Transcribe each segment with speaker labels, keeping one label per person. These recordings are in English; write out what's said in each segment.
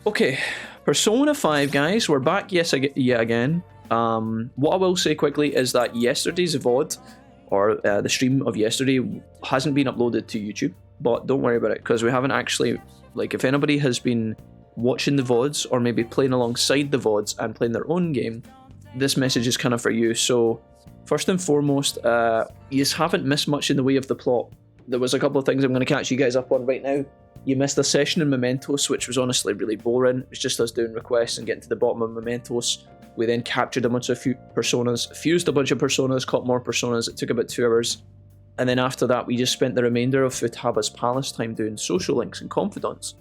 Speaker 1: Okay, Persona 5, guys, we're back yet again. What I will say quickly is that yesterday's VOD, or the stream of yesterday, hasn't been uploaded to YouTube, but don't worry about it, because we haven't actually, like, if anybody has been watching the VODs, or maybe playing alongside the VODs and playing their own game, this message is kind of for you. So, first and foremost, you haven't missed much in the way of the plot. There was a couple of things I'm going to catch you guys up on right now. You missed a session in Mementos, which was honestly really boring. It was just us doing requests and getting to the bottom of Mementos. We then captured a bunch of personas, fused a bunch of personas, caught more personas. It took about 2 hours. And then after that, we just spent the remainder of Futaba's Palace time doing social links and confidants.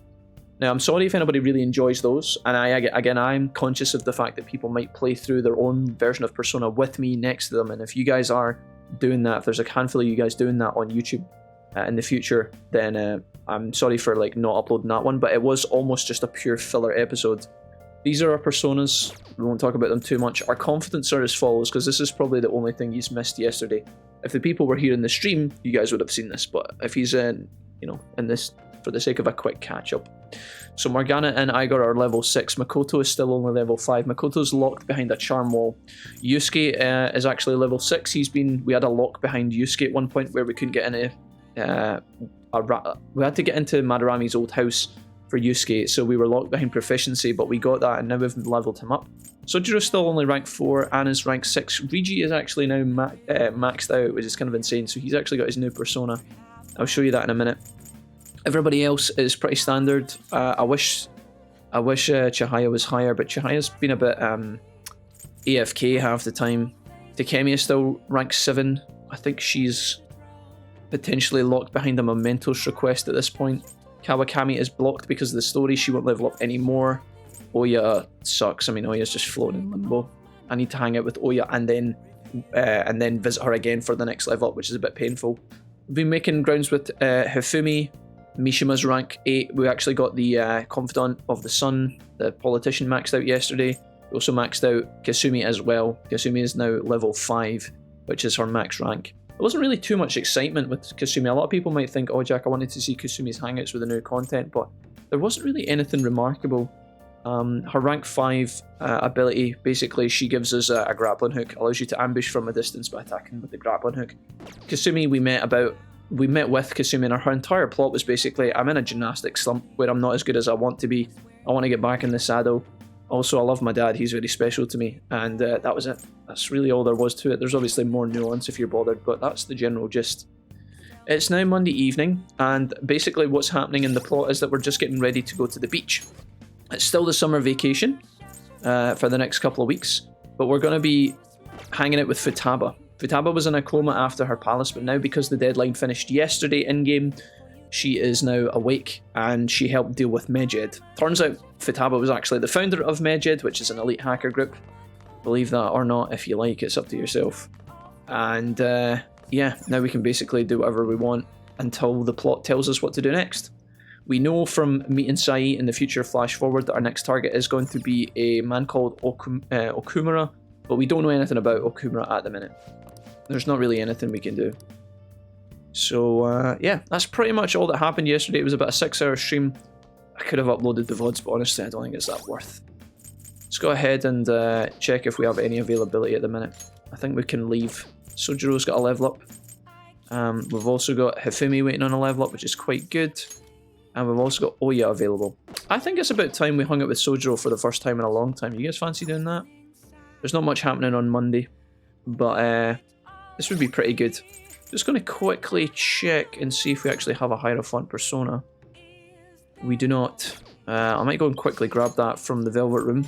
Speaker 1: Now, I'm sorry if anybody really enjoys those. And I'm conscious of the fact that people might play through their own version of Persona with me next to them. And if you guys are doing that, if there's a handful of you guys doing that on YouTube in the future, then I'm sorry for not uploading that one, but it was almost just a pure filler episode. These are our personas. We won't talk about them too much. Our confidants are as follows, because this is probably the only thing he's missed yesterday. If the people were here in the stream, you guys would have seen this, but if he's in this for the sake of a quick catch up. So Morgana and Igor are level 6. Makoto is still only level 5. Makoto's locked behind a charm wall. Yusuke is actually level 6. We had a lock behind Yusuke at one point where we couldn't get into we had to get into Madarami's old house for Yusuke, so we were locked behind proficiency, but we got that and now we've leveled him up. Sojiro's still only rank 4, Anna's rank 6. Rigi is actually now maxed out, which is kind of insane, so he's actually got his new persona. I'll show you that in a minute. Everybody else is pretty standard. I wish Chihaya was higher, but Chihaya's been a bit AFK half the time. Takemi is still rank 7. I think she's potentially locked behind a Mementos request at this point. Kawakami is blocked because of the story. She won't level up anymore. Oya sucks. I mean, Oya's just floating in limbo. I need to hang out with Oya and then visit her again for the next level up, which is a bit painful. We've been making grounds with Hifumi. Mishima's rank 8. We actually got the Confidant of the Sun, the politician, maxed out yesterday. We also maxed out Kasumi as well. Kasumi is now level 5, which is her max rank. There wasn't really too much excitement with Kasumi. A lot of people might think, oh Jack, I wanted to see Kasumi's hangouts with the new content, but there wasn't really anything remarkable. Her rank 5 ability, basically she gives us a grappling hook, allows you to ambush from a distance by attacking with the grappling hook. Kasumi we met with Kasumi, and her entire plot was basically, I'm in a gymnastics slump where I'm not as good as I want to be. I want to get back in the saddle. Also, I love my dad, he's very special to me, and that was it. That's really all there was to it. There's obviously more nuance if you're bothered, but that's the general gist. It's now Monday evening, and basically what's happening in the plot is that we're just getting ready to go to the beach. It's still the summer vacation for the next couple of weeks, but we're going to be hanging out with Futaba. Futaba was in a coma after her palace, but now because the deadline finished yesterday in-game, she is now awake, and she helped deal with Medjed. Turns out Futaba was actually the founder of Medjed, which is an elite hacker group. Believe that or not, if you like, it's up to yourself. And yeah, now we can basically do whatever we want until the plot tells us what to do next. We know from meeting Sai in the future flash forward that our next target is going to be a man called Okumura, but we don't know anything about Okumura at the minute. There's not really anything we can do. So yeah, that's pretty much all that happened yesterday. It was about a 6-hour stream. I could have uploaded the VODs, but honestly I don't think it's that worth. Let's go ahead and check if we have any availability at the minute. I think we can leave. Sojiro's got a level up. We've also got Hifumi waiting on a level up, which is quite good. And we've also got Oya available. I think it's about time we hung out with Sojiro for the first time in a long time. You guys fancy doing that? There's not much happening on Monday, but this would be pretty good. Just going to quickly check and see if we actually have a Hierophant persona. We do not. I might go and quickly grab that from the Velvet Room.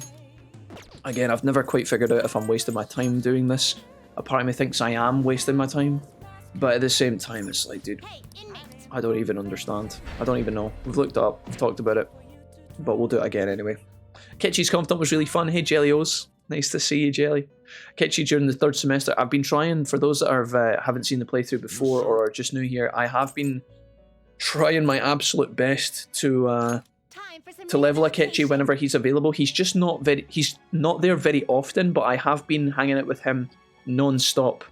Speaker 1: Again, I've never quite figured out if I'm wasting my time doing this. A part of me thinks I am wasting my time, but at the same time, it's like, dude, I don't even understand. I don't even know. We've looked up, we've talked about it, but we'll do it again anyway. Ketchi's Confidant was really fun. Hey, Jellios. Nice to see you, Jelly. Ketchi during the 3rd semester. I've been trying, for those that haven't seen the playthrough before or are just new here, I have been trying my absolute best to level a Ketchi whenever he's available. He's not there very often, but I have been hanging out with him non-stop.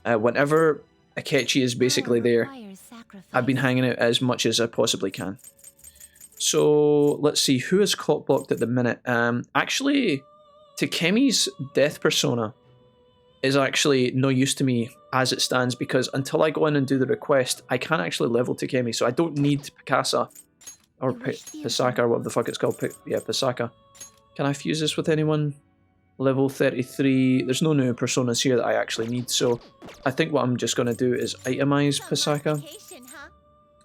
Speaker 1: Whenever Akechi is basically there, I've been hanging out as much as I possibly can. So let's see, who is clock blocked at the minute? Actually, Takemi's death persona is actually no use to me as it stands, because until I go in and do the request, I can't actually level Takemi, so I don't need Pikasa or Pisaka or whatever the fuck it's called. Yeah, Pisaka. Can I fuse this with anyone? Level 33. There's no new personas here that I actually need, so I think what I'm just going to do is itemize Pisaka.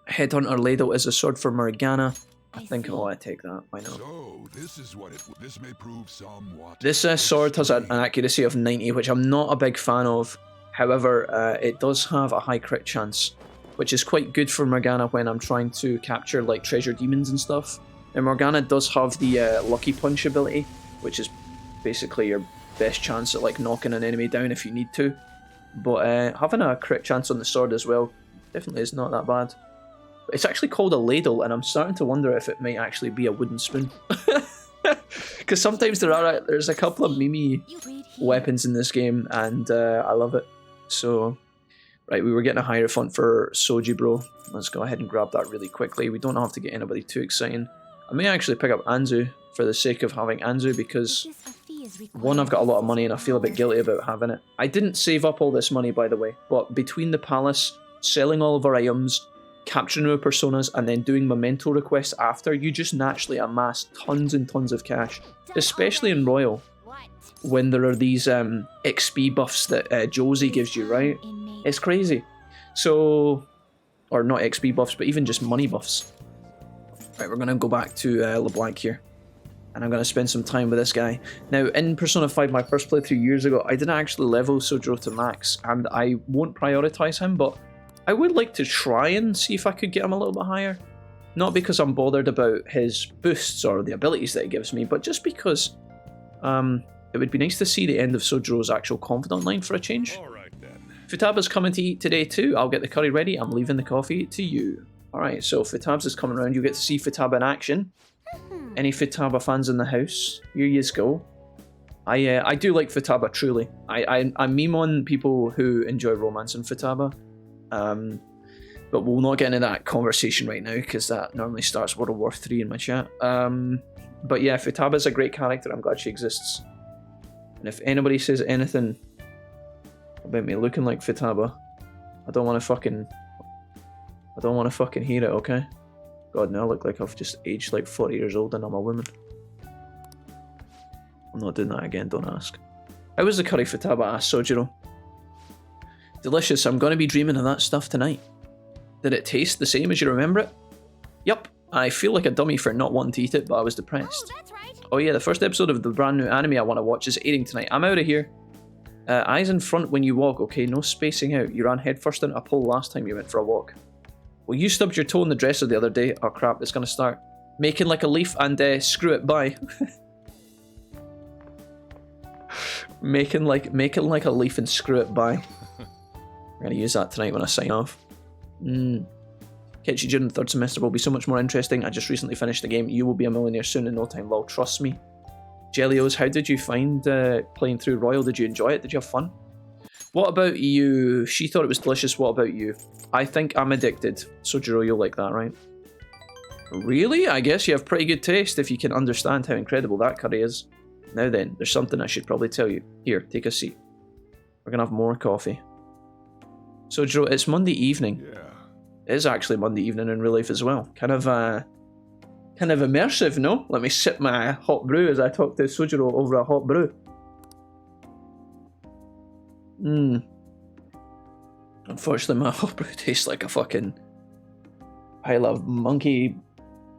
Speaker 1: Headhunter Ladle is a sword for Morgana. I think I'll take that. Why not?
Speaker 2: So, this may prove somewhat.
Speaker 1: This sword has an accuracy of 90, which I'm not a big fan of. However, it does have a high crit chance, which is quite good for Morgana when I'm trying to capture like treasure demons and stuff. And Morgana does have the Lucky Punch ability, which is basically your best chance at like knocking an enemy down if you need to. But having a crit chance on the sword as well definitely is not that bad. It's actually called a ladle, and I'm starting to wonder if it might actually be a wooden spoon. Because sometimes there's a couple of meme weapons in this game, and I love it. So, right, we were getting a hierophant for Soji Bro. Let's go ahead and grab that really quickly. We don't have to get anybody too exciting. I may actually pick up Anzu for the sake of having Anzu, because one, I've got a lot of money and I feel a bit guilty about having it. I didn't save up all this money, by the way, but between the palace, selling all of our items, capturing our personas, and then doing memento requests after, you just naturally amass tons and tons of cash, especially in Royal, when there are these XP buffs that Josie gives you, right? It's crazy. So, or not XP buffs, but even just money buffs. Right, we're going to go back to LeBlanc here, and I'm going to spend some time with this guy. Now, in Persona 5, my first playthrough years ago, I didn't actually level Sojiro to max, and I won't prioritize him, but I would like to try and see if I could get him a little bit higher. Not because I'm bothered about his boosts or the abilities that he gives me, but just because it would be nice to see the end of Sojiro's actual confidant line for a change.
Speaker 2: Alright then.
Speaker 1: Futaba's coming to eat today too. I'll get the curry ready. I'm leaving the coffee to you. Alright, so Futabs is coming around. You get to see Futaba in action. Any Futaba fans in the house? Here you go. I do like Futaba, truly. I meme on people who enjoy romance in Futaba. But we'll not get into that conversation right now, because that normally starts World War III in my chat. But yeah, Futaba's a great character. I'm glad she exists. And if anybody says anything about me looking like Futaba, I don't want to fucking hear it, okay? God, now I look like I've just aged like 40 years old and I'm a woman. I'm not doing that again, don't ask. How was the curry Futaba? Asked Sojiro. Delicious. I'm going to be dreaming of that stuff tonight. Did it taste the same as you remember it? Yup. I feel like a dummy for not wanting to eat it, but I was depressed.
Speaker 3: Oh, that's right.
Speaker 1: Oh yeah, the first episode of the brand new anime I want to watch is airing tonight. I'm out of here. Eyes in front when you walk, okay? No spacing out. You ran headfirst into a pole last time you went for a walk. Well, you stubbed your toe in the dresser the other day. Oh crap, it's going to start. Making like a leaf and screw it by. Making like a leaf and screw it by. I'm going to use that tonight when I sign off. Catch you during the third semester will be so much more interesting. I just recently finished the game. You will be a millionaire soon in no time, lol. Trust me. Jellios, how did you find playing through Royal? Did you enjoy it? Did you have fun? What about you? She thought it was delicious. What about you? I think I'm addicted. Sojiro, you'll like that, right? Really? I guess you have pretty good taste if you can understand how incredible that curry is. Now then, there's something I should probably tell you. Here, take a seat. We're going to have more coffee. Sojiro, it's Monday evening.
Speaker 2: Yeah.
Speaker 1: It is actually Monday evening in real life as well. Kind of immersive, no? Let me sip my hot brew as I talk to Sojiro over a hot brew. Unfortunately, my hot brew tastes like a fucking pile of monkey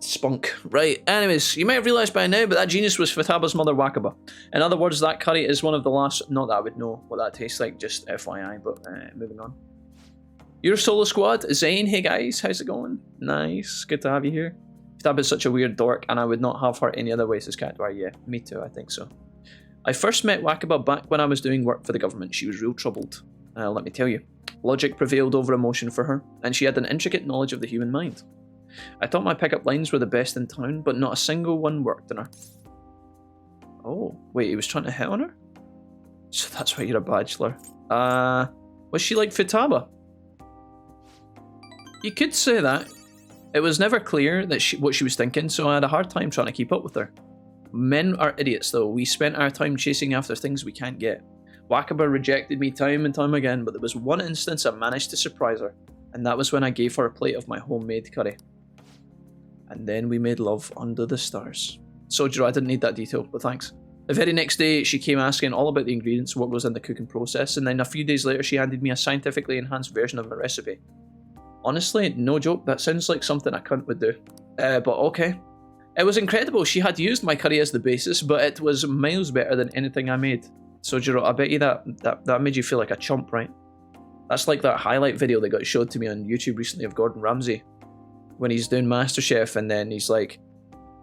Speaker 1: spunk. Right, anyways, you might have realised by now, but that genius was Futaba's mother, Wakaba. In other words, that curry is one of the last... Not that I would know what that tastes like, just FYI, but moving on. Your solo squad, Zane, hey guys, how's it going? Nice, good to have you here. Futaba's such a weird dork, and I would not have her any other way, says Cat. Why, yeah, me too, I think so. I first met Wakaba back when I was doing work for the government. She was real troubled. Let me tell you. Logic prevailed over emotion for her, and she had an intricate knowledge of the human mind. I thought my pickup lines were the best in town, but not a single one worked on her. Oh, wait, he was trying to hit on her? So that's why you're a bachelor. Was she like Futaba? You could say that. It was never clear that what she was thinking, so I had a hard time trying to keep up with her. Men are idiots though. We spent our time chasing after things we can't get. Wakaba rejected me time and time again, but there was one instance I managed to surprise her, and that was when I gave her a plate of my homemade curry. And then we made love under the stars. Sojiro, I didn't need that detail, but thanks. The very next day, she came asking all about the ingredients, what goes in the cooking process, and then a few days later she handed me a scientifically enhanced version of my recipe. Honestly, no joke, that sounds like something a cunt would do. But okay. It was incredible. She had used my curry as the basis, but it was miles better than anything I made. Sojiro, I bet you that made you feel like a chump, right? That's like that highlight video that got showed to me on YouTube recently of Gordon Ramsay, when he's doing MasterChef, and then he's like,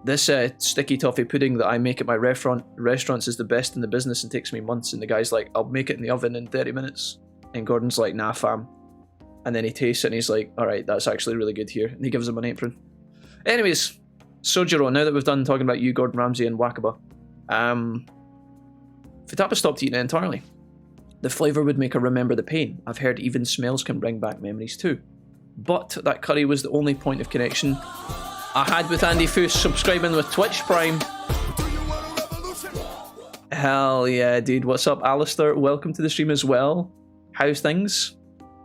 Speaker 1: this sticky toffee pudding that I make at my restaurants is the best in the business and takes me months. And the guy's like, I'll make it in the oven in 30 minutes. And Gordon's like, nah fam. And then he tastes it and he's like, alright, that's actually really good here. And he gives him an apron. Anyways, Sojiro, now that we've done talking about you, Gordon Ramsay, and Wakaba, Futaba stopped eating it entirely. The flavour would make her remember the pain. I've heard even smells can bring back memories too. But that curry was the only point of connection I had with Andy Foose subscribing with Twitch Prime. Hell yeah, dude. What's up, Alistair? Welcome to the stream as well. How's things?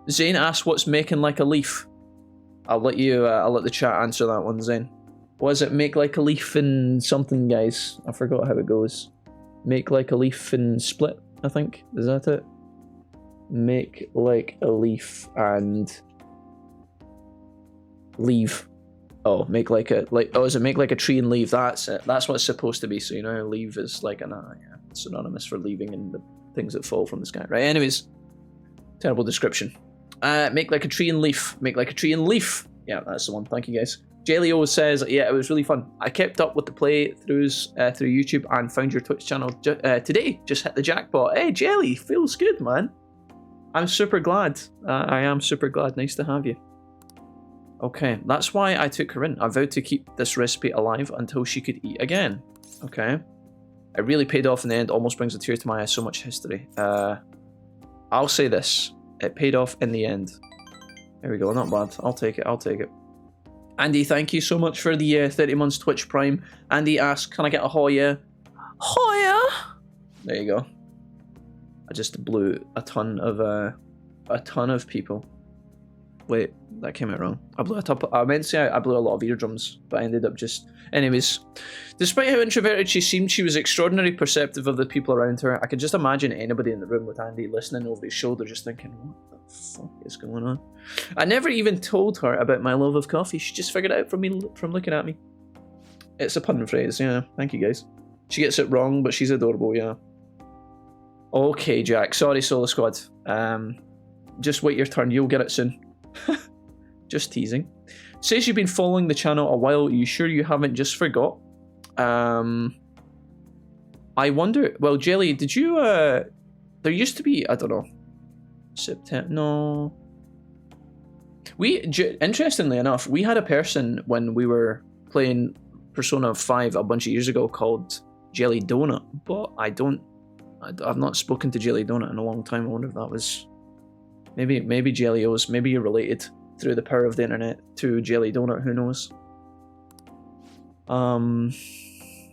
Speaker 1: Zane asked what's making like a leaf. I'll let the chat answer that one, Zane. What is it? Make like a leaf and something, guys. I forgot how it goes. Make like a leaf and split, I think. Is that it? Make like a leaf and leave. Oh, make like a is it make like a tree and leave? That's it. That's what it's supposed to be. So you know, leave is like an synonymous for leaving and the things that fall from the sky, right? Anyways, terrible description. Make like a tree and leaf. Make like a tree and leaf. Yeah, that's the one. Thank you, guys. Jelly always says, yeah, it was really fun. I kept up with the playthroughs through YouTube and found your Twitch channel today. Just hit the jackpot. Hey, Jelly, feels good, man. I'm super glad. I am super glad. Nice to have you. Okay, that's why I took her in. I vowed to keep this recipe alive until she could eat again. Okay. It really paid off in the end. Almost brings a tear to my eye. So much history. I'll say this. It paid off in the end. There we go. Not bad. I'll take it. I'll take it. Andy, thank you so much for the 30 months Twitch Prime. Andy asked, can I get a Hoya? Hoya! There you go. I just blew a ton of people. Wait, that came out wrong. I meant to say I blew a lot of eardrums, but I ended up just... Anyways, despite how introverted she seemed, she was extraordinarily perceptive of the people around her. I could just imagine anybody in the room with Andy listening over his shoulder just thinking, what the fuck is going on? I never even told her about my love of coffee. She just figured it out from looking at me. It's a pun phrase, yeah. Thank you, guys. She gets it wrong, but she's adorable, yeah. Okay, Jack. Sorry, Solo Squad. Just wait your turn. You'll get it soon. Just teasing. Says you've been following the channel a while. Are you sure you haven't just forgot? I wonder... Well, Jelly, did you... There used to be... I don't know. September... No... Interestingly enough, we had a person when we were playing Persona 5 a bunch of years ago called Jelly Donut, but I've not spoken to Jelly Donut in a long time. I wonder if that was... Maybe Jelly-O's, maybe you're related through the power of the internet to Jelly Donut, who knows?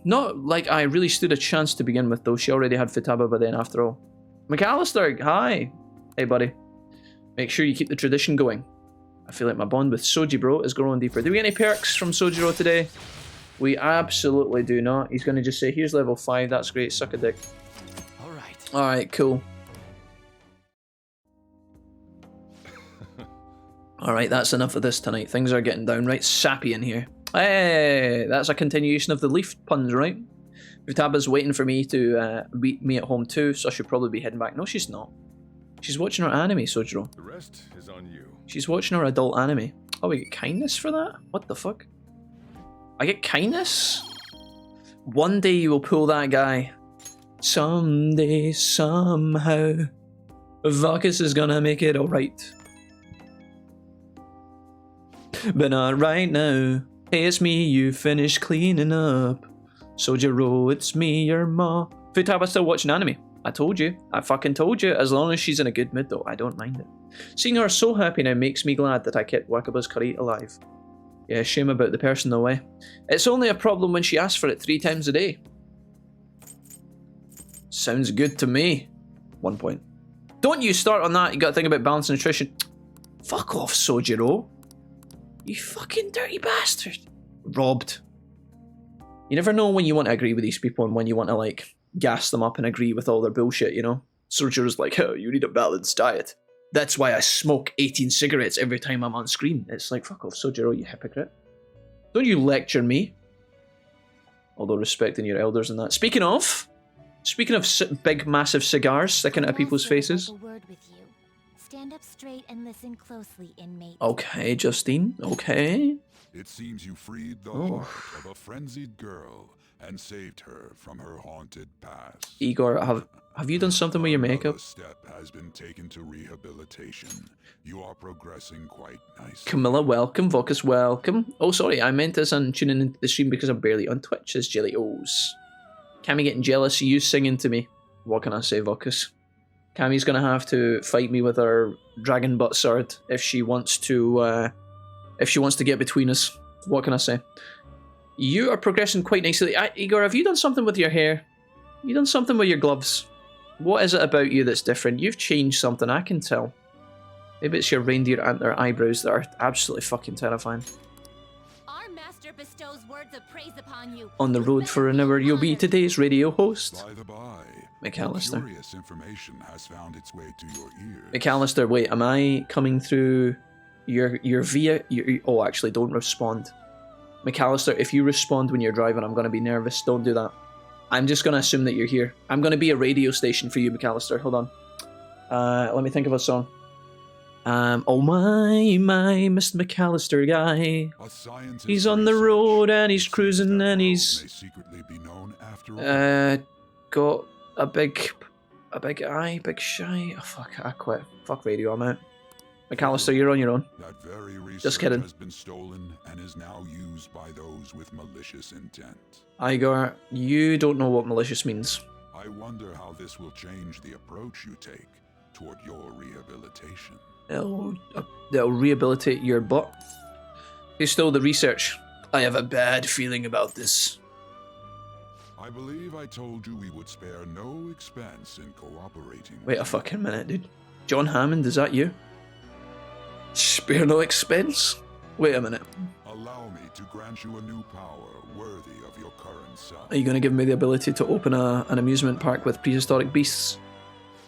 Speaker 1: Not like I really stood a chance to begin with, though. She already had Futaba by then, after all. McAllister, hi! Hey, buddy. Make sure you keep the tradition going. I feel like my bond with Soji Bro is growing deeper. Do we get any perks from Sojiro today? We absolutely do not. He's going to just say, here's level 5, that's great, suck a dick. Alright, cool. Alright, that's enough of this tonight. Things are getting downright sappy in here. Hey, that's a continuation of the leaf puns, right? Futaba's waiting for me to beat me at home too, so I should probably be heading back. No, she's not. She's watching her anime, Sojiro.
Speaker 2: The rest is on you.
Speaker 1: She's watching her adult anime. Oh, we get kindness for that? What the fuck? I get kindness? One day you will pull that guy. Someday, somehow, Vacus is gonna make it alright. But not right now. Hey, it's me, you finished cleaning up. Sojiro, it's me, your ma. Futaba's still watching anime. I told you. I fucking told you. As long as she's in a good mood, though, I don't mind it. Seeing her so happy now makes me glad that I kept Wakaba's curry alive. Yeah, shame about the person though, eh? It's only a problem when she asks for it 3 times a day. Sounds good to me. 1 point. Don't you start on that, you gotta think about balance and nutrition. Fuck off, Sojiro. You fucking dirty bastard. Robbed. You never know when you want to agree with these people and when you want to, like, gas them up and agree with all their bullshit, you know? Sojiro's like, oh, you need a balanced diet. That's why I smoke 18 cigarettes every time I'm on screen. It's like, fuck off, Sojiro, you hypocrite. Don't you lecture me. Although respecting your elders and that. Speaking of big, massive cigars sticking out of people's faces.
Speaker 3: Stand up straight and listen closely, inmate.
Speaker 1: Okay, Justine. Okay.
Speaker 2: It seems you freed the heart of a frenzied girl and saved her from her haunted past.
Speaker 1: Igor, have you done something with your makeup?
Speaker 2: Another step has been taken to rehabilitation. You are progressing quite nicely.
Speaker 1: Camilla, welcome. Vocus, welcome. Oh, sorry, I meant as I'm tuning into the stream because I'm barely on Twitch, says Jelly O's. Cammy getting jealous of you singing to me. What can I say, Vocus? Cammy's gonna have to fight me with her dragon butt sword if she wants to get between us. What can I say? You are progressing quite nicely. Igor, have you done something with your hair? You done something with your gloves? What is it about you that's different? You've changed something, I can tell. Maybe it's your reindeer antler eyebrows that are absolutely fucking terrifying.
Speaker 3: Our master bestows words of praise upon you.
Speaker 1: On the road for an hour, you'll be today's radio host.
Speaker 2: By the by,
Speaker 1: McAllister.
Speaker 2: curious information has found its way to your ears.
Speaker 1: McAllister, wait, am I coming through your via... oh, actually, don't respond. McAllister, if you respond when you're driving, I'm going to be nervous. Don't do that. I'm just going to assume that you're here. I'm going to be a radio station for you, McAllister. Hold on. Let me think of a song. Oh my, Mr. McAllister guy. He's on the road and he's cruising and he's... got a big eye, big shy. Oh, fuck, I quit. Fuck radio, I'm out. McAllister, you're on your own.
Speaker 2: That very
Speaker 1: Just kidding.
Speaker 2: Has been stolen and is now used by those with malicious intent.
Speaker 1: Igor, you don't know what malicious means.
Speaker 2: I wonder how this will change the approach you take toward your rehabilitation.
Speaker 1: It'll rehabilitate your butt. Who stole the research? I have a bad feeling about this.
Speaker 2: I believe I told you we would spare no expense in cooperating.
Speaker 1: Wait a fucking minute, dude. John Hammond, is that you? Spare no expense? Wait a minute.
Speaker 2: Allow me to grant you a new power worthy of your current self.
Speaker 1: Are you going to give me the ability to open an amusement park with prehistoric beasts?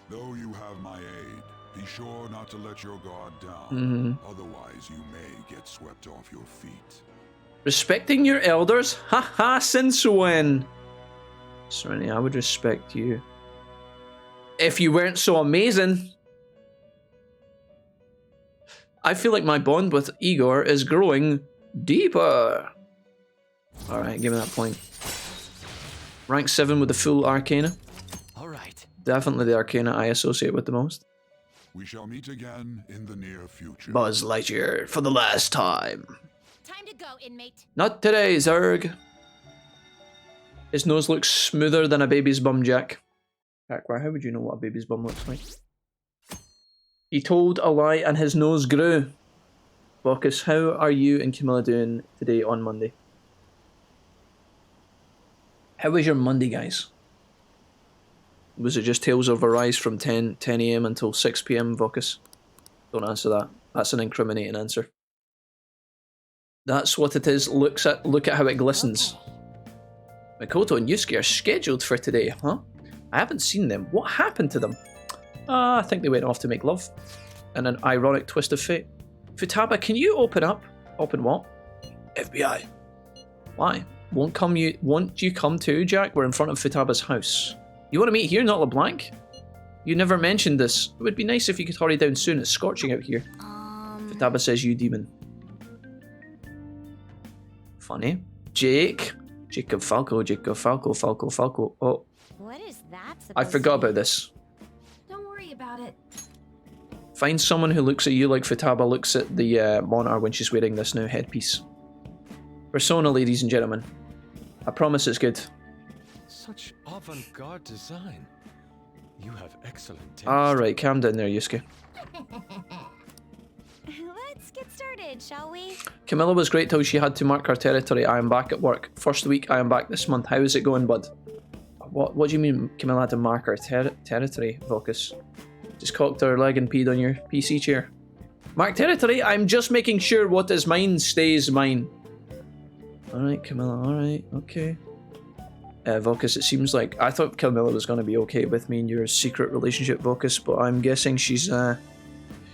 Speaker 2: Though you have my aid, be sure not to let your guard down. Otherwise, you may get swept off your feet.
Speaker 1: Respecting your elders? Haha, since when? Serenity, I would respect you. If you weren't so amazing. I feel like my bond with Igor is growing deeper. Alright, give me that point. Rank 7 with the full Arcana.
Speaker 4: Alright.
Speaker 1: Definitely the Arcana I associate with the most.
Speaker 2: We shall meet again in the near future.
Speaker 1: Buzz Lightyear for the last time.
Speaker 3: Time to go, inmate.
Speaker 1: Not today, Zerg. His nose looks smoother than a baby's bum, Jack. Aqua, how would you know what a baby's bum looks like? He told a lie and his nose grew. Bacchus, how are you and Camilla doing today on Monday? How was your Monday, guys? Was it just Tales of Arise from 10 AM until 6 PM, Bacchus? Don't answer that. That's an incriminating answer. That's what it is. Look at how it glistens. Makoto and Yusuke are scheduled for today, huh? I haven't seen them. What happened to them? I think they went off to make love. And an ironic twist of fate. Futaba, can you open up? Open what? FBI. Why? Won't you come too, Jack? We're in front of Futaba's house. You want to meet here, not LeBlanc? You never mentioned this. It would be nice if you could hurry down soon. It's scorching out here. Futaba says, you demon. Funny. Jacob Falco. Oh.
Speaker 3: What is that?
Speaker 1: I forgot about this.
Speaker 3: Don't worry about it.
Speaker 1: Find someone who looks at you like Futaba looks at the monitor when she's wearing this new headpiece. Persona, ladies and gentlemen. I promise it's good.
Speaker 4: Such avant-garde design. You have excellent taste.
Speaker 1: Alright, calm down there, Yusuke.
Speaker 3: Let's get started, shall we?
Speaker 1: Camilla was great till she had to mark her territory. I am back at work. First week, I am back this month. How is it going, bud? What do you mean Camilla had to mark her territory, Vocus? Just cocked her leg and peed on your PC chair. Mark territory? I'm just making sure what is mine stays mine. Alright, Camilla, alright, okay. Vocus, it seems like... I thought Camilla was going to be okay with me and your secret relationship, Vocus, but I'm guessing she's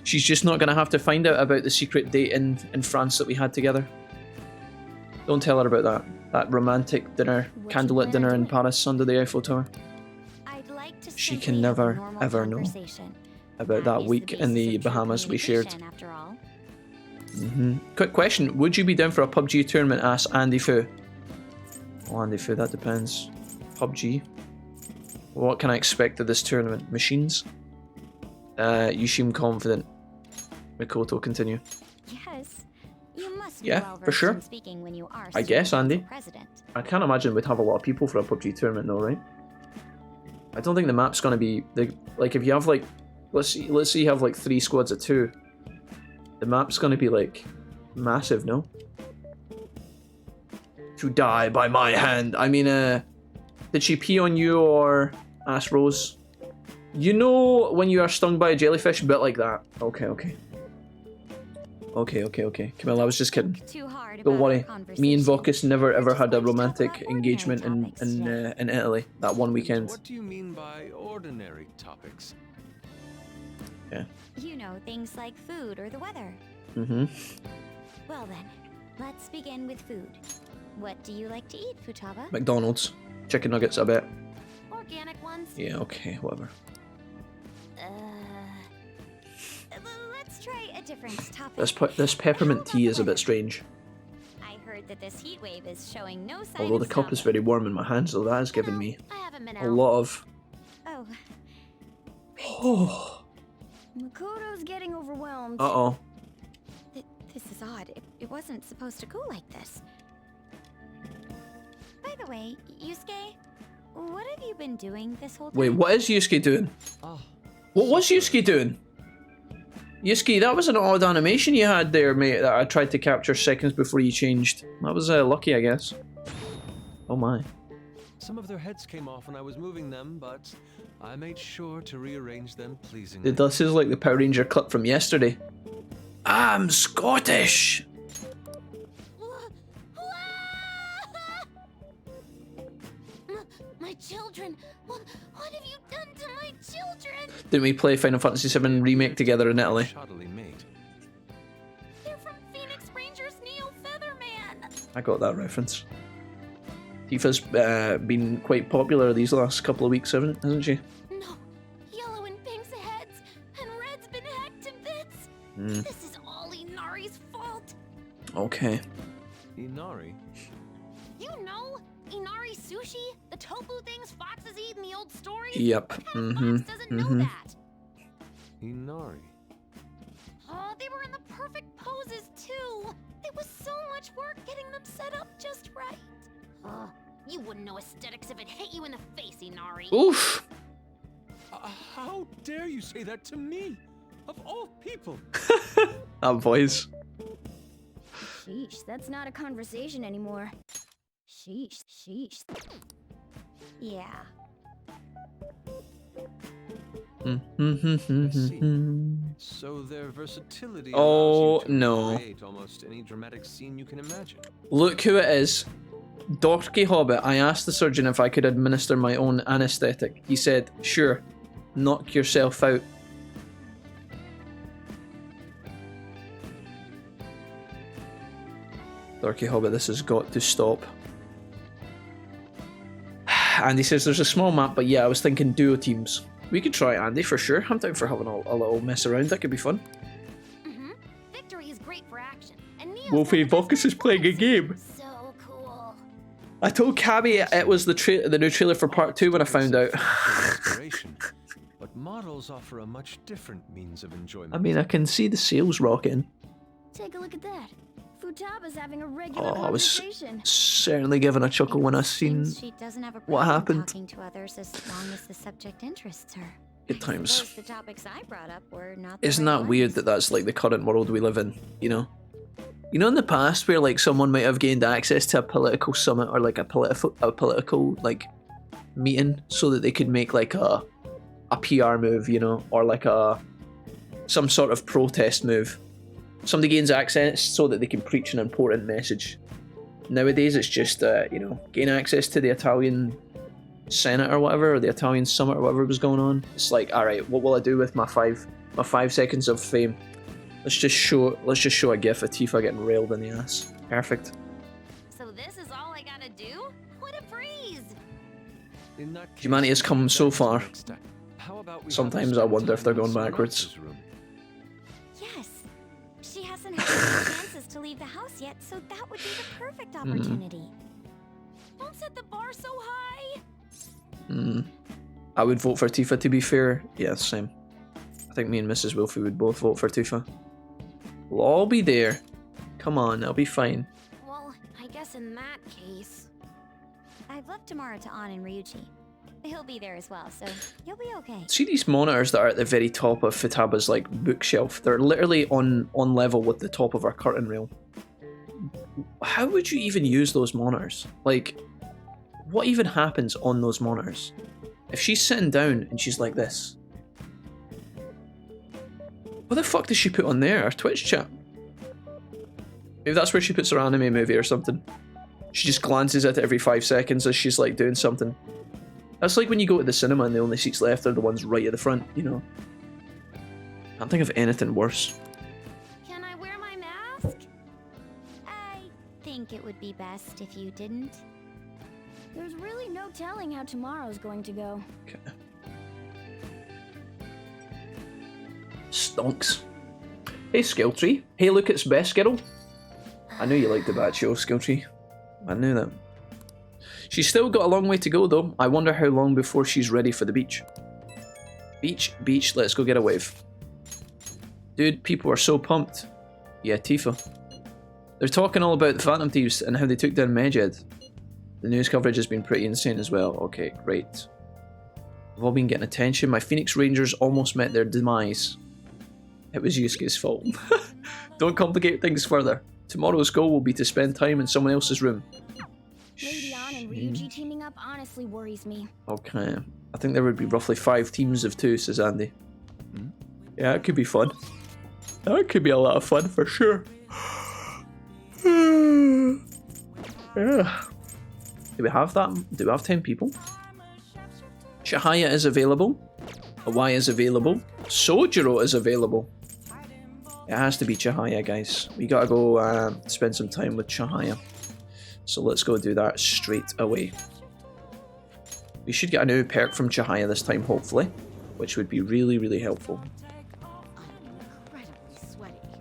Speaker 1: just not going to have to find out about the secret date in France that we had together. Don't tell her about that. That romantic dinner, candlelit dinner in Paris under the Eiffel Tower.
Speaker 3: I'd like to
Speaker 1: She can never, ever know about that week in the Bahamas we shared. Quick question, would you be down for a PUBG tournament? Asked Andy Fu. Oh, Andy Fu, that depends. PUBG. What can I expect of this tournament? Machines? You seem confident. Mikoto, continue.
Speaker 3: Yes. You must
Speaker 1: Yeah,
Speaker 3: be well
Speaker 1: for sure.
Speaker 3: in speaking when you are
Speaker 1: I guess, Andy.
Speaker 3: president.
Speaker 1: I can't imagine we'd have a lot of people for a PUBG tournament though, right? I don't think the map's gonna be... like, if you have, like... Let's say you have, like, 3 squads of 2. The map's gonna be, like, massive, no? To die by my hand. I mean, did she pee on you or ask Rose? You know when you are stung by a jellyfish? A bit like that. Okay, okay. Okay. Camilla, I was just kidding. Don't worry. Me and Vocus never ever had a romantic engagement in Italy that one weekend.
Speaker 4: What do you mean by ordinary topics?
Speaker 1: Yeah.
Speaker 3: You know, things like food or the weather.
Speaker 1: Mm-hmm.
Speaker 3: Well then, let's begin with food. What do you like to eat, Futaba?
Speaker 1: McDonald's. Chicken nuggets, I bet.
Speaker 3: Organic ones?
Speaker 1: Yeah, okay, whatever.
Speaker 3: Let's try a different topic.
Speaker 1: This peppermint tea is a bit strange.
Speaker 3: I heard that this heat wave is showing no sign
Speaker 1: Although
Speaker 3: of
Speaker 1: the cup is
Speaker 3: stopping.
Speaker 1: very warm in my hands, though that has given me
Speaker 3: I haven't been
Speaker 1: a
Speaker 3: out.
Speaker 1: lot of...
Speaker 3: Oh.
Speaker 1: Oh.
Speaker 3: Makoto's getting overwhelmed.
Speaker 1: Uh-oh.
Speaker 3: This is odd. It wasn't supposed to go like this. By the way, Yusuke, what have you been doing this whole time?
Speaker 1: Wait, what is Yusuke doing?
Speaker 4: Oh,
Speaker 1: What was Yusuke doing? Yusuke, that was an odd animation you had there, mate, that I tried to capture seconds before you changed. That was lucky, I guess. Oh my.
Speaker 4: some of their heads came off when I was moving them, but I made sure to rearrange them pleasingly.
Speaker 1: This is like the Power Ranger clip from yesterday. I'm Scottish!
Speaker 3: My children! What have you done to my children?
Speaker 1: Didn't we play Final Fantasy VII Remake together in Italy?
Speaker 4: Shoddily made.
Speaker 3: They're from Phoenix Rangers Neo Featherman!
Speaker 1: I got that reference. Tifa's been quite popular these last couple of weeks, hasn't she?
Speaker 3: No, Yellow and Pink's heads, and Red's been hacked to bits! This is all Inari's fault!
Speaker 1: Okay.
Speaker 4: Inari?
Speaker 3: You know, Inari sushi? The tofu things foxes eat in the old stories?
Speaker 1: Yep.
Speaker 3: Fox doesn't know that!
Speaker 4: Inari.
Speaker 3: Oh, they were in the perfect poses, too! It was so much work getting them set up just right. You wouldn't know aesthetics if it hit you in the face, Inari.
Speaker 1: Oof!
Speaker 4: How dare you say that to me? Of all people!
Speaker 1: That voice.
Speaker 3: Sheesh, that's not a conversation anymore. Sheesh. Yeah.
Speaker 4: So their versatility
Speaker 1: Oh,
Speaker 4: allows you to
Speaker 1: no.
Speaker 4: create almost any dramatic scene you can imagine.
Speaker 1: Look who it is. Dorky Hobbit. I asked the surgeon if I could administer my own anesthetic. He said, sure, knock yourself out. Dorky Hobbit, this has got to stop. Andy says there's a small map, but yeah, I was thinking duo teams. We could try Andy for sure. I'm down for having a little mess around. That could be fun.
Speaker 3: Victory is great for action. And
Speaker 1: Wolfie Vocus is playing a game.
Speaker 3: So cool.
Speaker 1: I told Cabby it was the new trailer for part 2 when I found out.
Speaker 4: Inspiration, but models offer a much different means of enjoyment.
Speaker 1: I mean, I can see the sales rocking.
Speaker 3: Take a look at that. Futaba's having a regular
Speaker 1: Oh, I was
Speaker 3: conversation.
Speaker 1: certainly giving a chuckle when I seen
Speaker 3: She doesn't have a
Speaker 1: what
Speaker 3: problem
Speaker 1: happened.
Speaker 3: talking to others as long as the subject interests her.
Speaker 1: Good times.
Speaker 3: Suppose the topics I brought up were not the
Speaker 1: Isn't
Speaker 3: right
Speaker 1: that weird
Speaker 3: ones.
Speaker 1: that that's like the current world we live in, you know? You know, in the past where like someone might have gained access to a political summit or like a political like meeting so that they could make like a PR move, you know, or like some sort of protest move. Somebody gains access so that they can preach an important message. Nowadays it's just you know, gain access to the Italian Senate or whatever, or the Italian summit or whatever was going on. It's like, all right, what will I do with my 5 seconds of fame? Let's just show a gif of Tifa getting railed in the ass. Perfect.
Speaker 3: So this is all I gotta do? What a breeze!
Speaker 4: In that case,
Speaker 1: Humanity has come so far.
Speaker 4: next step. How about we
Speaker 1: Sometimes
Speaker 4: have
Speaker 1: I wonder if they're going
Speaker 4: someone
Speaker 1: backwards.
Speaker 4: else's room?
Speaker 3: Yes. She hasn't had any chances to leave the house yet, so that would be the perfect opportunity. Don't set the bar so high!
Speaker 1: I would vote for Tifa, to be fair. Yeah, same. I think me and Mrs. Wilfie would both vote for Tifa. We'll all be there. Come on, I'll be fine.
Speaker 3: Well, I guess in that case... I've left tomorrow to An and Ryuji. He'll be there as well, so you'll be okay.
Speaker 1: See these monitors that are at the very top of Futaba's like bookshelf? They're literally on level with the top of our curtain rail. How would you even use those monitors? Like, what even happens on those monitors? If she's sitting down and she's like this, what the fuck does she put on there? Her Twitch chat? Maybe that's where she puts her anime movie or something. She just glances at it every 5 seconds as she's like doing something. That's like when you go to the cinema and the only seats left are the ones right at the front, you know. Can't think of anything worse.
Speaker 3: Can I wear my mask? I think it would be best if you didn't. There's really no telling how tomorrow's going to go.
Speaker 1: Okay. Stonks. Hey, Skilltree. Hey, look, it's Best Skittle. I knew you liked the Baccio, Skilltree. I knew that. She's still got a long way to go, though. I wonder how long before she's ready for the beach. Beach, let's go get a wave. Dude, people are so pumped. Yeah, Tifa. They're talking all about the Phantom Thieves and how they took down Medjed. The news coverage has been pretty insane as well. Okay, great. We've all been getting attention. My Phoenix Rangers almost met their demise. It was Yusuke's fault. Don't complicate things further. Tomorrow's goal will be to spend time in someone else's room.
Speaker 3: Lady An and Ryuji teaming up honestly worries me.
Speaker 1: Okay. I think there would be roughly 5 teams of 2, says Andy. Yeah, it could be fun. That could be a lot of fun for sure. Yeah. Do we have that? Do we have 10 people? Chihaya is available. Hawaii is available. Sojiro is available. It has to be Chihaya, guys. We gotta go spend some time with Chihaya. So let's go do that straight away. We should get a new perk from Chihaya this time, hopefully. Which would be really, really helpful.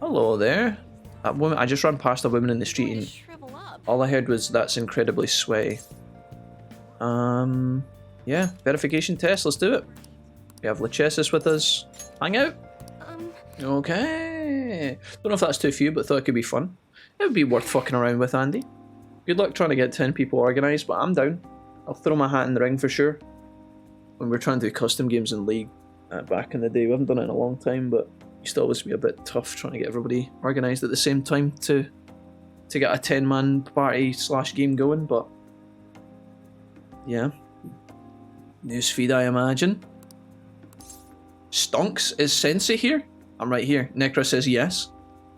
Speaker 1: Hello there. That woman, I just ran past a woman in the street and all I heard was, that's incredibly sweaty. Yeah, verification test, let's do it. We have Lachesis with us. Hang out. Okay. Don't know if that's too few, but thought it could be fun. It would be worth fucking around with, Andy. Good luck trying to get 10 people organised, but I'm down. I'll throw my hat in the ring for sure. When we were trying to do custom games in League back in the day, we haven't done it in a long time, but it used to always be a bit tough trying to get everybody organised at the same time to get a 10-man party / game going, but yeah. Newsfeed, I imagine. Stonks, is Sensei here? I'm right here. Necra says yes.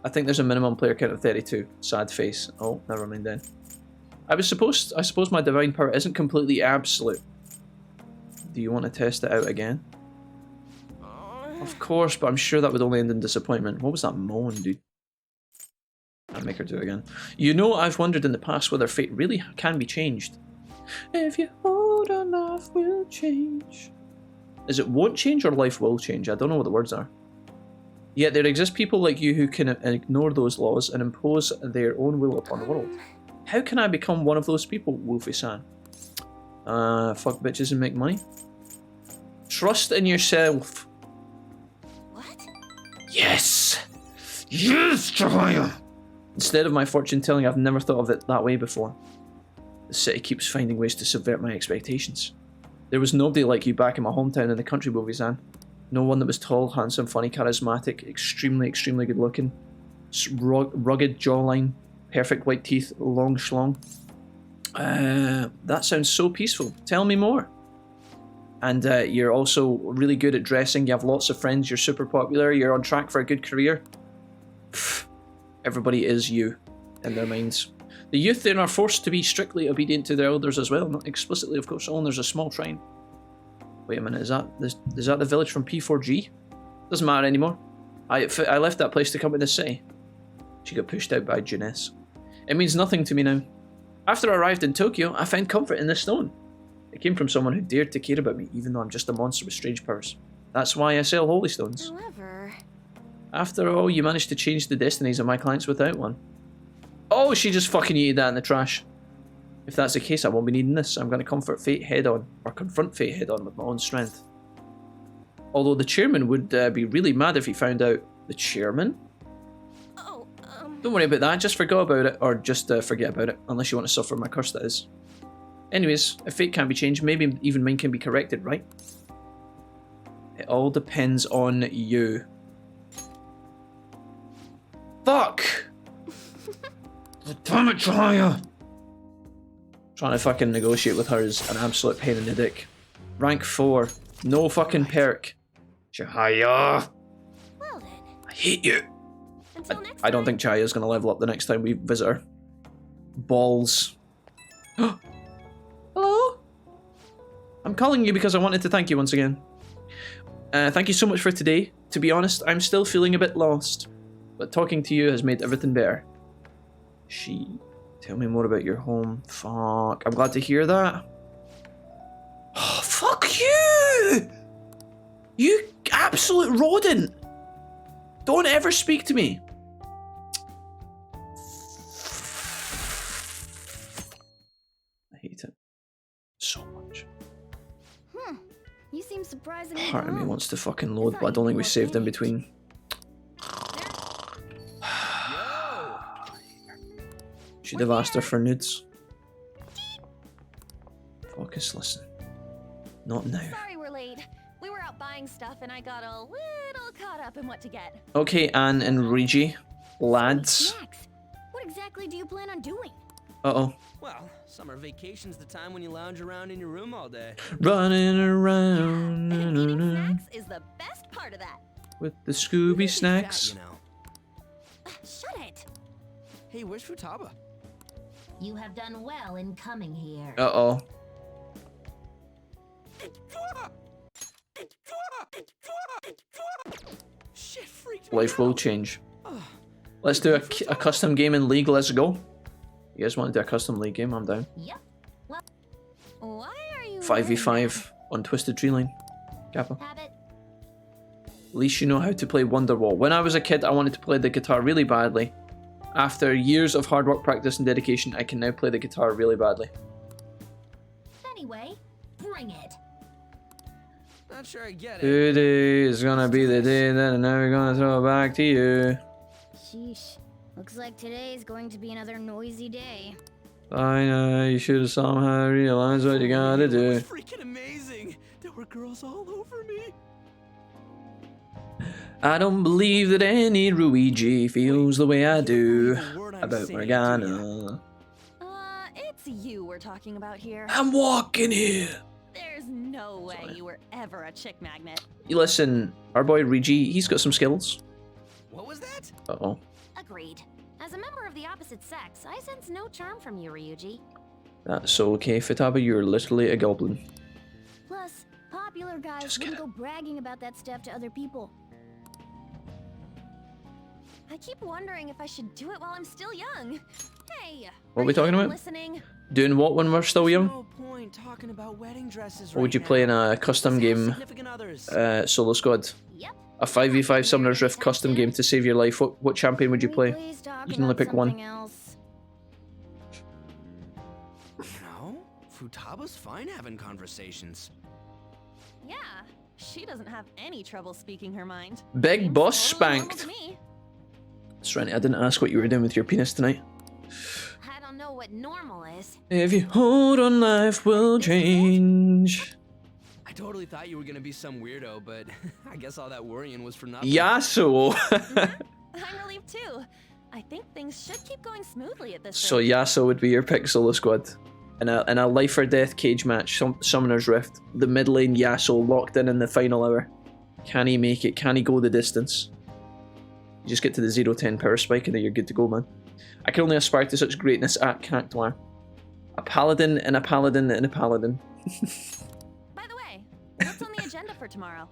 Speaker 1: I think there's a minimum player count of 32. Sad face. Oh, never mind then. I suppose my divine power isn't completely absolute. Do you want to test it out again? Of course, but I'm sure that would only end in disappointment. What was that moan, dude? I'll make her do it again. You know, I've wondered in the past whether fate really can be changed. If you hold on, life will change. Is it won't change or life will change? I don't know what the words are. Yet there exist people like you who can ignore those laws and impose their own will upon the world. How can I become one of those people, Wolfie-san? Fuck bitches and make money. Trust in yourself.
Speaker 3: What?
Speaker 1: Yes! Yes, Chihaya! Instead of my fortune telling, I've never thought of it that way before. The city keeps finding ways to subvert my expectations. There was nobody like you back in my hometown in the country, Wolfie-san. No one that was tall, handsome, funny, charismatic, extremely, extremely good looking. Rugged jawline, perfect white teeth, long schlong. That sounds so peaceful. Tell me more. And you're also really good at dressing. You have lots of friends. You're super popular. You're on track for a good career. Pfft. Everybody is you in their minds. The youth then are forced to be strictly obedient to their elders as well. Not explicitly, of course. Oh, and there's a small shrine. Wait a minute. Is that the village from P4G? Doesn't matter anymore. I left that place to come to the city. She got pushed out by Juness. It means nothing to me now. After I arrived in Tokyo, I found comfort in this stone. It came from someone who dared to care about me, even though I'm just a monster with strange powers. That's why I sell holy stones.
Speaker 3: However...
Speaker 1: After all, you managed to change the destinies of my clients without one. Oh, she just fucking yeeted that in the trash. If that's the case, I won't be needing this. I'm going to comfort fate head on, or confront fate head on with my own strength. Although the chairman would be really mad if he found out. The chairman?
Speaker 3: Oh,
Speaker 1: Don't worry about that, just forget about it, or just forget about it, unless you want to suffer my curse, that is. Anyways, if fate can't be changed, maybe even mine can be corrected, right? It all depends on you. Fuck! Damn it, Chaya! Trying to fucking negotiate with her is an absolute pain in the dick. Rank 4. No fucking perk. Chaya!
Speaker 3: well then.
Speaker 1: I hate you!
Speaker 3: Until next
Speaker 1: I don't
Speaker 3: time.
Speaker 1: think Chaya's gonna level up the next time we visit her. Balls. Hello? I'm calling you because I wanted to thank you once again. Thank you so much for today. To be honest, I'm still feeling a bit lost. But talking to you has made everything better. Tell me more about your home. Fuck. I'm glad to hear that. Oh, fuck you! You absolute rodent! Don't ever speak to me. I hate it so much.
Speaker 3: You seem surprisingly
Speaker 1: Part of me
Speaker 3: calm.
Speaker 1: wants to fucking load, but I don't think we saved in between. Should have asked her for nudes. Focus, listen. Not now.
Speaker 3: Sorry we're late. We were out buying stuff and I got a little caught up in what to get.
Speaker 1: Okay, Anne and Luigi. Lads.
Speaker 3: Snacks. What exactly do you plan on doing?
Speaker 1: Uh-oh.
Speaker 5: Well, summer vacation's the time when you lounge around in your room all day.
Speaker 1: Running around
Speaker 3: And eating snacks is the best part of that.
Speaker 1: with the Scooby snacks.
Speaker 5: You know.
Speaker 3: Shut it.
Speaker 5: Hey, where's Futaba?
Speaker 3: You have done well in coming here.
Speaker 1: Uh-oh.
Speaker 5: Shit freaked me
Speaker 1: Life will
Speaker 5: out.
Speaker 1: change. Let's do a custom game in League. Let's go. You guys want to do a custom League game? I'm down.
Speaker 3: Yep. Well, why are you
Speaker 1: 5v5 on Twisted Tree Line. Kappa.
Speaker 3: Habit.
Speaker 1: At least you know how to play Wonderwall. When I was a kid, I wanted to play the guitar really badly. After years of hard work, practice, and dedication, I can now play the guitar really badly.
Speaker 3: Anyway, bring it.
Speaker 5: Not sure I get it.
Speaker 1: Today is gonna be the day that I'm never gonna throw it back to you.
Speaker 6: Sheesh. Looks like today is going to be another noisy day.
Speaker 1: I know, you should have somehow realized what you gotta
Speaker 5: It
Speaker 1: do.
Speaker 5: was freaking amazing. There were girls all over me.
Speaker 1: I don't believe that any Luigi feels the way I do about Morgana.
Speaker 3: It's you we're talking about here.
Speaker 1: I'm walking here.
Speaker 3: There's no way you were ever a chick magnet.
Speaker 1: You listen, our boy Rigi, he's got some skills.
Speaker 5: What was that?
Speaker 1: Uh-oh.
Speaker 3: Agreed. As a member of the opposite sex, I sense no charm from you, Ryuji.
Speaker 1: That's okay, Futaba, you're literally a goblin.
Speaker 6: Plus, popular guys
Speaker 1: Just
Speaker 6: wouldn't
Speaker 1: kidding.
Speaker 6: go bragging about that stuff to other people.
Speaker 3: I keep wondering if I should do it while I'm still young. Hey,
Speaker 1: What are we talking about?
Speaker 3: Listening?
Speaker 1: Doing what when we're still young?
Speaker 5: No point talking about wedding dresses
Speaker 1: Or would
Speaker 5: right
Speaker 1: you
Speaker 5: now.
Speaker 1: play in a custom
Speaker 5: Let's have
Speaker 1: game,
Speaker 5: significant others.
Speaker 1: solo squad?
Speaker 3: Yep.
Speaker 1: A 5v5 Summoner's Rift custom game to save your life. What champion would you play?
Speaker 6: Please talk
Speaker 1: You can only
Speaker 6: about
Speaker 1: pick one.
Speaker 6: something else.
Speaker 5: You know, Futaba's fine having conversations.
Speaker 3: Yeah, she doesn't have any trouble speaking her mind.
Speaker 1: Big
Speaker 3: Seems
Speaker 1: boss
Speaker 3: totally normal
Speaker 1: spanked.
Speaker 3: to me.
Speaker 1: That's right, I didn't ask what you were doing with your penis tonight.
Speaker 3: I don't know what normal is.
Speaker 1: If you hold on, life will change.
Speaker 5: I I totally thought you were gonna be some weirdo, but I guess all that worrying was for nothing.
Speaker 1: Yasuo!
Speaker 7: I'm relieved too. I think things should keep going smoothly at this
Speaker 1: So
Speaker 7: rate.
Speaker 1: Yasuo would be your pick, Solo Squad. In a life or death cage match, Summoner's Rift. The mid lane Yasuo locked in the final hour. Can he make it? Can he go the distance? You just get to the 0-10 power spike and then you're good to go, man. I can only aspire to such greatness at Cactuar. A paladin and a paladin and a paladin.
Speaker 7: By the way, what's on the agenda for tomorrow?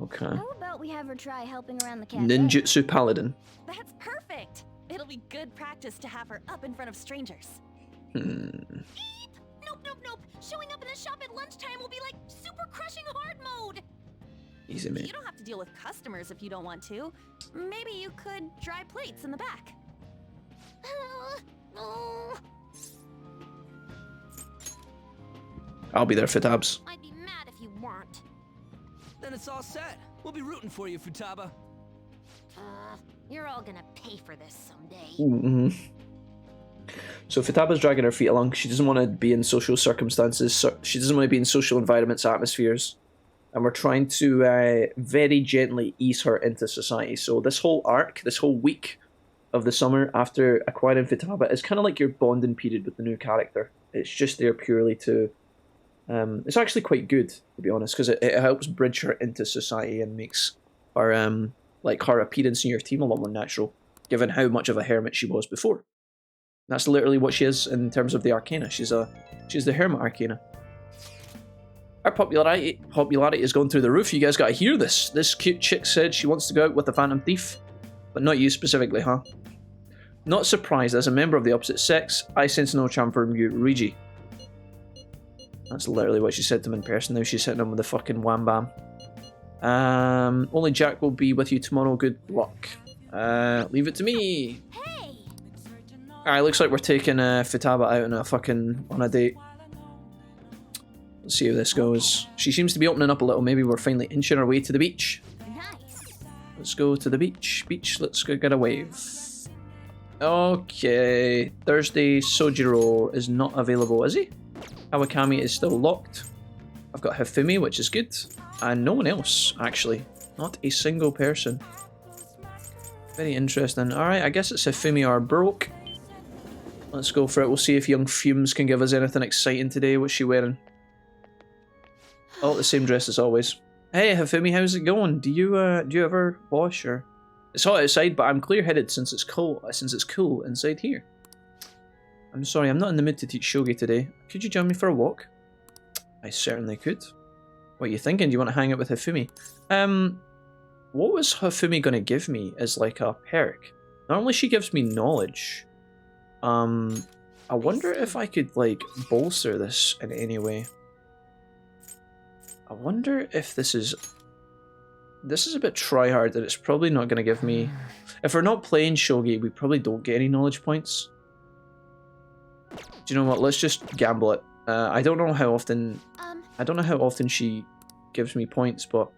Speaker 1: Okay.
Speaker 6: How about we have her try helping around the cafe?
Speaker 1: Ninjutsu paladin.
Speaker 7: That's perfect. It'll be good practice to have her up in front of strangers.
Speaker 3: Nope, nope, nope. Showing up in the shop at lunchtime will be like super crushing hard mode.
Speaker 1: Easy, mate.
Speaker 7: You don't have to deal with customers if you don't want to. Maybe you could dry plates in the back.
Speaker 3: Oh,
Speaker 1: I'll be there for tabs.
Speaker 3: I'd be mad if you weren't.
Speaker 5: Then it's all set. We'll be rooting for you, Futaba.
Speaker 3: You're all gonna pay for this someday.
Speaker 1: Mm-hmm. So Futaba's dragging her feet along. She doesn't want to be in social circumstances. So she doesn't want to be in social environments, atmospheres. And we're trying to very gently ease her into society. So this whole arc, this whole week of the summer after acquiring Futaba is kind of like your bonding period with the new character. It's just there purely to... it's actually quite good, to be honest, because it helps bridge her into society and makes her, like her appearance in your team a lot more natural, given how much of a hermit she was before. That's literally what she is in terms of the Arcana. She's the Hermit Arcana. Our popularity has gone through the roof. You guys gotta hear this. This cute chick said she wants to go out with the Phantom Thief, but not you specifically, huh? Not surprised, as a member of the opposite sex, I sense no charm from you, Rigi. That's literally what she said to him in person. Now she's hitting him with the fucking wham bam. Only Jack will be with you tomorrow. Good luck. Leave it to me.
Speaker 3: Hey!
Speaker 1: Alright, looks like we're taking Futaba out on a date. Let's see how this goes. She seems to be opening up a little. Maybe we're finally inching our way to the beach.
Speaker 3: Nice.
Speaker 1: Let's go to the beach. Beach, let's go get a wave. Okay. Thursday, Sojiro is not available, is he? Awakami is still locked. I've got Hifumi, which is good. And no one else, actually. Not a single person. Very interesting. Alright, I guess it's Hifumi or Broke. Let's go for it. We'll see if young Fumes can give us anything exciting today. What's she wearing? Oh, the same dress as always. Hey, Hifumi, how's it going? Do you ever wash or... It's hot outside, but I'm clear-headed since it's cool inside here. I'm sorry, I'm not in the mood to teach shogi today. Could you join me for a walk? I certainly could. What are you thinking? Do you want to hang out with Hifumi? What was Hifumi going to give me as like a perk? Normally she gives me knowledge. I wonder if I could like bolster this in any way. I wonder if this is a bit tryhard, that it's probably not going to give me... If we're not playing shogi, we probably don't get any knowledge points. Do you know what? Let's just gamble it. I don't know how often she gives me points, but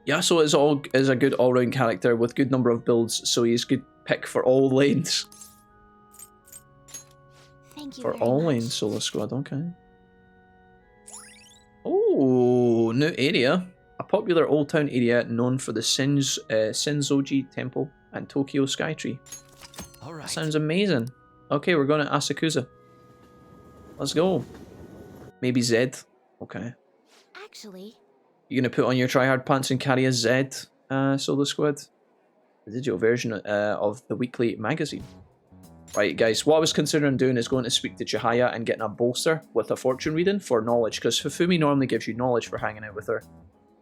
Speaker 1: Yasuo is a good all-round character with good number of builds, so he's good pick for all lanes.
Speaker 3: Thank you
Speaker 1: For
Speaker 3: very
Speaker 1: all
Speaker 3: much.
Speaker 1: lanes, Solo Squad, okay. Oh, new area. A popular old town area known for the Senzoji Temple and Tokyo Skytree.
Speaker 5: All right.
Speaker 1: That sounds amazing. Okay, we're going to Asakusa. Let's go. Maybe Zed. Okay.
Speaker 3: Actually,
Speaker 1: You gonna put on your tryhard pants and carry a Zed, Solo Squad? The digital version of the weekly magazine. Right, guys, what I was considering doing is going to speak to Chihaya and getting a bolster with a fortune reading for knowledge, because Hifumi normally gives you knowledge for hanging out with her.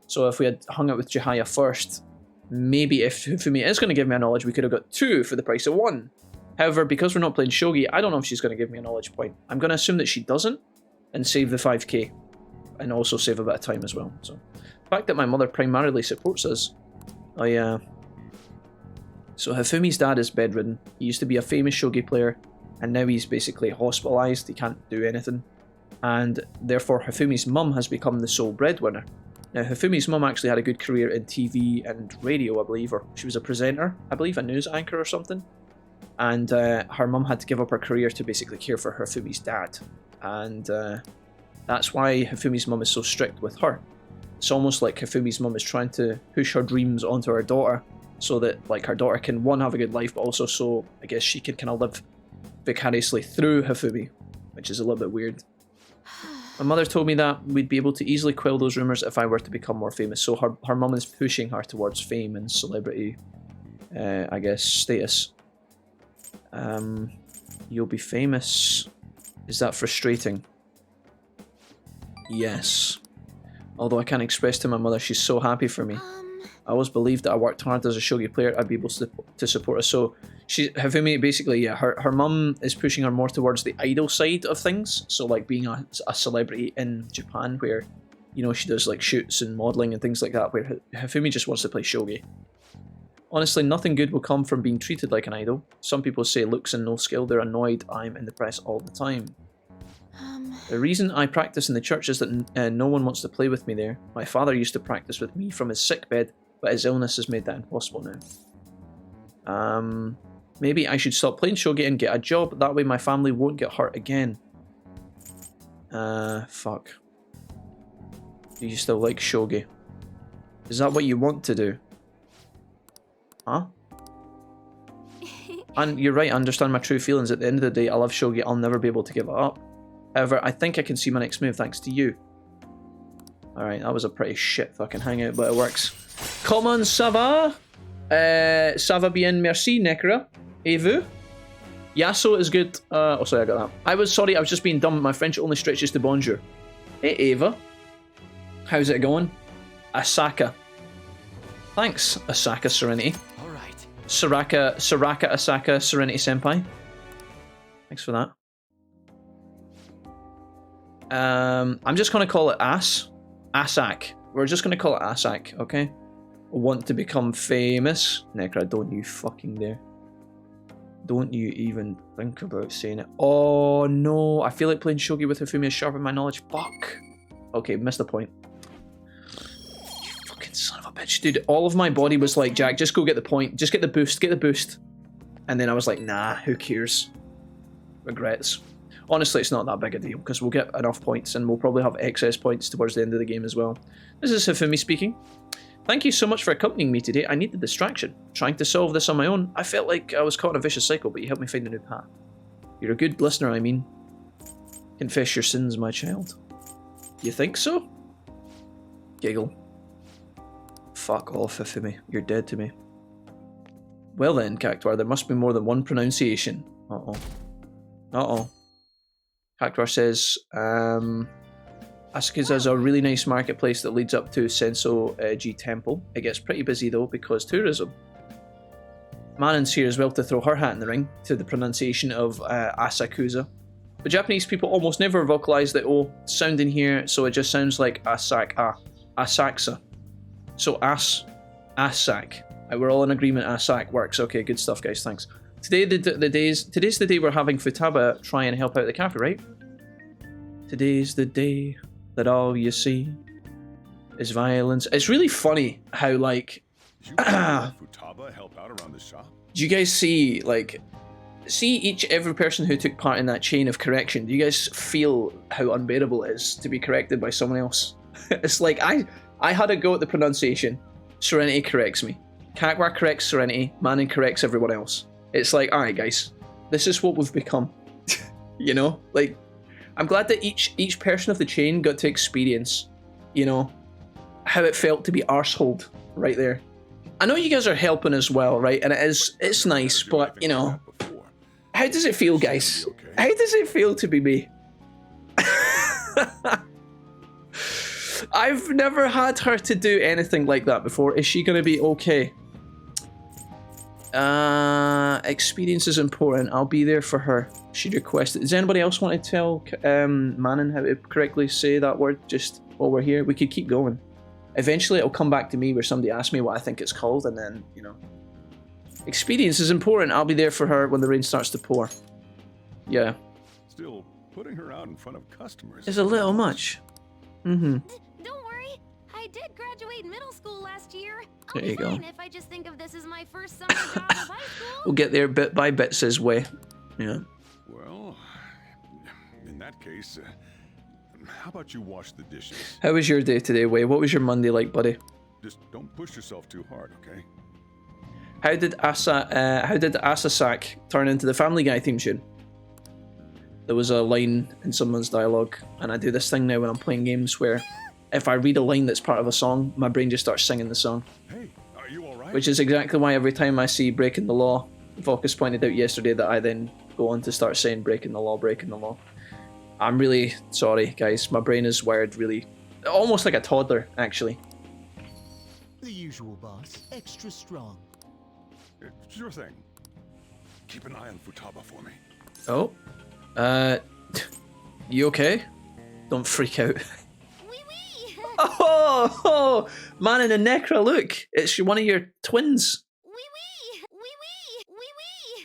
Speaker 1: So if we had hung out with Chihaya first, maybe if Hifumi is going to give me a knowledge, we could have got 2 for the price of 1. However, because we're not playing shogi, I don't know if she's going to give me a knowledge point. I'm going to assume that she doesn't, and save the 5k. And also save a bit of time as well. So, the fact that my mother primarily supports us, So Hifumi's dad is bedridden. He used to be a famous shogi player, and now he's basically hospitalized. He can't do anything. And therefore Hifumi's mum has become the sole breadwinner. Now Hifumi's mum actually had a good career in TV and radio, I believe, or she was a presenter, I believe, a news anchor or something. And her mum had to give up her career to basically care for Hifumi's dad. And That's why Hifumi's mum is so strict with her. It's almost like Hifumi's mum is trying to push her dreams onto her daughter so that like her daughter can, one, have a good life, but also so I guess she can kind of live vicariously through Hifumi, which is a little bit weird. My mother told me that we'd be able to easily quell those rumours if I were to become more famous. So her mum is pushing her towards fame and celebrity, I guess, status. You'll be famous. Is that frustrating? Yes. Although I can't express to my mother she's so happy for me. I always believed that I worked hard as a shogi player, I'd be able to support her. So Hifumi, basically, yeah, her mum is pushing her more towards the idol side of things. So like being a celebrity in Japan where, you know, she does like shoots and modelling and things like that, where Hifumi just wants to play shogi. Honestly, nothing good will come from being treated like an idol. Some people say looks and no skill, they're annoyed I'm in the press all the time. The reason I practice in the church is that no one wants to play with me there. My father used to practice with me from his sickbed, but his illness has made that impossible now. Maybe I should stop playing shogi and get a job, that way my family won't get hurt again. Fuck. Do you still like shogi? Is that what you want to do? Huh? And you're right, I understand my true feelings. At the end of the day, I love shogi, I'll never be able to give it up. However, I think I can see my next move thanks to you. Alright, that was a pretty shit fucking hangout, but it works. Comment ça va? Ça va bien, merci, Nekra. Et vous? Yasso is good. Oh, sorry, I got that. I was just being dumb. My French only stretches to bonjour. Hey, Ava. How's it going? Asaka. Thanks, Asaka Serenity.
Speaker 5: All right.
Speaker 1: Soraka Asaka Serenity Senpai. Thanks for that. I'm just going to call it Asak. We're just going to call it Asak, okay? Want to become famous? Nekra, don't you fucking dare. Don't you even think about saying it. Oh no, I feel like playing shogi with Hifumi has sharpened my knowledge. Fuck. Okay, missed the point. You fucking son of a bitch. Dude, all of my body was like, Jack, just go get the point. Just get the boost. And then I was like, nah, who cares? Regrets. Honestly, it's not that big a deal, because we'll get enough points, and we'll probably have excess points towards the end of the game as well. This is Hifumi speaking. Thank you so much for accompanying me today. I needed distraction. Trying to solve this on my own, I felt like I was caught in a vicious cycle, but you helped me find a new path. You're a good listener, I mean. Confess your sins, my child. You think so? Giggle. Fuck off, Hifumi. You're dead to me. Well then, Cactuar, there must be more than one pronunciation. Uh-oh. Uh-oh. Cactuar says, Asuka's is a really nice marketplace that leads up to Senso-ji Temple. It gets pretty busy though because tourism. Manon's here as well to throw her hat in the ring to the pronunciation of Asakusa. But Japanese people almost never vocalize the O sound in here, so it just sounds like Asaksa. So Asak. We're all in agreement. Asak works. Okay, good stuff, guys. Thanks. Today's the day we're having Futaba try and help out the cafe, right? Today's the day that all you see is violence. It's really funny how like
Speaker 2: Futaba help out around the shop?
Speaker 1: Do you guys see every person who took part in that chain of correction? Do you guys feel how unbearable it is to be corrected by someone else? It's like I had a go at the pronunciation. Serenity corrects me. Cactuar corrects Serenity. Manon corrects everyone else. It's like, alright guys, this is what we've become. You know? Like, I'm glad that each person of the chain got to experience, you know, how it felt to be arseholed right there. I know you guys are helping as well, right? And it's nice, but, you know, how does it feel, guys? How does it feel to be me? I've never had her to do anything like that before. Is she going to be okay? Experience is important. I'll be there for her. She'd request it. Does anybody else want to tell Manon how to correctly say that word just while we're here? We could keep going. Eventually it'll come back to me where somebody asks me what I think it's called, and then, you know. Experience is important. I'll be there for her when the rain starts to pour. Yeah.
Speaker 2: Still, putting her out in front of customers
Speaker 1: is a little much. Mm-hmm.
Speaker 3: Don't worry, I did graduate middle school last year.
Speaker 1: There you go.
Speaker 3: If I just think of this as my first summer job of high school.
Speaker 1: We'll get there bit by bit, says Way. Yeah.
Speaker 2: Well, in that case, How about you wash the dishes?
Speaker 1: How was your day today, Way? What was your Monday like, buddy?
Speaker 2: Just don't push yourself too hard, okay?
Speaker 1: How did Asasak turn into the Family Guy theme tune? There was a line in someone's dialogue, and I do this thing now when I'm playing games where if I read a line that's part of a song, my brain just starts singing the song.
Speaker 2: Hey, are you alright?
Speaker 1: Which is exactly why every time I see Breaking the Law, Focus pointed out yesterday that I then go on to start saying breaking the law, breaking the law. I'm really sorry, guys. My brain is wired really... almost like a toddler, actually.
Speaker 8: The usual, boss. Extra strong.
Speaker 2: Sure thing. Keep an eye on Futaba for me.
Speaker 1: Oh. You okay? Don't freak out.
Speaker 3: Wee wee!
Speaker 1: Oh, man in a Necra, look. It's one of your twins.
Speaker 3: Wee wee! Wee wee! Wee wee!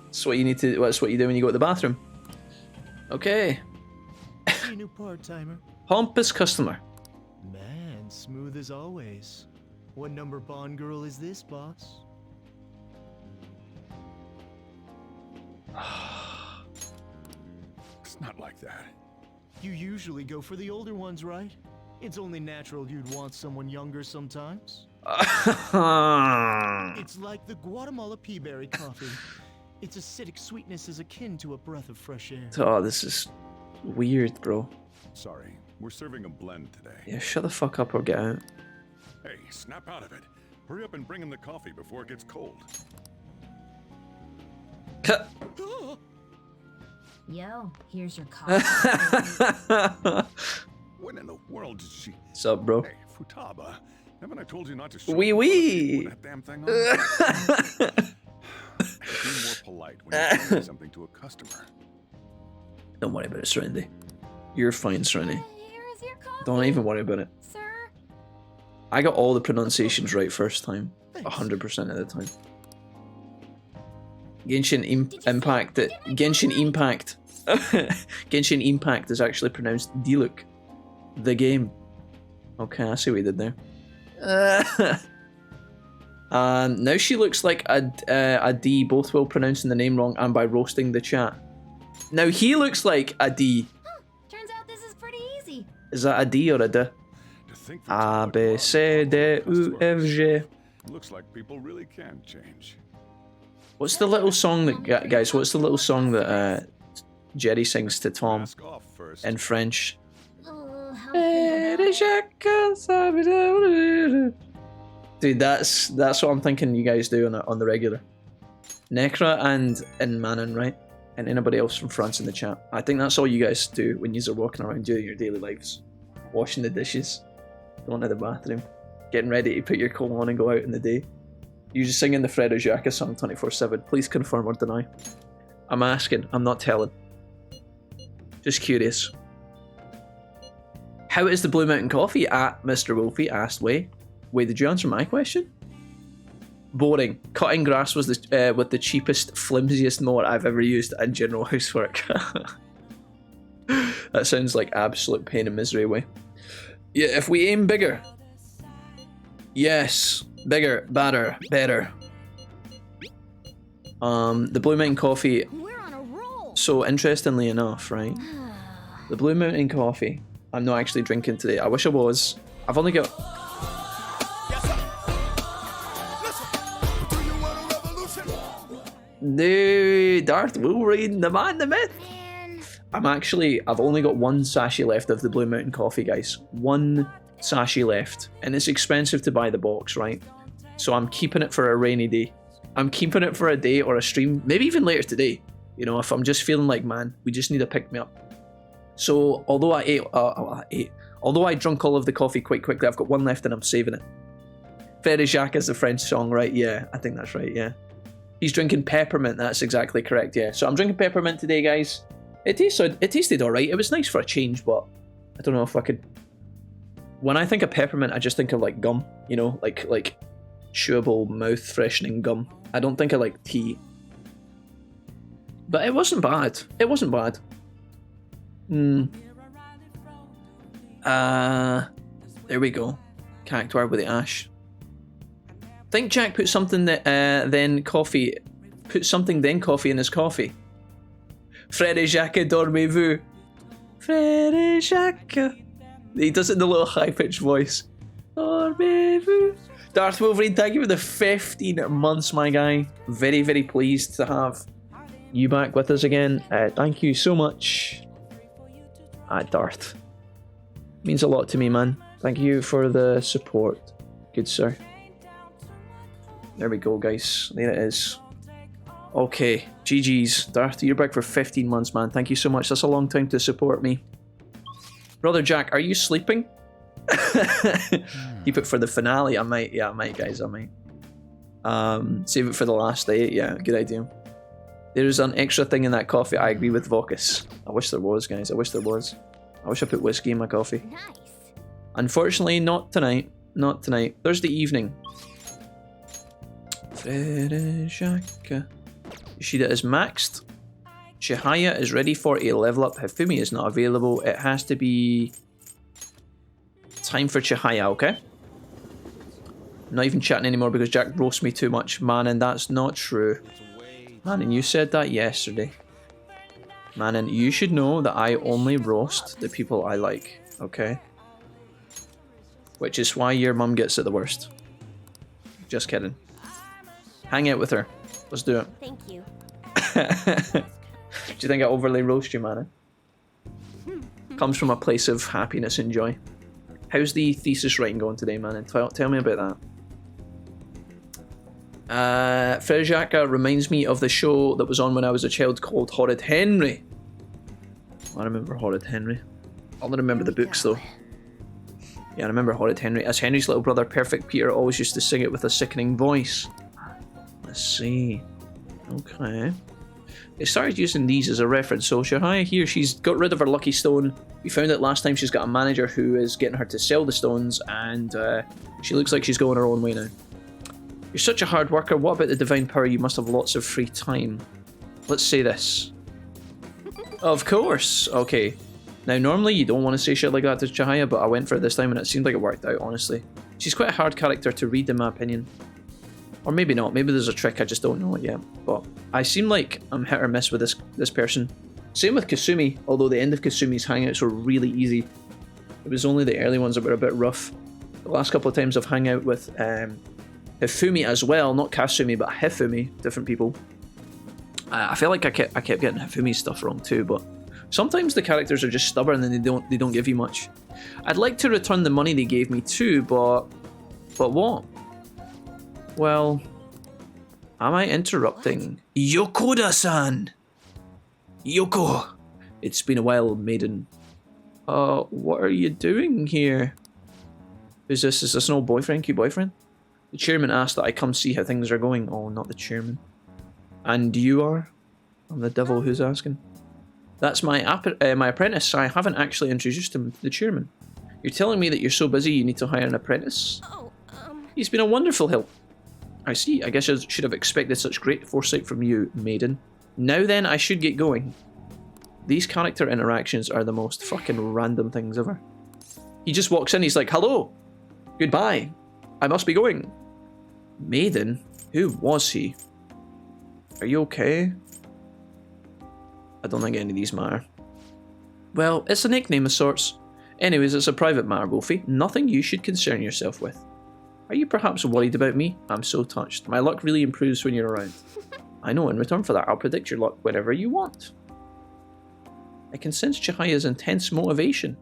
Speaker 1: That's what you need to... that's what you do when you go to the bathroom. Okay.
Speaker 8: See a new part-timer.
Speaker 1: Pompous customer.
Speaker 8: Man, smooth as always. What number Bond girl is this, boss?
Speaker 2: It's not like that.
Speaker 8: You usually go for the older ones, right? It's only natural you'd want someone younger sometimes. It's like the Guatemala peaberry coffee. Its acidic sweetness is akin to a breath of fresh air.
Speaker 1: Oh, this is weird, bro.
Speaker 2: Sorry, we're serving a blend today.
Speaker 1: Yeah, shut the fuck up or get out.
Speaker 2: Hey, snap out of it. Hurry up and bring in the coffee before it gets cold.
Speaker 6: Yo, here's your coffee.
Speaker 2: When in the world did she...
Speaker 1: What's up, bro?
Speaker 2: Hey, Futaba, haven't I told you not to show
Speaker 1: Wee wee.
Speaker 2: that damn thing on? Be more polite when you're selling something to a customer.
Speaker 1: Don't worry about it, Serenity. You're fine, Serenity.
Speaker 3: Here's your coffee,
Speaker 1: Don't even worry about it.
Speaker 3: sir.
Speaker 1: I got all the pronunciations right first time. 100% of the time. Genshin Impact. Genshin Impact. Genshin Impact is actually pronounced D-Look. The game. Okay, I see what you did there. Now she looks like a D, both while pronouncing the name wrong and by roasting the chat. Now he looks like a D.
Speaker 3: Turns out this is pretty easy.
Speaker 1: Is that a D or a D?
Speaker 2: To think
Speaker 1: A, B, C, D, U, F, G.
Speaker 2: Looks like people really can change.
Speaker 1: What's the little song that, guys, what's the little song that Jerry sings to Tom
Speaker 2: Mask off first.
Speaker 1: in French?
Speaker 6: How
Speaker 1: Dude, that's what I'm thinking you guys do on the regular. Necra and Manon, right? And anybody else from France in the chat. I think that's all you guys do when you're walking around doing your daily lives. Washing the dishes, going to the bathroom, getting ready to put your coat on and go out in the day. You just singing the Fred Ojaka song 24/7. Please confirm or deny. I'm asking, I'm not telling. Just curious. How is the Blue Mountain Coffee? At Mr. Wolfie asked Way. Wait, did you answer my question? Boring. Cutting grass was the with the cheapest, flimsiest mower I've ever used in general housework. That sounds like absolute pain and misery, Way. Yeah, if we aim bigger. Yes. Bigger, badder, better. The Blue Mountain Coffee.
Speaker 3: We're on a roll.
Speaker 1: So interestingly enough, right? The Blue Mountain Coffee. I'm not actually drinking today. I wish I was. I've only got. Dude, Darth Wolverine, the man, the myth.
Speaker 3: Man.
Speaker 1: I've only got one sachet left of the Blue Mountain Coffee, guys. One sachet left. And it's expensive to buy the box, right? So I'm keeping it for a rainy day. I'm keeping it for a day or a stream, maybe even later today. You know, if I'm just feeling like, man, we just need to pick me up. So although although I drunk all of the coffee quite quickly, I've got one left and I'm saving it. Ferry Jacques is the French song, right? Yeah, I think that's right, yeah. He's drinking peppermint, that's exactly correct, yeah. So I'm drinking peppermint today, guys. It tasted alright. It was nice for a change, but I don't know if I could... When I think of peppermint, I just think of like gum, you know, like chewable, mouth-freshening gum. I don't think of like tea. But it wasn't bad. It wasn't bad. There we go. Cactuar with the ash. Think Jack put something that then coffee in his coffee. Frère Jacques, dormez-vous? Frere Jacques. He does it in the little high-pitched voice. Darth Wolverine, thank you for the 15 months, my guy. Very, very pleased to have you back with us again. Thank you so much. Darth. Means a lot to me, man. Thank you for the support. Good sir. There we go, guys. There it is. Okay, GG's. Darth, you're back for 15 months, man. Thank you so much. That's a long time to support me. Brother Jack, are you sleeping? Keep it for the finale. I might, yeah, I might, guys. I might. Save it for the last day. Yeah, good idea. There's an extra thing in that coffee. I agree with Vocus. I wish there was, guys. I wish there was. I wish I put whiskey in my coffee.
Speaker 3: Nice.
Speaker 1: Unfortunately, not tonight. Not tonight. Thursday evening. Yoshida is maxed. Chihaya is ready for a level up. Hifumi is not available. It has to be time for Chihaya, okay? I'm not even chatting anymore because Jack roasts me too much. Man, and that's not true. Man, and you said that yesterday. Man, and you should know that I only roast the people I like, okay? Which is why your mum gets it the worst. Just kidding. Hang out with her. Let's do it.
Speaker 3: Thank you.
Speaker 1: Do you think I overly roast you, man? Comes from a place of happiness and joy. How's the thesis writing going today, man? And tell me about that. Frejaka reminds me of the show that was on when I was a child called Horrid Henry. I remember Horrid Henry. I only remember the books though. Yeah, I remember Horrid Henry. As Henry's little brother, Perfect Peter always used to sing it with a sickening voice. Let's see. Okay. They started using these as a reference. So Shahaya here, she's got rid of her lucky stone. We found out last time she's got a manager who is getting her to sell the stones, and she looks like she's going her own way now. You're such a hard worker. What about the divine power? You must have lots of free time. Let's say this. Of course. Okay. Now, normally you don't want to say shit like that to Chihaya, but I went for it this time and it seemed like it worked out, honestly. She's quite a hard character to read, in my opinion. Or maybe not. Maybe there's a trick, I just don't know it yet. But I seem like I'm hit or miss with this person. Same with Kasumi, although the end of Kasumi's hangouts were really easy. It was only the early ones that were a bit rough. The last couple of times I've hung out with Hifumi as well, not Kasumi, but Hifumi, different people. I feel like I kept getting Hifumi's stuff wrong too, but sometimes the characters are just stubborn and they don't give you much. I'd like to return the money they gave me too, but what? Well, am I interrupting? Yokoda-san! Yoko! It's been a while, maiden. What are you doing here? Who's this? Is this an old boyfriend? Cute boyfriend? The chairman asked that I come see how things are going. Oh, not the chairman. And you are? I'm the devil who's asking. That's my apprentice. I haven't actually introduced him to the chairman. You're telling me that you're so busy you need to hire an apprentice?
Speaker 3: Oh,
Speaker 1: He's been a wonderful help. I see. I guess I should have expected such great foresight from you, maiden. Now then, I should get going. These character interactions are the most fucking random things ever. He just walks in, he's like, hello, goodbye, I must be going. Maiden? Who was he? Are you okay? I don't think any of these matter. Well, it's a nickname of sorts. Anyways, it's a private matter, Wolfie. Nothing you should concern yourself with. Are you perhaps worried about me? I'm so touched. My luck really improves when you're around. I know, in return for that, I'll predict your luck whenever you want. I can sense Chihaya's intense motivation.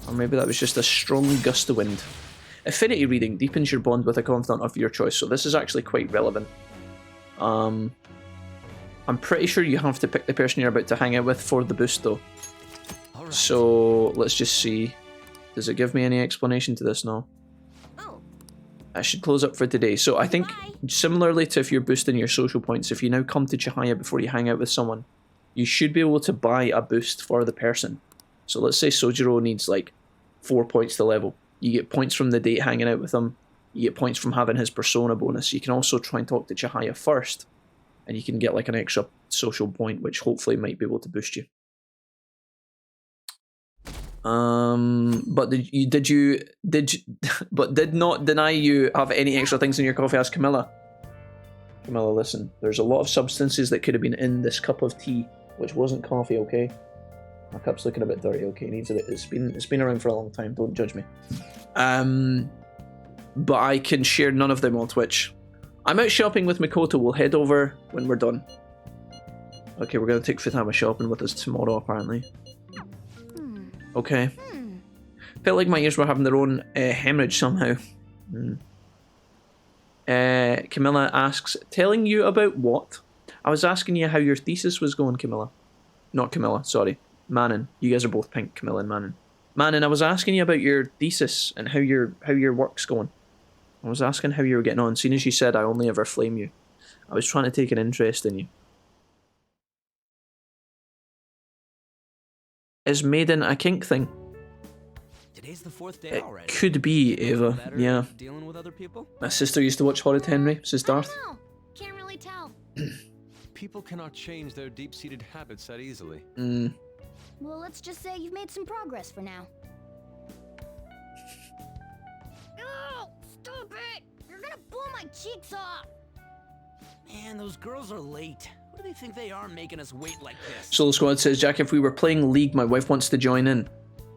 Speaker 1: Or maybe that was just a strong gust of wind. Affinity reading deepens your bond with a confidant of your choice, so this is actually quite relevant. I'm pretty sure you have to pick the person you're about to hang out with for the boost though. Right. So let's just see. Does it give me any explanation to this now?
Speaker 3: oh,
Speaker 1: I should close up for today. So I think similarly to if you're boosting your social points, if you now come to Chihaya before you hang out with someone, you should be able to buy a boost for the person. So let's say Sojiro needs like 4 points to level. You get points from the date hanging out with him. You get points from having his persona bonus. You can also try and talk to Chihaya first, and you can get like an extra social point, which hopefully might be able to boost you. But did not deny you have any extra things in your coffee? Asked Camilla. Camilla, listen. There's a lot of substances that could have been in this cup of tea, which wasn't coffee, okay? My cup's looking a bit dirty. Okay, needs a bit. It's been around for a long time. Don't judge me. But I can share none of them on Twitch. I'm out shopping with Makoto. We'll head over when we're done. Okay, we're gonna take Futaba shopping with us tomorrow, apparently. Okay. Felt like my ears were having their own hemorrhage somehow. Camilla asks, telling you about what? I was asking you how your thesis was going, Camilla. Not Camilla, sorry. Manon. You guys are both pink, Camilla and Manon. Manon, I was asking you about your thesis and how your work's going. I was asking how you were getting on, seeing as you said I only ever flame you. I was trying to take an interest in you. Is Maiden a kink thing?
Speaker 5: Today's the 4th day
Speaker 1: It
Speaker 5: already.
Speaker 1: could be, Ava. Yeah.
Speaker 5: Dealing with other people?
Speaker 1: My sister used to watch Horrid Henry, says Darth.
Speaker 3: I don't know. Can't really tell.
Speaker 4: People cannot change their deep-seated habits that easily.
Speaker 6: Well, let's just say you've made some progress for now.
Speaker 3: Oh, stop it! You're gonna blow my cheeks off.
Speaker 5: Man, those girls are late. What do they think they are making us wait like this?
Speaker 1: Solo Squad says, Jack, if we were playing League, my wife wants to join in.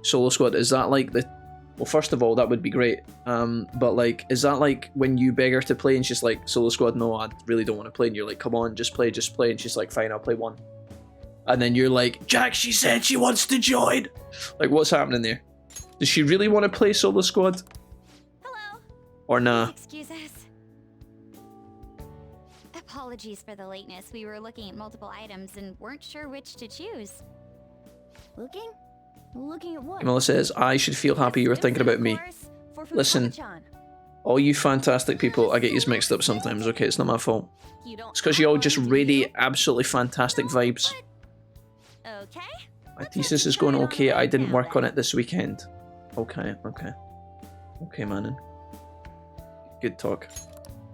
Speaker 1: Solo Squad, is that like the... Well, first of all, that would be great. But like, is that like when you beg her to play and she's like, Solo Squad, no, I really don't want to play. And you're like, come on, just play. And she's like, fine, I'll play one. And then you're like, Jack, she said she wants to join. Like, what's happening there? Does she really want to play Solo Squad?
Speaker 7: Hello.
Speaker 1: Or nah?
Speaker 7: Excuse us. Apologies for the lateness. We were looking at multiple items and weren't sure which to choose.
Speaker 6: Looking? Looking at what?
Speaker 1: Camilla says, I should feel happy you were thinking about me. Listen, all you fantastic people, I get you mixed up sometimes, okay? It's not my fault. It's because you all just radiate absolutely fantastic vibes.
Speaker 7: Okay.
Speaker 1: My thesis is going okay. I didn't work on it this weekend. Okay. Okay, Manon. Good talk.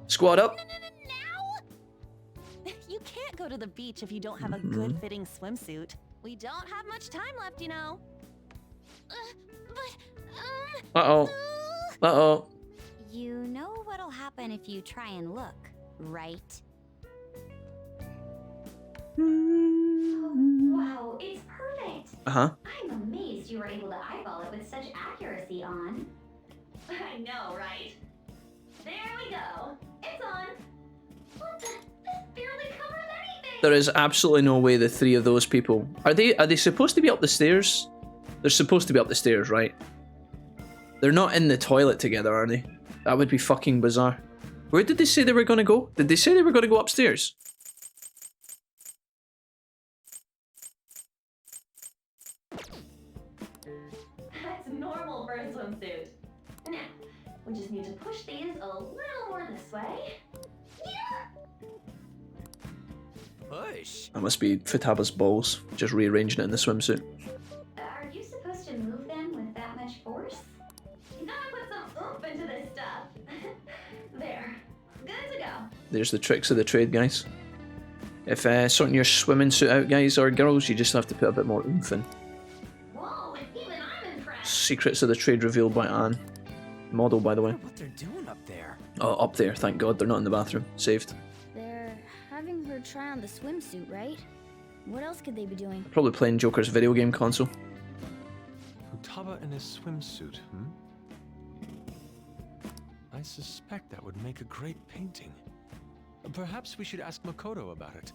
Speaker 1: Squad up.
Speaker 7: You can't go to the beach if you don't have a good fitting swimsuit. We don't have much time left, you know.
Speaker 1: Uh-oh.
Speaker 7: You know what'll happen if you try and look, right?
Speaker 9: Wow, it's perfect.
Speaker 1: Uh-huh.
Speaker 9: I'm amazed you were able to eyeball it with such accuracy on. I know, right? There we go. It's on. What the? This barely covers anything.
Speaker 1: There is absolutely no way the three of those people... Are they supposed to be up the stairs? They're supposed to be up the stairs, right? They're not in the toilet together, are they? That would be fucking bizarre. Where did they say they were going to go? Did they say they were going to go upstairs?
Speaker 9: That's normal for a swimsuit. Now, we just need to push these a little more this way. Yeah.
Speaker 5: Push.
Speaker 1: That must be Futaba's balls, just rearranging it in the swimsuit.
Speaker 9: Are you supposed to move them with that much force? You gotta put some oomph into this stuff. There. Good to go.
Speaker 1: There's the tricks of the trade, guys. If sorting your swimming suit out, guys, or girls, you just have to put a bit more oomph in.
Speaker 9: Whoa, even I'm impressed.
Speaker 1: Secrets of the trade revealed by Anne. Model, by the way.
Speaker 5: What they're doing up there?
Speaker 1: Oh, up there, thank God, they're not in the bathroom. Saved.
Speaker 6: They're having her try on the swimsuit, right? What else could they be doing?
Speaker 1: Probably playing Joker's video game console.
Speaker 4: Futaba in his swimsuit, I suspect that would make a great painting. Perhaps we should ask Makoto about it.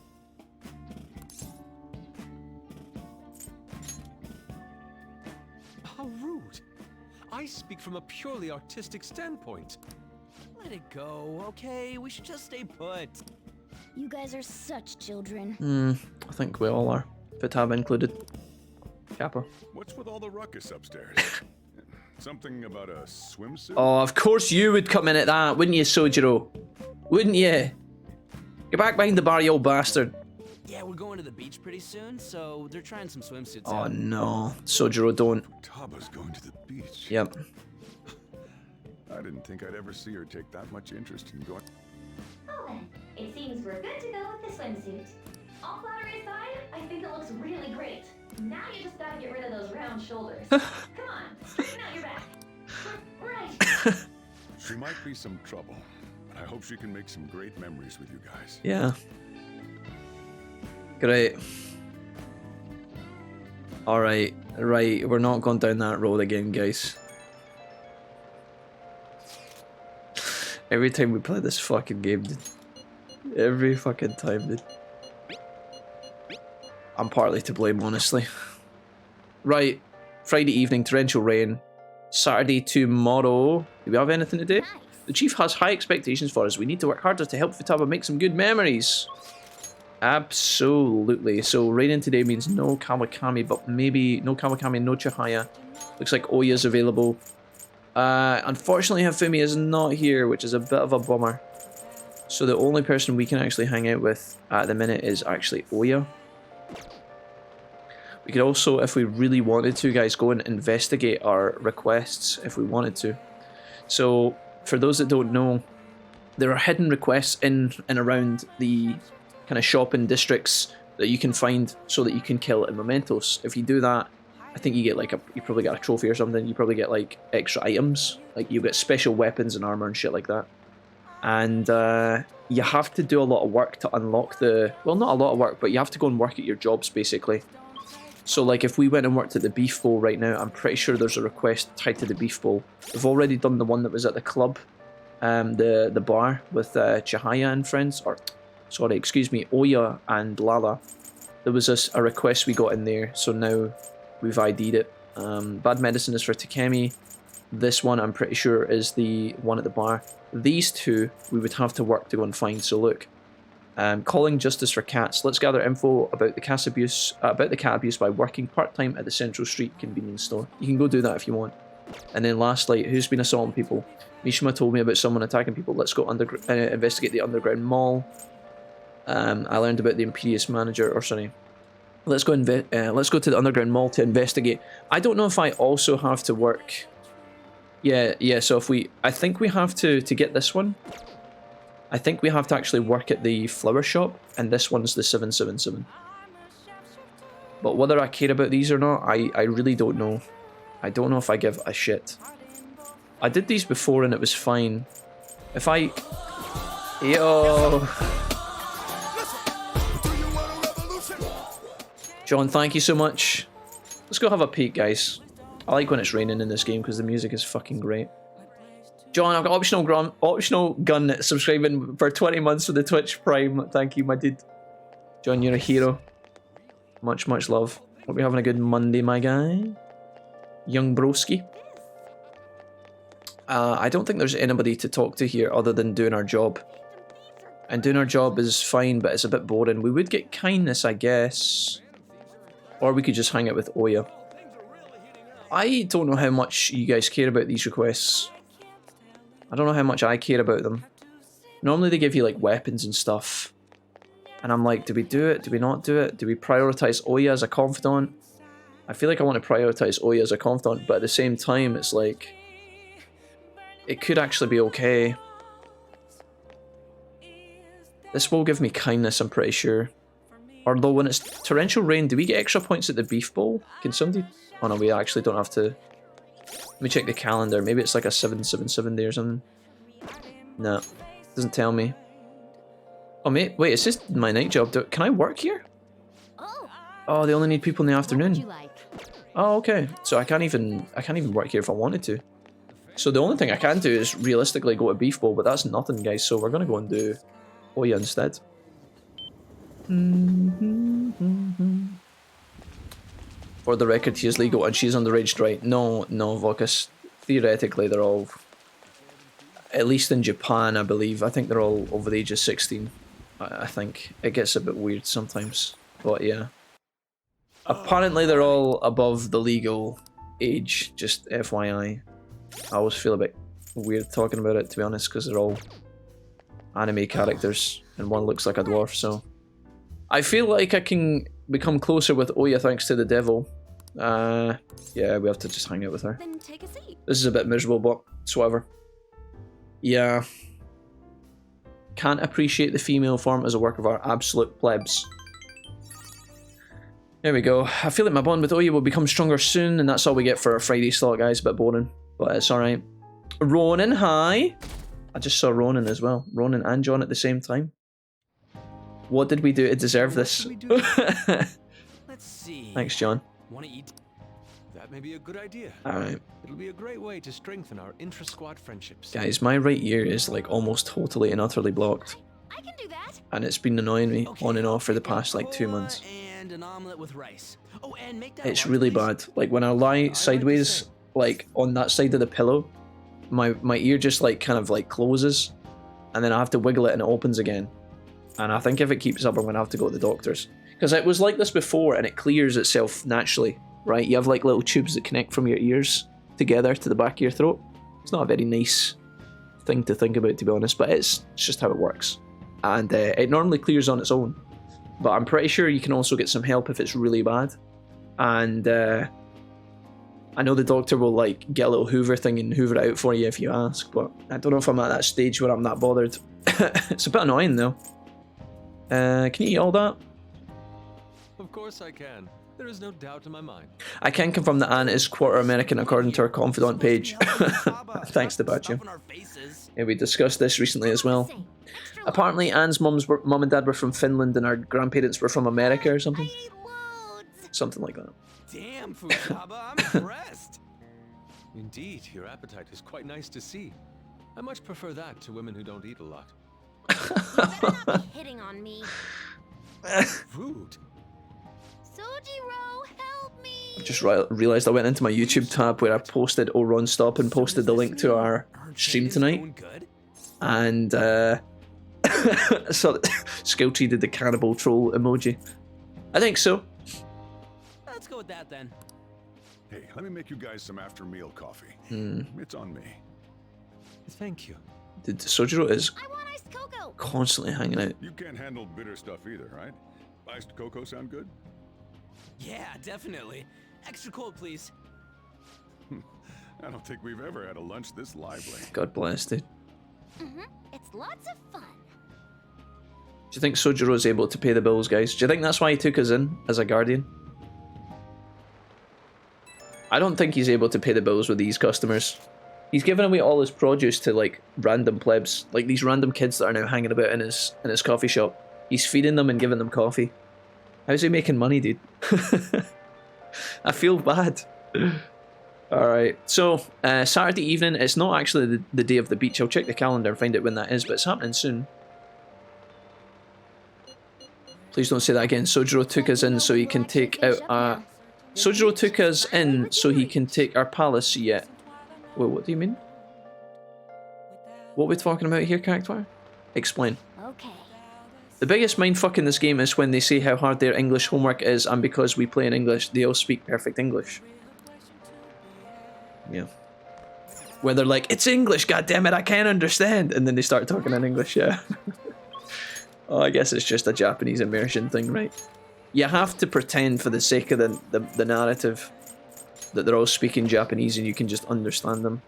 Speaker 4: How rude! I speak from a purely artistic standpoint.
Speaker 5: Let it go, okay? We should just stay put.
Speaker 6: You guys are such children.
Speaker 1: I think we all are. Futaba included. Kappa.
Speaker 2: What's with all the ruckus upstairs? Something about a swimsuit?
Speaker 1: Oh, of course you would come in at that, wouldn't you, Sojiro? Wouldn't you? Get back behind the bar, you old bastard.
Speaker 5: Yeah, we're going to the beach pretty soon, so they're trying some swimsuits
Speaker 1: Oh
Speaker 5: out.
Speaker 1: no. Sojiro, don't.
Speaker 2: Futaba's going to the beach.
Speaker 1: Yep.
Speaker 2: I didn't think I'd ever see her take that much interest in going.
Speaker 9: Well then, it seems we're good to go with the swimsuit. All flattery aside, I think it looks really great. Now you just gotta get rid of those round shoulders. Come on, straighten out your back. Right.
Speaker 2: She might be some trouble, but I hope she can make some great memories with you guys.
Speaker 1: Yeah. Great. Alright, right, we're not going down that road again, guys. Every time we play this fucking game, dude. Every fucking time, dude. I'm partly to blame, honestly. Right, Friday evening, torrential rain. Saturday tomorrow. Do we have anything to do?
Speaker 3: Nice.
Speaker 1: The chief has high expectations for us. We need to work harder to help Futaba make some good memories. Absolutely. So raining today means no Kawakami, but maybe no Kawakami, no Chihaya. Looks like Oya's available. Unfortunately, Hifumi is not here, which is a bit of a bummer. So the only person we can actually hang out with at the minute is actually Oya. We could also, if we really wanted to, guys, go and investigate our requests if we wanted to. So, for those that don't know, there are hidden requests in and around the kind of shopping districts that you can find so that you can kill in mementos. If you do that, I think you get like you probably get a trophy or something. You probably get like extra items, like you get special weapons and armor and shit like that. And you have to do a lot of work to unlock the, well, not a lot of work, but you have to go and work at your jobs basically. So like if we went and worked at the Beef Bowl right now, I'm pretty sure there's a request tied to the Beef Bowl. We've already done the one that was at the club, the bar with Chihaya and friends, or sorry, excuse me, Oya and Lala. There was a request we got in there, so now we've ID'd it. Bad Medicine is for Takemi. This one I'm pretty sure is the one at the bar. These two we would have to work to go and find, so look. Calling justice for cats. Let's gather info about the cat abuse by working part-time at the Central Street convenience store. You can go do that if you want. And then lastly, who's been assaulting people? Mishima told me about someone attacking people. Let's go investigate the underground mall. I learned about the Imperious manager, or sorry. Let's go to the underground mall to investigate. I don't know if I also have to work. Yeah, so if I think we have to get this one. I think we have to actually work at the flower shop, and this one's the 777. But whether I care about these or not, I really don't know. I don't know if I give a shit. I did these before and it was fine. If I... Yo! John, thank you so much. Let's go have a peek, guys. I like when it's raining in this game because the music is fucking great. John, I've got optional gun subscribing for 20 months for the Twitch Prime. Thank you, my dude. John, you're a hero. Much, much love. Hope you're having a good Monday, my guy. Young broski. I don't think there's anybody to talk to here other than doing our job. And doing our job is fine, but it's a bit boring. We would get kindness, I guess. Or we could just hang out with Oya. I don't know how much you guys care about these requests. I don't know how much I care about them. Normally they give you like weapons and stuff. And I'm like, do we do it? Do we not do it? Do we prioritize Oya as a confidant? I feel like I want to prioritize Oya as a confidant, but at the same time it's like... It could actually be okay. This will give me kindness, I'm pretty sure. Although when it's torrential rain, do we get extra points at the Beef Bowl? Can somebody... Oh no, we actually don't have to... Let me check the calendar. Maybe it's like a 777 day or something. No, doesn't tell me. Oh mate, wait, it's just my night job. Can I work here? Oh, they only need people in the afternoon. Oh, okay. So I can't even work here if I wanted to. So the only thing I can do is realistically go to Beef Bowl, but that's nothing, guys. So we're gonna go and do Oya instead. For the record, he is legal and she's underage, right? No, Vocus. Theoretically, they're all... At least in Japan, I believe. I think they're all over the age of 16. I think. It gets a bit weird sometimes. But yeah. Apparently, they're all above the legal age. Just FYI. I always feel a bit weird talking about it, to be honest, because they're all anime characters. And one looks like a dwarf, so... I feel like I can become closer with Oya thanks to the devil. Yeah, we have to just hang out with her.
Speaker 7: Then take a seat.
Speaker 1: This is a bit miserable, but it's whatever. Yeah. Can't appreciate the female form as a work of art. Absolute plebs. There we go. I feel like my bond with Oya will become stronger soon, and that's all we get for a Friday slot, guys. A bit boring, but it's alright. Ronan, hi! I just saw Ronan as well. Ronan and John at the same time. What did we do to deserve this?
Speaker 5: Let's see.
Speaker 1: Thanks, John.
Speaker 5: Want to eat?
Speaker 4: That may be a good idea.
Speaker 1: Alright.
Speaker 4: It'll be a great way to strengthen our intra-squad friendships.
Speaker 1: Guys, my right ear is like almost totally and utterly blocked.
Speaker 3: I can do that.
Speaker 1: And it's been annoying me
Speaker 5: Okay,
Speaker 1: on and off for the
Speaker 5: I'll take
Speaker 1: past like 2
Speaker 5: cola
Speaker 1: months.
Speaker 5: And an omelet with rice. Oh, and make that
Speaker 1: It's
Speaker 5: large,
Speaker 1: really
Speaker 5: please.
Speaker 1: bad. Like when I lie sideways, like on that side of the pillow, my ear just like kind of like closes, and then I have to wiggle it and it opens again. And I think if it keeps up, I'm gonna have to go to the doctors. Because it was like this before, and it clears itself naturally, right? You have like little tubes that connect from your ears together to the back of your throat. It's not a very nice thing to think about, to be honest, but it's just how it works. And it normally clears on its own. But I'm pretty sure you can also get some help if it's really bad. And I know the doctor will like get a little Hoover thing and hoover it out for you if you ask, but I don't know if I'm at that stage where I'm that bothered. It's a bit annoying though. Can you eat all that?
Speaker 4: Of course I can. There is no doubt in my mind.
Speaker 1: I can confirm that Anne is quarter American according to her confidant page. Thanks to Bachu.
Speaker 5: Stuff in our faces.
Speaker 1: Yeah, we discussed this recently as well. Apparently Anne's mum and dad were from Finland and her grandparents were from America or something.
Speaker 3: I ate loads.
Speaker 1: Something like that.
Speaker 5: Damn, Futaba, I'm impressed.
Speaker 4: Indeed, your appetite is quite nice to see. I much prefer that to women who don't eat a lot.
Speaker 3: Better not be hitting on me.
Speaker 4: Rude.
Speaker 3: Sojiro, help me.
Speaker 1: Just realised I went into my YouTube tab where I posted Ron Stop and posted the link to our stream tonight.
Speaker 5: Going good?
Speaker 1: And so Skilltree did the cannibal troll emoji. I think so.
Speaker 5: Let's go with that then.
Speaker 2: Hey, let me make you guys some after-meal coffee. It's on me.
Speaker 4: Thank you.
Speaker 1: Sojiro is
Speaker 3: I want iced cocoa.
Speaker 1: constantly hanging out.
Speaker 2: You can't handle bitter stuff either, right? Iced cocoa sound good?
Speaker 5: Yeah, definitely. Extra cold, please.
Speaker 2: I don't think we've ever had a lunch this lively.
Speaker 1: God bless, dude.
Speaker 3: It's lots of fun.
Speaker 1: Do you think Sojiro is able to pay the bills, guys? Do you think that's why he took us in as a guardian? I don't think he's able to pay the bills with these customers. He's giving away all his produce to like random plebs, like these random kids that are now hanging about in his coffee shop. He's feeding them and giving them coffee. How's he making money, dude? I feel bad. Alright, so Saturday evening, it's not actually the day of the beach. I'll check the calendar and find out when that is, but it's happening soon. Please don't say that again. Sojiro took us in so he can take out Sojiro took us in so he can take our palace yet. Wait, what do you mean? What are we talking about here, Cactuar? Explain.
Speaker 3: Okay.
Speaker 1: The biggest mindfuck in this game is when they say how hard their English homework is, and because we play in English, they all speak perfect English. Yeah. Where they're like, it's English, goddammit, I can't understand, and then they start talking in English, yeah. Oh, I guess it's just a Japanese immersion thing, right? You have to pretend for the sake of the narrative that they're all speaking Japanese and you can just understand them.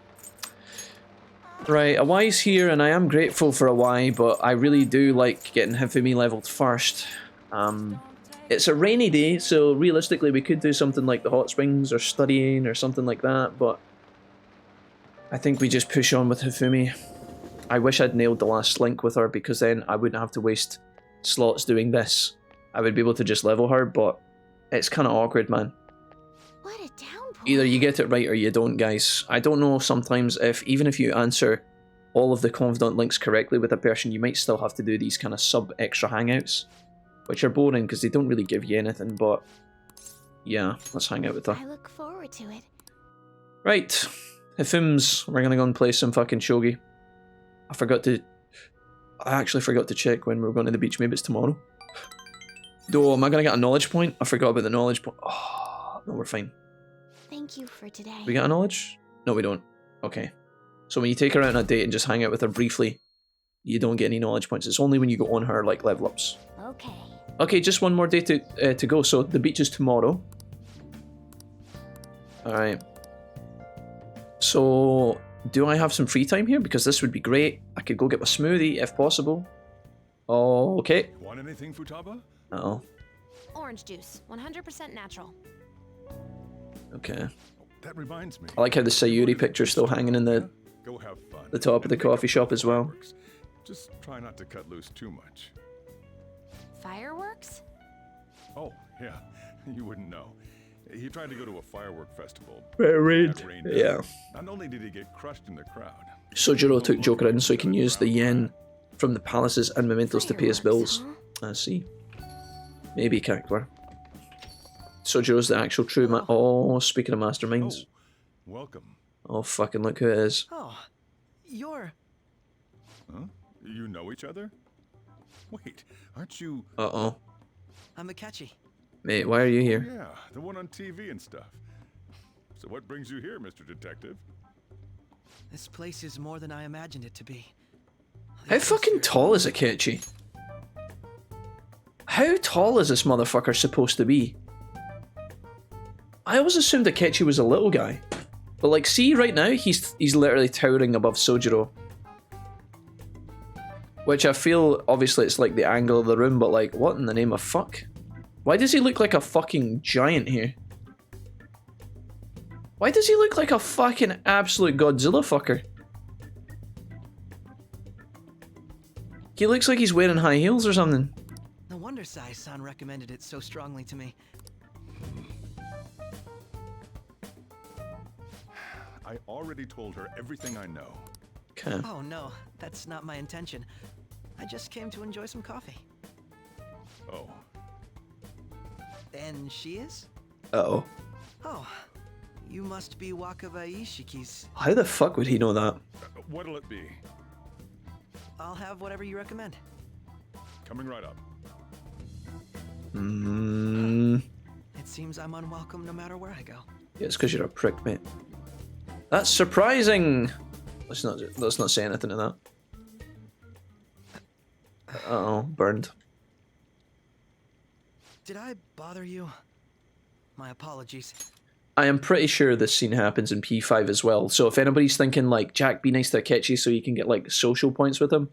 Speaker 1: Right, Awai's here, and I am grateful for Awai, but I really do like getting Hifumi leveled first. It's a rainy day, so realistically we could do something like the hot springs or studying or something like that, but I think we just push on with Hifumi. I wish I'd nailed the last link with her, because then I wouldn't have to waste slots doing this. I would be able to just level her, but it's kind of awkward, man.
Speaker 3: What a downpour.
Speaker 1: Either you get it right or you don't, guys. I don't know sometimes if, even if you answer all of the confidant links correctly with a person, you might still have to do these kind of sub-extra hangouts, which are boring because they don't really give you anything, but yeah, let's hang out with her.
Speaker 3: I look forward to it.
Speaker 1: Right, Hifums, we're gonna go and play some fucking shogi. I actually forgot to check when we're going to the beach. Maybe it's tomorrow. Oh, am I gonna get a knowledge point? I forgot about the knowledge point. Oh, no, we're fine.
Speaker 3: Thank you for today.
Speaker 1: We got a knowledge? No, we don't. Okay. So when you take her out on a date and just hang out with her briefly, you don't get any knowledge points. It's only when you go on her, like, level ups.
Speaker 3: Okay.
Speaker 1: Okay, just one more day to go. So the beach is tomorrow. Alright. So, do I have some free time here? Because this would be great. I could go get my smoothie, if possible. Oh, okay.
Speaker 2: Want anything, Futaba?
Speaker 1: Uh-oh.
Speaker 7: Orange juice, 100% natural.
Speaker 1: Okay.
Speaker 2: That reminds me.
Speaker 1: I like how the Sayuri picture's still hanging in the
Speaker 2: Go have fun.
Speaker 1: top of the coffee shop as well.
Speaker 2: Just try not to cut loose too much.
Speaker 7: Fireworks?
Speaker 2: Oh, yeah. You wouldn't know. He tried to go to a firework festival.
Speaker 1: Raid.
Speaker 2: That rained
Speaker 1: Yeah.
Speaker 2: out. Not only did he get crushed in the crowd.
Speaker 1: Sojiro took Joker in so he can use the yen from the palaces and mementos to pay his bills.
Speaker 3: Fireworks,
Speaker 1: I see. Maybe Cackler. Sojiro's the actual true man. Oh, speaking of masterminds.
Speaker 2: Oh, welcome.
Speaker 1: Oh, fucking look who it is.
Speaker 5: Oh, you're...
Speaker 2: Huh? You know each other? Wait, aren't you...
Speaker 1: Uh-oh.
Speaker 5: I'm Akechi.
Speaker 1: Mate, why are you here?
Speaker 2: Yeah, the one on TV and stuff. So what brings you here, Mr. Detective?
Speaker 5: This place is more than I imagined it to be.
Speaker 1: How fucking tall is Akechi? How tall is this motherfucker supposed to be? I always assumed Akechi was a little guy. But like, see right now, he's literally towering above Sojiro. Which I feel, obviously it's like the angle of the room, but like, what in the name of fuck? Why does he look like a fucking giant here? Why does he look like a fucking absolute Godzilla fucker? He looks like he's wearing high heels or something.
Speaker 5: No wonder Sai-san recommended it so strongly to me.
Speaker 2: I already told her everything I know.
Speaker 1: Okay.
Speaker 5: Oh no, that's not my intention. I just came to enjoy some coffee.
Speaker 2: Oh,
Speaker 5: And she is?
Speaker 1: Uh-oh.
Speaker 5: Oh, you must be Wakaba Ishiki's.
Speaker 1: How the fuck would he know that?
Speaker 2: what'll it be?
Speaker 5: I'll have whatever you recommend.
Speaker 2: Coming right up.
Speaker 5: It seems I'm unwelcome no matter where I go.
Speaker 1: Yeah, it's because you're a prick, mate. That's surprising! Let's not say anything to that. Uh-oh, burned.
Speaker 5: Did I bother you? My apologies.
Speaker 1: I am pretty sure this scene happens in P5 as well, so if anybody's thinking like, Jack, be nice to Akechi so you can get like social points with him,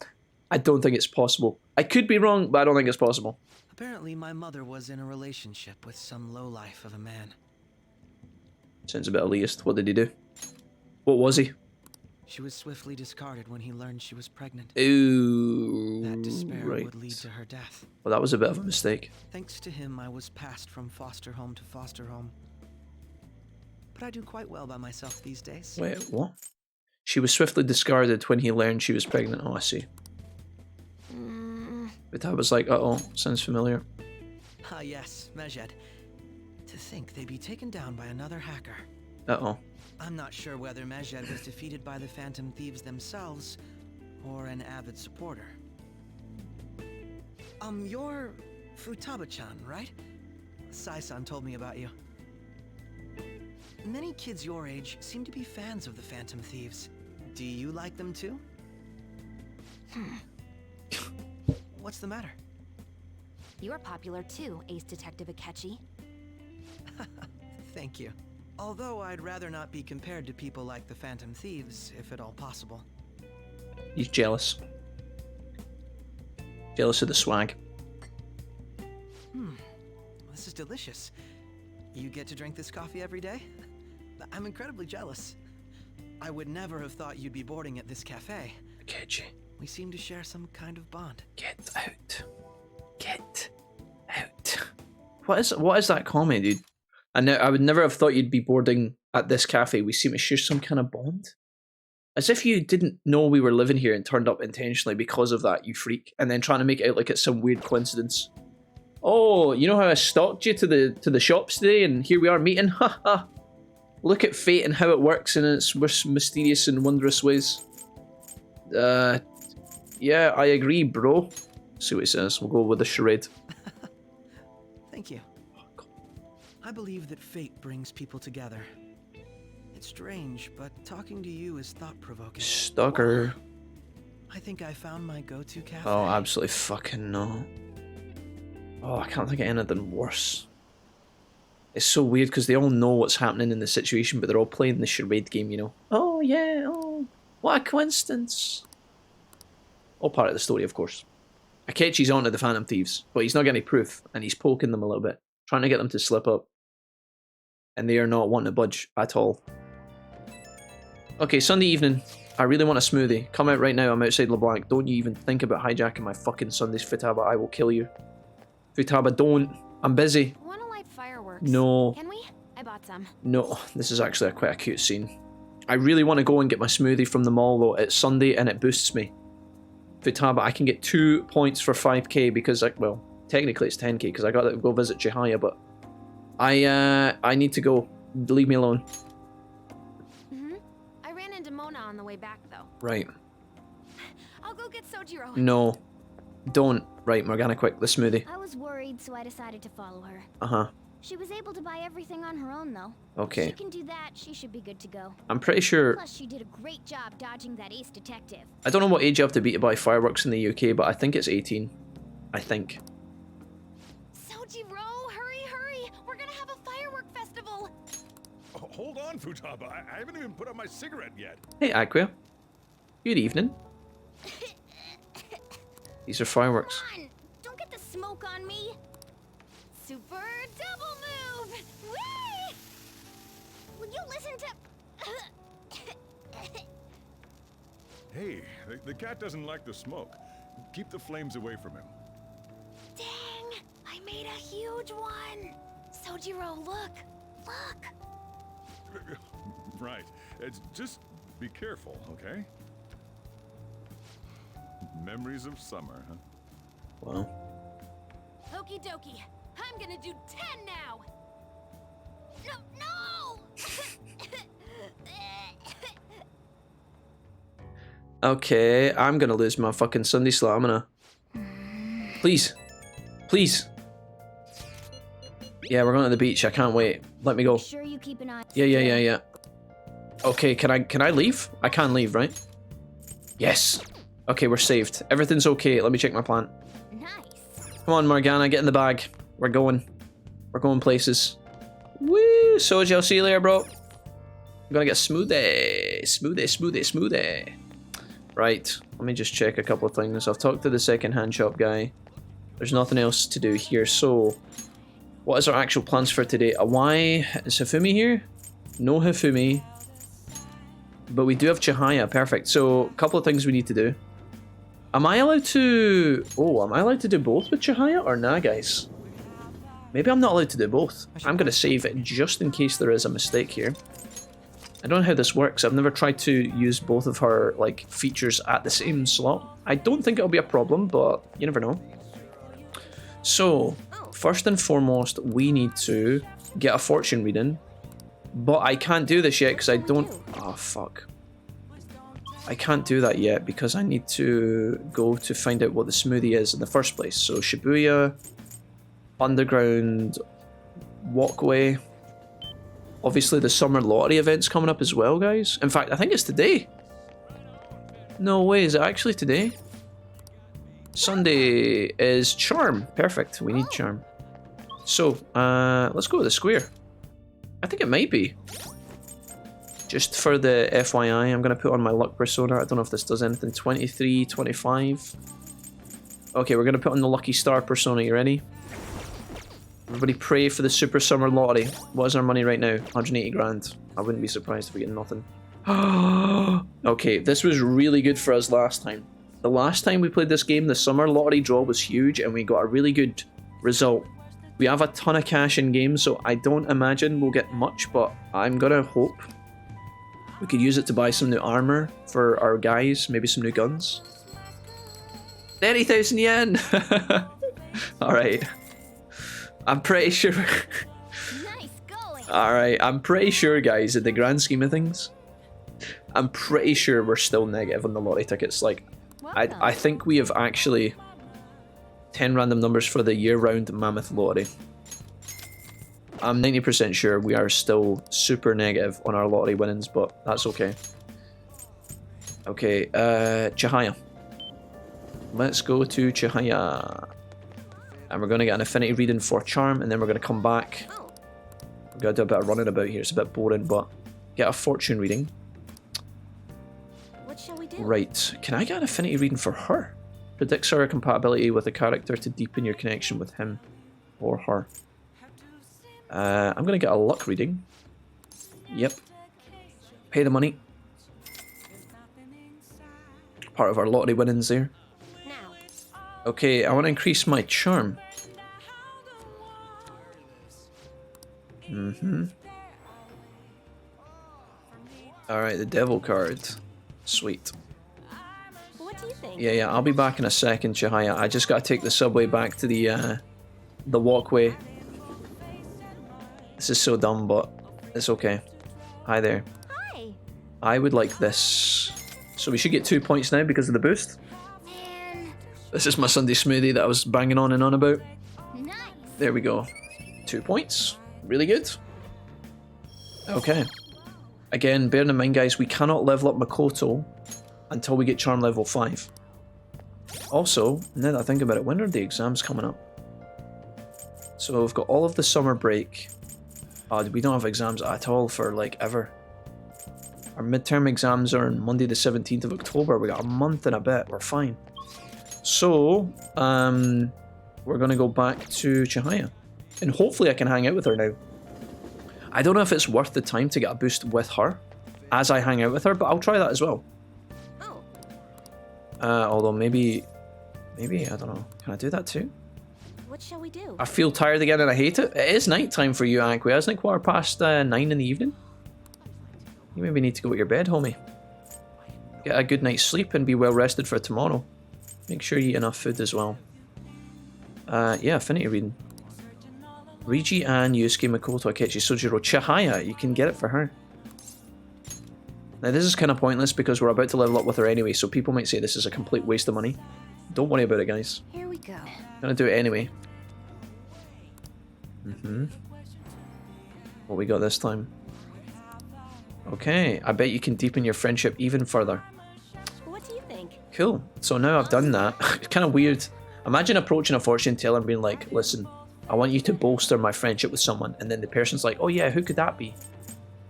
Speaker 1: I don't think it's possible. I could be wrong, but I don't think it's possible.
Speaker 5: Apparently my mother was in a relationship with some lowlife of a man.
Speaker 1: Sounds a bit elitist. What did he do? What was he?
Speaker 5: She was swiftly discarded when he learned she was pregnant.
Speaker 1: Ooh,
Speaker 5: That despair
Speaker 1: right.
Speaker 5: would lead to her death.
Speaker 1: Well, that was a bit of a mistake.
Speaker 5: Thanks to him, I was passed from foster home to foster home. But I do quite well by myself these days.
Speaker 1: Wait, what? She was swiftly discarded when he learned she was pregnant. Oh, I see. But I was like, uh-oh, sounds familiar.
Speaker 5: Ah yes, Mejed. To think they'd be taken down by another hacker.
Speaker 1: Uh-oh.
Speaker 5: I'm not sure whether Mejed was defeated by the Phantom Thieves themselves, or an avid supporter. You're Futaba-chan, right? Sai-san told me about you. Many kids your age seem to be fans of the Phantom Thieves. Do you like them too? What's the matter?
Speaker 3: You're popular too, Ace Detective Akechi.
Speaker 5: Thank you. Although I'd rather not be compared to people like the Phantom Thieves, if at all possible.
Speaker 1: He's jealous. Jealous of the swag.
Speaker 5: This is delicious. You get to drink this coffee every day? I'm incredibly jealous. I would never have thought you'd be boarding at this cafe.
Speaker 1: Akechi,
Speaker 5: We seem to share some kind of bond.
Speaker 1: get out. Get out. What is that comment, dude? I would never have thought you'd be boarding at this cafe. We seem to share some kind of bond. As if you didn't know we were living here and turned up intentionally because of that, you freak. And then trying to make it out like it's some weird coincidence. Oh, you know how I stalked you to the shops today, and here we are meeting? Haha. Look at fate and how it works in its mysterious and wondrous ways. Yeah, I agree, bro. See what he says. We'll go with the charade.
Speaker 5: Thank you. I believe that fate brings people together. It's strange, but talking to you is thought-provoking.
Speaker 1: Stalker.
Speaker 5: I think I found my go-to cafe.
Speaker 1: Oh, absolutely fucking no. Oh, I can't think of anything worse. It's so weird because they all know what's happening in the situation, but they're all playing the charade game, you know. Oh, yeah, oh, what a coincidence. All part of the story, of course. Akechi's onto the Phantom Thieves, but he's not getting any proof, and he's poking them a little bit, trying to get them to slip up. And they are not wanting to budge at all. Okay, Sunday evening. I really want a smoothie. Come out right now, I'm outside LeBlanc. Don't you even think about hijacking my fucking Sundays, Futaba. I will kill you. Futaba, don't. I'm busy.
Speaker 3: Wanna light fireworks?
Speaker 1: No.
Speaker 3: Can we? some.
Speaker 1: No, this is actually quite a cute scene. I really want to go and get my smoothie from the mall though. It's Sunday and it boosts me. Futaba, I can get 2 points for 5k because, well, technically it's 10k because I got to go visit Chihaya, but I need to go. Leave me alone.
Speaker 3: I ran into Mona on the way back though.
Speaker 1: Right.
Speaker 3: I'll go get Sojiro.
Speaker 1: No. Don't. Right, Morgana, quick, the smoothie.
Speaker 6: I was worried, so I decided to follow her.
Speaker 1: Uh-huh.
Speaker 6: She was able to buy everything on her own, though.
Speaker 1: Okay.
Speaker 6: If she can do that, she should be good to go.
Speaker 1: I'm pretty sure...
Speaker 6: Plus, she did a great job dodging that ace detective.
Speaker 1: I don't know what age you have to be to buy fireworks in the UK, but I think it's 18. I think.
Speaker 3: Sojiro, hurry! We're gonna have a firework festival.
Speaker 2: Oh, hold on, Futaba. I haven't even put out my cigarette yet.
Speaker 1: Hey, Aqua. Good evening. These are fireworks.
Speaker 6: Come on! Don't get the smoke on me!
Speaker 3: Super double move! Whee!
Speaker 6: Will you listen to...
Speaker 2: Hey, the cat doesn't like the smoke. Keep the flames away from him.
Speaker 3: Dang! I made a huge one! Sojiro, look!
Speaker 2: Right. It's just be careful, okay? Memories of summer, huh?
Speaker 1: Wow.
Speaker 3: Okie dokie. I'm gonna do 10 now! No!
Speaker 1: Okay, I'm gonna lose my fucking Sunday slot. I'm gonna... Please. Please. Yeah, we're going to the beach. I can't wait. Let me go.
Speaker 6: Sure you keep an eye...
Speaker 1: Yeah. Okay, can I leave? I can leave, right? Yes. Okay, we're saved. Everything's okay. Let me check my plan.
Speaker 6: Nice.
Speaker 1: Come on, Morgana, get in the bag. We're going. We're going places. Woo! Soji, I'll see you later, bro. I'm gonna get smoothie. Smoothie. Right, let me just check a couple of things. I've talked to the second-hand shop guy. There's nothing else to do here, so... What is our actual plans for today? Why is Hifumi here? No Hifumi. But we do have Chihaya, perfect. So, a couple of things we need to do. Am I allowed to... Oh, am I allowed to do both with Chihaya or nah, guys? Maybe I'm not allowed to do both. I'm going to save it just in case there is a mistake here. I don't know how this works. I've never tried to use both of her like features at the same slot. I don't think it'll be a problem, but you never know. So, first and foremost, we need to get a fortune reading. But I can't do this yet because I don't... Oh, fuck. I can't do that yet because I need to go to find out what the smoothie is in the first place. So, Shibuya, underground walkway. Obviously, the summer lottery event's coming up as well, guys. In fact, I think it's today. No way, is it actually today? Sunday is Charm. Perfect, we need Charm. So, let's go with the square. I think it might be. Just for the FYI, I'm going to put on my luck persona. I don't know if this does anything. 23, 25. Okay, we're going to put on the lucky star persona. You ready? Everybody pray for the Super Summer Lottery. What is our money right now? 180 grand. I wouldn't be surprised if we get nothing. Okay, this was really good for us last time. The last time we played this game, the Summer Lottery draw was huge and we got a really good result. We have a ton of cash in game, so I don't imagine we'll get much, but I'm gonna hope we could use it to buy some new armor for our guys, maybe some new guns. 30,000 yen! Alright. I'm pretty sure...
Speaker 6: Nice going.
Speaker 1: Alright, I'm pretty sure, guys, in the grand scheme of things, I'm pretty sure we're still negative on the lottery tickets. Like, I think we have actually 10 random numbers for the year-round Mammoth Lottery. I'm 90% sure we are still super negative on our lottery winnings, but that's okay. Okay, Chihaya. Let's go to Chihaya. And we're going to get an affinity reading for Charm, and then we're going to come back. We're going to do a bit of running about here. It's a bit boring, but get a fortune reading.
Speaker 7: What shall we do?
Speaker 1: Right. Can I get an affinity reading for her? Predicts our compatibility with a character to deepen your connection with him or her. I'm going to get a luck reading. Yep. Pay the money. Part of our lottery winnings there. Okay, I want to increase my charm. Alright, the devil card. Sweet.
Speaker 7: What do you think?
Speaker 1: Yeah, I'll be back in a second, Chihaya. I just gotta take the subway back to the walkway. This is so dumb, but it's okay. Hi there.
Speaker 7: Hi.
Speaker 1: I would like this. So we should get 2 points now because of the boost.
Speaker 6: Man,
Speaker 1: This is my Sunday smoothie that I was banging on and on about.
Speaker 6: nice.
Speaker 1: There we go. 2 points. Really good. Okay. Again, bearing in mind, guys, we cannot level up Makoto until we get charm level 5. Also, now that I think about it, when are the exams coming up? So we've got all of the summer break. We don't have exams at all for like ever. Our midterm exams are on Monday the 17th of October. We got a month and a bit. We're fine. So, we're going to go back to Chihaya. And hopefully I can hang out with her now. I don't know if it's worth the time to get a boost with her as I hang out with her, but I'll try that as well.
Speaker 7: Oh.
Speaker 1: Although maybe, I don't know. Can I do that too?
Speaker 7: What shall we do?
Speaker 1: I feel tired again and I hate it. It is night time for you, Aqua, isn't it? 9:15 in the evening? You maybe need to go to your bed, homie. Get a good night's sleep and be well rested for tomorrow. Make sure you eat enough food as well. Yeah, affinity reading. Rigi and Yusuke Makoto Akechi Sojiro. Chihaya, you can get it for her. Now this is kind of pointless because we're about to level up with her anyway, so people might say this is a complete waste of money. Don't worry about it, guys.
Speaker 7: Here we go.
Speaker 1: I'm gonna do it anyway. What we got this time? Okay, I bet you can deepen your friendship even further.
Speaker 7: What do you think?
Speaker 1: Cool. So now I've done that. It's kind of weird. Imagine approaching a fortune teller and being like, listen, I want you to bolster my friendship with someone. And then the person's like, oh yeah, who could that be?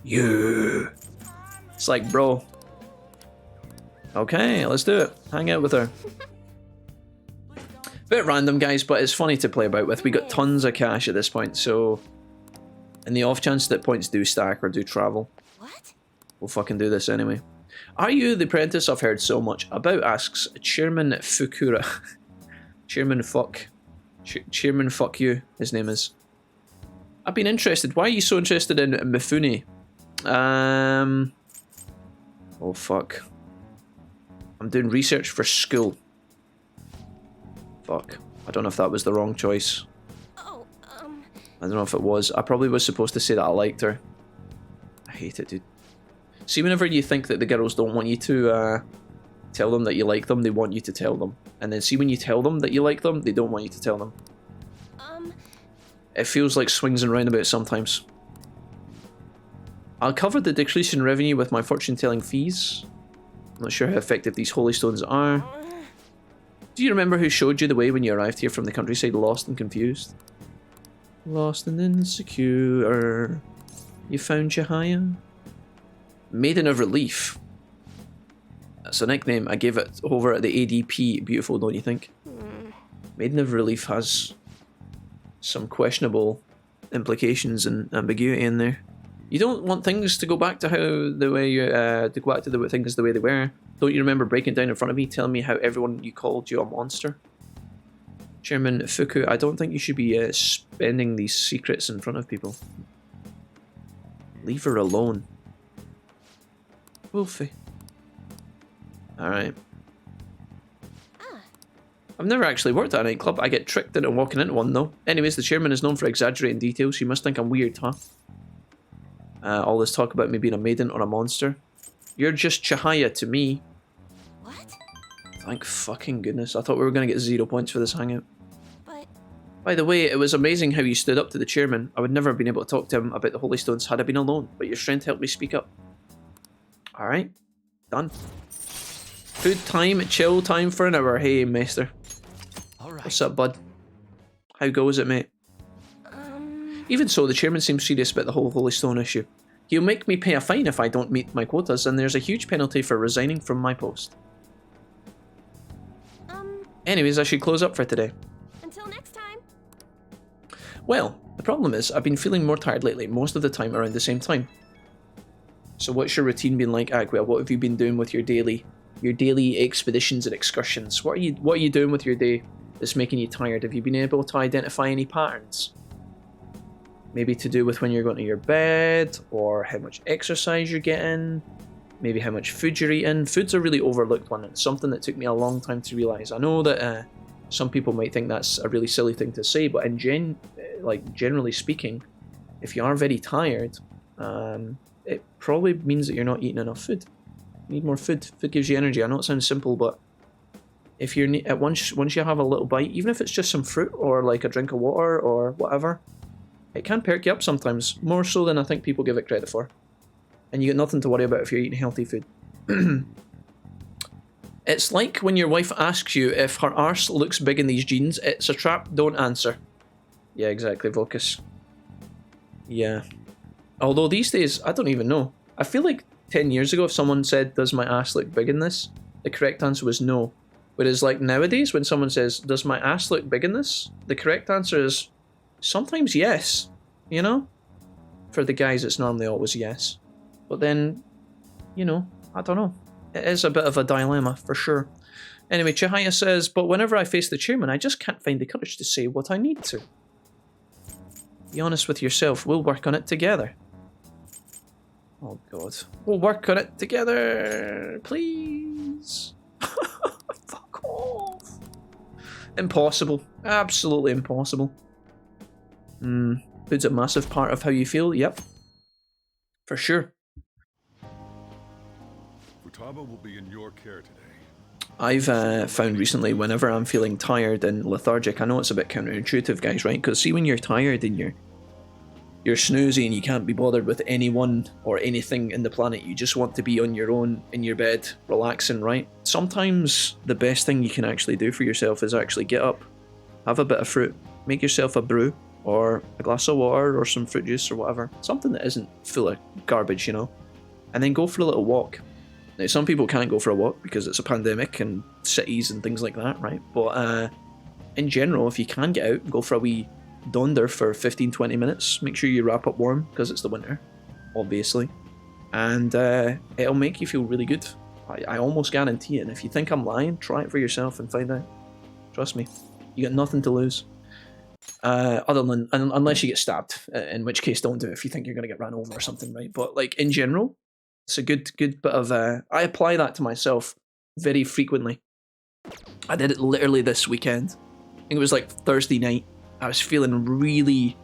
Speaker 1: You. It's like, bro. Okay, let's do it. Hang out with her. Bit random, guys, but it's funny to play about with. We got tons of cash at this point, so in the off chance that points do stack or do travel,
Speaker 7: What?
Speaker 1: we'll fucking do this anyway. Are you the apprentice I've heard so much about? Asks Chairman Fukura. Chairman fuck you, his name is. I've been interested. Why are you so interested in Mifune? Oh fuck. I'm doing research for school. Fuck. I don't know if that was the wrong choice.
Speaker 7: Oh,
Speaker 1: I don't know if it was. I probably was supposed to say that I liked her. I hate it, dude. See, whenever you think that the girls don't want you to tell them that you like them, they want you to tell them. And then see, when you tell them that you like them, they don't want you to tell them. It feels like swings and roundabouts sometimes. I'll cover the decrease in revenue with my fortune-telling fees. I'm not sure how effective these holy stones are. Do you remember who showed you the way when you arrived here from the countryside, lost and confused? Lost and insecure. You found Chihaya? Maiden of Relief. That's a nickname. I gave it over at the ADP. Beautiful, don't you think? Maiden of Relief has some questionable implications and ambiguity in there. You don't want things to go back to things the way they were. Don't you remember breaking down in front of me, telling me how everyone you called you a monster? Chairman Fuku, I don't think you should be spending these secrets in front of people. Leave her alone. Wolfie. Alright. I've never actually worked at a nightclub. I get tricked into walking into one though. Anyways, the chairman is known for exaggerating details. You must think I'm weird, huh? All this talk about me being a maiden or a monster. You're just Chihaya to me.
Speaker 7: What?
Speaker 1: Thank fucking goodness. I thought we were going to get 0 points for this hangout.
Speaker 7: But...
Speaker 1: By the way, it was amazing how you stood up to the chairman. I would never have been able to talk to him about the Holy Stones had I been alone, but your strength helped me speak up. Alright. Done. Food time, chill time for an hour. Hey, Maester.
Speaker 5: Alright.
Speaker 1: What's up, bud? How goes it, mate? Even so, the chairman seems serious about the whole Holy Stone issue. He'll make me pay a fine if I don't meet my quotas, and there's a huge penalty for resigning from my post. Anyways, I should close up for today.
Speaker 7: Until next time.
Speaker 1: Well, the problem is, I've been feeling more tired lately, most of the time around the same time. So what's your routine been like, Agua? What have you been doing with your daily expeditions and excursions? What are you doing with your day that's making you tired? Have you been able to identify any patterns? Maybe to do with when you're going to your bed, or how much exercise you're getting, maybe how much food you're eating. Food's a really overlooked one. It's something that took me a long time to realise. I know that some people might think that's a really silly thing to say, but in generally speaking, if you are very tired, it probably means that you're not eating enough food. You need more food. Food gives you energy. I know it sounds simple, but if you're once you have a little bite, even if it's just some fruit or like a drink of water or whatever, it can perk you up sometimes, more so than I think people give it credit for. And you got nothing to worry about if you're eating healthy food. It's like when your wife asks you if her arse looks big in these jeans. It's a trap, don't answer. Yeah, exactly, Vocus. Yeah. Although these days, I don't even know. I feel like 10 years ago, if someone said, does my ass look big in this? The correct answer was no. Whereas like nowadays, when someone says, does my ass look big in this? The correct answer is sometimes yes, you know? For the guys, it's normally always yes. But then, you know, I don't know. It is a bit of a dilemma, for sure. Anyway, Chihaya says, but whenever I face the chairman, I just can't find the courage to say what I need to. Be honest with yourself, we'll work on it together. Oh god. We'll work on it together, please. Fuck off. Impossible. Absolutely impossible. Food's a massive part of how you feel, yep. For sure.
Speaker 2: Futaba will be in your care today.
Speaker 1: I've found recently, whenever I'm feeling tired and lethargic, I know it's a bit counterintuitive, guys, right? Because see, when you're tired and you're snoozy and you can't be bothered with anyone or anything in the planet, you just want to be on your own in your bed, relaxing, right? Sometimes the best thing you can actually do for yourself is actually get up, have a bit of fruit, make yourself a brew or a glass of water or some fruit juice or whatever, something that isn't full of garbage, you know, and then go for a little walk. Now, some people can't go for a walk because it's a pandemic and cities and things like that, right? But in general, if you can get out and go for a wee donder for 15-20 minutes, make sure you wrap up warm because it's the winter, obviously, and it'll make you feel really good. I almost guarantee it, and if you think I'm lying, try it for yourself and find out. Trust me, you got nothing to lose. Other than, unless you get stabbed, in which case don't do it if you think you're going to get ran over or something, right? But like in general, it's a good bit of, I apply that to myself very frequently. I did it literally this weekend. I think it was like Thursday night. I was feeling really...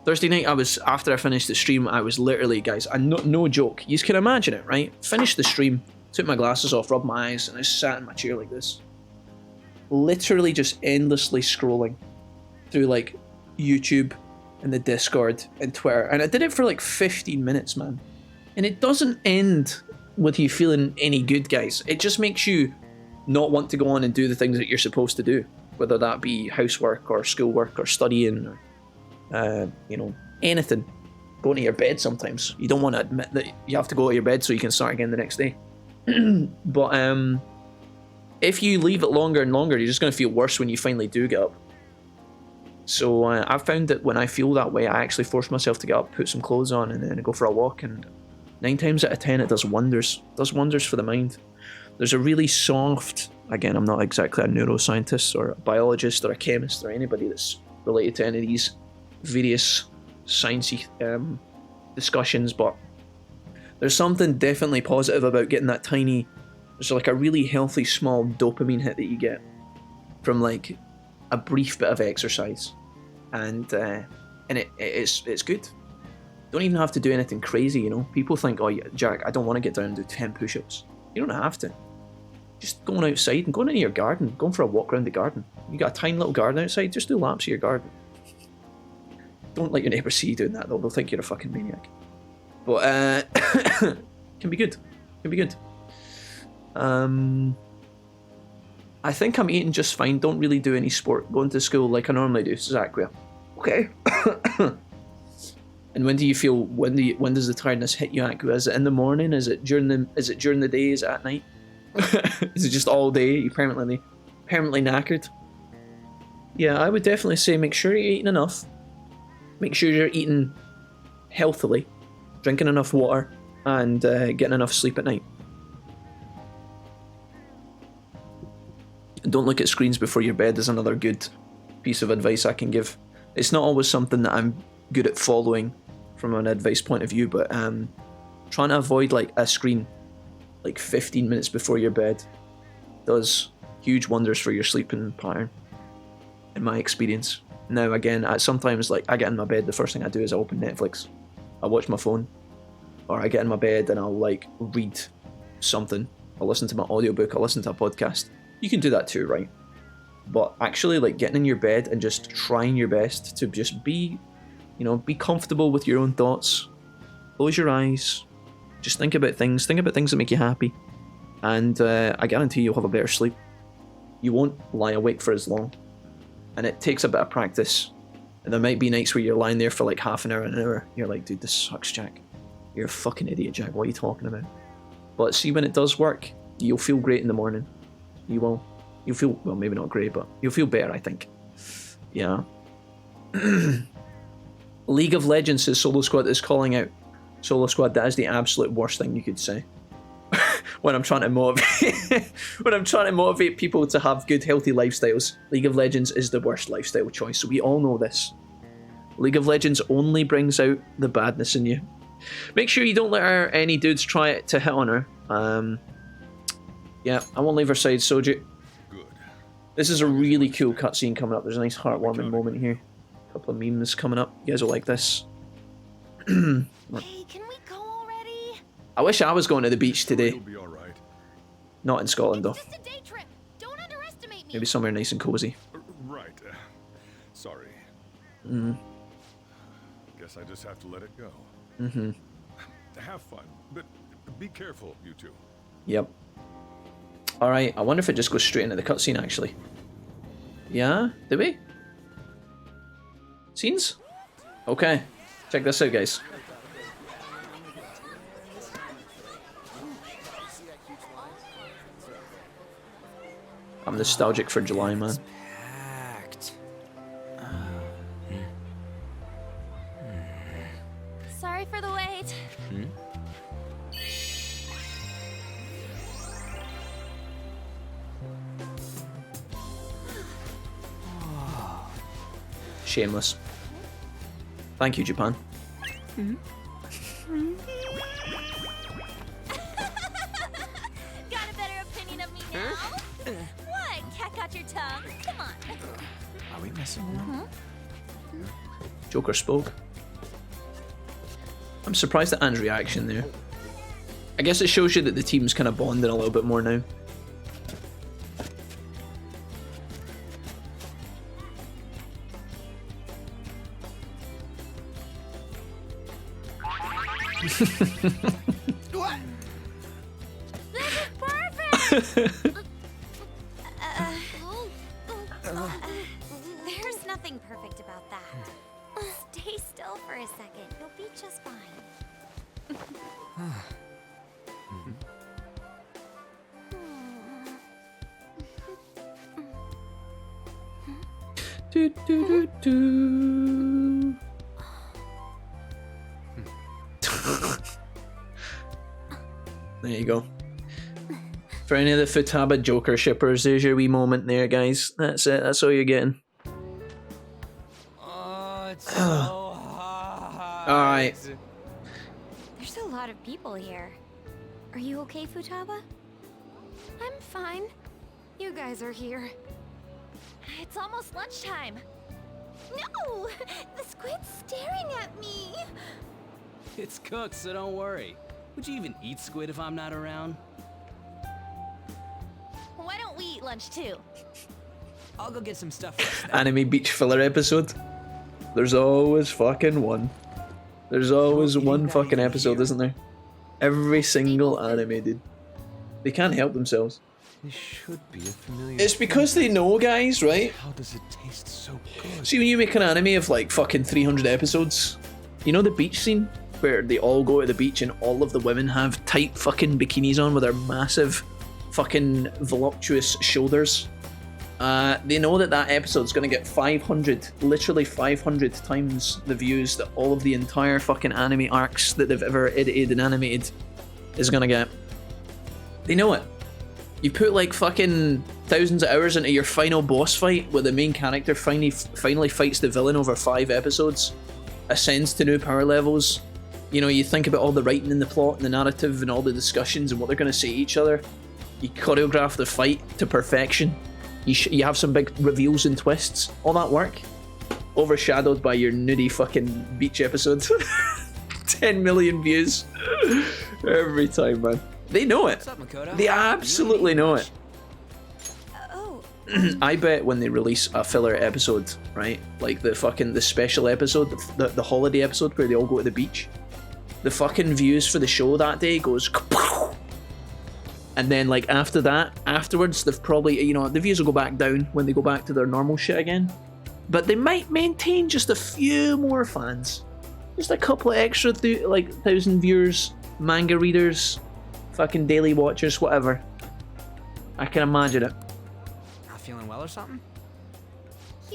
Speaker 1: Thursday night, after I finished the stream, I was literally, guys, no joke, you can imagine it, right? Finished the stream, took my glasses off, rubbed my eyes, and I sat in my chair like this. Literally just endlessly scrolling through like YouTube and the Discord and Twitter. And I did it for like 15 minutes, man. And it doesn't end with you feeling any good, guys. It just makes you not want to go on and do the things that you're supposed to do. Whether that be housework or schoolwork or studying or, you know, anything. Going to your bed sometimes. You don't want to admit that you have to go to your bed so you can start again the next day. But if you leave it longer and longer, you're just going to feel worse when you finally do get up. So I've found that when I feel that way, I actually force myself to get up, put some clothes on, and then go for a walk. And 9 times out of 10, it does wonders. It does wonders for the mind. There's a really soft... Again, I'm not exactly a neuroscientist or a biologist or a chemist or anybody that's related to any of these various sciencey discussions, but there's something definitely positive about getting that tiny... There's like a really healthy small dopamine hit that you get from like a brief bit of exercise, and it's good. Don't even have to do anything crazy, you know. People think, oh yeah, Jack, I don't want to get down and do 10 push-ups. You don't have to. Just going outside and going into your garden, going for a walk around the garden. You got a tiny little garden outside, just do laps of your garden. Don't let your neighbours see you doing that though, they'll think you're a fucking maniac. But can be good. Can be good. I think I'm eating just fine. Don't really do any sport. Going to school like I normally do. Zachary. Okay. And when do you feel? When does the tiredness hit you, Aqua? Is it in the morning? Is it during the day? Is it at night? Is it just all day? You permanently knackered? Yeah, I would definitely say make sure you're eating enough. Make sure you're eating healthily, drinking enough water, and getting enough sleep at night. Don't look at screens before your bed is another good piece of advice I can give. It's not always something that I'm good at following from an advice point of view, but trying to avoid like a screen like 15 minutes before your bed does huge wonders for your sleeping pattern, in my experience. Now again, sometimes like I get in my bed, the first thing I do is I open Netflix, I watch my phone, or I get in my bed and I'll like read something, I'll listen to my audiobook, I'll listen to a podcast. You can do that too, right? But actually like getting in your bed and just trying your best to just be, you know, be comfortable with your own thoughts, close your eyes, just think about things that make you happy, and I guarantee you'll have a better sleep. You won't lie awake for as long, and it takes a bit of practice. And there might be nights where you're lying there for like half an hour, you're like, dude, this sucks, Jack. You're a fucking idiot, Jack, what are you talking about? But see, when it does work, you'll feel great in the morning. You will. You'll feel, well, maybe not great, but you'll feel better, I think. Yeah. League of Legends says Solo Squad is calling out. Solo Squad, that is the absolute worst thing you could say. When I'm trying to motivate people to have good, healthy lifestyles, League of Legends is the worst lifestyle choice. So we all know this. League of Legends only brings out the badness in you. Make sure you don't let any dudes try it to hit on her. Yeah, I won't leave her side, Soju.
Speaker 2: Good.
Speaker 1: This is a really cool cutscene coming up. There's a nice heartwarming moment here. A couple of memes coming up. You guys will like this.
Speaker 7: Hey, can we go already?
Speaker 1: I wish I was going to the beach today.
Speaker 2: It'll be all right.
Speaker 1: Not in Scotland though.
Speaker 3: Just a day trip. Don't underestimate me.
Speaker 1: Maybe somewhere nice and cozy.
Speaker 2: Right. Sorry. Guess I just have to let it go. Have fun, but be careful, you two.
Speaker 1: Yep. Alright, I wonder if it just goes straight into the cutscene actually. Yeah? Did we? Scenes? Okay. Check this out, guys. I'm nostalgic for July, man.
Speaker 5: Packed.
Speaker 7: Sorry for the wait.
Speaker 1: Shameless. Thank you, Japan.
Speaker 7: Got a better opinion of me now? What? Cat got your tongue? Come on.
Speaker 5: Are we messing around?
Speaker 1: Joker spoke. I'm surprised at Anne's reaction there. I guess it shows you that the team's kind of bonding a little bit more now.
Speaker 7: What? This is perfect!
Speaker 3: There's nothing perfect about that. Stay still for a second. You'll be just fine.
Speaker 1: Do, do, do, do. There you go. For any of the Futaba Joker shippers, there's your wee moment there, guys. That's it. That's all you're getting.
Speaker 5: Oh, it's so hot.
Speaker 1: Alright.
Speaker 3: There's a lot of people here. Are you okay, Futaba? I'm fine. You guys are here.
Speaker 7: It's almost lunchtime.
Speaker 3: No! The squid's staring at me!
Speaker 10: It's cooked, so don't worry. Would you even eat squid if I'm not around?
Speaker 7: Why don't we eat lunch too?
Speaker 10: I'll go get some stuff first.
Speaker 1: Anime beach filler episode. There's always fucking one. There's always one fucking episode, isn't there? Every single anime, dude. They can't help themselves.
Speaker 4: This should be a familiar.
Speaker 1: It's because they know, guys, right?
Speaker 4: How does it taste so good?
Speaker 1: See, when you make an anime of like fucking 300 episodes, you know the beach scene? Where they all go to the beach and all of the women have tight fucking bikinis on with their massive fucking voluptuous shoulders. They know that that episode's gonna get 500, literally 500 times the views that all of the entire fucking anime arcs that they've ever edited and animated is gonna get. They know it. You put like fucking thousands of hours into your final boss fight where the main character finally fights the villain over 5 episodes, ascends to new power levels, You know, you think about all the writing and the plot and the narrative and all the discussions and what they're going to say to each other. You choreograph the fight to perfection. You have some big reveals and twists. All that work overshadowed by your nudie fucking beach episode. 10 million views every time, man. They know it. They absolutely know it. I bet when they release a filler episode, right, like the special episode, the holiday episode where they all go to the beach, the fucking views for the show that day goes kapow! And then like after that, afterwards they've probably, you know, the views will go back down when they go back to their normal shit again, but they might maintain just a few more fans, just a couple of extra 1,000 viewers, manga readers, fucking daily watchers, whatever. I can imagine it.
Speaker 5: Not feeling well or something?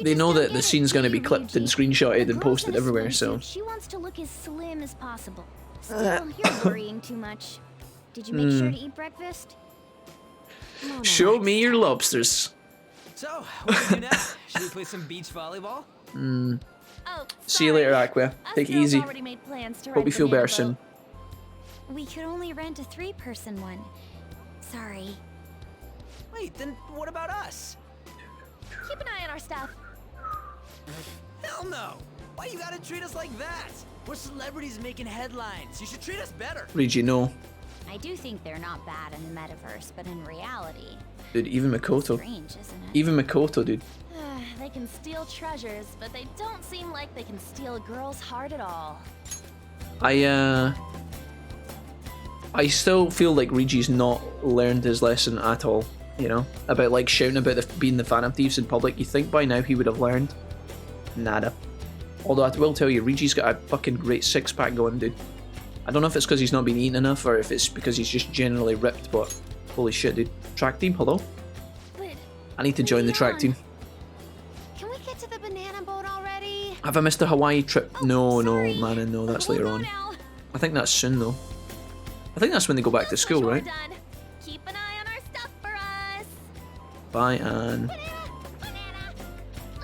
Speaker 1: They know that the scene's going to be clipped and screenshotted and posted everywhere, so.
Speaker 6: She wants to look as slim as possible. Still, you're worrying too much. Did you make sure to eat breakfast?
Speaker 1: Show me your lobsters.
Speaker 10: So, what do we do now? Should we play some beach volleyball?
Speaker 3: Oh,
Speaker 1: See you later, Aqua. Take it easy.
Speaker 7: Already made plans to
Speaker 1: Hope
Speaker 7: ride
Speaker 1: you feel
Speaker 7: banana
Speaker 1: better soon.
Speaker 7: boat.
Speaker 6: We could only rent a 3-person one. Sorry.
Speaker 10: Wait, then what about us?
Speaker 7: Keep an eye on our stuff.
Speaker 10: Hell no! Why you gotta treat us like that? We're celebrities making headlines. You should treat us better.
Speaker 1: Read, you know.
Speaker 6: I do think they're not bad in the metaverse, but in reality,
Speaker 1: Dude, even Makoto.
Speaker 6: strange, isn't it?
Speaker 1: Even Makoto, dude.
Speaker 7: They can steal treasures, but they don't seem like they can steal a girl's heart at all.
Speaker 1: I still feel like Rigi's not learned his lesson at all, you know? About like shouting about being the Phantom Thieves in public. You think by now he would have learned? Nada. Although I will tell you, Rigi's got a fucking great six-pack going, dude. I don't know if it's because he's not been eating enough or if it's because he's just generally ripped, but holy shit, dude. Track team, hello?
Speaker 6: But
Speaker 1: I need to join the track team.
Speaker 3: Can we get to the banana boat already?
Speaker 1: Have I missed a Hawaii trip?
Speaker 3: Oh,
Speaker 1: No,
Speaker 3: sorry.
Speaker 1: man, no, that's
Speaker 3: We'll
Speaker 1: later
Speaker 3: go
Speaker 1: on.
Speaker 3: now.
Speaker 1: I think that's soon, though. I think that's when they go back to school,
Speaker 7: We're
Speaker 1: right?
Speaker 7: done. Keep an eye on our stuff for us.
Speaker 1: Bye, Anne.
Speaker 3: Banana! The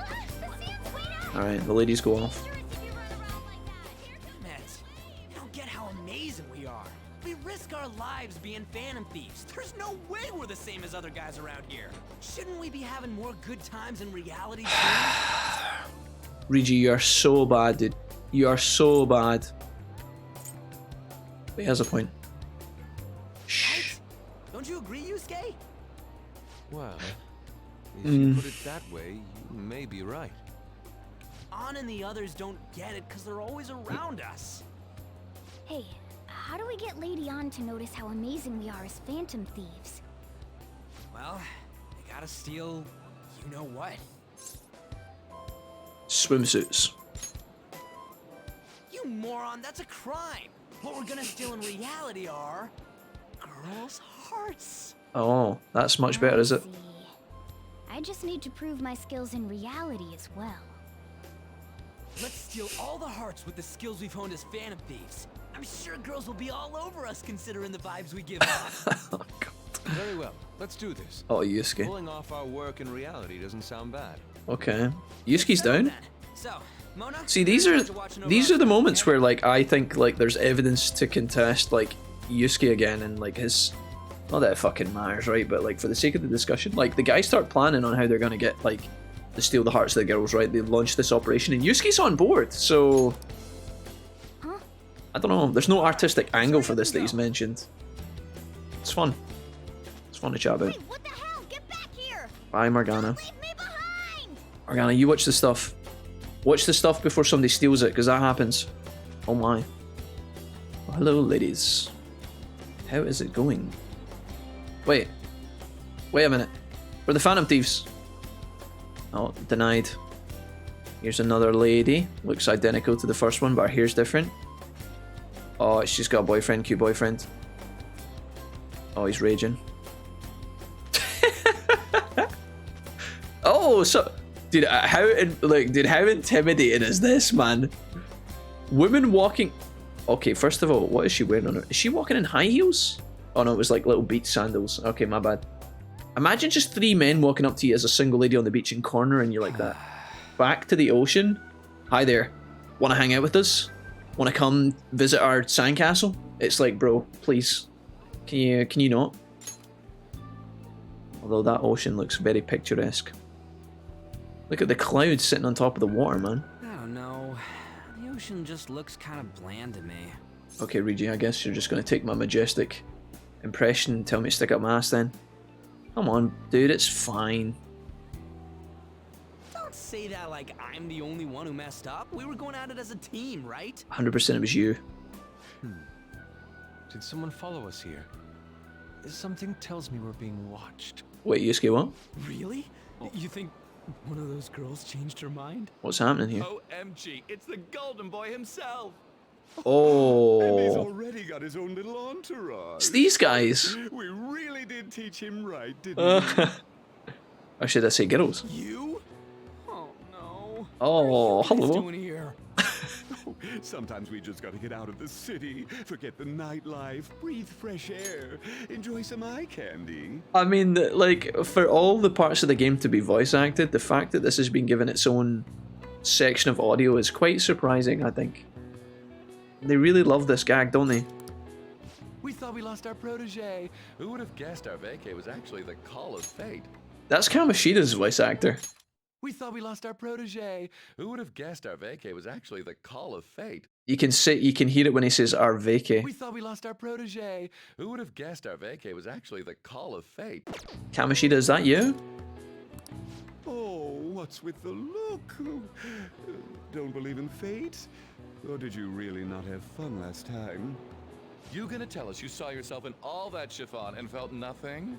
Speaker 3: sand's way down!
Speaker 1: Alright, the ladies go off.
Speaker 3: Sure, if you run around like that. Here comes
Speaker 10: Mets, you don't get how amazing we are. We risk our lives being Phantom Thieves. There's no way we're the same as other guys around here. Shouldn't we be having more good times in reality too?
Speaker 1: Rigi, you are so bad, dude. You are so bad. But he has a point. Shh.
Speaker 10: Don't you agree, Yusuke?
Speaker 4: Well, if you put it that way, you may be right.
Speaker 10: An and the others don't get it because they're always around us.
Speaker 6: hey, how do we get Lady An to notice how amazing we are as Phantom Thieves?
Speaker 10: Well, they gotta steal you know what.
Speaker 1: Swimsuits.
Speaker 10: You moron, that's a crime. What we're gonna steal in reality are girls' hearts.
Speaker 1: Oh, that's much better, is it?
Speaker 6: I see. I just need to prove my skills in reality as well.
Speaker 10: Let's steal all the hearts with the skills we've honed as Phantom Thieves. I'm sure girls will be all over us considering the vibes we give off.
Speaker 1: Oh, God.
Speaker 4: Very well, let's do this.
Speaker 1: Oh, Yusuke.
Speaker 4: Pulling off our work in reality doesn't sound bad.
Speaker 1: Okay. Yusuke's down.
Speaker 10: So, Mona,
Speaker 1: See, these are the moments where like I think like there's evidence to contest like Yusuke again and like his, not that it fucking matters, right? But like for the sake of the discussion, like the guys start planning on how they're gonna get like to steal the hearts of the girls, right? They launch this operation and Yusuke's on board, so I don't know. There's no artistic angle for this that he's mentioned. It's fun. It's fun to chat about.
Speaker 3: Wait, what the hell? Get back here!
Speaker 1: Bye, Morgana.
Speaker 3: Leave me behind!
Speaker 1: Morgana, you watch the stuff. Watch the stuff before somebody steals it, because that happens. Oh my. Oh, hello, ladies. How is it going? Wait. Wait a minute. We're the Phantom Thieves. Oh, denied. Here's another lady. Looks identical to the first one, but her hair's different. Oh, she's got a boyfriend, cute boyfriend. Oh, he's raging. Oh, so... Dude, how intimidating is this, man? Women walking... Okay, first of all, what is she wearing on her? Is she walking in high heels? Oh no, it was like little beach sandals. Okay, my bad. Imagine just 3 men walking up to you as a single lady on the beach in corner and you're like that. Back to the ocean? Hi there. Wanna hang out with us? Want to come visit our sandcastle? It's like, bro, please, can you not? Although that ocean looks very picturesque. Look at the clouds sitting on top of the water, man.
Speaker 10: I don't know. The ocean just looks kind of bland to me.
Speaker 1: Okay, Regi, I guess you're just going to take my majestic impression and tell me to stick up my ass then. Come on, dude, it's fine.
Speaker 10: Don't say that like I'm the only one who messed up. We were going at it as a team, right?
Speaker 1: 100% it was you.
Speaker 4: Did someone follow us here? Something tells me we're being watched.
Speaker 1: Wait, Yusuke, what?
Speaker 10: Really? You think one of those girls changed her mind?
Speaker 1: What's happening here?
Speaker 11: OMG, it's the Golden Boy himself.
Speaker 2: And he's
Speaker 1: Oh,
Speaker 2: already got his own little entourage.
Speaker 1: it's these guys.
Speaker 2: We really did teach him right, didn't we?
Speaker 1: Or should I say girls?
Speaker 10: You? Oh no.
Speaker 1: Oh,
Speaker 10: What are you guys
Speaker 1: hello.
Speaker 10: doing here?
Speaker 2: Sometimes we just gotta get out of the city, forget the nightlife, breathe fresh air, enjoy some eye candy.
Speaker 1: I mean, like, for all the parts of the game to be voice acted, the fact that this has been given its own section of audio is quite surprising, I think. They really love this gag, don't they?
Speaker 11: We thought we lost our protege. Who would have guessed our vacay was actually the call of fate?
Speaker 1: That's Kamoshida's voice actor.
Speaker 11: We thought we lost our protege. Who would have guessed our vacay was actually the call of fate?
Speaker 1: You can hear it when he says our vacay.
Speaker 11: We thought we lost our protege. Who would have guessed our vacay was actually the call of fate?
Speaker 1: Kamoshida, is that you?
Speaker 2: Oh, what's with the look? Don't believe in fate? Or did you really not have fun last time?
Speaker 11: You gonna tell us you saw yourself in all that chiffon and felt nothing?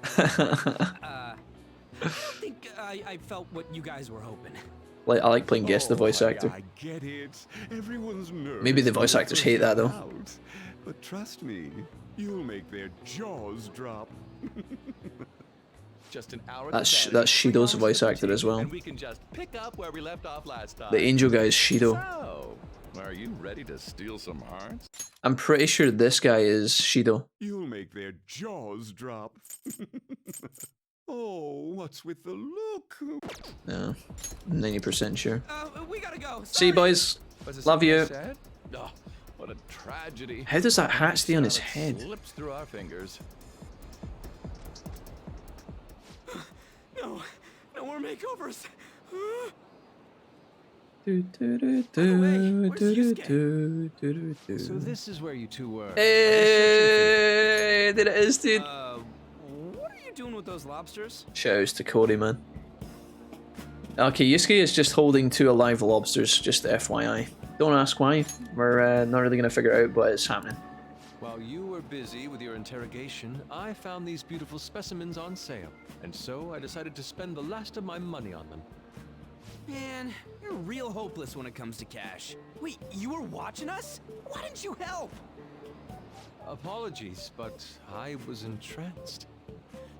Speaker 10: I think I felt what you guys were hoping.
Speaker 1: Like, I like playing guest the voice actor.
Speaker 2: I get it. Everyone's nervous.
Speaker 1: Maybe the voice actors hate that though.
Speaker 2: Out. But trust me, you'll make their jaws drop.
Speaker 11: Just an hour.
Speaker 1: That's Shido's voice actor as well.
Speaker 11: And we can just pick up where we left off last time.
Speaker 1: The angel guy is Shido.
Speaker 11: So, are you ready to steal some hearts?
Speaker 1: I'm pretty sure this guy is Shido.
Speaker 2: You'll make their jaws drop. Oh, what's with the look?
Speaker 1: No, 90% sure.
Speaker 10: We gotta go.
Speaker 1: See you, boys.
Speaker 11: Was it
Speaker 1: Love
Speaker 11: something
Speaker 1: you.
Speaker 11: said? Oh, what a tragedy.
Speaker 1: How does that hat stay on his head?
Speaker 11: Slips through our fingers.
Speaker 10: No more makeovers.
Speaker 4: So this is where you two were.
Speaker 1: Hey, there it is, dude.
Speaker 10: What are you doing with those lobsters?
Speaker 1: Shouts to Cody, man. Okay, Yusuke is just holding 2 alive lobsters, just FYI. Don't ask why. We're not really going to figure it out, but it's happening.
Speaker 4: While you were busy with your interrogation, I found these beautiful specimens on sale, and so I decided to spend the last of my money on them.
Speaker 10: Man, you're real hopeless when it comes to cash. Wait, you were watching us? Why didn't you help?
Speaker 4: Apologies, but I was entranced.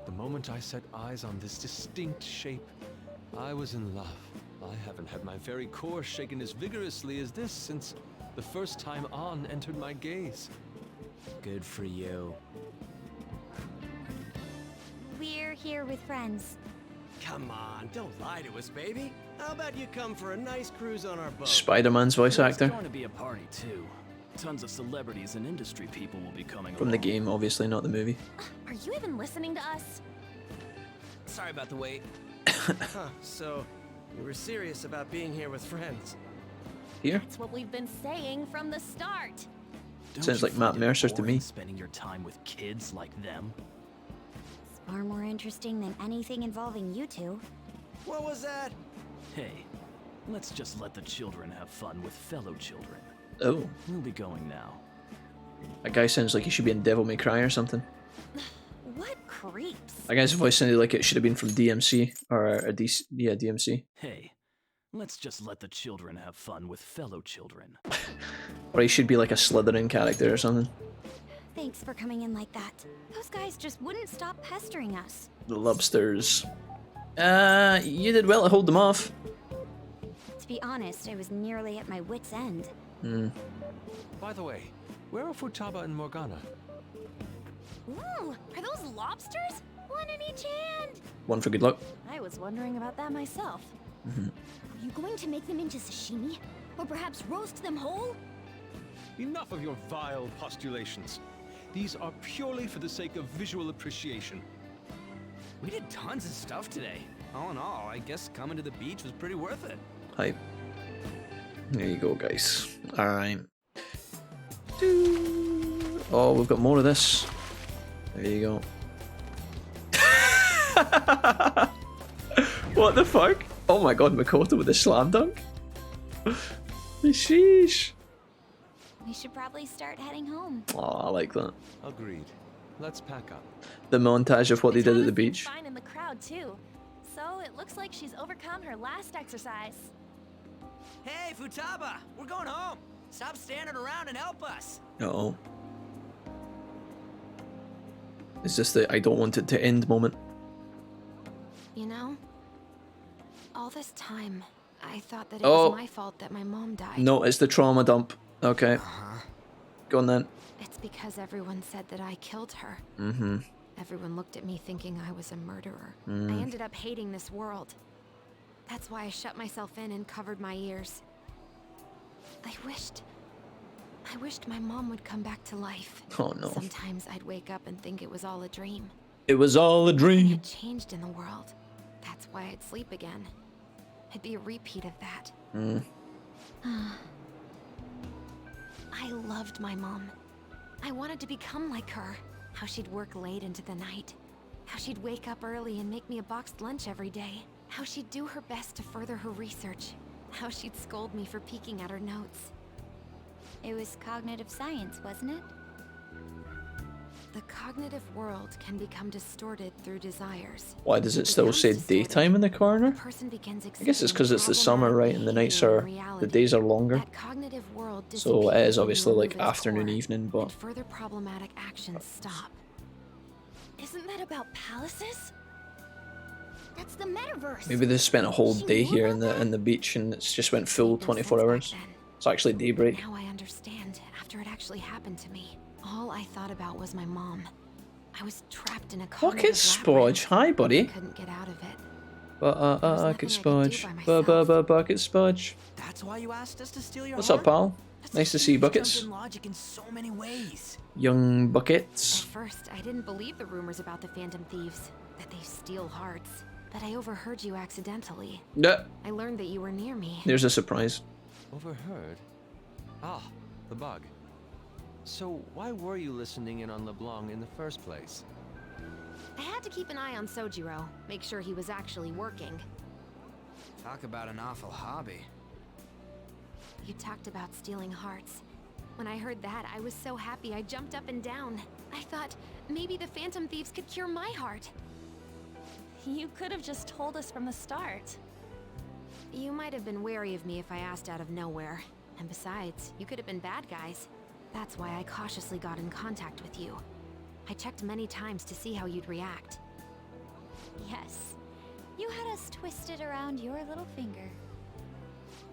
Speaker 4: The moment I set eyes on this distinct shape, I was in love. I haven't had my very core shaken as vigorously as this since the first time An entered my gaze.
Speaker 10: Good for you.
Speaker 6: We're here with friends.
Speaker 8: Come on, don't lie to us, baby. How about you come for a nice cruise on our boat?
Speaker 1: Spider-Man's voice actor.
Speaker 12: It's going to be a party too. Tons of celebrities and industry people will be coming
Speaker 1: From the game, obviously, not the movie.
Speaker 6: Are you even listening to us?
Speaker 10: Sorry about the wait.
Speaker 8: Huh, so you were serious about being here with friends.
Speaker 1: Here?
Speaker 6: That's what we've been saying from the start.
Speaker 1: Sounds like Matt Mercer to me.
Speaker 12: Spending your time with kids like them.
Speaker 6: It's far more interesting than anything involving you two.
Speaker 8: What was that?
Speaker 12: Hey, let's just let the children have fun with fellow children.
Speaker 1: Oh.
Speaker 12: We'll be going now.
Speaker 1: That guy sounds like he should be in Devil May Cry or something.
Speaker 6: What creeps?
Speaker 1: That guy's voice sounded like it should have been from DMC. Or yeah, DMC.
Speaker 12: Hey, let's just let the children have fun with fellow children.
Speaker 1: Or he should be like a Slytherin character or something.
Speaker 6: Thanks for coming in like that. Those guys just wouldn't stop pestering us.
Speaker 1: The lobsters. You did well to hold them off.
Speaker 6: To be honest, I was nearly at my wit's end.
Speaker 4: By the way, where are Futaba and Morgana?
Speaker 6: Ooh, are those lobsters? One in each hand.
Speaker 1: One for good luck.
Speaker 6: I was wondering about that myself. Are you going to make them into sashimi? Or perhaps roast them whole?
Speaker 4: Enough of your vile postulations. These are purely for the sake of visual appreciation.
Speaker 10: We did tons of stuff today. All in all, I guess coming to the beach was pretty worth it.
Speaker 1: Hype. There you go, guys. Alright. Oh, we've got more of this. There you go. What the fuck? Oh my god, Makoto with the slam dunk? Sheesh.
Speaker 6: We should probably start heading home.
Speaker 1: Oh, I like that.
Speaker 4: Agreed. Let's pack up.
Speaker 1: The montage of what they did at the beach.
Speaker 7: Fine in the crowd too. So it looks like she's overcome her last exercise.
Speaker 10: Hey, Futaba, we're going home. Stop standing around and help us.
Speaker 1: Uh-oh. It's just the I don't want it to end moment.
Speaker 3: You know, all this time, I thought that it
Speaker 1: Oh.
Speaker 3: was my fault that my mom died.
Speaker 1: No, it's the trauma dump. Okay. Go on then.
Speaker 3: It's because everyone said that I killed her.
Speaker 1: Mm-hmm.
Speaker 3: Everyone looked at me thinking I was a murderer.
Speaker 1: Mm.
Speaker 3: I ended up hating this world. That's why I shut myself in and covered my ears. I wished my mom would come back to life.
Speaker 1: Oh no.
Speaker 3: Sometimes I'd wake up and think it was all a dream.
Speaker 1: It was all a
Speaker 3: I
Speaker 1: dream.
Speaker 3: had changed in the world. That's why I'd sleep again. It'd be a repeat of that.
Speaker 1: Mm.
Speaker 3: I loved my mom. I wanted to become like her. How she'd work late into the night. How she'd wake up early and make me a boxed lunch every day. How she'd do her best to further her research. How she'd scold me for peeking at her notes.
Speaker 6: It was cognitive science, wasn't it?
Speaker 3: The cognitive world can become distorted through desires.
Speaker 1: Why does it still say daytime in the corner?
Speaker 3: Person begins
Speaker 1: I guess it's because it's the
Speaker 3: accepting
Speaker 1: summer, right? And the nights are, the days are longer.
Speaker 3: that cognitive world
Speaker 1: So it is
Speaker 3: disappears when
Speaker 1: obviously
Speaker 3: you
Speaker 1: like
Speaker 3: remove its
Speaker 1: afternoon,
Speaker 3: core,
Speaker 1: evening, but
Speaker 3: and further problematic actions stop.
Speaker 7: Isn't that about palaces?
Speaker 6: That's the Metaverse.
Speaker 1: maybe they spent a whole day here in the beach and it's just went full 24 hours. It's actually daybreak.
Speaker 3: Now I understand. After it actually happened to me, all I thought about was my mom. I was trapped in a cognitive
Speaker 1: Bucket Spudge, hi buddy.
Speaker 3: couldn't get out of it.
Speaker 1: Bucket Spudge. Bucket Spudge.
Speaker 10: That's why you asked us to steal your
Speaker 1: What's
Speaker 10: heart?
Speaker 1: up, pal?
Speaker 10: That's
Speaker 1: Nice
Speaker 10: a
Speaker 1: to see you,
Speaker 10: huge jump
Speaker 1: Buckets.
Speaker 10: in logic in so many ways.
Speaker 1: Young
Speaker 3: At
Speaker 1: Buckets.
Speaker 3: first, I didn't believe the rumors about the Phantom Thieves, that they steal hearts. But I overheard you accidentally.
Speaker 1: Yeah,
Speaker 3: I learned that you were near me.
Speaker 1: there's a surprise.
Speaker 4: Overheard? Ah, the bug. So why were you listening in on LeBlanc in the first place?
Speaker 3: I had to keep an eye on Sojiro, make sure he was actually working.
Speaker 10: Talk about an awful hobby.
Speaker 3: You talked about stealing hearts. When I heard that, I was so happy I jumped up and down. I thought maybe the Phantom Thieves could cure my heart.
Speaker 7: You could have just told us from the start.
Speaker 3: You might have been wary of me if I asked out of nowhere. And besides, you could have been bad guys. That's why I cautiously got in contact with you. I checked many times to see how you'd react.
Speaker 6: Yes. You had us twisted around your little finger.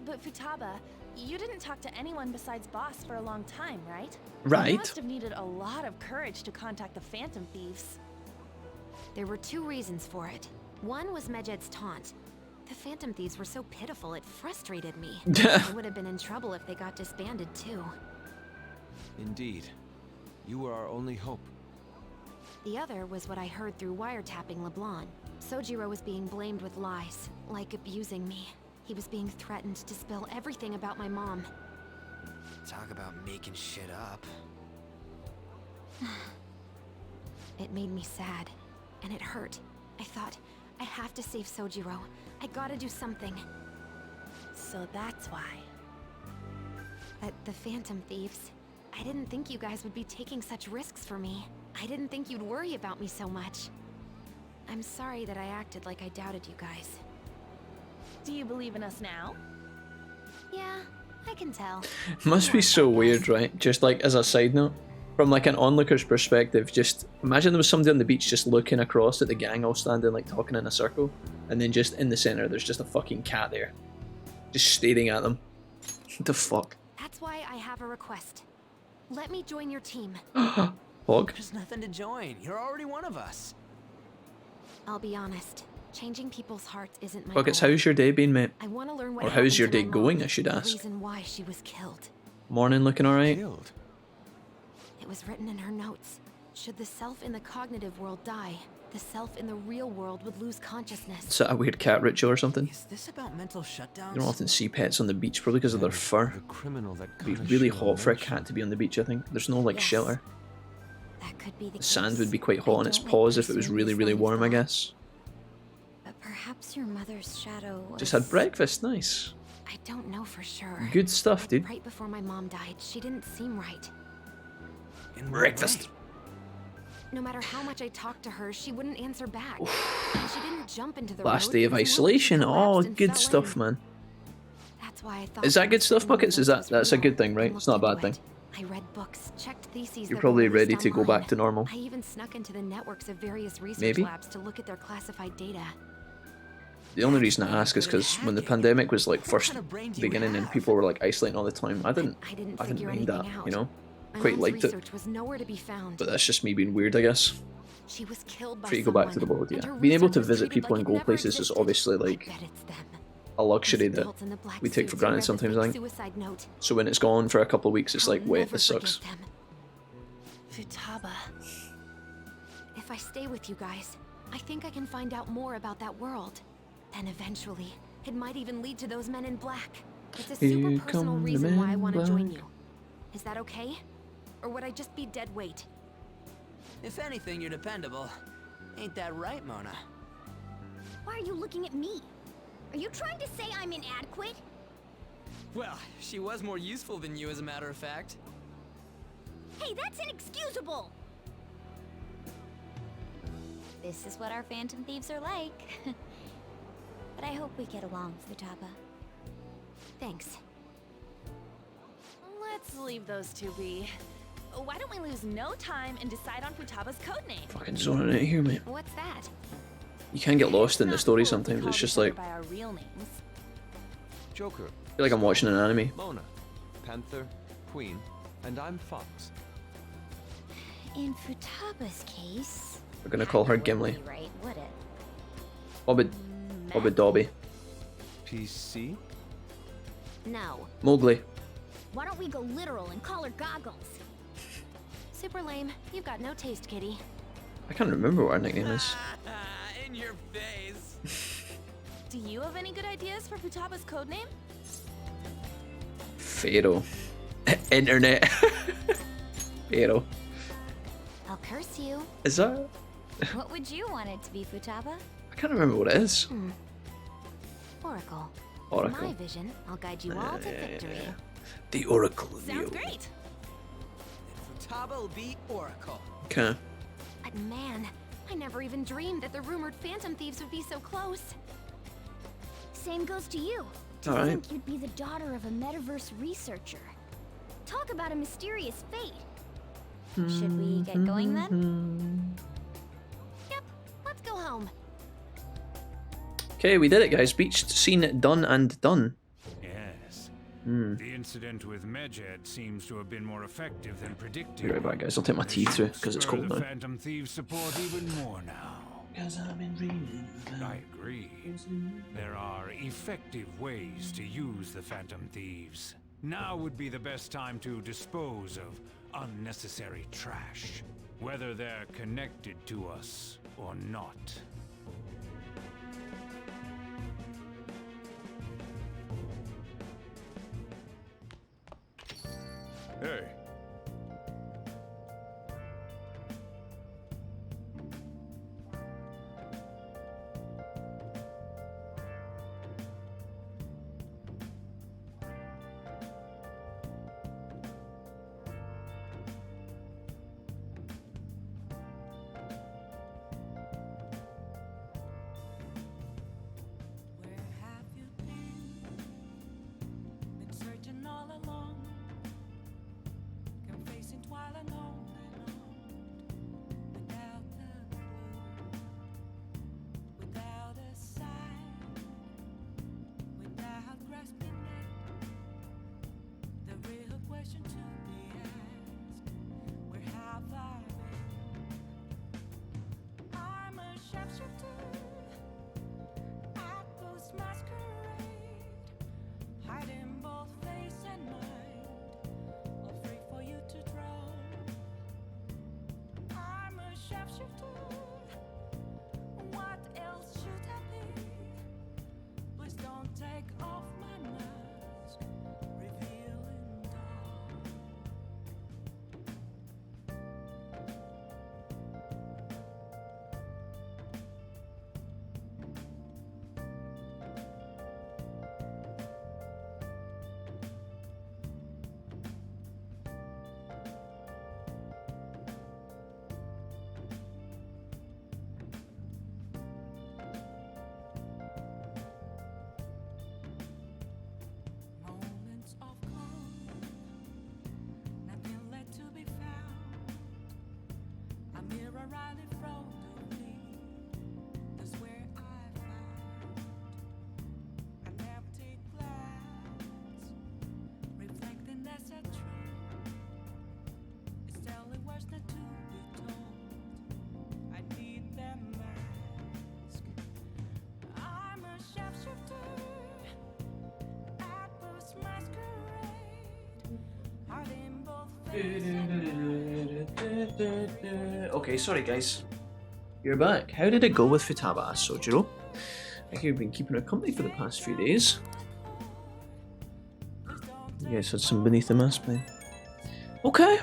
Speaker 7: But Futaba, you didn't talk to anyone besides Boss for a long time, right?
Speaker 1: Right.
Speaker 7: You must have needed a lot of courage to contact the Phantom Thieves.
Speaker 3: There were two reasons for it. One was Medjed's taunt. The Phantom Thieves were so pitiful it frustrated me. I would have been in trouble if they got disbanded too.
Speaker 4: Indeed. You were our only hope.
Speaker 3: The other was what I heard through wiretapping LeBlanc. Sojiro was being blamed with lies, like abusing me. He was being threatened to spill everything about my mom.
Speaker 10: Talk about making shit up.
Speaker 3: It made me sad, and it hurt. I thought, I have to save Sojiro. I gotta do something.
Speaker 7: So that's why.
Speaker 3: At the Phantom Thieves, I didn't think you guys would be taking such risks for me. I didn't think you'd worry about me so much. I'm sorry that I acted like I doubted you guys.
Speaker 7: Do you believe in us now?
Speaker 6: Yeah, I can tell.
Speaker 1: Must be so weird, right? Just like as a side note, from like an onlooker's perspective, just imagine there was somebody on the beach just looking across at the gang all standing like talking in a circle, and then just in the center there's just a fucking cat there, just staring at them. What the fuck?
Speaker 3: That's why I have a request. Let me join your team.
Speaker 1: Hog?
Speaker 10: There's nothing to join. You're already one of us.
Speaker 3: I'll be honest. Changing people's hearts isn't my
Speaker 1: Buckets,
Speaker 3: goal.
Speaker 1: how's your day been, mate?
Speaker 3: I want to learn what
Speaker 1: Or how's your
Speaker 3: happened to
Speaker 1: day
Speaker 3: my mom,
Speaker 1: going, I should
Speaker 3: the
Speaker 1: ask.
Speaker 3: reason why she was killed.
Speaker 1: Morning looking alright.
Speaker 4: Killed.
Speaker 3: It was written in her notes. Should the self in the cognitive world die, the self in the real world would lose consciousness.
Speaker 1: Is that a weird cat ritual or something?
Speaker 5: Is this about mental shutdowns?
Speaker 1: You don't often see pets on the beach, probably because of their fur.
Speaker 4: The criminal that
Speaker 1: It'd be
Speaker 4: got
Speaker 1: really
Speaker 4: a
Speaker 1: hot for a
Speaker 4: mention.
Speaker 1: cat to be on the beach, I think. There's no, like,
Speaker 3: Yes.
Speaker 1: shelter.
Speaker 3: That could be the
Speaker 1: The sand
Speaker 3: case.
Speaker 1: would be quite hot on its
Speaker 3: I don't
Speaker 1: paws
Speaker 3: like
Speaker 1: if it was
Speaker 3: pursuing
Speaker 1: really,
Speaker 3: this
Speaker 1: really
Speaker 3: line of
Speaker 1: warm, I
Speaker 3: thought.
Speaker 1: guess.
Speaker 3: But perhaps your mother's shadow was...
Speaker 1: Just had breakfast, nice.
Speaker 3: I don't know for sure.
Speaker 1: Good stuff, dude.
Speaker 3: Right before my mom died, she didn't seem right.
Speaker 5: In what
Speaker 1: Breakfast.
Speaker 5: way?
Speaker 3: No matter how much I talked to her, she wouldn't answer back. And she didn't jump into the
Speaker 1: Last
Speaker 3: road,
Speaker 1: day of
Speaker 3: it was more like she
Speaker 1: isolation. Oh,
Speaker 3: collapsed and
Speaker 1: good
Speaker 3: fell
Speaker 1: stuff,
Speaker 3: in.
Speaker 1: man.
Speaker 3: That's why I thought
Speaker 1: Is that
Speaker 3: what
Speaker 1: good
Speaker 3: was
Speaker 1: stuff,
Speaker 3: written in the
Speaker 1: Buckets? Is
Speaker 3: notes
Speaker 1: that's a
Speaker 3: was
Speaker 1: good thing,
Speaker 3: real.
Speaker 1: right?
Speaker 3: I
Speaker 1: It's not a
Speaker 3: looked
Speaker 1: bad
Speaker 3: into
Speaker 1: thing.
Speaker 3: it. I read books, checked theses
Speaker 1: You're
Speaker 3: that
Speaker 1: probably
Speaker 3: were released
Speaker 1: ready to go
Speaker 3: online.
Speaker 1: back to normal.
Speaker 3: I even snuck into the networks of various research
Speaker 1: Maybe.
Speaker 3: labs to look at their classified data.
Speaker 1: The only reason I ask is because when the pandemic was like first
Speaker 5: kind of brain do you
Speaker 1: beginning and
Speaker 5: have?
Speaker 1: people were like isolating all the time, I didn't
Speaker 3: figure
Speaker 1: mind that,
Speaker 3: anything out.
Speaker 1: you know?
Speaker 3: My
Speaker 1: Quite
Speaker 3: mom's
Speaker 1: liked it.
Speaker 3: research was nowhere to be found.
Speaker 1: But that's just me being weird, I guess.
Speaker 3: She was killed by
Speaker 1: Free to go back to the
Speaker 3: someone,
Speaker 1: world,
Speaker 3: and
Speaker 1: yeah.
Speaker 3: her
Speaker 1: Being able
Speaker 3: research
Speaker 1: to
Speaker 3: was
Speaker 1: visit
Speaker 3: treated
Speaker 1: people
Speaker 3: like
Speaker 1: and
Speaker 3: it
Speaker 1: go
Speaker 3: never
Speaker 1: places is
Speaker 3: existed.
Speaker 1: obviously
Speaker 3: I
Speaker 1: like
Speaker 3: bet it's them.
Speaker 1: a luxury
Speaker 3: Those
Speaker 1: that
Speaker 3: adults in the black
Speaker 1: we take for
Speaker 3: suits who
Speaker 1: granted
Speaker 3: read the
Speaker 1: sometimes, I
Speaker 3: fake
Speaker 1: think.
Speaker 3: suicide note.
Speaker 1: So when it's gone for a couple of weeks, it's
Speaker 3: I'll
Speaker 1: like, wait,
Speaker 3: never
Speaker 1: this sucks.
Speaker 3: forget them.
Speaker 7: Futaba.
Speaker 3: If I stay with you guys, I think I can find out more about that world. Then eventually, it might even lead to those men in black. It's a super
Speaker 1: Here
Speaker 3: personal
Speaker 1: come the
Speaker 3: reason why I
Speaker 1: men
Speaker 3: want to join
Speaker 1: black.
Speaker 3: you. Is that okay? Or would I just be dead weight?
Speaker 10: If anything, you're dependable. Ain't that right, Mona?
Speaker 6: Why are you looking at me? Are you trying to say I'm inadequate?
Speaker 10: Well, she was more useful than you, as a matter of fact.
Speaker 6: Hey, that's inexcusable!
Speaker 13: This is what our Phantom Thieves are like. But I hope we get along, Futaba.
Speaker 3: Thanks.
Speaker 7: Let's leave those two be. Why don't we lose no time and decide on Futaba's codename?
Speaker 1: Fucking zoning out here, mate.
Speaker 3: What's that?
Speaker 1: You can get lost in the
Speaker 7: Not
Speaker 1: story
Speaker 7: cool to
Speaker 1: sometimes.
Speaker 7: call
Speaker 1: It's just
Speaker 7: each other
Speaker 1: like,
Speaker 7: by our real names.
Speaker 4: Joker,
Speaker 1: I feel like I'm watching an anime.
Speaker 4: Mona, Panther, Queen, and I'm Fox.
Speaker 13: In Futaba's case,
Speaker 1: We're gonna call her
Speaker 13: that
Speaker 1: Gimli.
Speaker 13: wouldn't be right, would it?
Speaker 1: Dobby.
Speaker 4: PC?
Speaker 3: No.
Speaker 1: Mowgli.
Speaker 6: Why don't we go literal and call her Goggles?
Speaker 3: Super lame. You've got no taste, kitty.
Speaker 1: I can't remember what her nickname is.
Speaker 10: In your face.
Speaker 7: Do you have any good ideas for Futaba's codename?
Speaker 1: Pharaoh. Internet. Pharaoh.
Speaker 3: I'll curse you.
Speaker 1: Is that?
Speaker 13: What would you want it to be, Futaba?
Speaker 1: I can't remember what it is.
Speaker 3: Oracle.
Speaker 1: Oracle.
Speaker 3: In my vision, I'll guide you all to victory.
Speaker 1: The Oracle of
Speaker 7: Sounds
Speaker 1: the
Speaker 7: great.
Speaker 10: Futaba will be Oracle.
Speaker 1: Okay.
Speaker 3: But man, I never even dreamed that the rumored Phantom Thieves would be so close.
Speaker 6: Same goes to you. To
Speaker 1: Alright.
Speaker 6: think you'd be the daughter of a metaverse researcher. Talk about a mysterious fate.
Speaker 13: Should we get going then?
Speaker 3: Yep, let's go home.
Speaker 1: Okay, we did it, guys. Beach scene done and done.
Speaker 14: Yes.
Speaker 1: Hmm.
Speaker 14: The incident with Medjed seems to have been more effective than predicted.
Speaker 1: Be right back, guys. I'll take my tea through because it's cold
Speaker 14: The
Speaker 1: now.
Speaker 14: Phantom Thieves support even more now. I agree. There are effective ways to use the Phantom Thieves. Now would be the best time to dispose of unnecessary trash, whether they're connected to us or not.
Speaker 2: Hey.
Speaker 1: Okay, sorry guys. You're back. How did it go with Futaba, Sojiro? I think you've been keeping her company for the past few days. You guys had some Beneath the Mask playing. Okay.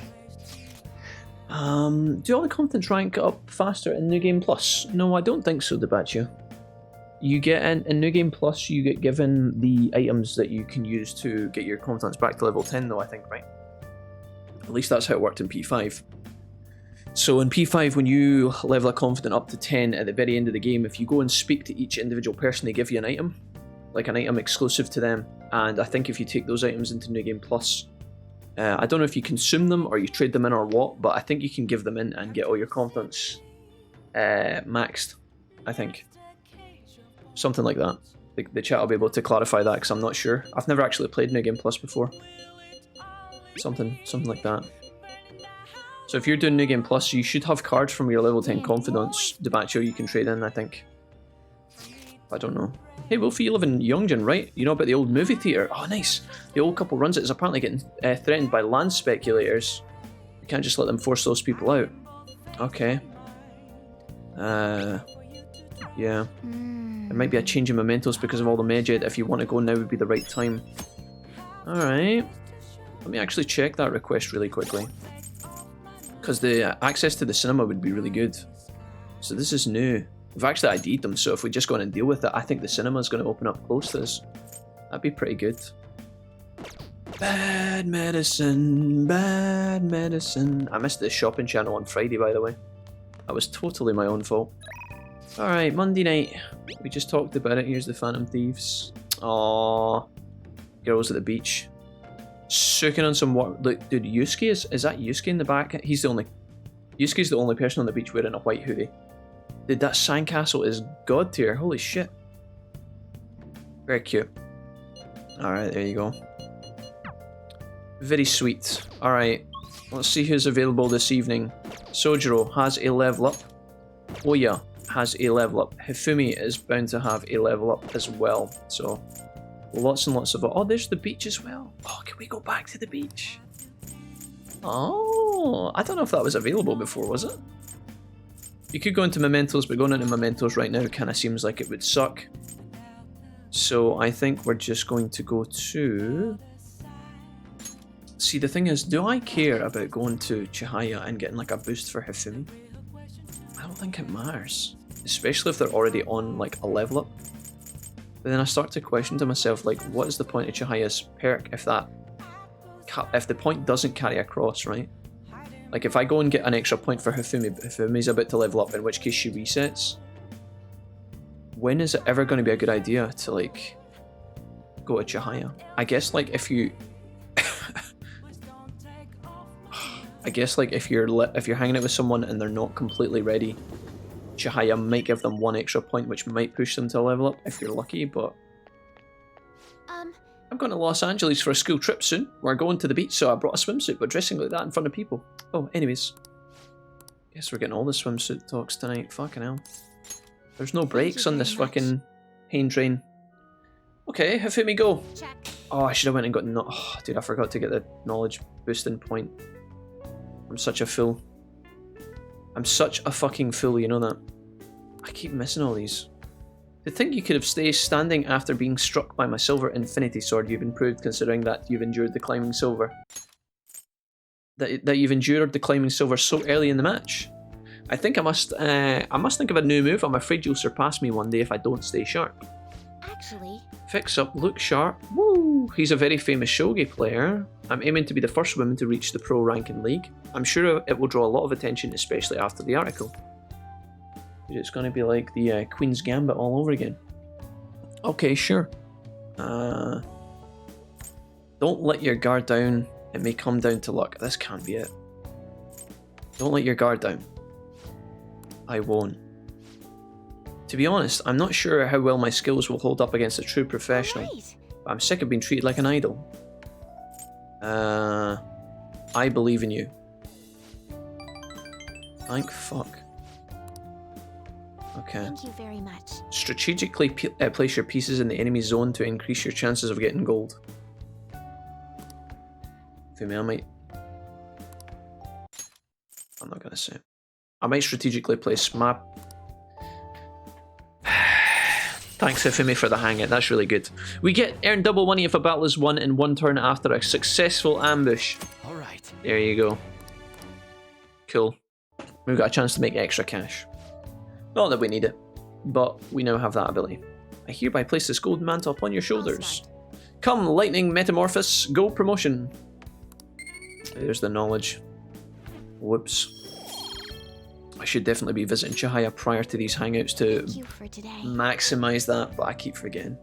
Speaker 1: Do all the contents rank up faster in New Game Plus? No, I don't think so, Debacho. You get in New Game Plus, you get given the items that you can use to get your confidence back to level 10 though, I think, right? At least that's how it worked in P5. So in P5, when you level a confident up to 10 at the very end of the game, if you go and speak to each individual person, they give you an item. Like an item exclusive to them. And I think if you take those items into New Game Plus, I don't know if you consume them or you trade them in or what, but I think you can give them in and get all your confidence maxed, I think. Something like that. The chat will be able to clarify that because I'm not sure. I've never actually played New Game Plus before. Something like that. So if you're doing New Game Plus, you should have cards from your level 10 confidence, Debacho, you can trade in, I think. I don't know. Hey Wolfie, you live in Yongjin, right? You know about the old movie theatre? Oh nice. The old couple runs it. Is apparently getting threatened by land speculators. You can't just let them force those people out. Okay. Yeah. There might be a change in mementos because of all the Medjed. If you want to go now would be the right time. Alright. Let me actually check that request really quickly. Because the access to the cinema would be really good. So this is new. We've actually ID'd them, so if we just go in and deal with it, I think the cinema's going to open up close to us. That'd be pretty good. Bad medicine, bad medicine. I missed the shopping channel on Friday, by the way. That was totally my own fault. Alright, Monday night. We just talked about it. Here's the Phantom Thieves. Aww. Girls at the beach. Soaking on some water. Look, dude, Yusuke is that Yusuke in the back? He's the only... Yusuke's the only person on the beach wearing a white hoodie. Dude, that sandcastle is god tier. Holy shit. Very cute. Alright, there you go. Very sweet. Alright, let's see who's available this evening. Sojiro has a level up. Oya has a level up. Hifumi is bound to have a level up as well. So, lots and lots of... Oh, there's the beach as well. Oh, can we go back to the beach? Oh, I don't know if that was available before, was it? You could go into mementos, but going into mementos right now kind of seems like it would suck. So I think we're just going to go to... See, the thing is, do I care about going to Chihaya and getting like a boost for Hifumi? I don't think it matters. Especially if they're already on like a level up. But then I start to question to myself, like, what is the point of Chihaya's perk if the point doesn't carry across, right? Like, if I go and get an extra point for Hifumi, but Hifumi's about to level up, in which case she resets, when is it ever going to be a good idea to, like, go to Chihaya? I guess, like, if you... I guess, like, if you're hanging out with someone and they're not completely ready, Chihaya might give them one extra point, which might push them to a level up, if you're lucky, but... I'm going to Los Angeles for a school trip soon. We're going to the beach, so I brought a swimsuit, but dressing like that in front of people. Oh, anyways. Guess we're getting all the swimsuit talks tonight. Fucking hell. There's no breaks on this fucking pain train. Okay, Hifumi, go. Check. Oh, I should have went and got... Oh, dude, I forgot to get the knowledge boosting point. I'm such a fool. I'm such a fucking fool, you know that? I keep missing all these. To think you could have stayed standing after being struck by my silver infinity sword, you've improved considering that you've endured the climbing silver. That you've endured the climbing silver so early in the match. I think I must think of a new move. I'm afraid you'll surpass me one day if I don't stay sharp.
Speaker 6: Actually...
Speaker 3: Fix up, look sharp. Woo! He's a very famous shogi player. I'm aiming to be the first woman to reach the pro rank in League. I'm sure it will draw a lot of attention, especially after the article. It's going to be like the Queen's Gambit all over again. Okay, sure. Don't let your guard down. It may come down to luck. This can't be it. Don't let your guard down. I won't. To be honest, I'm not sure how well my skills will hold up against a true professional. But I'm sick of being treated like an idol. I believe in you. Thank fuck. Okay.
Speaker 6: Thank you very much.
Speaker 3: Strategically place your pieces in the enemy zone to increase your chances of getting gold. Fumi, I might
Speaker 1: I'm not going to say. I might strategically place map. Thanks, Ifumi, for the hangout. That's really good. We earn double money if a battle is won in 1 turn after a successful ambush.
Speaker 12: All right.
Speaker 1: There you go. Cool. We've got a chance to make extra cash. Not that we need it, but we now have that ability. I hereby place this golden mantle upon your shoulders. Come, lightning metamorphosis, go promotion. There's the knowledge. Whoops. I should definitely be visiting Chihaya prior to these hangouts to maximize that, but I keep forgetting.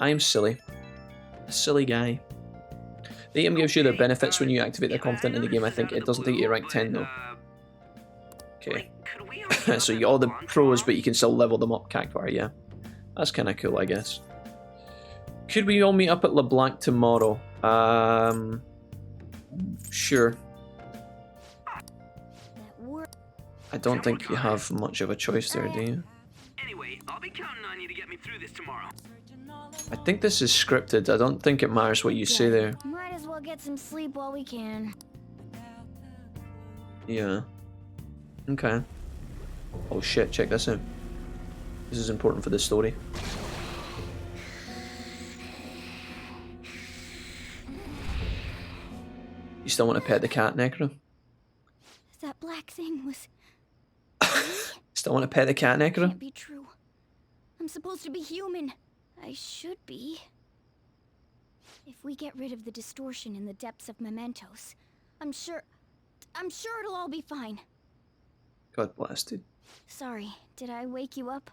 Speaker 1: I am silly. A silly guy. The game gives you the benefits when you activate the confident in the game. I think it doesn't take you to rank 10 though. Okay. So you all the pros, but you can still level them up, Cactuar, yeah. That's kind of cool, I guess. Could we all meet up at LeBlanc tomorrow? Sure. I don't think you have much of a choice there, do you?
Speaker 10: Anyway, I'll be counting on you to get me through this tomorrow.
Speaker 1: I think this is scripted. I don't think it matters what you say there.
Speaker 6: Might as well get some sleep while we can.
Speaker 1: Yeah. Okay. Oh shit, check this out. This is important for the story. You still want to pet the cat, Necro?
Speaker 6: That black thing was...
Speaker 1: Still want to pet the cat, Necro?
Speaker 6: Can't be true. I'm supposed to be human. I should be. If we get rid of the distortion in the depths of mementos, I'm sure it'll all be fine.
Speaker 1: God bless, dude.
Speaker 6: Sorry, did I wake you up?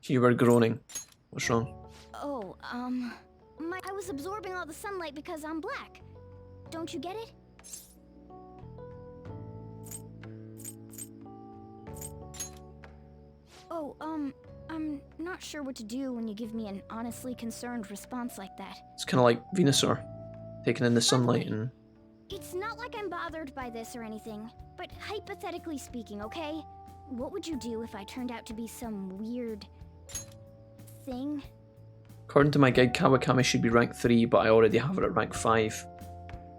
Speaker 1: You were groaning. What's wrong?
Speaker 6: Oh, I was absorbing all the sunlight because I'm black. Don't you get it? Oh, I'm not sure what to do when you give me an honestly concerned response like that.
Speaker 1: It's kind of like Venusaur, taking in the sunlight and...
Speaker 6: It's not like I'm bothered by this or anything, but hypothetically speaking, okay? What would you do if I turned out to be some weird... thing?
Speaker 1: According to my guide, Kawakami should be rank 3, but I already have her at rank 5.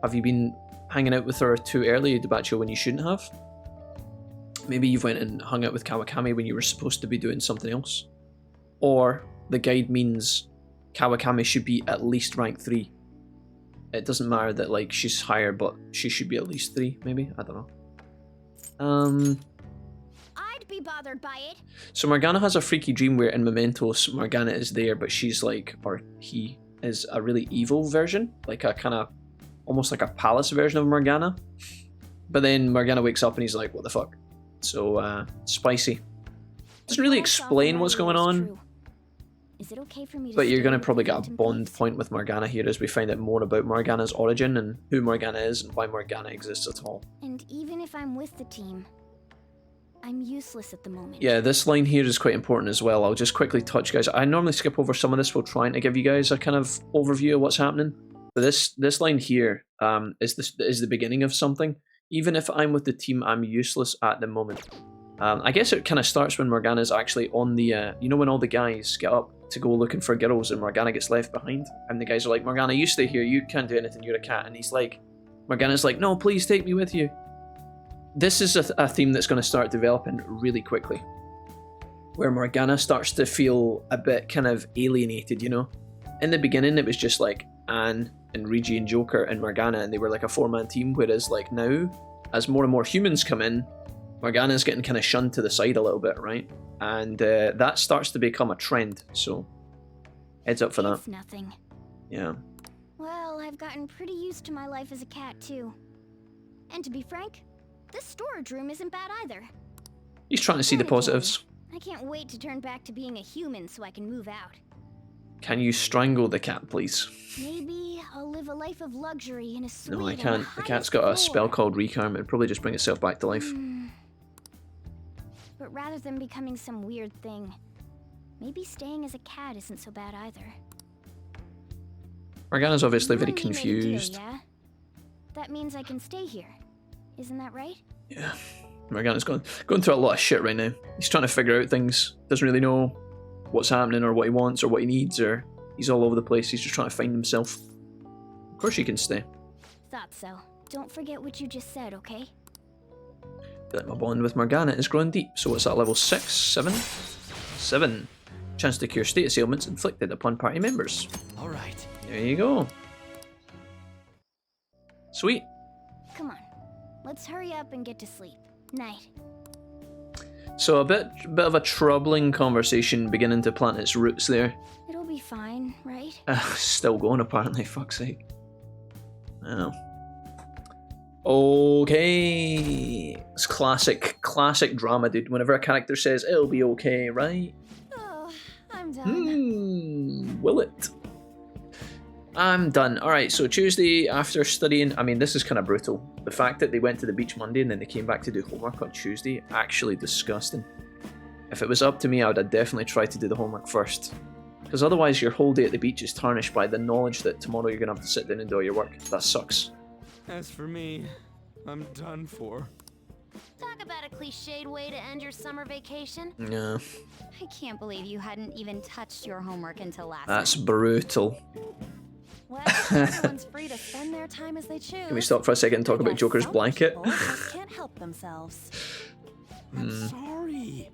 Speaker 1: Have you been hanging out with her too early, Debacho, when you shouldn't have? Maybe you went and hung out with Kawakami when you were supposed to be doing something else. Or the guide means Kawakami should be at least rank 3. It doesn't matter that like she's higher, but she should be at least 3, maybe? I don't know.
Speaker 6: I'd be bothered by it.
Speaker 1: So Morgana has a freaky dream where in Mementos, Morgana is there, but she's like, or he is a really evil version. Like a kind of, almost like a palace version of Morgana. But then Morgana wakes up and he's like, what the fuck? So, spicy. Doesn't really explain what's going on.
Speaker 6: Is it okay for me to
Speaker 1: but you're going to probably get a bond point with Morgana here as we find out more about Morgana's origin and who Morgana is and why Morgana exists at all.
Speaker 6: And even if I'm with the team, I'm useless at the moment.
Speaker 1: Yeah, this line here is quite important as well. I'll just quickly touch, guys. I normally skip over some of this while trying to give you guys a kind of overview of what's happening. But this line here is the beginning of something. Even if I'm with the team, I'm useless at the moment. I guess it kind of starts when Morgana's actually on the, you know, when all the guys get up to go looking for girls and Morgana gets left behind. And the guys are like, Morgana, you stay here, you can't do anything, you're a cat. And he's like, Morgana's like, no, please take me with you. This is a theme that's going to start developing really quickly. Where Morgana starts to feel a bit kind of alienated, you know? In the beginning, it was just like Anne and Rigi and Joker and Morgana, and they were like a 4-man team, whereas like now, as more and more humans come in, Morgana's getting kind of shunned to the side a little bit, right? And that starts to become a trend, so heads up for that.
Speaker 6: It's nothing.
Speaker 1: Yeah.
Speaker 6: Well, I've gotten pretty used to my life as a cat, too. And to be frank, this storage room isn't bad either.
Speaker 1: He's trying to see the positives.
Speaker 6: I can't wait to turn back to being a human so I can move out.
Speaker 1: Can you strangle the cat, please?
Speaker 6: Maybe I'll live a life of luxury in a suite.
Speaker 1: No, I can't. The cat's got a spell called Recarm. It'd probably just bring itself back to life.
Speaker 6: But rather than becoming some weird thing, maybe staying as a cat isn't so bad either.
Speaker 1: Morgana's obviously very
Speaker 6: You and me made a
Speaker 1: confused.
Speaker 6: deal, yeah? That means I can stay here. Isn't that right?
Speaker 1: Yeah. Morgana's going through a lot of shit right now. He's trying to figure out things. Doesn't really know what's happening or what he wants or what he needs, or he's all over the place. He's just trying to find himself. Of course you can stay.
Speaker 6: Thought so. don't forget what you just said, okay?
Speaker 1: Feel like my bond with Morgana is growing deep. So what's that, level 6? 7? 7. Chance to cure status ailments inflicted upon party members.
Speaker 5: Alright.
Speaker 1: There you go. Sweet.
Speaker 6: Come on. Let's hurry up and get to sleep. Night.
Speaker 1: So a bit of a troubling conversation beginning to plant its roots there.
Speaker 6: It'll be fine, right?
Speaker 1: Still going apparently, fuck's sake. Oh. Okay. It's classic drama, dude. Whenever a character says it'll be okay, right?
Speaker 7: Oh, I'm done.
Speaker 1: Will it? I'm done. Alright, so Tuesday after studying, I mean, this is kind of brutal. The fact that they went to the beach Monday and then they came back to do homework on Tuesday, actually disgusting. If it was up to me, I would have definitely tried to do the homework first. Because otherwise your whole day at the beach is tarnished by the knowledge that tomorrow you're going to have to sit down and do all your work. That sucks.
Speaker 10: As for me, I'm done for.
Speaker 13: Talk about a cliched way to end your summer vacation.
Speaker 1: Yeah.
Speaker 13: I can't believe you hadn't even touched your homework until last
Speaker 1: That's
Speaker 13: night.
Speaker 1: brutal.
Speaker 7: Well, everyone's free to spend their time as they choose.
Speaker 1: Can we stop for a second and talk about Joker's blanket?
Speaker 7: People just can't help themselves.
Speaker 10: I'm sorry.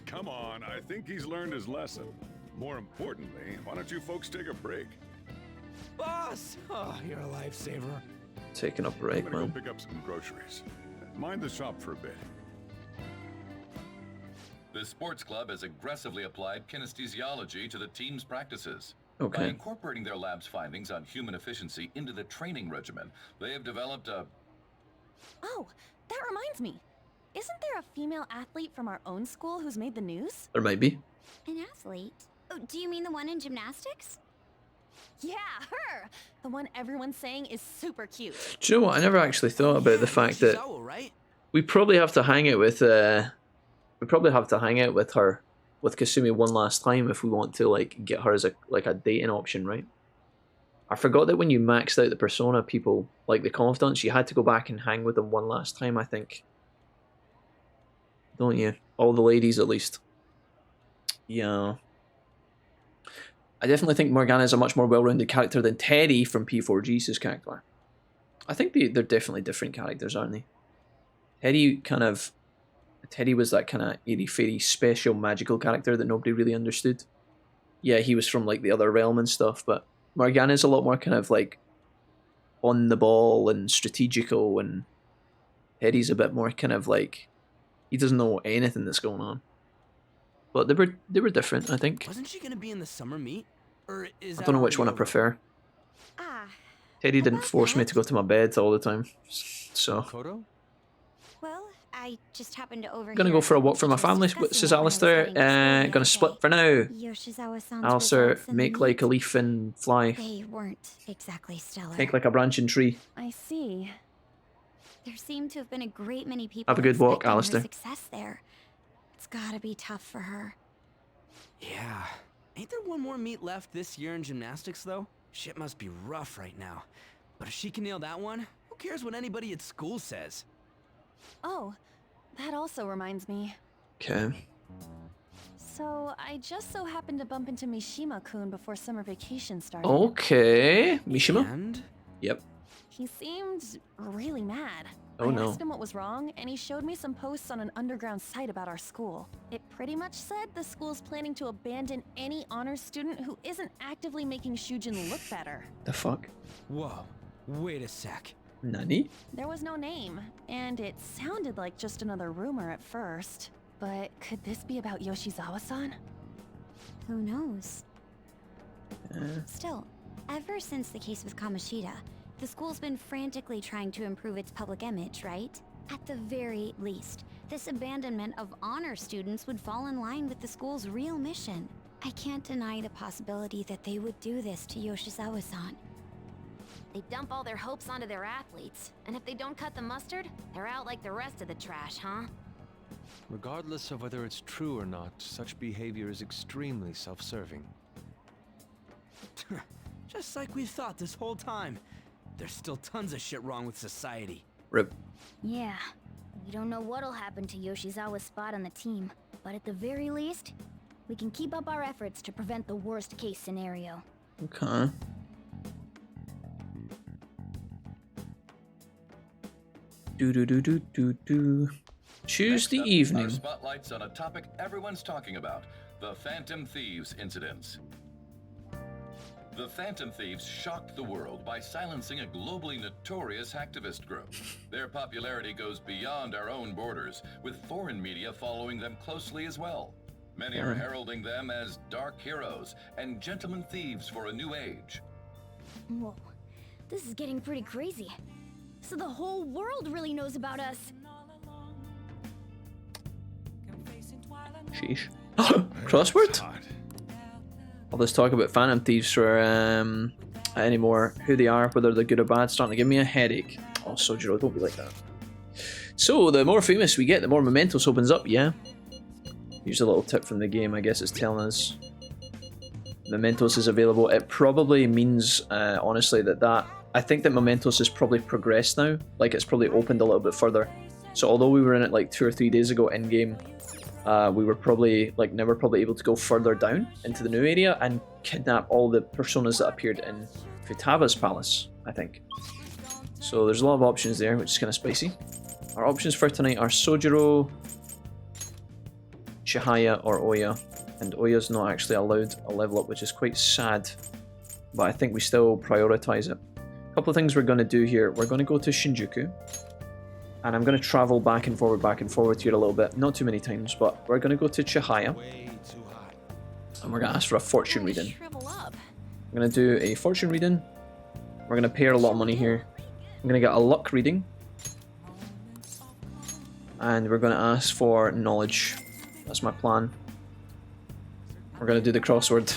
Speaker 2: Come on, I think he's learned his lesson. More importantly, why don't you folks take a break?
Speaker 10: Boss! Oh, you're a lifesaver.
Speaker 1: Taking a break,
Speaker 2: I'm gonna
Speaker 1: man.
Speaker 2: go pick up some groceries. Mind the shop for a bit.
Speaker 11: The sports club has aggressively applied kinesthesiology to the team's practices.
Speaker 1: Okay.
Speaker 11: By incorporating their lab's findings on human efficiency into the training regimen, they have developed a...
Speaker 7: Oh, that reminds me. Isn't there a female athlete from our own school who's made the news?
Speaker 1: There might be.
Speaker 13: An athlete? Oh, do you mean the one in gymnastics?
Speaker 7: Yeah, her! The one everyone's saying is super cute.
Speaker 1: Do you know what? I never actually thought about the fact that
Speaker 5: Yoshizawa, right?
Speaker 1: we probably have to hang out with her, with Kasumi one last time if we want to like get her as a dating option, right? I forgot that when you maxed out the persona people, like the confidants, you had to go back and hang with them one last time, I think. Don't you? All the ladies at least. Yeah. I definitely think Morgana is a much more well-rounded character than Teddy from P4G's character. I think they're definitely different characters, aren't they? Teddy was that kind of airy-fairy special magical character that nobody really understood. Yeah, he was from like the other realm and stuff, but Morgana is a lot more kind of like on the ball and strategical, and Teddy's a bit more kind of like he doesn't know anything that's going on. But they were different, I think.
Speaker 5: Wasn't she gonna be in the summer meet? Or is
Speaker 1: I don't know which one I prefer.
Speaker 7: Ah.
Speaker 1: Teddy didn't force me to go to my bed all the time, so.
Speaker 4: Kodo?
Speaker 13: Well, I just happened to overhear...
Speaker 1: Gonna go for a walk for my family, says Alistair. Gonna split for now.
Speaker 13: Yoshizawa-san's
Speaker 1: Alistair,
Speaker 13: results in the
Speaker 1: make like a leaf and fly.
Speaker 13: They weren't exactly stellar.
Speaker 1: Make like a branching tree.
Speaker 7: I see.
Speaker 13: There seem to have been a great many people
Speaker 1: Have a good walk,
Speaker 13: expecting her
Speaker 1: Alistair.
Speaker 13: success there. It's gotta be tough for her.
Speaker 5: Yeah. Ain't there one more meet left this year in gymnastics, though? Shit must be rough right now. But if she can nail that one, who cares what anybody at school says?
Speaker 7: Oh, that also reminds me.
Speaker 1: Okay.
Speaker 7: So, I just so happened to bump into Mishima-kun before summer vacation started.
Speaker 1: Okay. Mishima?
Speaker 5: And?
Speaker 1: Yep.
Speaker 7: He seemed really mad.
Speaker 1: Oh,
Speaker 7: I
Speaker 1: no.
Speaker 7: asked him what was wrong, and he showed me some posts on an underground site about our school. It pretty much said the school's planning to abandon any honors student who isn't actively making Shujin look better.
Speaker 1: The fuck?
Speaker 5: Whoa. Wait a sec.
Speaker 1: Nani?
Speaker 7: There was no name, and it sounded like just another rumor at first. But could this be about Yoshizawa-san?
Speaker 13: Who knows? Still, ever since the case with Kamoshida, the school's been frantically trying to improve its public image, right? At the very least, this abandonment of honor students would fall in line with the school's real mission. I can't deny the possibility that they would do this to Yoshizawa-san.
Speaker 3: They dump all their hopes onto their athletes, and if they don't cut the mustard, they're out like the rest of the trash, huh?
Speaker 4: Regardless of whether it's true or not, such behavior is extremely self-serving.
Speaker 5: Just like we thought this whole time. There's still tons of shit wrong with society.
Speaker 1: Rip.
Speaker 6: Yeah. We don't know what'll happen to Yoshizawa's spot on the team, but at the very least, we can keep up our efforts to prevent the worst case scenario.
Speaker 1: Okay. Tuesday
Speaker 11: Next up,
Speaker 1: evening.
Speaker 11: Our spotlight's on a topic everyone's talking about: the Phantom Thieves incidents. The Phantom Thieves shocked the world by silencing a globally notorious hacktivist group. Their popularity goes beyond our own borders, with foreign media following them closely as well. Many are heralding them as dark heroes and gentlemen thieves for a new age.
Speaker 6: Whoa, this is getting pretty crazy. So the whole world really knows about us.
Speaker 1: Sheesh. Crossword? All this talk about Phantom Thieves for anymore, who they are, whether they're good or bad, starting to give me a headache. Oh, Sojiro, don't be like that. So, the more famous we get, the more Mementos opens up, yeah? Here's a little tip from the game, I guess it's telling us. Mementos is available. It probably means, honestly, that I think that Mementos has probably progressed now. Like, it's probably opened a little bit further. So, although we were in it like 2 or 3 days ago in-game, we were probably, like, never probably able to go further down into the new area and kidnap all the personas that appeared in Futaga's palace, I think. So there's a lot of options there, which is kind of spicy. Our options for tonight are Sojiro, Chihaya, or Oya. And Oya's not actually allowed a level up, which is quite sad. But I think we still prioritize it. A couple of things we're going to do here. We're going to go to Shinjuku. And I'm going to travel back and forward here a little bit. Not too many times, but we're going to go to Chihaya. And we're going to ask for a fortune reading. I'm going to do a fortune reading. We're going to pay her a lot of money here. I'm going to get a luck reading. And we're going to ask for knowledge. That's my plan. We're going to do the crossword.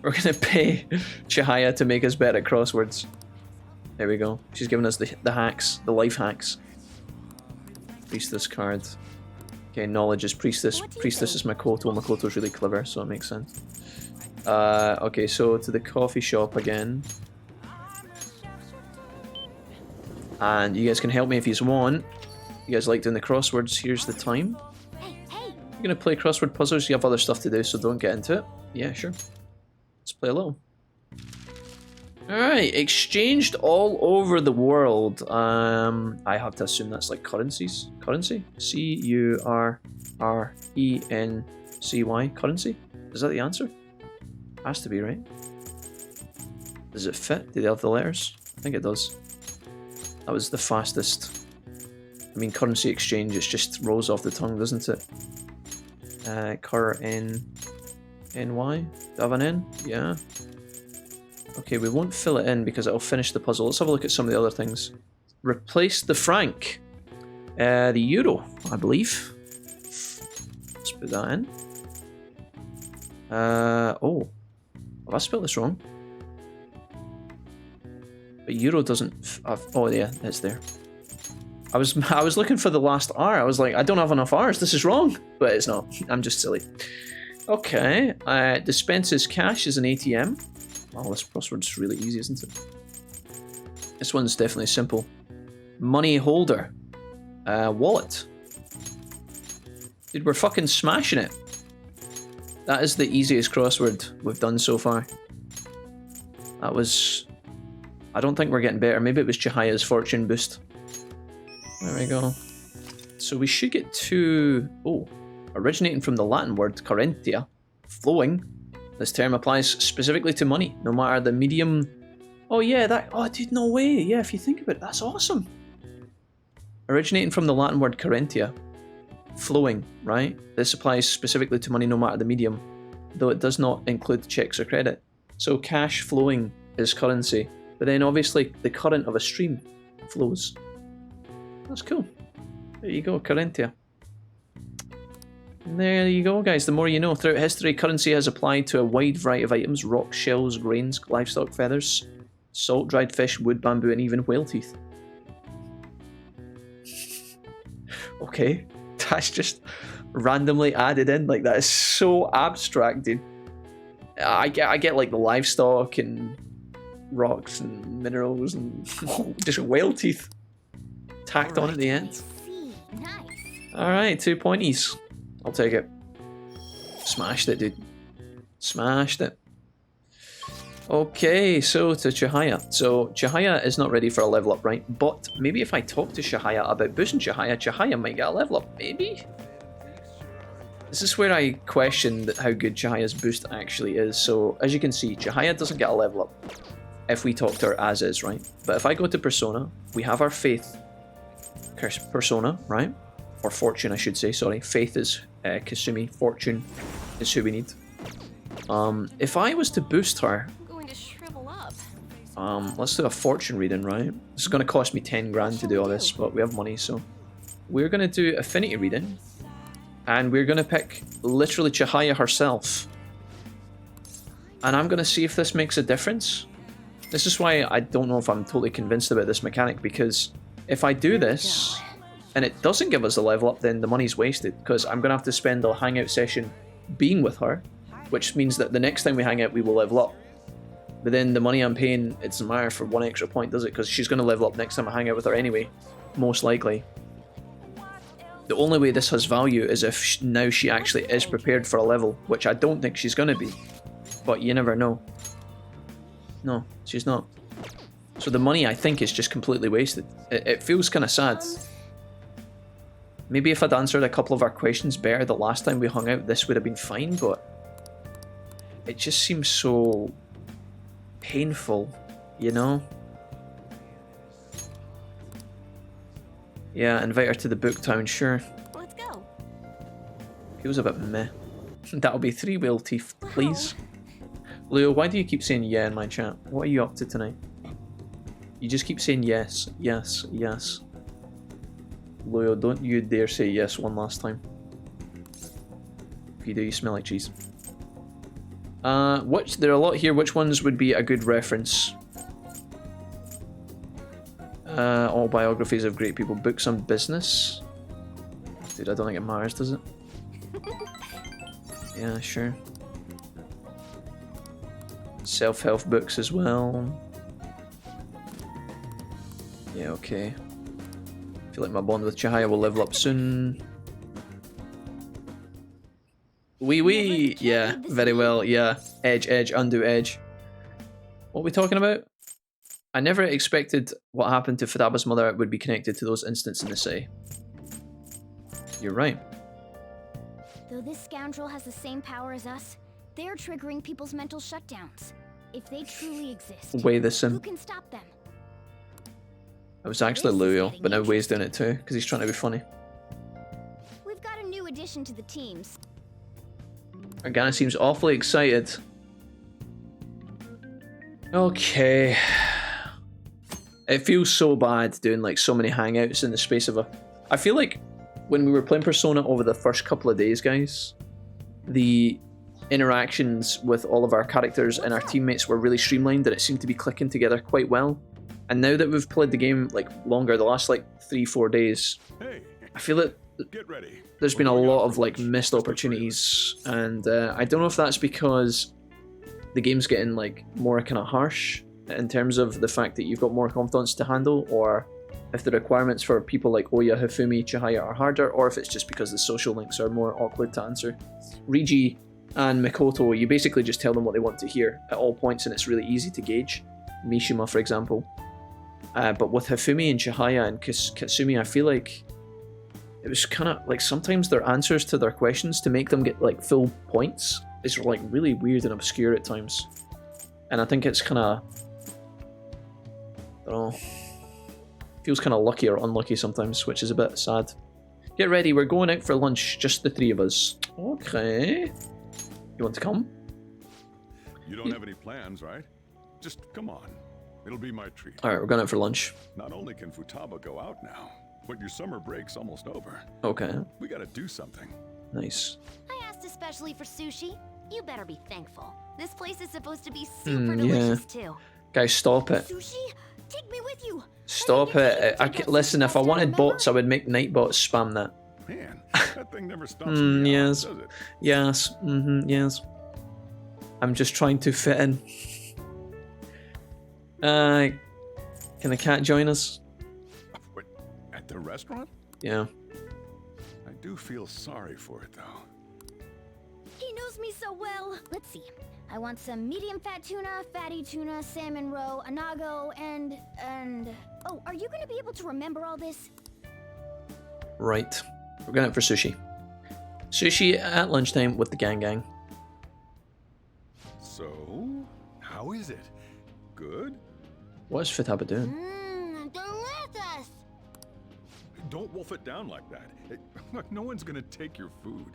Speaker 1: We're going to pay Chihaya to make us better at crosswords. There we go. She's giving us the hacks, the life hacks. Priestess card. Okay, knowledge is priestess. Priestess is Makoto. Makoto's really clever, so it makes sense. Okay, so to the coffee shop again. And you guys can help me if you want. You guys like doing the crosswords. Here's the time. You're going to play crossword puzzles. You have other stuff to do, so don't get into it. Yeah, sure. Let's play a little. Alright, exchanged all over the world. I have to assume that's like currencies. Currency? C-U-R-R-E-N-C-Y. Currency? Is that the answer? Has to be, right? Does it fit? Do they have the letters? I think it does. That was the fastest. I mean, currency exchange, it just rolls off the tongue, doesn't it? N-Y? Do I have an N? Yeah. Okay, we won't fill it in because it'll finish the puzzle. Let's have a look at some of the other things. Replace the franc. The euro, I believe. Let's put that in. Oh. Have I spelled this wrong? But euro doesn't have... Oh, yeah, it's there. I was looking for the last R. I was like, I don't have enough R's. This is wrong. But it's not. I'm just silly. Okay. Dispenses cash as an ATM. Oh, this crossword's really easy, isn't it? This one's definitely simple. Money holder. Wallet. Dude, we're fucking smashing it. That is the easiest crossword we've done so far. That was... I don't think we're getting better. Maybe it was Chihaya's fortune boost. There we go. So we should get two... Oh. Originating from the Latin word currentia. Flowing. This term applies specifically to money, no matter the medium... Oh yeah, that... Oh dude, no way. Yeah, if you think about it, that's awesome. Originating from the Latin word currentia. Flowing, right? This applies specifically to money no matter the medium, though it does not include checks or credit. So cash flowing is currency, but then obviously the current of a stream flows. That's cool. There you go, currentia. There you go, guys. The more you know. Throughout history, currency has applied to a wide variety of items: rocks, shells, grains, livestock feathers, salt, dried fish, wood, bamboo, and even whale teeth. Okay, that's just randomly added in. Like, that is so abstract, dude. I get like the livestock and rocks and minerals and just whale teeth tacked on at the end. Alright, 2 pointies. I'll take it. Smashed it, dude. Smashed it. Okay, so to Chihaya. So Chihaya is not ready for a level up, right? But maybe if I talk to Chihaya about boosting Chihaya, Chihaya might get a level up, maybe? This is where I question how good Chihaya's boost actually is. So as you can see, Chihaya doesn't get a level up if we talk to her as is, right? But if I go to Persona, we have our Faith Persona, right? Or Fortune, I should say, sorry. Faith is Kasumi, Fortune is who we need. If I was to boost her, let's do a Fortune reading, right? This is going to cost me 10 grand to do all this, but we have money, so we're going to do Affinity reading, and we're going to pick literally Chihaya herself, and I'm going to see if this makes a difference. This is why I don't know if I'm totally convinced about this mechanic, because if I do this and it doesn't give us a level up, then the money's wasted, because I'm going to have to spend a hangout session being with her, which means that the next time we hang out we will level up. But then the money I'm paying, it doesn't matter for 1 extra point, does it? Because she's going to level up next time I hang out with her anyway, most likely. The only way this has value is if now she actually is prepared for a level, which I don't think she's going to be. But you never know. No, she's not. So the money, I think, is just completely wasted. It feels kind of sad. Maybe if I'd answered a couple of our questions better the last time we hung out, this would have been fine, but it just seems so painful, you know? Yeah, invite her to the book town, sure.
Speaker 7: Let's go.
Speaker 1: Feels a bit meh. That'll be 3 whale teeth, please. Leo, why do you keep saying yeah in my chat? What are you up to tonight? You just keep saying yes, yes, yes. Leo, don't you dare say yes one last time. If you do, you smell like cheese. There are a lot here. Which ones would be a good reference? All biographies of great people. Books on business? Dude, I don't think it matters, does it? Yeah, sure. Self-help books as well. Yeah, okay. I feel like my bond with Chihaya will level up soon. Wee! Yeah, very well, yeah. Edge, edge, undo edge. What are we talking about? I never expected what happened to Futaba's mother would be connected to those incidents in the city. You're right.
Speaker 6: Though this scoundrel has the same power as us, they're triggering people's mental shutdowns. If they truly exist,
Speaker 1: Weigh this in.
Speaker 6: who can stop them?
Speaker 1: It was actually Luyo, but now Wei's doing it too, because he's trying to be funny.
Speaker 6: We've got a new addition to the teams.
Speaker 1: Organa seems awfully excited. Okay. It feels so bad doing like so many hangouts in the space of a... I feel like when we were playing Persona over the first couple of days, guys, the interactions with all of our characters and our teammates were really streamlined and it seemed to be clicking together quite well. And now that we've played the game like longer, the last like 3-4 days, I feel that there's been a lot of like missed opportunities, and I don't know if that's because the game's getting like more kind of harsh in terms of the fact that you've got more confidence to handle, or if the requirements for people like Oya, Hifumi, Chihaya are harder, or if it's just because the social links are more awkward to answer. Rigi and Mikoto, you basically just tell them what they want to hear at all points and it's really easy to gauge. Mishima, for example. But with Hifumi and Chihaya and Katsumi, I feel like it was kind of like sometimes their answers to their questions to make them get like full points is like really weird and obscure at times. And I think it's kind of, I don't know, feels kind of lucky or unlucky sometimes, which is a bit sad. Get ready, we're going out for lunch, just the 3 of us. Okay. You want to come?
Speaker 2: You don't have any plans, right? Just come on. It'll be my treat.
Speaker 1: Alright, we're going out for lunch.
Speaker 2: Not only can Futaba go out now, but your summer break's almost over.
Speaker 1: Okay.
Speaker 2: We gotta do something.
Speaker 1: Nice.
Speaker 3: I asked especially for sushi. You better be thankful. This place is supposed to be super
Speaker 1: Yeah.
Speaker 3: delicious too.
Speaker 1: Guys, stop it.
Speaker 6: Sushi? Take me with you.
Speaker 1: Stop it. Listen, if I wanted bots, I would make night bots spam that.
Speaker 2: Man, that thing never stops me
Speaker 1: Yes.
Speaker 2: out, does it?
Speaker 1: Yes. Yes. I'm just trying to fit in. Can the cat join us?
Speaker 2: What, at the restaurant?
Speaker 1: Yeah.
Speaker 2: I do feel sorry for it, though.
Speaker 6: He knows knows me so well. Let's see. I want some medium fat tuna, fatty tuna, salmon roe, anago, and... Oh, are you gonna be able to remember all this?
Speaker 1: Right. We're going out for sushi. Sushi at lunchtime with the gang.
Speaker 2: So, how is it? Good?
Speaker 1: What is Futaba doing?
Speaker 6: Delicious!
Speaker 2: Don't wolf it down like that. No one's gonna take your food.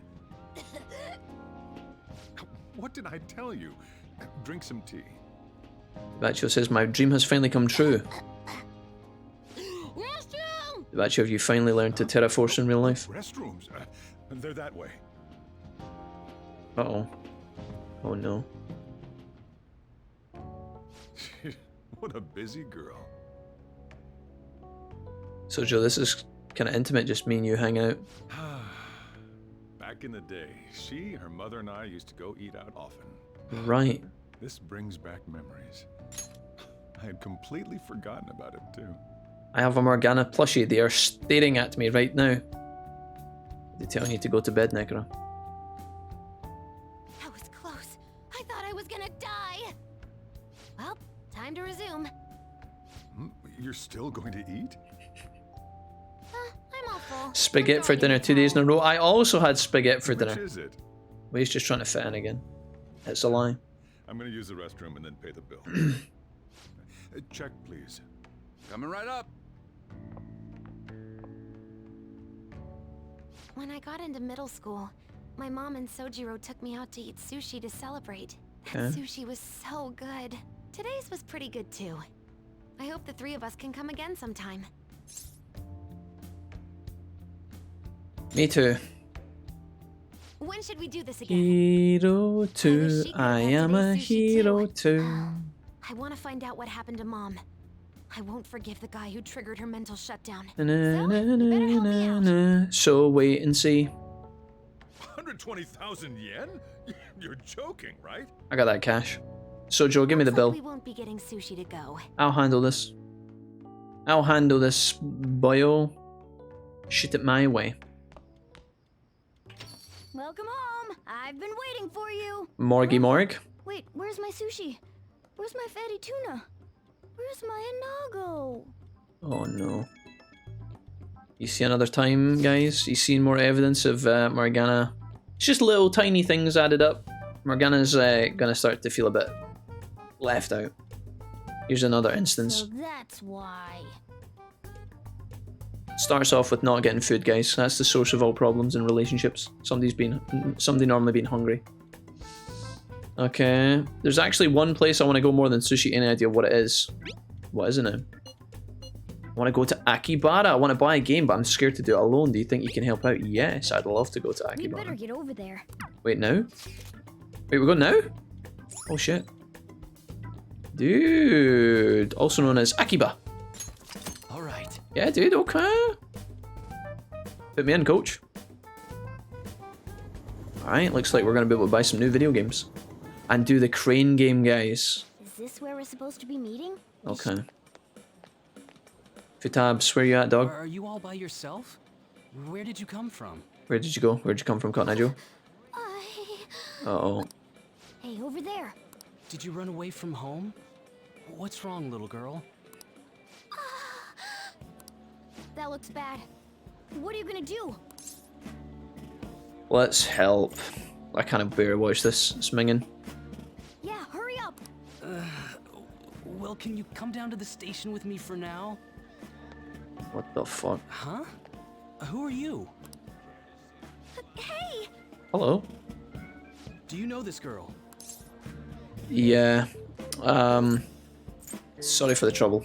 Speaker 2: What did I tell you? Drink some tea.
Speaker 1: Baccio says, my dream has finally come true.
Speaker 6: Restroom!
Speaker 1: Baccio, have you finally learned to terraforce in real life?
Speaker 2: Restrooms? They're that way.
Speaker 1: Uh-oh. Oh no.
Speaker 2: What a busy girl.
Speaker 1: So Joe, this is kind of intimate, just me and you hanging out.
Speaker 2: Back in the day, she, her mother, and I used to go eat out often.
Speaker 1: Right.
Speaker 2: This brings back memories. I had completely forgotten about it, too.
Speaker 1: I have a Morgana plushie. They are staring at me right now. They're telling you to go to bed, Necro.
Speaker 3: That was close. I thought I was gonna die. Well, time to resume.
Speaker 2: You're still going to eat?
Speaker 3: I'm all full.
Speaker 1: Spaghetti for dinner 2 days in a row. I also had spaghetti for dinner.
Speaker 2: Which is it?
Speaker 1: Well, he's just trying to fit in again. It's a lie.
Speaker 2: I'm going to use the restroom and then pay the bill. Check, please.
Speaker 15: Coming right up.
Speaker 3: When I got into middle school, my mom and Sojiro took me out to eat sushi to celebrate. That sushi was so good. Today's was pretty good too. I hope the three of us can come again sometime.
Speaker 1: Me too.
Speaker 3: When should we do this again?
Speaker 1: Hero too. I am a hero too.
Speaker 3: I want to find out what happened to Mom. I won't forgive the guy who triggered her mental shutdown.
Speaker 1: So wait and see.
Speaker 2: 120,000 yen? You're joking, right?
Speaker 1: I got that cash. So Joe, give me the bill.
Speaker 3: We won't be getting sushi to go.
Speaker 1: I'll handle this. I'll handle this, boyo. Shoot it my way.
Speaker 6: Welcome home. I've been waiting for you.
Speaker 1: Morgy morg.
Speaker 6: Wait, where's my sushi? Where's my fatty tuna? Where's my anago?
Speaker 1: Oh no. You see another time, guys? You seen more evidence of Morgana? It's just little tiny things added up. Morgana's gonna start to feel a bit left out. Here's another instance.
Speaker 6: So that's why.
Speaker 1: Starts off with not getting food, guys. That's the source of all problems in relationships. Somebody normally being hungry. Okay. There's actually one place I want to go more than sushi. Any idea what it is? What is it now? I want to go to Akibara. I want to buy a game, but I'm scared to do it alone. Do you think you can help out? Yes, I'd love to go to Akibara.
Speaker 6: We better get over there.
Speaker 1: Wait, now? Wait, we're going now? Oh shit. Dude. Also known as Akiba.
Speaker 4: Alright.
Speaker 1: Yeah, dude, okay. Put me in, coach. Alright, looks like we're going to be able to buy some new video games. And do the crane game, guys.
Speaker 6: Is this where we're supposed to be meeting?
Speaker 1: Okay. Futabs, where you at, dog?
Speaker 12: Are you all by yourself? Where did you come from?
Speaker 1: Where did you go? Where'd you come from, Cotton Eye Joe? Uh-oh.
Speaker 6: Hey, over there.
Speaker 12: Did you run away from home? What's wrong, little girl?
Speaker 6: That looks bad. What are you gonna do?
Speaker 1: Let's help. I can't bear to watch this. It's minging.
Speaker 6: Yeah, hurry up.
Speaker 12: Well, can you come down to the station with me for now?
Speaker 1: What the fuck?
Speaker 12: Huh? Who are you?
Speaker 6: Hey!
Speaker 1: Hello?
Speaker 12: Do you know this girl?
Speaker 1: Yeah. Sorry for the trouble.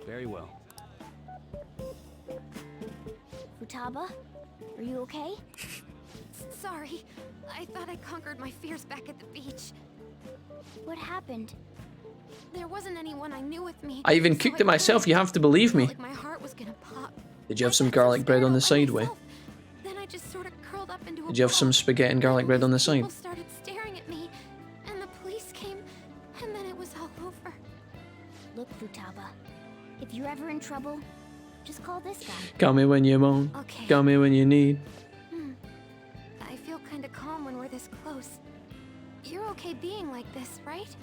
Speaker 12: Very well.
Speaker 6: Futaba, are you okay?
Speaker 3: Sorry. I thought I conquered my fears back at the beach.
Speaker 6: What happened?
Speaker 3: There wasn't anyone I knew with me.
Speaker 1: I even cooked it myself, you have to believe me.
Speaker 3: Like my heart was gonna pop.
Speaker 1: Did you have some garlic bread on the side, way?
Speaker 3: Then I just sort of curled up into a
Speaker 1: Did you have some spaghetti and garlic bread on the side?
Speaker 3: People started staring at me, and the police came, and then it was all over.
Speaker 6: Look, Futaba, if you're ever in trouble, just call this guy.
Speaker 1: Call me when you want.
Speaker 3: Okay.
Speaker 1: Call me when you need.
Speaker 3: I feel like this, right?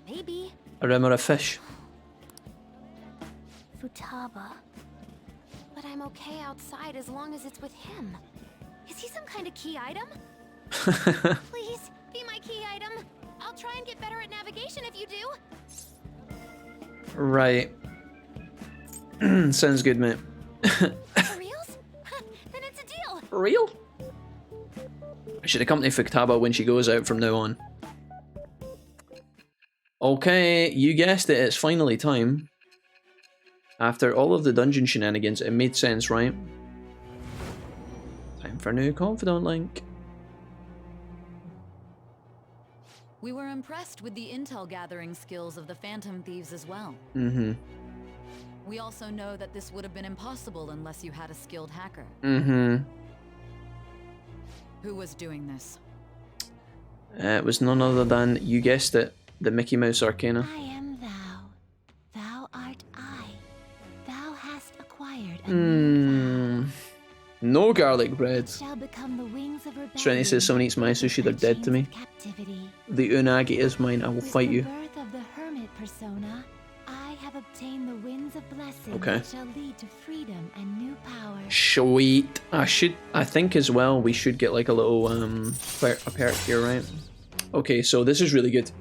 Speaker 3: Maybe.
Speaker 1: A rim or a fish?
Speaker 3: Futaba. But I'm okay outside as long as it's with him. Is he some kind of key item? Please, be my key item. I'll try and get better at navigation if you do.
Speaker 1: Right. Sounds good, mate.
Speaker 3: For reals? Then it's a deal.
Speaker 1: For real? I should accompany Futaba when she goes out from now on. Okay, you guessed it, it's finally time. After all of the dungeon shenanigans, it made sense, right? Time for a new confidant link.
Speaker 15: We were impressed with the intel gathering skills of the Phantom Thieves as well.
Speaker 1: Mm-hmm.
Speaker 15: We also know that this would have been impossible unless you had a skilled hacker.
Speaker 1: Mm-hmm.
Speaker 15: Who was doing this?
Speaker 1: It was none other than, you guessed it, the Mickey Mouse Arcana.
Speaker 13: I am thou. Thou art I. Thou hast acquired a
Speaker 1: No garlic bread.
Speaker 13: shall become the wings of rebellion.
Speaker 1: Serenity says someone eats my sushi, they're dead to me.
Speaker 13: Captivity.
Speaker 1: The unagi is mine, I will fight you.
Speaker 13: The birth of the hermit persona, I have obtained the winds of blessing
Speaker 1: Okay.
Speaker 13: that shall lead to freedom and new power.
Speaker 1: Sweet. I think as well we should get like a little a perk here, right? Okay, so this is really good.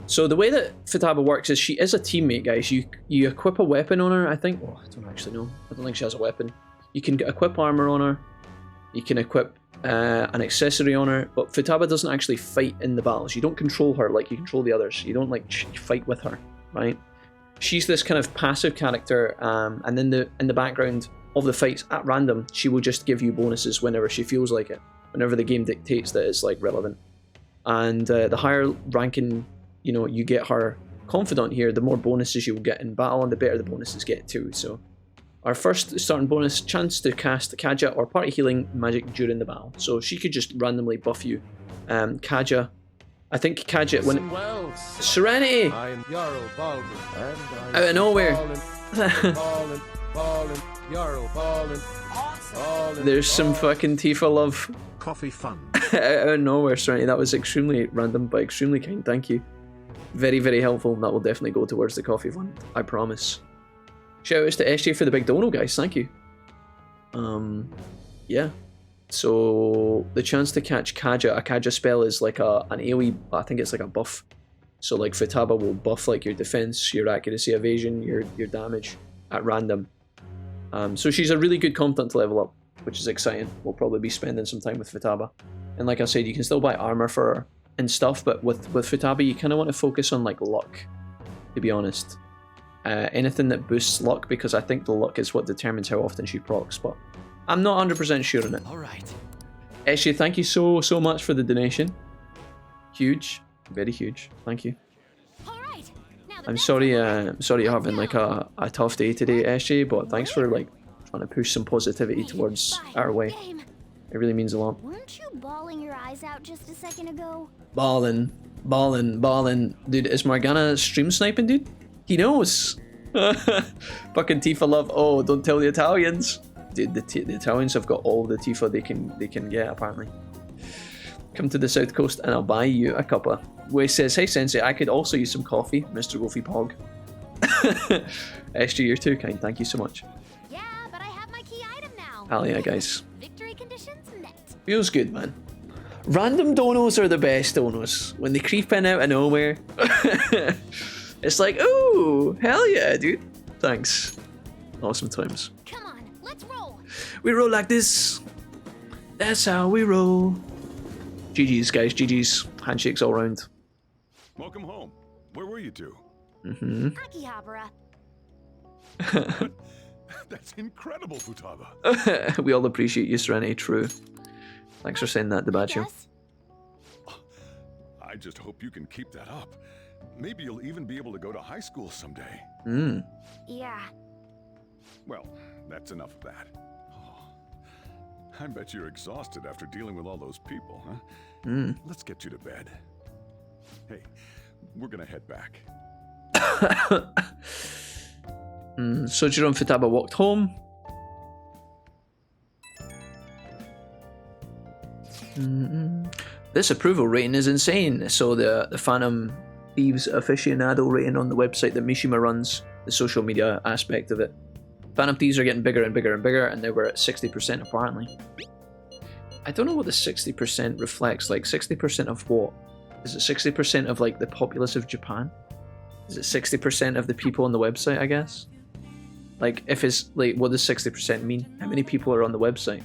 Speaker 1: So the way that Futaba works is she is a teammate, guys. You equip a weapon on her, I think. Oh, I don't actually know. I don't think she has a weapon. You can equip armor on her. You can equip an accessory on her, but Futaba doesn't actually fight in the battles. You don't control her like you control the others. You don't like fight with her, right? She's this kind of passive character, and in the background of the fights at random, she will just give you bonuses whenever she feels like it, whenever the game dictates that it's like relevant. And the higher ranking, you know, you get her confidant here, the more bonuses you will get in battle, and the better the bonuses get too. So our first starting bonus, chance to cast Kaja or party healing magic during the battle. So she could just randomly buff you. Kaja, I think Kaja when Serenity
Speaker 16: I am Jarl Baldur, and I
Speaker 1: out of nowhere. There's some fucking Tifa love.
Speaker 16: Coffee fun.
Speaker 1: Out of nowhere, Serenity. That was extremely random, but extremely kind. Thank you. Very, very helpful. That will definitely go towards the coffee fund. I promise. Shout outs to SJ for the big dono, guys. Thank you. Yeah. So the chance to catch Kaja, a Kaja spell is like an AoE. I think it's like a buff. So like Futaba will buff like your defense, your accuracy, evasion, your damage at random. So she's a really good confidant to level up, which is exciting. We'll probably be spending some time with Futaba. And like I said, you can still buy armor for her and stuff, but with Futaba, you kind of want to focus on like luck, to be honest. Anything that boosts luck, because I think the luck is what determines how often she procs, but I'm not 100% sure on it.
Speaker 10: Alright.
Speaker 1: Eshe, thank you so much for the donation. Huge. Very huge. Thank you. I'm sorry you're having like a tough day today, Eshe, but thanks for like trying to push some positivity towards our way. It really means a lot.
Speaker 6: Weren't you bawling your eyes out just a second ago?
Speaker 1: Ballin'. Dude, is Morgana stream sniping, dude? He knows. Fucking Tifa love. Oh, don't tell the Italians. Dude, the Italians have got all the Tifa they can get, apparently. Come to the south coast and I'll buy you a cuppa. Wei says, hey Sensei, I could also use some coffee, Mr. Goofy Pog. SG, you're too kind. Thank you so much.
Speaker 6: Yeah, but I have my key item now.
Speaker 1: Hell yeah, guys.
Speaker 6: Victory conditions met.
Speaker 1: Feels good, man. Random donos are the best donos. When they creep in out of nowhere. It's like, ooh, hell yeah, dude. Thanks. Awesome times.
Speaker 6: Come on, let's roll.
Speaker 1: We roll like this. That's how we roll. GG's, guys. GG's. Handshakes all round.
Speaker 2: Welcome home. Where were you two?
Speaker 1: Mm-hmm.
Speaker 6: Akihabara.
Speaker 2: That's incredible, Futaba.
Speaker 1: We all appreciate you, Serenity. True. Thanks for saying that, Debacho.
Speaker 2: I just hope you can keep that up. Maybe you'll even be able to go to high school someday.
Speaker 6: Yeah.
Speaker 2: Well, that's enough of that. Oh, I bet you're exhausted after dealing with all those people, huh? Let's get you to bed. Hey, we're gonna head back.
Speaker 1: Sojiro and Futaba walked home. This approval rating is insane. So the Phantom Thieves aficionado rating on the website that Mishima runs, the social media aspect of it. Phantom Thieves are getting bigger and bigger and bigger, and they were at 60% apparently. I don't know what the 60% reflects. Like 60% of what? Is it 60% of like the populace of Japan? Is it 60% of the people on the website, I guess? Like, if it's like, what does 60% mean? How many people are on the website?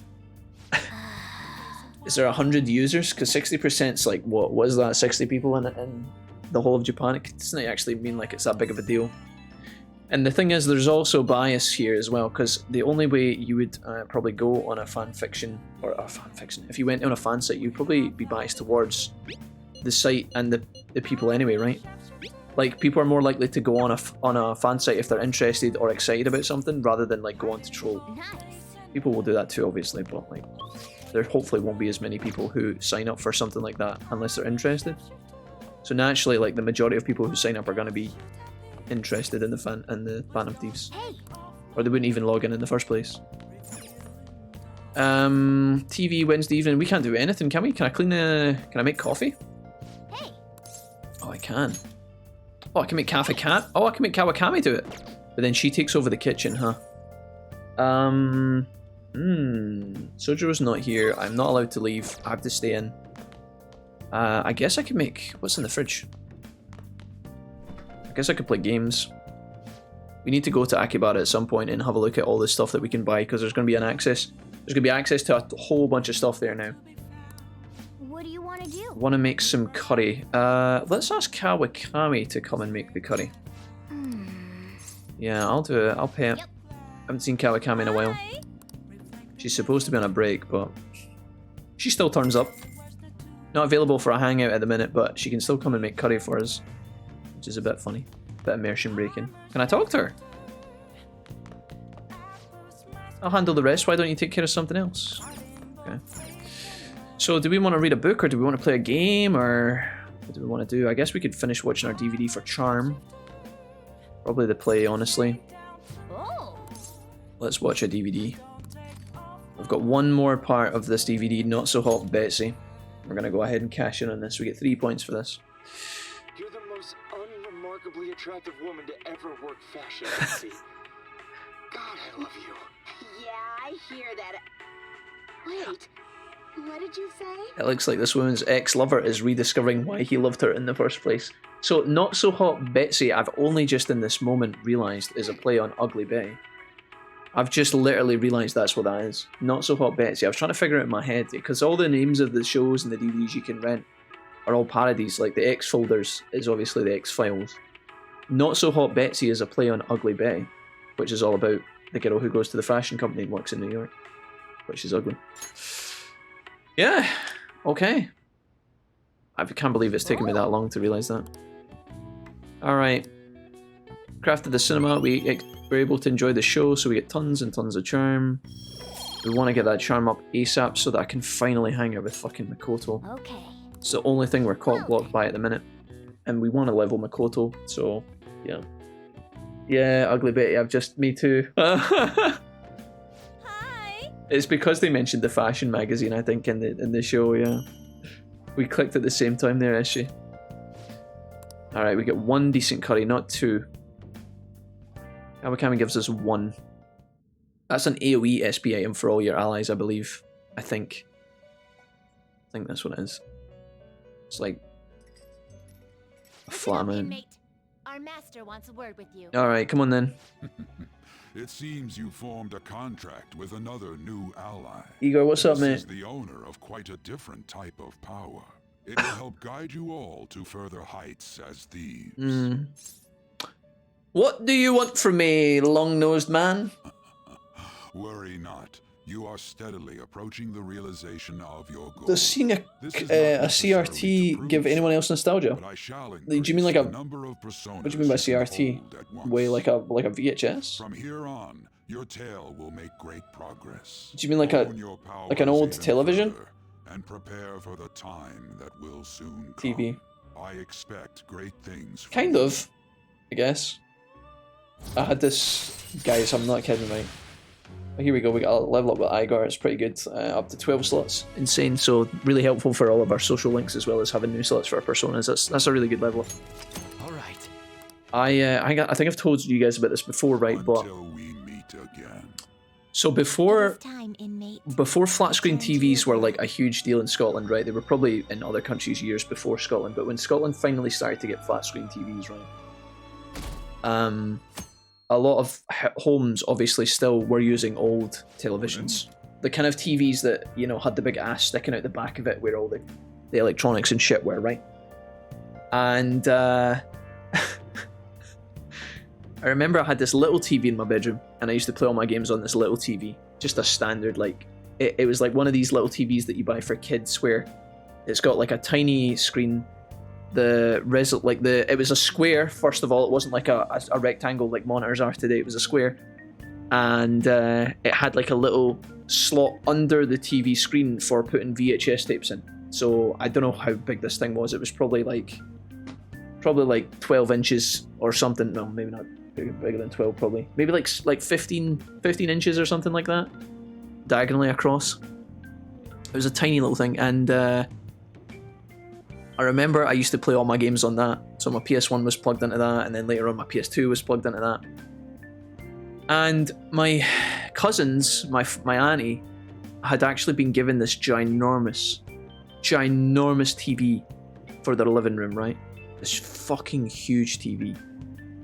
Speaker 1: Is there 100 users? Because 60% is like, what was that? 60 people in the whole of Japan? It doesn't actually mean like it's that big of a deal. And the thing is, there's also bias here as well, because the only way you would probably go on a fan fiction, or a fan fiction, if you went on a fan site, you'd probably be biased towards the site and the people anyway, right? Like, people are more likely to go on a fan site if they're interested or excited about something, rather than like go on to troll. People will do that too, obviously, but like, there hopefully won't be as many people who sign up for something like that unless they're interested. So naturally, like, the majority of people who sign up are going to be interested in the Phantom Thieves, or they wouldn't even log in the first place. TV Wednesday evening. We can't do anything, can we? Can I clean the? Can I make coffee? Oh, I can. Oh, I can make Cafe Cat. Oh, I can make Kawakami do it. But then she takes over the kitchen, huh? Sojiro's not here. I'm not allowed to leave. I have to stay in. I guess I can make... What's in the fridge? I guess I could play games. We need to go to Akibara at some point and have a look at all the stuff that we can buy, because there's going to be an access. There's going to be access to a whole bunch of stuff there now.
Speaker 6: What do you want to do?
Speaker 1: Want to make some curry. Let's ask Kawakami to come and make the curry. Yeah, I'll do it. I'll pay it. Yep. I haven't seen Kawakami in a while. She's supposed to be on a break, but she still turns up. Not available for a hangout at the minute, but she can still come and make curry for us, which is a bit funny. Bit immersion breaking. Can I talk to her? I'll handle the rest. Why don't you take care of something else? Okay. So do we want to read a book, or do we want to play a game, or what do we want to do? I guess we could finish watching our DVD for Charm. Probably the play, honestly. Let's watch a DVD. We've got one more part of this DVD, Not So Hot Betsy. We're going to go ahead and cash in on this. We get 3 points for this.
Speaker 17: You're the most unremarkably attractive woman to ever work fashion, Betsy. God, I love you.
Speaker 18: Yeah, I hear that. Wait, what did you say?
Speaker 1: It looks like this woman's ex-lover is rediscovering why he loved her in the first place. So, Not So Hot Betsy, I've only just in this moment realised is a play on Ugly Betty. I've just literally realised that's what that is. Not So Hot Betsy. I was trying to figure it in my head, because all the names of the shows and the DVDs you can rent are all parodies. Like the X-Folders is obviously the X-Files. Not So Hot Betsy is a play on Ugly Betty, which is all about the girl who goes to the fashion company and works in New York, which is ugly. Yeah, okay. I can't believe it's taken me that long to realise that. Alright. Crafted the cinema. We're able to enjoy the show, so we get tons and tons of charm. We want to get that charm up ASAP so that I can finally hang out with fucking Makoto.
Speaker 6: Okay.
Speaker 1: It's the only thing we're caught blocked by at the minute. And we want to level Makoto, so yeah. Yeah, Ugly Betty, me too. Hi! It's because they mentioned the fashion magazine, I think, in the show, yeah. We clicked at the same time there, is she? Alright, we get one decent curry, not two. Kawakami gives us one. That's an AoE SP item for all your allies, I believe. I think that's what it is. It's like a flat amount.
Speaker 18: Our master wants a word with you.
Speaker 1: Alright, come on then.
Speaker 2: It seems you formed a contract with another new ally.
Speaker 1: Igor, what's up, mate?
Speaker 2: This is the owner of quite a different type of power. It will help guide you all to further heights as thieves.
Speaker 1: What do you want from me, long-nosed man?
Speaker 2: Worry not. You are steadily approaching the realization of your goal.
Speaker 1: Does seeing a CRT give anyone else nostalgia? Do you mean like a... What do you mean by CRT? Way like a VHS?
Speaker 2: From here on, your tale will make great progress.
Speaker 1: Do you mean like an old television?
Speaker 2: And prepare for the time that will soon come.
Speaker 1: TV.
Speaker 2: I expect great things.
Speaker 1: Kind of, I guess. I had this, guys, I'm not kidding, right? Here we go, we got a level up with Igor, it's pretty good, up to 12 slots, insane, so really helpful for all of our social links as well as having new slots for our personas. That's a really good level up.
Speaker 10: Alright.
Speaker 1: I think I've told you guys about this before, right, but... So before flat screen TVs were like a huge deal in Scotland, right? They were probably in other countries years before Scotland, but when Scotland finally started to get flat screen TVs, right? A lot of homes obviously still were using old televisions. The kind of TVs that, you know, had the big ass sticking out the back of it where all the electronics and shit were, right? And I remember I had this little TV in my bedroom and I used to play all my games on this little TV. Just a standard, like, it was like one of these little TVs that you buy for kids where it's got like a tiny screen. It was a square, first of all. It wasn't like a rectangle like monitors are today. It was a square. And it had like a little slot under the TV screen for putting VHS tapes in. So I don't know how big this thing was. It was probably like 12 inches or something. No, maybe not bigger than 12 probably. Maybe like 15 inches or something like that. Diagonally across. It was a tiny little thing. And I remember I used to play all my games on that. So my PS1 was plugged into that, and then later on my PS2 was plugged into that. And my cousins, my auntie, had actually been given this ginormous TV for their living room, right? This fucking huge TV.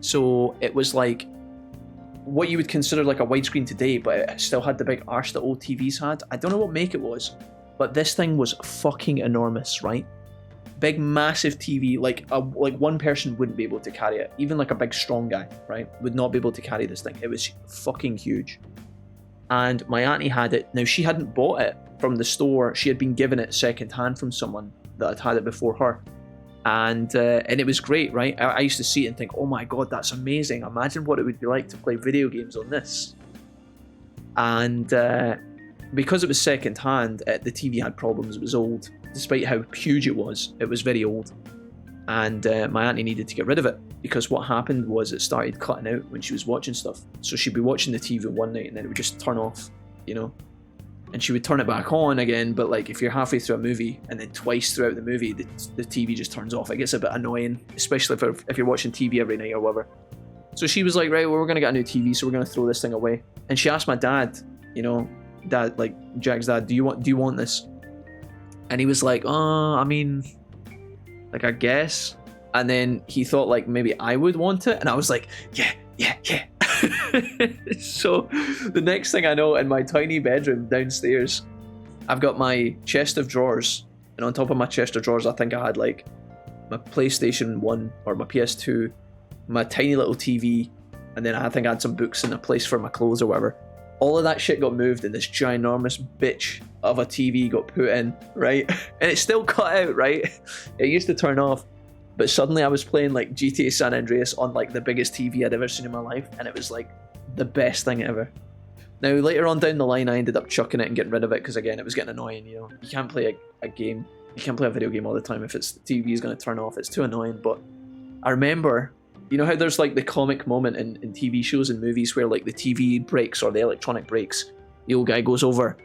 Speaker 1: So it was like what you would consider like a widescreen today, but it still had the big arse that old TVs had. I don't know what make it was, but this thing was fucking enormous, right? Big, massive TV, like one person wouldn't be able to carry it. Even like a big, strong guy, right, would not be able to carry this thing. It was fucking huge. And my auntie had it. Now, she hadn't bought it from the store. She had been given it secondhand from someone that had it before her. And it was great, right? I used to see it and think, oh my god, that's amazing. Imagine what it would be like to play video games on this. And because it was secondhand, the TV had problems. It was old. Despite how huge it was very old. And my auntie needed to get rid of it because what happened was it started cutting out when she was watching stuff. So she'd be watching the TV one night and then it would just turn off, you know? And she would turn it back on again, but like if you're halfway through a movie and then twice throughout the movie the TV just turns off, it gets a bit annoying, especially if you're watching TV every night or whatever. So she was like, right, well, we're gonna get a new TV, so we're gonna throw this thing away. And she asked my dad, you know, dad, like Jack's dad, do you want this? And he was like, I mean, like, I guess. And then he thought, like, maybe I would want it. And I was like, yeah. So the next thing I know, in my tiny bedroom downstairs, I've got my chest of drawers. And on top of my chest of drawers, I think I had, like, my PlayStation 1 or my PS2, my tiny little TV, and then I think I had some books and a place for my clothes or whatever. All of that shit got moved and this ginormous bitch of a TV got put in, right? And it still cut out, right? It used to turn off. But suddenly I was playing like GTA San Andreas on like the biggest TV I'd ever seen in my life, and it was like the best thing ever. Now later on down the line I ended up chucking it and getting rid of it because again it was getting annoying, you know. You can't play a game, you can't play a video game all the time if the TV is going to turn off, it's too annoying. But I remember, you know how there's like the comic moment in TV shows and movies where like the TV breaks or the electronic breaks, the old guy goes over,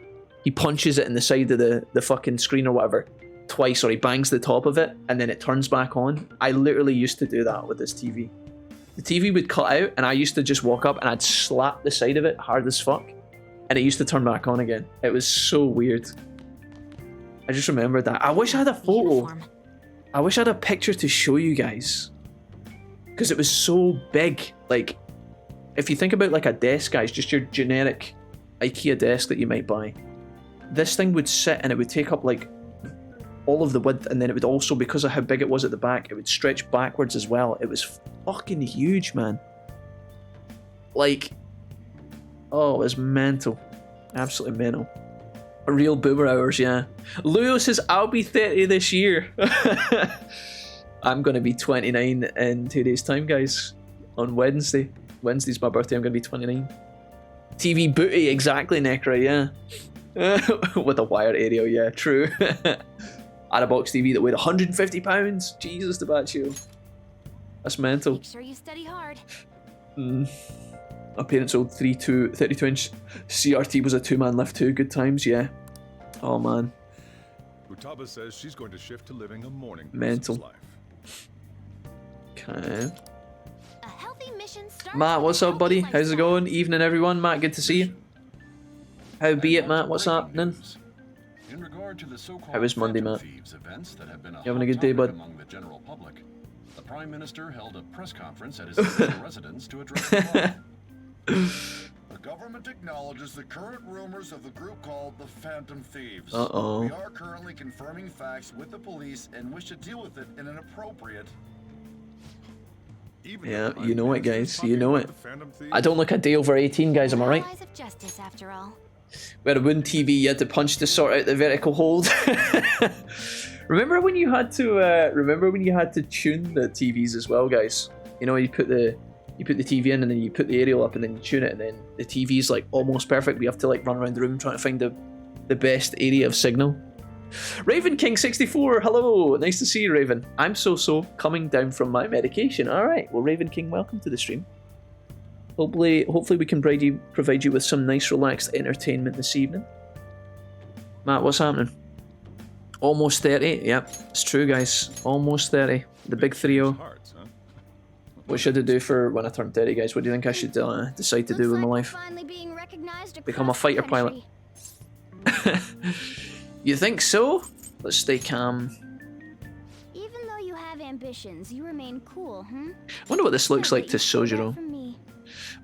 Speaker 1: he punches it in the side of the fucking screen or whatever twice, or he bangs the top of it and then it turns back on. I literally used to do that with this TV. The TV would cut out and I used to just walk up and I'd slap the side of it hard as fuck and it used to turn back on again. It was so weird. I just remembered that. I wish I had a photo. I wish I had a picture to show you guys. Because it was so big. Like, if you think about like a desk, guys, just your generic IKEA desk that you might buy, this thing would sit and it would take up like all of the width, and then it would also, because of how big it was at the back, it would stretch backwards as well. It was fucking huge, man. Like, oh, it was mental. Absolutely mental. Real boomer hours, yeah. Leo says, I'll be 30 this year. I'm going to be 29 in 2 days' time, guys. On Wednesday. Wednesday's my birthday, I'm going to be 29. TV booty, exactly, Necra, yeah. With a wire area, yeah, true. Had a box TV that weighed 150 pounds. Jesus, the Baccio. That's mental.
Speaker 3: Make sure you study hard.
Speaker 1: My parents' old 32-inch CRT was a 2-man lift too. Good times, yeah. Oh man.
Speaker 2: Utaba says she's going to shift to living a morning
Speaker 1: Mental.
Speaker 2: life.
Speaker 1: Okay.
Speaker 6: A healthy mission starts
Speaker 1: Matt,
Speaker 6: with
Speaker 1: what's
Speaker 6: a
Speaker 1: up, buddy?
Speaker 6: healthy
Speaker 1: How's it going? Evening, everyone. Matt, good to see you. How be it, Matt? What's happening?
Speaker 11: In regard to the so-called
Speaker 1: How was Monday,
Speaker 11: Phantom
Speaker 1: Matt?
Speaker 11: Thieves events that have been
Speaker 1: You having a good
Speaker 11: hot
Speaker 1: day,
Speaker 11: topic
Speaker 1: bud?
Speaker 11: among the general public, the Prime Minister held a press conference at his official residence to address the problem.
Speaker 19: The government acknowledges the current rumors of the group called the Phantom Thieves.
Speaker 1: Uh-oh.
Speaker 19: We are currently confirming facts with the police and wish to deal with it in an appropriate...
Speaker 1: Yeah, you know it, guys. You know it. I don't look a day over 18, guys. Am I right?
Speaker 6: Eyes of justice, after all.
Speaker 1: We had a wooden TV. You had to punch to sort out the vertical hold. Remember when you had to? Tune the TVs as well, guys. You know, you put the TV in and then you put the aerial up and then you tune it and then the TV's like almost perfect. We have to like run around the room trying to find the best area of signal. Raven King 64, hello, nice to see you, Raven. I'm so coming down from my medication. All right, well, Raven King, welcome to the stream. Hopefully we can provide you with some nice, relaxed entertainment this evening. Matt, what's happening? Almost 30. Yep, it's true, guys. Almost 30. The big 3-0. What should I do for when I turn 30, guys? What do you think I should decide to do with my life? Become a fighter pilot. You think so? Let's stay calm.
Speaker 6: Even though you have ambitions, you remain cool, hmm?
Speaker 1: Wonder what this looks like to Sojiro.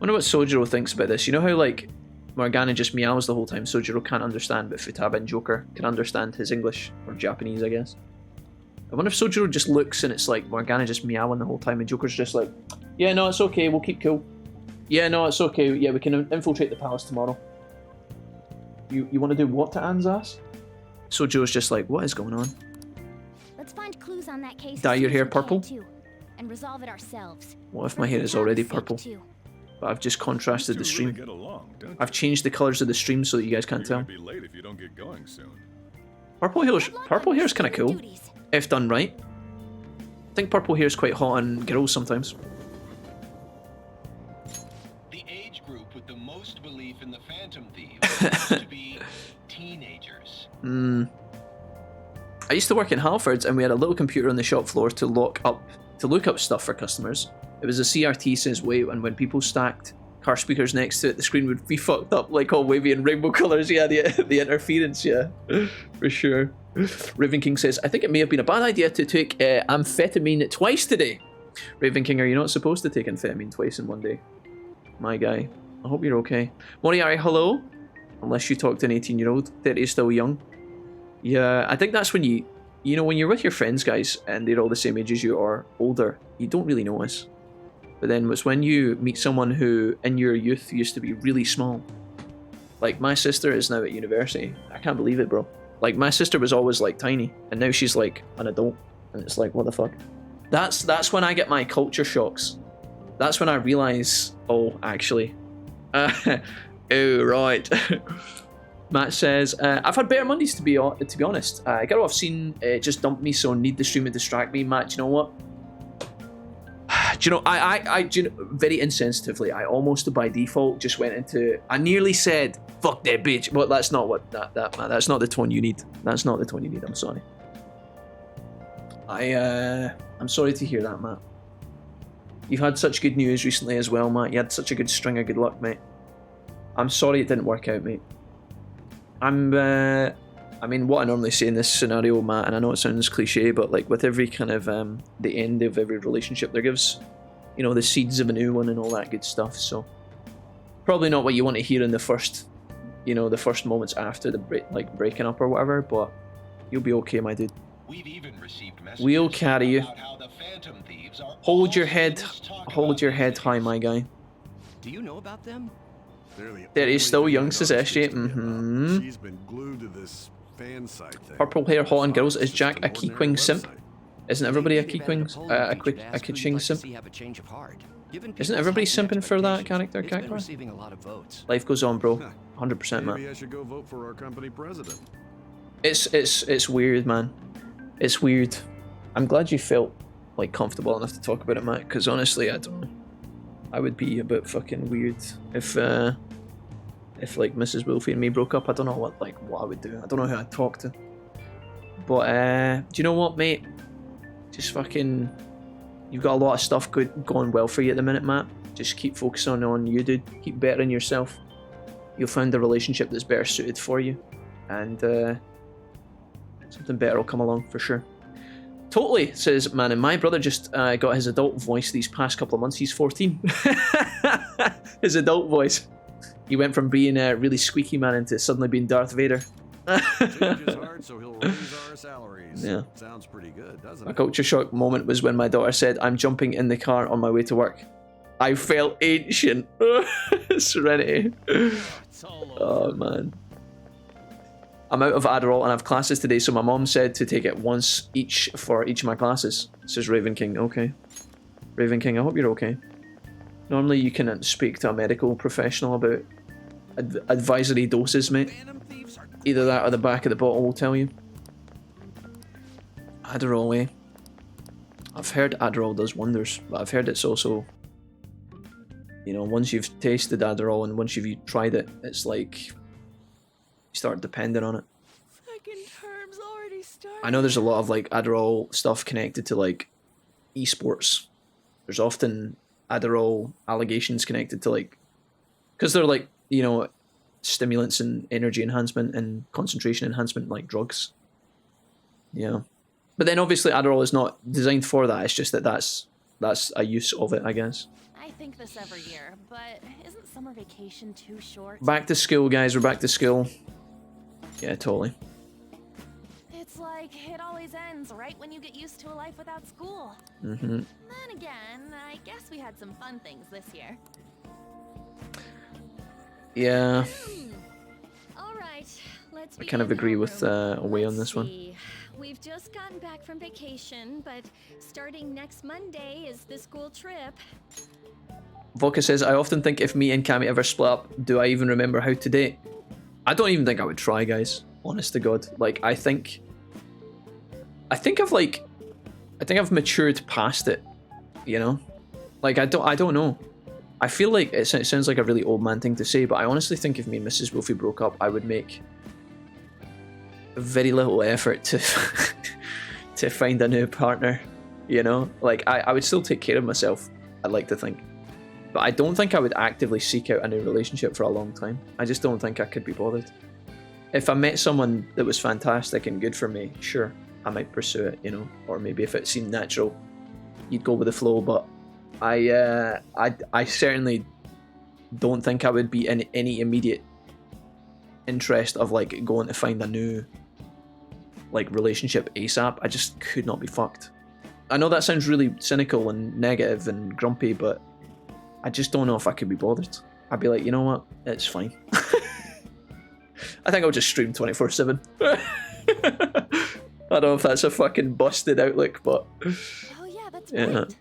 Speaker 1: Wonder what Sojiro thinks about this. You know how like Morgana just meows the whole time, Sojiro can't understand, but Futaba and Joker can understand his English, or Japanese, I guess. I wonder if Sojiro just looks and it's like Morgana just meowing the whole time and Joker's just like, yeah, no, it's okay, we'll keep cool. Yeah, no, it's okay, yeah, we can infiltrate the palace tomorrow. You want to do what to Anne's ass? Sojiro's just like, what is going on?
Speaker 6: Let's find clues on that case.
Speaker 1: Dye your hair purple?
Speaker 6: And resolve it ourselves.
Speaker 1: What if my hair is already purple? But I've just contrasted the stream. I've changed the colours of the stream so that you guys can't tell. Purple hair's kind of cool, if done right. I think purple hair's quite hot on girls sometimes.
Speaker 20: The age group with the most belief in the Phantom Thieves used to be teenagers.
Speaker 1: I used to work in Halfords and we had a little computer on the shop floor to look up stuff for customers. It was a CRT since way, and when people stacked car speakers next to it, the screen would be fucked up like all wavy and rainbow colours. Yeah, the interference, yeah, for sure. Raven King says, I think it may have been a bad idea to take amphetamine twice today. Raven King, are you not supposed to take amphetamine twice in one day? My guy, I hope you're okay. Moriari, hello. Unless you talk to an 18-year-old, 30 is still young. Yeah, I think that's when you know, when you're with your friends, guys, and they're all the same age as you or older, you don't really notice. But then it's when you meet someone who, in your youth, used to be really small. Like, my sister is now at university. I can't believe it, bro. Like, my sister was always, like, tiny, and now she's, like, an adult. And it's like, what the fuck? That's when I get my culture shocks. That's when I realise, oh, actually. Oh, right. Matt says, I've had better Mondays, to be honest. Girl I've seen just dumped me, so need the stream to distract me. Matt, do you know what? Do you know, I very insensitively, I almost by default just went into, I nearly said, fuck that bitch. But that's not what, that's not the tone you need. That's not the tone you need, I'm sorry. I'm sorry to hear that, Matt. You've had such good news recently as well, Matt. You had such a good string of good luck, mate. I'm sorry it didn't work out, mate. I mean, what I normally say in this scenario, Matt, and I know it sounds cliche, but like with every kind of, the end of every relationship, there gives, you know, the seeds of a new one and all that good stuff, so. Probably not what you want to hear in the first, you know, the first moments after the breaking up or whatever, but you'll be okay, my dude.
Speaker 20: We've even received messages
Speaker 1: We'll carry you.
Speaker 20: about how the Phantom Thieves are
Speaker 1: Hold your head high, my guy.
Speaker 10: Do you know about them?
Speaker 1: There is still young, says SJ.
Speaker 2: She's been glued to this fan site thing.
Speaker 1: Purple hair, hot on girls. Is Jack a Keekwing simp? Isn't everybody a Keekwing, a Kitching simp? Isn't everybody simping for that character, Kakra? Life goes on, bro. 100%, man.
Speaker 2: Maybe I should go vote for our company president.
Speaker 1: It's weird, man. It's weird. I'm glad you felt like comfortable enough to talk about it, Matt. Because honestly, I don't know. I would be a bit fucking weird if like Mrs. Wolfie and me broke up. I don't know what I would do. I don't know who I'd talk to. But do you know what, mate? Just fucking, you've got a lot of stuff going well for you at the minute, Matt. Just keep focusing on you, dude. Keep bettering yourself. You'll find a relationship that's better suited for you, and something better will come along for sure. Totally, says man, and my brother just got his adult voice these past couple of months. He's 14. His adult voice. He went from being a really squeaky man into suddenly being Darth Vader.
Speaker 2: Changes hard, so he'll raise our salaries.
Speaker 1: Yeah.
Speaker 2: Sounds pretty good, doesn't
Speaker 1: A
Speaker 2: it?
Speaker 1: culture shock moment was when my daughter said, "I'm jumping in the car on my way to work." I felt ancient. Serenity. Oh man. I'm out of Adderall and I have classes today, so my mom said to take it once each for each of my classes. Says Raven King. Okay. Raven King, I hope you're okay. Normally you can speak to a medical professional about advisory doses, mate. Either that or the back of the bottle will tell you. Adderall, eh? I've heard Adderall does wonders, but I've heard it's also, you know, once you've tasted Adderall and once you've tried it, it's like you start depending on it. I know there's a lot of like Adderall stuff connected to like esports. There's often Adderall allegations connected to like, because they're like, you know, stimulants and energy enhancement and concentration enhancement like drugs. Yeah. But then obviously Adderall is not designed for that. It's just that that's a use of it, I guess.
Speaker 7: I think this every year, but isn't summer vacation too short?
Speaker 1: Back to school, guys. We're back to school. Yeah, totally.
Speaker 7: It's like it always ends right when you get used to a life without school.
Speaker 1: Mm-hmm.
Speaker 7: Then again, I guess we had some fun things this year.
Speaker 1: Yeah.
Speaker 6: All right, let's
Speaker 1: I kind of agree with Away on this one.
Speaker 6: We've just gotten back from vacation, but starting next Monday is the school trip.
Speaker 1: Vodka says, I often think if me and Cammy ever split up, do I even remember how to date? I don't even think I would try, guys. Honest to God. Like, I think I've matured past it, you know? Like, I don't know. I feel like it sounds like a really old man thing to say, but I honestly think if me and Mrs. Wolfie broke up, I would make very little effort to to find a new partner, you know? Like, I would still take care of myself, I'd like to think. But I don't think I would actively seek out a new relationship for a long time. I just don't think I could be bothered. If I met someone that was fantastic and good for me, sure, I might pursue it, you know? Or maybe if it seemed natural, you'd go with the flow, but I certainly don't think I would be in any immediate interest of like going to find a new like relationship ASAP. I just could not be fucked. I know that sounds really cynical and negative and grumpy, but I just don't know if I could be bothered. I'd be like, you know what? It's fine. I think I'll just stream 24/7. I don't know if that's a fucking busted outlook, but
Speaker 7: oh yeah, that's
Speaker 1: yeah.
Speaker 7: right.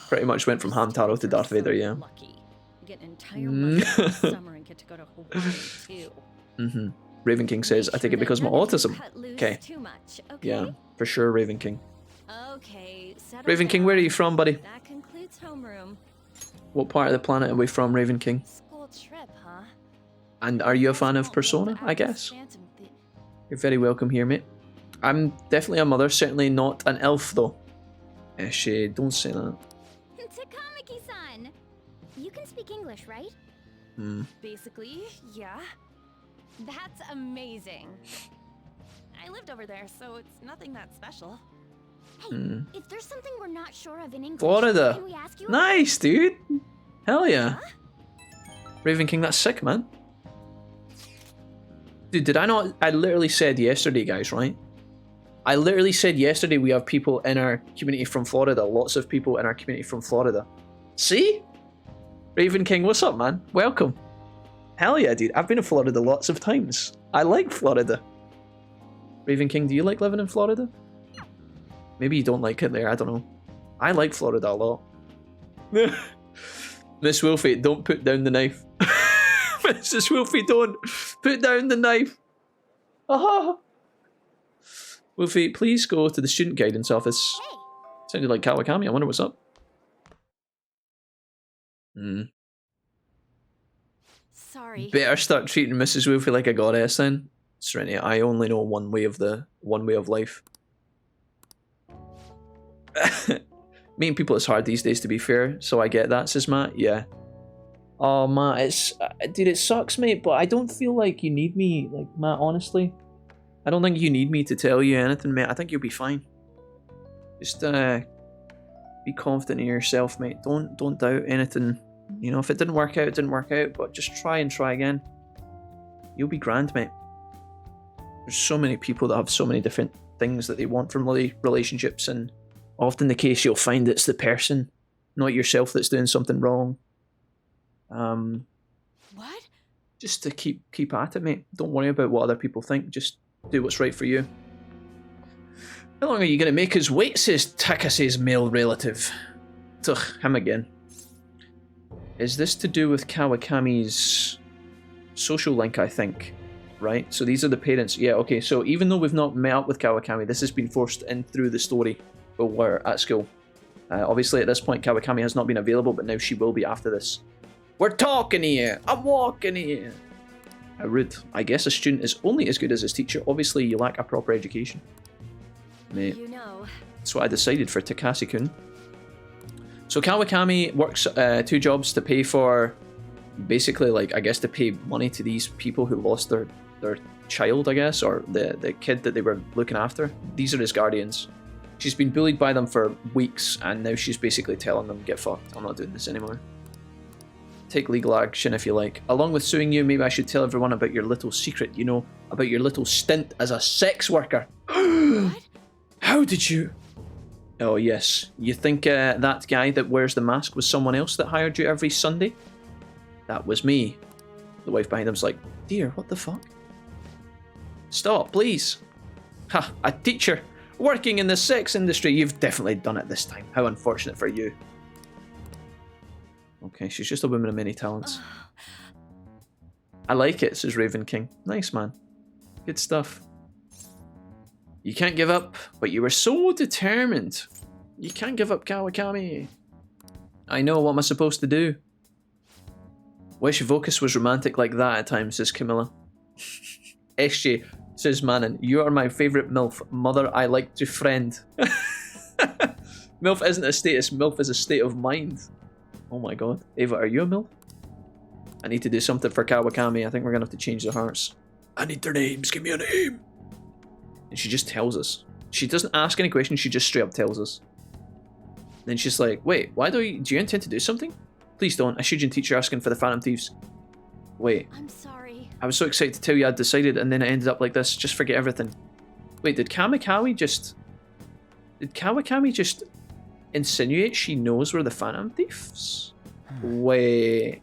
Speaker 1: Pretty much went from Hamtaro to Darth Vader, yeah.
Speaker 21: Lucky. You get an entire month of summer and get to go to Hawaii too.
Speaker 1: Mm-hmm. Raven King says, I take it because of my autism. Okay. Yeah, for sure, Raven King.
Speaker 6: Okay,
Speaker 1: Raven King, where are you from, buddy?
Speaker 6: That concludes homeroom.
Speaker 1: What part of the planet are we from, Raven King?
Speaker 6: School trip, huh?
Speaker 1: And are you a fan of Persona, I guess? You're very welcome here, mate. I'm definitely a mother, certainly not an elf, though. Eshe, don't say that.
Speaker 6: Takamaki-san! You can speak English, right?
Speaker 7: Basically, yeah.
Speaker 6: That's amazing.
Speaker 7: I lived over there, so it's nothing that special.
Speaker 6: Hey, if there's something we're not sure of in English,
Speaker 1: Florida.
Speaker 6: can we ask you?
Speaker 1: Nice, dude. Hell yeah. Raven King, that's sick, man. Dude, did I not? I literally said yesterday, guys, right? I literally said yesterday we have people in our community from Florida. Lots of people in our community from Florida. See? Raven King, what's up, man? Welcome. Hell yeah, dude. I've been to Florida lots of times. I like Florida. Raven King, do you like living in Florida? Maybe you don't like it there, I don't know. I like Florida a lot. Miss Wolfie, don't put down the knife. Mrs. Wolfie, don't put down the knife. Aha! Wolfie, please go to the student guidance office. Sounded like Kawakami, I wonder what's up.
Speaker 3: Sorry.
Speaker 1: Better start treating Mrs. Wolfie like a goddess then. Serenity, I only know one way of life. Meeting people is hard these days, to be fair, so I get that, says Matt. Yeah. Oh, Matt, dude, it sucks, mate, but I don't feel like you need me, like, Matt, honestly. I don't think you need me to tell you anything, mate. I think you'll be fine. Just, be confident in yourself, mate. Don't doubt anything. You know, if it didn't work out, it didn't work out, but just try and try again. You'll be grand, mate. There's so many people that have so many different things that they want from relationships, and often the case you'll find it's the person, not yourself, that's doing something wrong.
Speaker 3: What?
Speaker 1: Just to keep at it, mate. Don't worry about what other people think. Just do what's right for you. How long are you going to make us wait, says Takase's male relative. Ugh, him again. Is this to do with Kawakami's social link, I think? Right? So these are the parents. Yeah, okay. So even though we've not met up with Kawakami, this has been forced in through the story while we're at school. Obviously, at this point, Kawakami has not been available, but now she will be after this. We're talking here! I'm walking here! How rude. I guess a student is only as good as his teacher. Obviously, you lack a proper education. Mate.
Speaker 3: You know.
Speaker 1: That's what I decided for Takase-kun. So Kawakami works 2 jobs to pay for, basically, like, I guess to pay money to these people who lost their child, I guess, or the kid that they were looking after. These are his guardians. She's been bullied by them for weeks, and now she's basically telling them, get fucked, I'm not doing this anymore. Take legal action if you like. Along with suing you, maybe I should tell everyone about your little secret, you know, about your little stint as a sex worker. What? How did you? Oh yes, you think that guy that wears the mask was someone else that hired you every Sunday? That was me. The wife behind him's like, dear, what the fuck? Stop, please. Ha, a teacher working in the sex industry. You've definitely done it this time. How unfortunate for you. Okay, she's just a woman of many talents. I like it, says Raven King. Nice, man. Good stuff. You can't give up, but you were so determined. You can't give up, Kawakami. I know, what am I supposed to do? Wish Vocus was romantic like that at times, says Camilla. SJ, says Manon, you are my favourite MILF. Mother, I like to friend. MILF isn't a status, MILF is a state of mind. Oh my god. Ava, are you a MILF? I need to do something for Kawakami. I think we're going to have to change their hearts. I need their names. Give me a name. And she just tells us. She doesn't ask any questions. She just straight up tells us. Then she's like, wait, why do you intend to do something? Please don't. A Shujin teacher asking for the Phantom Thieves. Wait.
Speaker 3: I'm sorry.
Speaker 1: I was so excited to tell you I'd decided, and then it ended up like this. Just forget everything. Wait, did Kawakami just insinuate she knows we're the Phantom Thieves? Wait.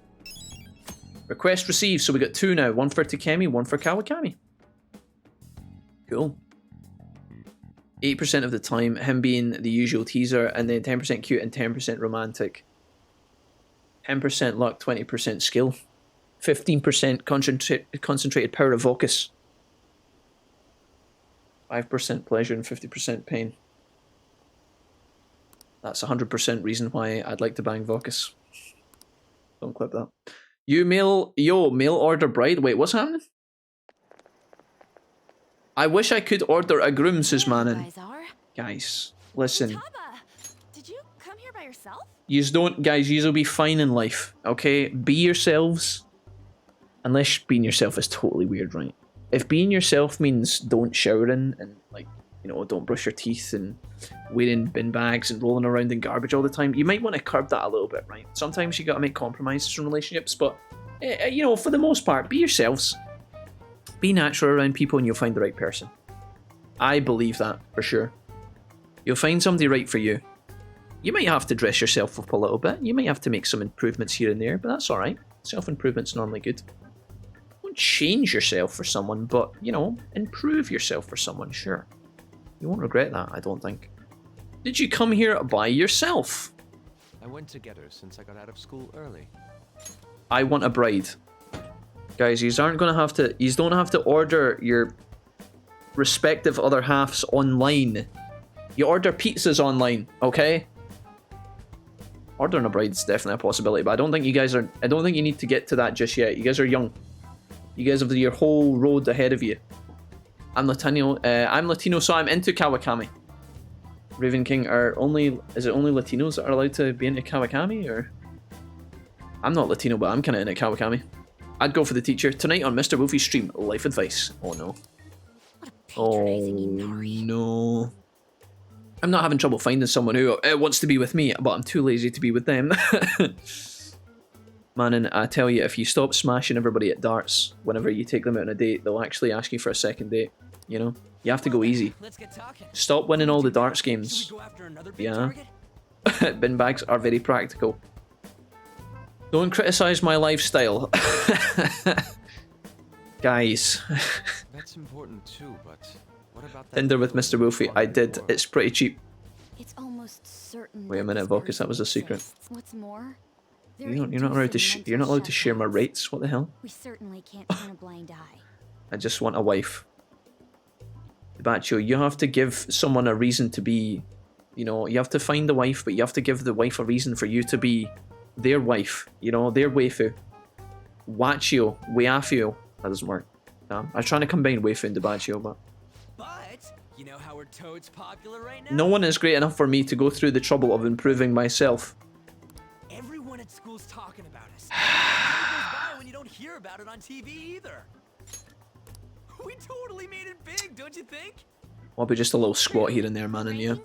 Speaker 1: Request received. So we got 2 now. 1 for Takemi, 1 for Kawakami. Cool. 8% of the time, him being the usual teaser, and then 10% cute and 10% romantic. 10% luck, 20% skill. 15% concentrated power of Vocus. 5% pleasure and 50% pain. That's 100% reason why I'd like to bang Vocus. Don't clip that. Mail order bride. Wait, what's happening? I wish I could order a groom, says Manon. Guys, listen.
Speaker 7: Did you come here by yourself?
Speaker 1: Yous don't, guys, you'll be fine in life, okay? Be yourselves. Unless being yourself is totally weird, right? If being yourself means don't shower in and, like, you know, don't brush your teeth and wearing bin bags and rolling around in garbage all the time, you might want to curb that a little bit, right? Sometimes you gotta make compromises in relationships, but, you know, for the most part, be yourselves. Be natural around people and you'll find the right person. I believe that, for sure. You'll find somebody right for you. You might have to dress yourself up a little bit. You might have to make some improvements here and there, but that's alright. Self-improvement's normally good. Don't change yourself for someone, but, you know, improve yourself for someone, sure. You won't regret that, I don't think. Did you come here by yourself?
Speaker 4: I went to get her since I got out of school early.
Speaker 1: I want a bride. Guys, you don't have to order your respective other halves online. You order pizzas online, okay? Ordering a bride's definitely a possibility, but I don't think you guys are. I don't think you need to get to that just yet. You guys are young. You guys have your whole road ahead of you. I'm Latino. I'm Latino, so I'm into Kawakami. Raven King are only. Is it only Latinos that are allowed to be into Kawakami, or? I'm not Latino, but I'm kind of into Kawakami. I'd go for the teacher tonight on Mr. Wolfie's stream. Life advice. Oh no. Oh no. I'm not having trouble finding someone who wants to be with me, but I'm too lazy to be with them. Man, and I tell you, if you stop smashing everybody at darts whenever you take them out on a date, they'll actually ask you for a second date. You know? You have to go easy. Stop winning all the darts games. Yeah. Bin bags are very practical. Don't criticize my lifestyle. Guys.
Speaker 4: That's important too, but what about
Speaker 1: Tinder with Mr. Wolfie. I did. It's pretty cheap.
Speaker 6: It's almost certain.
Speaker 1: Wait a minute, Vocus, that was a secret.
Speaker 6: What's more,
Speaker 1: You're not allowed to you're not allowed to share my rates. What the hell?
Speaker 6: we certainly can't turn a blind eye.
Speaker 1: I just want a wife. Bacho, you have to give someone a reason to be, you know, you have to find a wife, but you have to give the wife a reason for you to be their wife, you know, their waifu. Wachio, Weafio. That doesn't work. I was trying to combine waifu and Debachio, but
Speaker 10: you know how we're toads popular right now?
Speaker 1: no one is great enough for me to go through the trouble of improving myself.
Speaker 10: Everyone at school's talking about us. It goes by when you don't hear about it on TV either. We totally made it big, don't you think?
Speaker 1: What about just a little squat here and there, man, and yeah.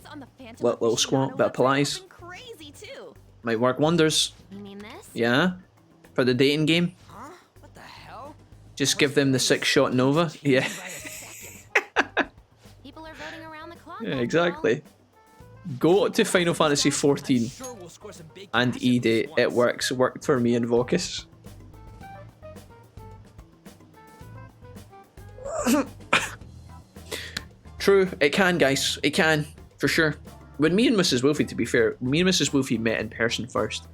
Speaker 1: Little squat, bit of Pilates. Might work wonders.
Speaker 3: You mean this?
Speaker 1: Yeah. For the dating game.
Speaker 10: Huh? What the hell?
Speaker 1: Just give them the 6-shot Nova. Yeah.
Speaker 3: People are voting around the clock.
Speaker 1: Yeah, exactly. Go to Final Fantasy 14 and E-Date. It works. It worked for me and Vocus. True, it can, guys. It can, for sure. When me and Mrs. Wolfie, to be fair, me and Mrs. Wolfie met in person first.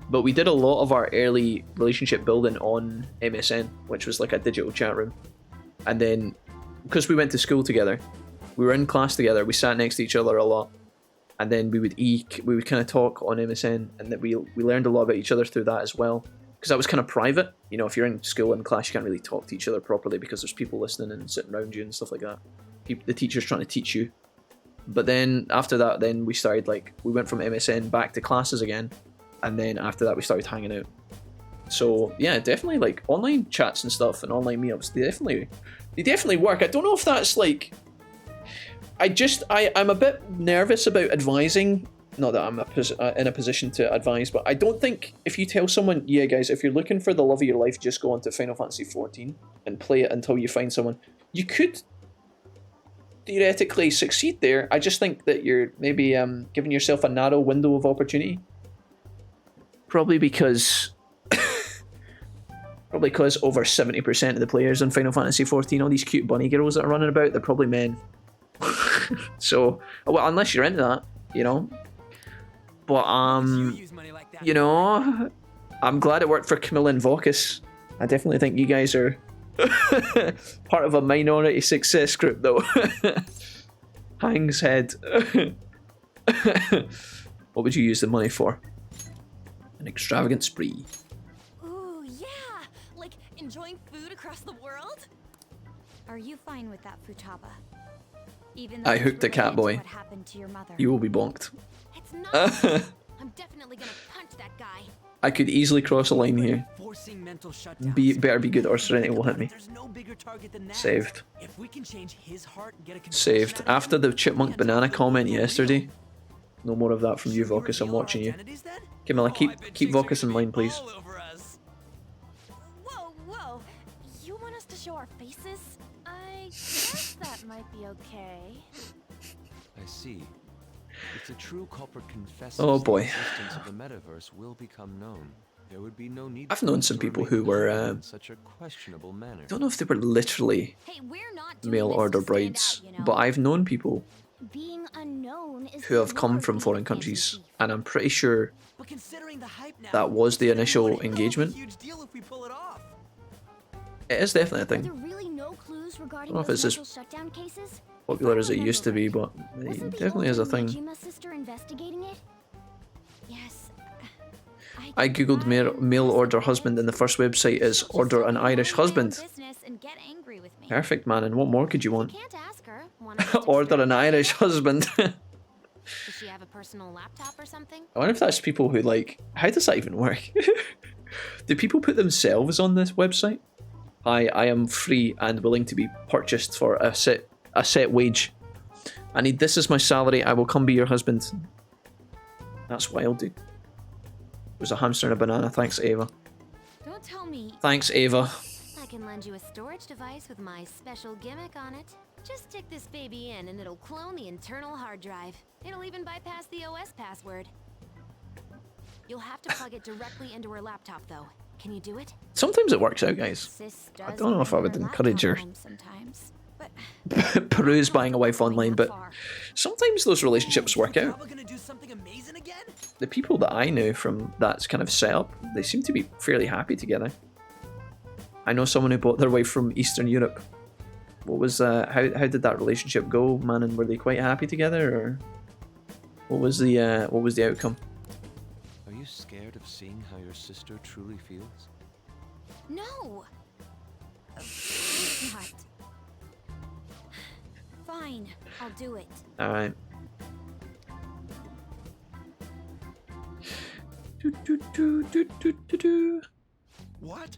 Speaker 1: But we did a lot of our early relationship building on MSN, which was like a digital chat room. And then, because we went to school together, we were in class together, we sat next to each other a lot. And then we would kind of talk on MSN, and that we learned a lot about each other through that as well. Because that was kind of private. You know, if you're in school and class, you can't really talk to each other properly because there's people listening and sitting around you and stuff like that. The teacher's trying to teach you. But then after that, then we started we went from MSN back to classes again. And then after that, we started hanging out. So yeah, definitely online chats and stuff and online meetups, they definitely work. I don't know if that's I'm a bit nervous about advising. Not that I'm in a position to advise, but I don't think if you tell someone, yeah guys, if you're looking for the love of your life, just go onto Final Fantasy 14 and play it until you find someone. You could theoretically succeed there. I just think that you're maybe giving yourself a narrow window of opportunity. Probably because over 70% of the players in Final Fantasy 14, all these cute bunny girls that are running about, they're probably men. So, well, unless you're into that, you know. But you know, I'm glad it worked for Camilla and Vocus. I definitely think you guys are part of a minority success group, though. Hang's head. What would you use the money for? An extravagant spree.
Speaker 7: Ooh, yeah! Like enjoying food across the world?
Speaker 13: Are you fine with that, Futaba? Even though
Speaker 1: I hooked a cat boy.
Speaker 13: what happened to your mother.
Speaker 1: You will be bonked.
Speaker 3: It's not. I'm definitely gonna punch that guy.
Speaker 1: I could easily cross a line here. Better be good or Serenity will hit me. Saved.
Speaker 10: If we can change his heart and get a
Speaker 1: Saved. After the chipmunk banana comment yesterday. No more of that from you, Vocus. I'm watching you. Camilla, keep Vocus in line, please.
Speaker 7: Whoa. You want us to show our faces? I guess that might be okay.
Speaker 4: I see. If the true culprit confesses,
Speaker 1: Oh boy.
Speaker 4: the existence of the metaverse will become known. There would be no need.
Speaker 1: I've known some people who were
Speaker 4: in such a questionable manner.
Speaker 1: I don't know if they were literally mail order brides, but I've known people
Speaker 6: Being unknown is
Speaker 1: who have come from foreign countries, and I'm pretty sure that was the initial engagement. It is definitely a
Speaker 6: Are there
Speaker 1: thing.
Speaker 6: really no clues
Speaker 1: I
Speaker 6: regarding
Speaker 1: don't know if
Speaker 6: those
Speaker 1: it's
Speaker 6: mental
Speaker 1: as
Speaker 6: shutdown cases?
Speaker 1: popular as it used to be, but it definitely is a thing.
Speaker 6: Majima sister investigating it? Yes.
Speaker 1: I googled mail order husband and the first website is order an Irish husband. Perfect, man. And what more could you want? Order an Irish husband.
Speaker 3: Does she have a personal laptop or something?
Speaker 1: I wonder if that's people who like, how does that even work? Do people put themselves on this website? I am free and willing to be purchased for a set wage. I need this as my salary. I will come be your husband. That's wild, dude. There's a hamster and a banana. Thanks, Ava.
Speaker 3: Don't tell me.
Speaker 1: Thanks, Ava.
Speaker 3: I can lend you a storage device with my special gimmick on it. Just stick this baby in and it'll clone the internal hard drive. It'll even bypass the OS password. You'll have to plug it directly into her laptop, though. Can you do it?
Speaker 1: Sometimes it works out, guys. I don't know if I would encourage her. Peru's buying a wife online, but sometimes those relationships work out. The people that I know from that kind of setup, they seem to be fairly happy together. I know someone who bought their wife from Eastern Europe. What was how did that relationship go, man? And were they quite happy together, or what was the outcome?
Speaker 4: Are you scared of seeing how your sister truly feels?
Speaker 6: No. Not. Fine, I'll do it.
Speaker 1: All right.
Speaker 9: What?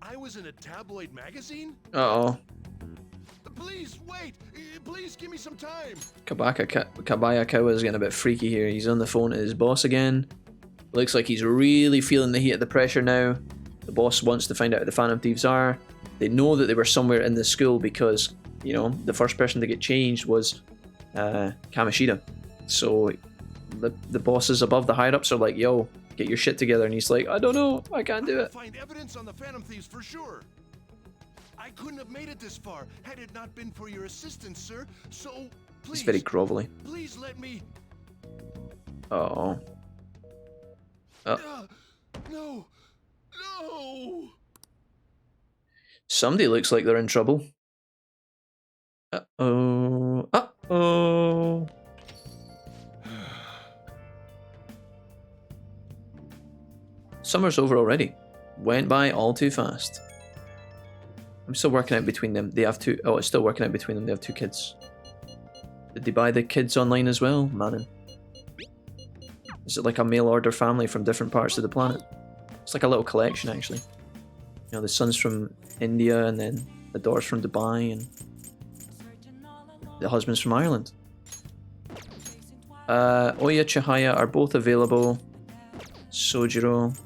Speaker 9: I was in a tabloid magazine?
Speaker 1: Uh-oh.
Speaker 9: Please wait. Please give me some time.
Speaker 1: Kabayakawa is getting a bit freaky here. He's on the phone to his boss again. Looks like he's really feeling the heat of the pressure now. The boss wants to find out who the Phantom Thieves are. They know that they were somewhere in the school because, you know, the first person to get changed was Kamoshida. So the bosses above the higher-ups are like, yo, get your shit together. And he's like, I don't know, I can't do it.
Speaker 9: Find evidence on the Phantom Thieves for sure. I couldn't have made it this far had it not been for your assistance, sir. So please,
Speaker 1: he's very grovelly.
Speaker 9: Please let me.
Speaker 1: Uh-oh.
Speaker 9: No. No.
Speaker 1: Somebody looks like they're in trouble. Uh-oh. Uh-oh. Summer's over already. Went by all too fast. I'm still working out between them. They have two. Oh, it's still working out between them. They have two kids. Did they buy the kids online as well, Manon? Is it like a mail order family from different parts of the planet? It's like a little collection, actually. You know, the son's from India, and then the daughter's from Dubai, and the husband's from Ireland. Oya, Chihaya are both available. Sojiro.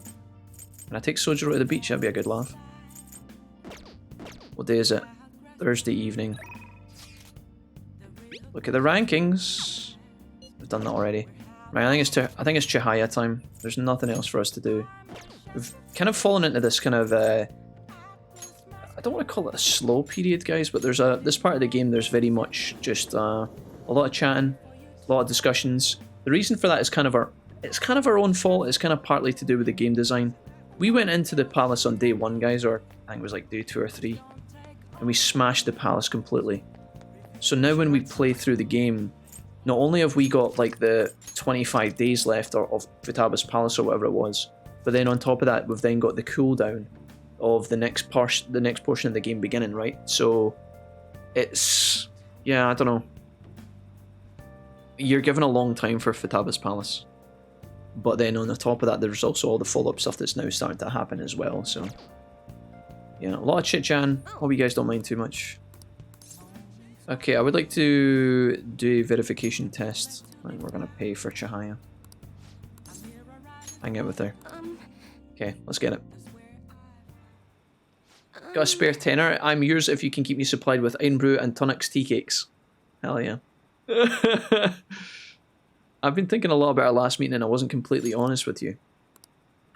Speaker 1: Can I take Sojiro to the beach? That'd be a good laugh. What day is it? Thursday evening. Look at the rankings. We've done that already. Right, I think it's Chihaya time. There's nothing else for us to do. We've kind of fallen into this kind of I don't want to call it a slow period, guys, but there's this part of the game. There's very much just a lot of chatting, a lot of discussions. The reason for that is kind of our own fault. It's kind of partly to do with the game design. We went into the palace on day 1, guys, or I think it was like day 2 or 3, and we smashed the palace completely. So now when we play through the game, not only have we got like the 25 days left of Futaba's Palace or whatever it was, but then on top of that, we've then got the cooldown of the next portion of the game beginning, right? So it's, yeah, I don't know. You're given a long time for Futaba's Palace, but then on the top of that, there's also all the follow-up stuff that's now starting to happen as well. So yeah, a lot of chit-chatting. Hope you guys don't mind too much. Okay, I would like to do a verification test. Right, we're gonna pay for Chihaya. Hang out with her. Okay, let's get it. Got a spare tenner? I'm yours if you can keep me supplied with Iron Brew and Tonic's tea cakes. Hell yeah. I've been thinking a lot about our last meeting and I wasn't completely honest with you.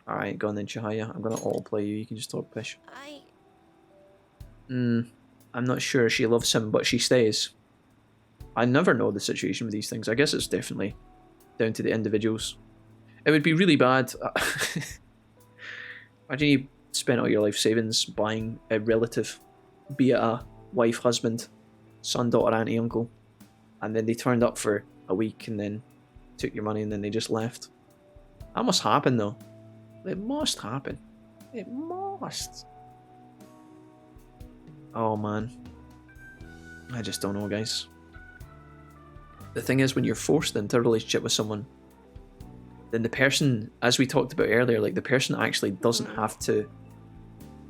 Speaker 1: Alright, go on then, Chihaya. I'm gonna autoplay you. You can just talk pish. I'm not sure she loves him, but she stays. I never know the situation with these things. I guess it's definitely down to the individuals. It would be really bad. Imagine you spent all your life savings buying a relative, be it a wife, husband, son, daughter, auntie, uncle, and then they turned up for a week and then took your money and then they just left. That must happen though. It must happen. It must. Oh man. I just don't know, guys. The thing is, when you're forced into a relationship with someone, then the person, as we talked about earlier, like the person actually doesn't have to,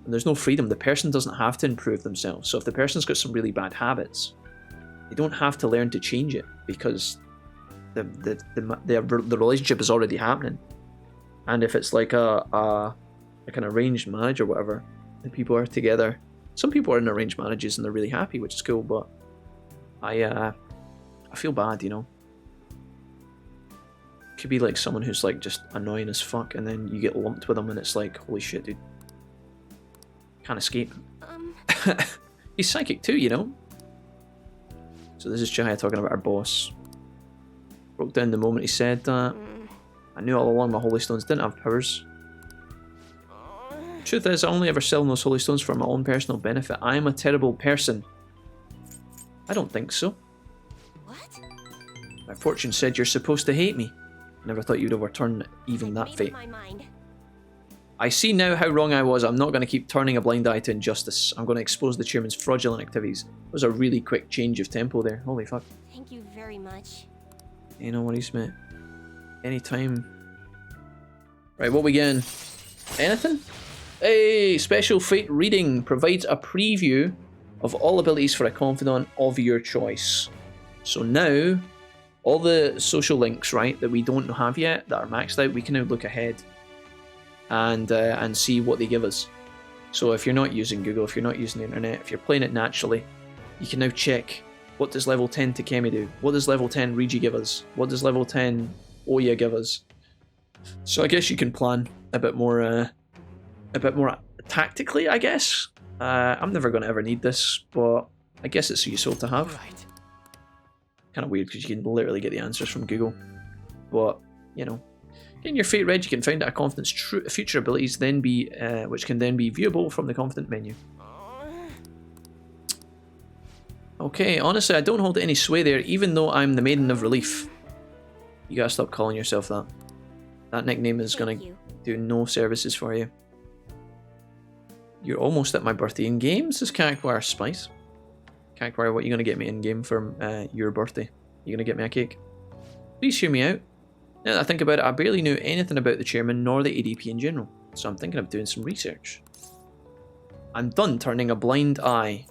Speaker 1: and there's no freedom, the person doesn't have to improve themselves. So if the person's got some really bad habits, they don't have to learn to change it because the relationship is already happening. And if it's like an arranged marriage or whatever, and people are together, some people are in arranged marriages and they're really happy, which is cool, but I feel bad, you know. Could be like someone who's like just annoying as fuck, and then you get lumped with them, and it's like, holy shit, dude, can't escape. He's psychic too, you know. So this is Chihaya talking about our boss. Broke down the moment he said that. I knew all along my holy stones didn't have powers. Truth is, I only ever sell those holy stones for my own personal benefit. I am a terrible person. I don't think so.
Speaker 3: What?
Speaker 1: My fortune said you're supposed to hate me. Never thought you'd overturn even that fate. I see now how wrong I was. I'm not going to keep turning a blind eye to injustice. I'm going to expose the chairman's fraudulent activities. It was a really quick change of tempo there. Holy fuck.
Speaker 18: Thank you very much.
Speaker 1: You know what he's meant. Anytime. Right, what we getting? Anything? Hey, special fate reading provides a preview of all abilities for a confidant of your choice. So now, all the social links, right, that we don't have yet, that are maxed out, we can now look ahead and see what they give us. So if you're not using Google, if you're not using the internet, if you're playing it naturally, you can now check, what does level 10 Takemi do? What does level 10 Rigi give us? What does level 10 Oya give us? So I guess you can plan a bit more tactically, I guess. I'm never going to ever need this, but I guess it's useful to have.
Speaker 10: Right.
Speaker 1: Kind of weird because you can literally get the answers from Google. But, you know, getting your fate read, you can find out a confidant's future abilities, then be which can then be viewable from the confidant menu. Okay, honestly, I don't hold any sway there, even though I'm the Maiden of Relief. You gotta stop calling yourself that. That nickname is gonna do no services for you. You're almost at my birthday in game, says Cackwire Spice. Cackwire, what are you gonna get me in game for your birthday? You gonna get me a cake? Please hear me out. Now that I think about it, I barely knew anything about the chairman nor the ADP in general, so I'm thinking of doing some research. I'm done turning a blind eye.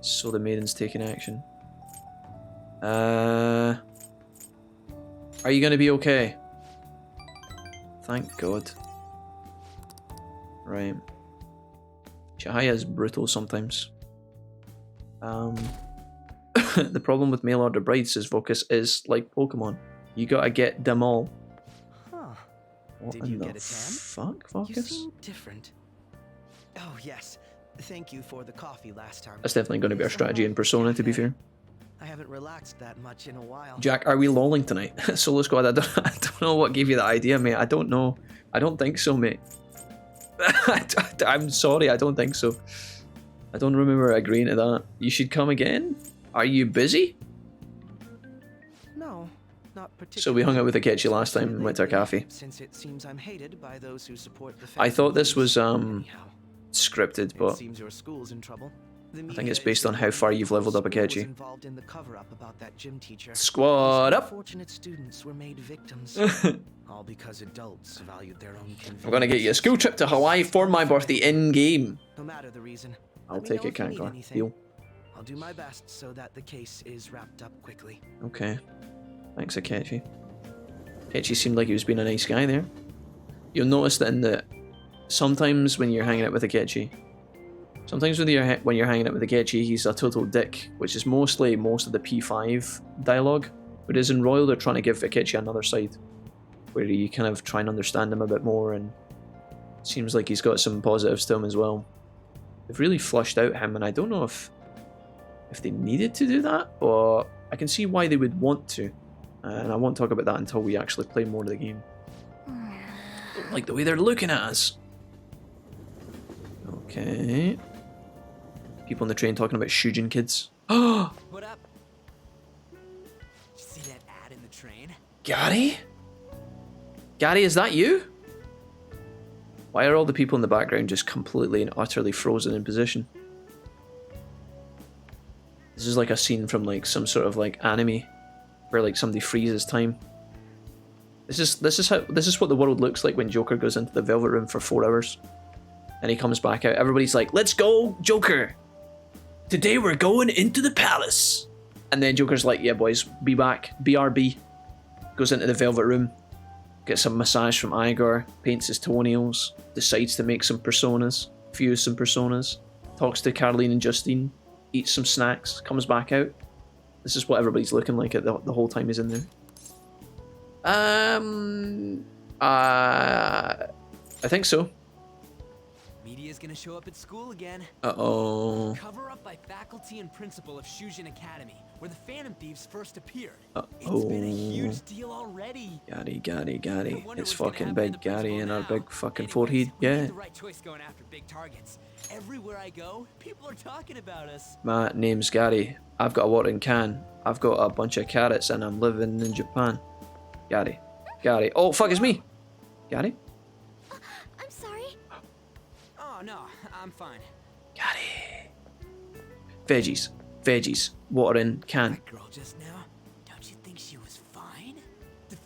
Speaker 1: So the maiden's taking action. Are you gonna be okay? Thank God. Right. Chihaya is brutal sometimes. The problem with mail order brides, says Vocus, is like Pokemon. You gotta get them all.
Speaker 5: Huh.
Speaker 1: What
Speaker 5: Did you
Speaker 1: in the
Speaker 5: get a tan?
Speaker 1: fuck,
Speaker 5: You
Speaker 1: Vocus?
Speaker 5: seem different. Oh yes. Thank you for the coffee last time.
Speaker 1: That's definitely going to be our strategy in Persona, to be fair.
Speaker 5: I haven't relaxed that much in a while.
Speaker 1: Jack, are we lolling tonight? Solo Squad, I don't know what gave you that idea, mate. I don't know. I don't think so, mate. I'm sorry, I don't think so. I don't remember agreeing to that. You should come again? Are you busy?
Speaker 5: No, not particularly.
Speaker 1: So we hung out with Akechi last time and went to a cafe.
Speaker 5: Since it seems I'm hated by those who support the
Speaker 1: I thought this was scripted, but
Speaker 5: seems your school's in trouble.
Speaker 1: I think it's based on how far you've leveled up Akechi.
Speaker 5: Involved in the cover-up about that gym teacher.
Speaker 1: Squad up!
Speaker 5: Unfortunate students were made victims, all because adults valued their own convenience.
Speaker 1: I'm gonna get you a school trip to Hawaii for my birthday in game.
Speaker 5: No matter the reason,
Speaker 1: I'll take it, Kankar. Deal.
Speaker 5: I'll do my best so that the case is wrapped up quickly.
Speaker 1: Okay. Thanks, Akechi. Akechi seemed like he was being a nice guy there. You'll notice that in the sometimes when you're hanging out with Akechi, when you're hanging out with Akechi, he's a total dick, which is mostly most of the P5 dialogue. Whereas in Royal, they're trying to give Akechi another side, where you kind of try and understand him a bit more, and it seems like he's got some positives to him as well. They've really flushed out him, and I don't know if they needed to do that, but I can see why they would want to, and I won't talk about that until we actually play more of the game. Don't like the way they're looking at us. Okay. People on the train talking about Shujin kids. Oh!
Speaker 10: What up? See that ad in the train?
Speaker 1: Gary? Gary, is that you? Why are all the people in the background just completely and utterly frozen in position? This is like a scene from like some sort of like anime where like somebody freezes time. This is what the world looks like when Joker goes into the Velvet Room for 4 hours. And he comes back out. Everybody's like, let's go, Joker! Today we're going into the palace! And then Joker's like, yeah boys, be back. BRB. Goes into the Velvet Room. Gets some massage from Igor. Paints his toenails. Decides to make some personas. Fuse some personas. Talks to Caroline and Justine. Eats some snacks. Comes back out. This is what everybody's looking like at the whole time he's in there. I think so.
Speaker 10: Media's gonna show up at school again.
Speaker 1: Uh-oh.
Speaker 10: Cover up by faculty and principal of Shujin Academy, where the Phantom Thieves first appeared.
Speaker 1: Uh-oh.
Speaker 10: It's been a huge deal already.
Speaker 1: Gary. It's fucking big Gary in our big fucking forehead. Yeah.
Speaker 10: The right choice going after big targets. Everywhere I go, people are talking about us.
Speaker 1: My name's Gary. I've got a watering can. I've got a bunch of carrots and I'm living in Japan. Gary. Oh, fuck, it's me. Gary?
Speaker 6: I'm sorry.
Speaker 10: Oh, no, I'm fine.
Speaker 1: Gary. Veggies. Watering can.
Speaker 10: That girl just now, don't you think she was fine?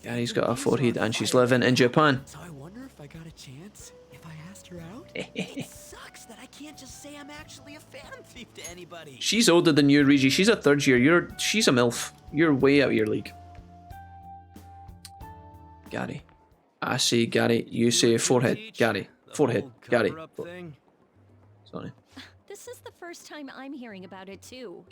Speaker 1: Gary's got a forehead and she's living in Japan.
Speaker 10: So I wonder if I got a chance if I asked her out. It sucks that I can't just say I'm actually a Phantom Thief to anybody.
Speaker 1: She's older than you, Regi. She's a 3rd year. She's a MILF. You're way out of your league. Gary. I say Gary, you say forehead. Gary. Forehead. Gary. Sorry.
Speaker 21: This is the first time I'm hearing about it too.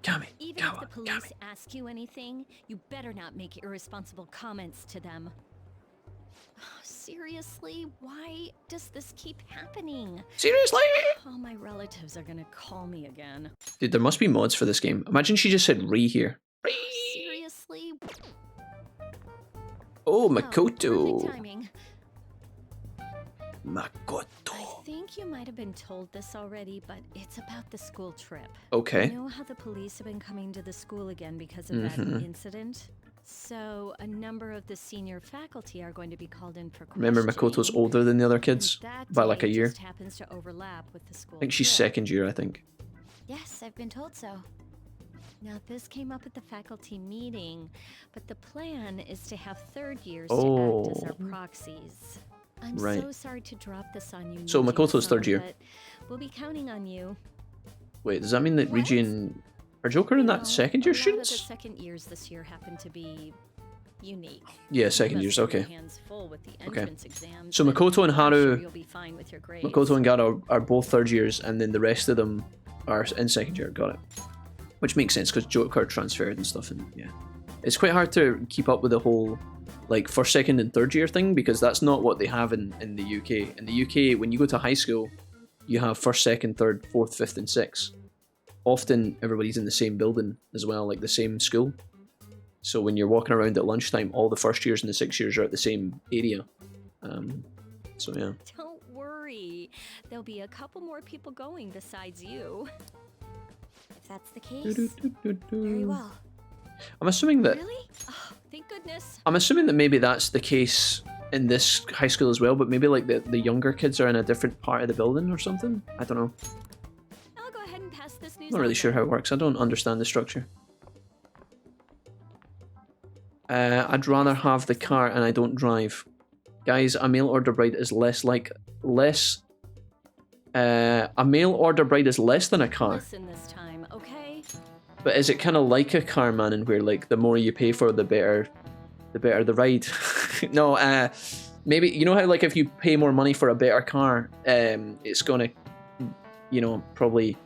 Speaker 1: Kami.
Speaker 21: Even if the police ask you anything, you better not make irresponsible comments to them. Seriously, why does this keep happening?
Speaker 1: Seriously?
Speaker 21: All my relatives are gonna call me again.
Speaker 1: Dude, there must be mods for this game. Imagine she just said Re here.
Speaker 21: Seriously?
Speaker 1: Oh, Makoto.
Speaker 21: Perfect timing.
Speaker 1: Makoto.
Speaker 21: I think you might have been told this already, but it's about the school trip.
Speaker 1: Okay.
Speaker 21: You know how the police have been coming to the school again because of that incident? So a number of the senior faculty are going to be called in for questioning.
Speaker 1: Remember, Makoto's older than the other kids by like a year.
Speaker 21: Just happens to overlap with the school
Speaker 1: I think she's
Speaker 21: trip.
Speaker 1: 2nd year, I think.
Speaker 13: Yes, I've been told so.
Speaker 21: Now, this came up at the faculty meeting, but the plan is to have 3rd years
Speaker 1: Oh.
Speaker 21: to act as our proxies. I'm
Speaker 1: Right.
Speaker 21: so sorry to drop this on you.
Speaker 1: So
Speaker 21: Niji
Speaker 1: Makoto's 3rd
Speaker 21: San,
Speaker 1: year.
Speaker 21: but we'll be counting on you.
Speaker 1: Wait, does that mean that Regi and are Joker in that 2nd year
Speaker 21: A lot of
Speaker 1: students?
Speaker 21: the 2nd years this year happen to be unique.
Speaker 1: Yeah,
Speaker 21: You
Speaker 1: 2nd
Speaker 21: must
Speaker 1: years,
Speaker 21: have your
Speaker 1: okay.
Speaker 21: hands full with the
Speaker 1: Okay.
Speaker 21: entrance exams,
Speaker 1: So
Speaker 21: but
Speaker 1: Makoto and
Speaker 21: I'm
Speaker 1: Haru,
Speaker 21: sure you'll be fine with your grades.
Speaker 1: Makoto and Gara are both 3rd years, and then the rest of them are in 2nd year. Got it. Which makes sense because Joker transferred and stuff, and yeah, it's quite hard to keep up with the whole like 1st, 2nd, and 3rd year thing because that's not what they have in the UK. In the UK, when you go to high school, you have 1st, 2nd, 3rd, 4th, 5th, and 6th. Often everybody's in the same building as well, like the same school. So when you're walking around at lunchtime, all the 1st years and the 6th years are at the same area. So yeah.
Speaker 21: Don't worry, there'll be a couple more people going besides you.
Speaker 13: If that's the case, very well.
Speaker 1: I'm assuming that.
Speaker 21: Really? Oh, thank goodness.
Speaker 1: I'm assuming that maybe that's the case in this high school as well, but maybe like the younger kids are in a different part of the building or something. I don't know.
Speaker 21: I'll go ahead and pass this news
Speaker 1: I'm not really
Speaker 21: on
Speaker 1: sure
Speaker 21: then.
Speaker 1: how it works. I don't understand the structure. I'd rather have the car and I don't drive. Guys, a mail order bride is a mail order bride is less than a car.
Speaker 21: Listen this time, okay?
Speaker 1: But is it kind of like a car, man, and where like the more you pay for, the better the ride? No, maybe you know how like if you pay more money for a better car, it's gonna, you know, probably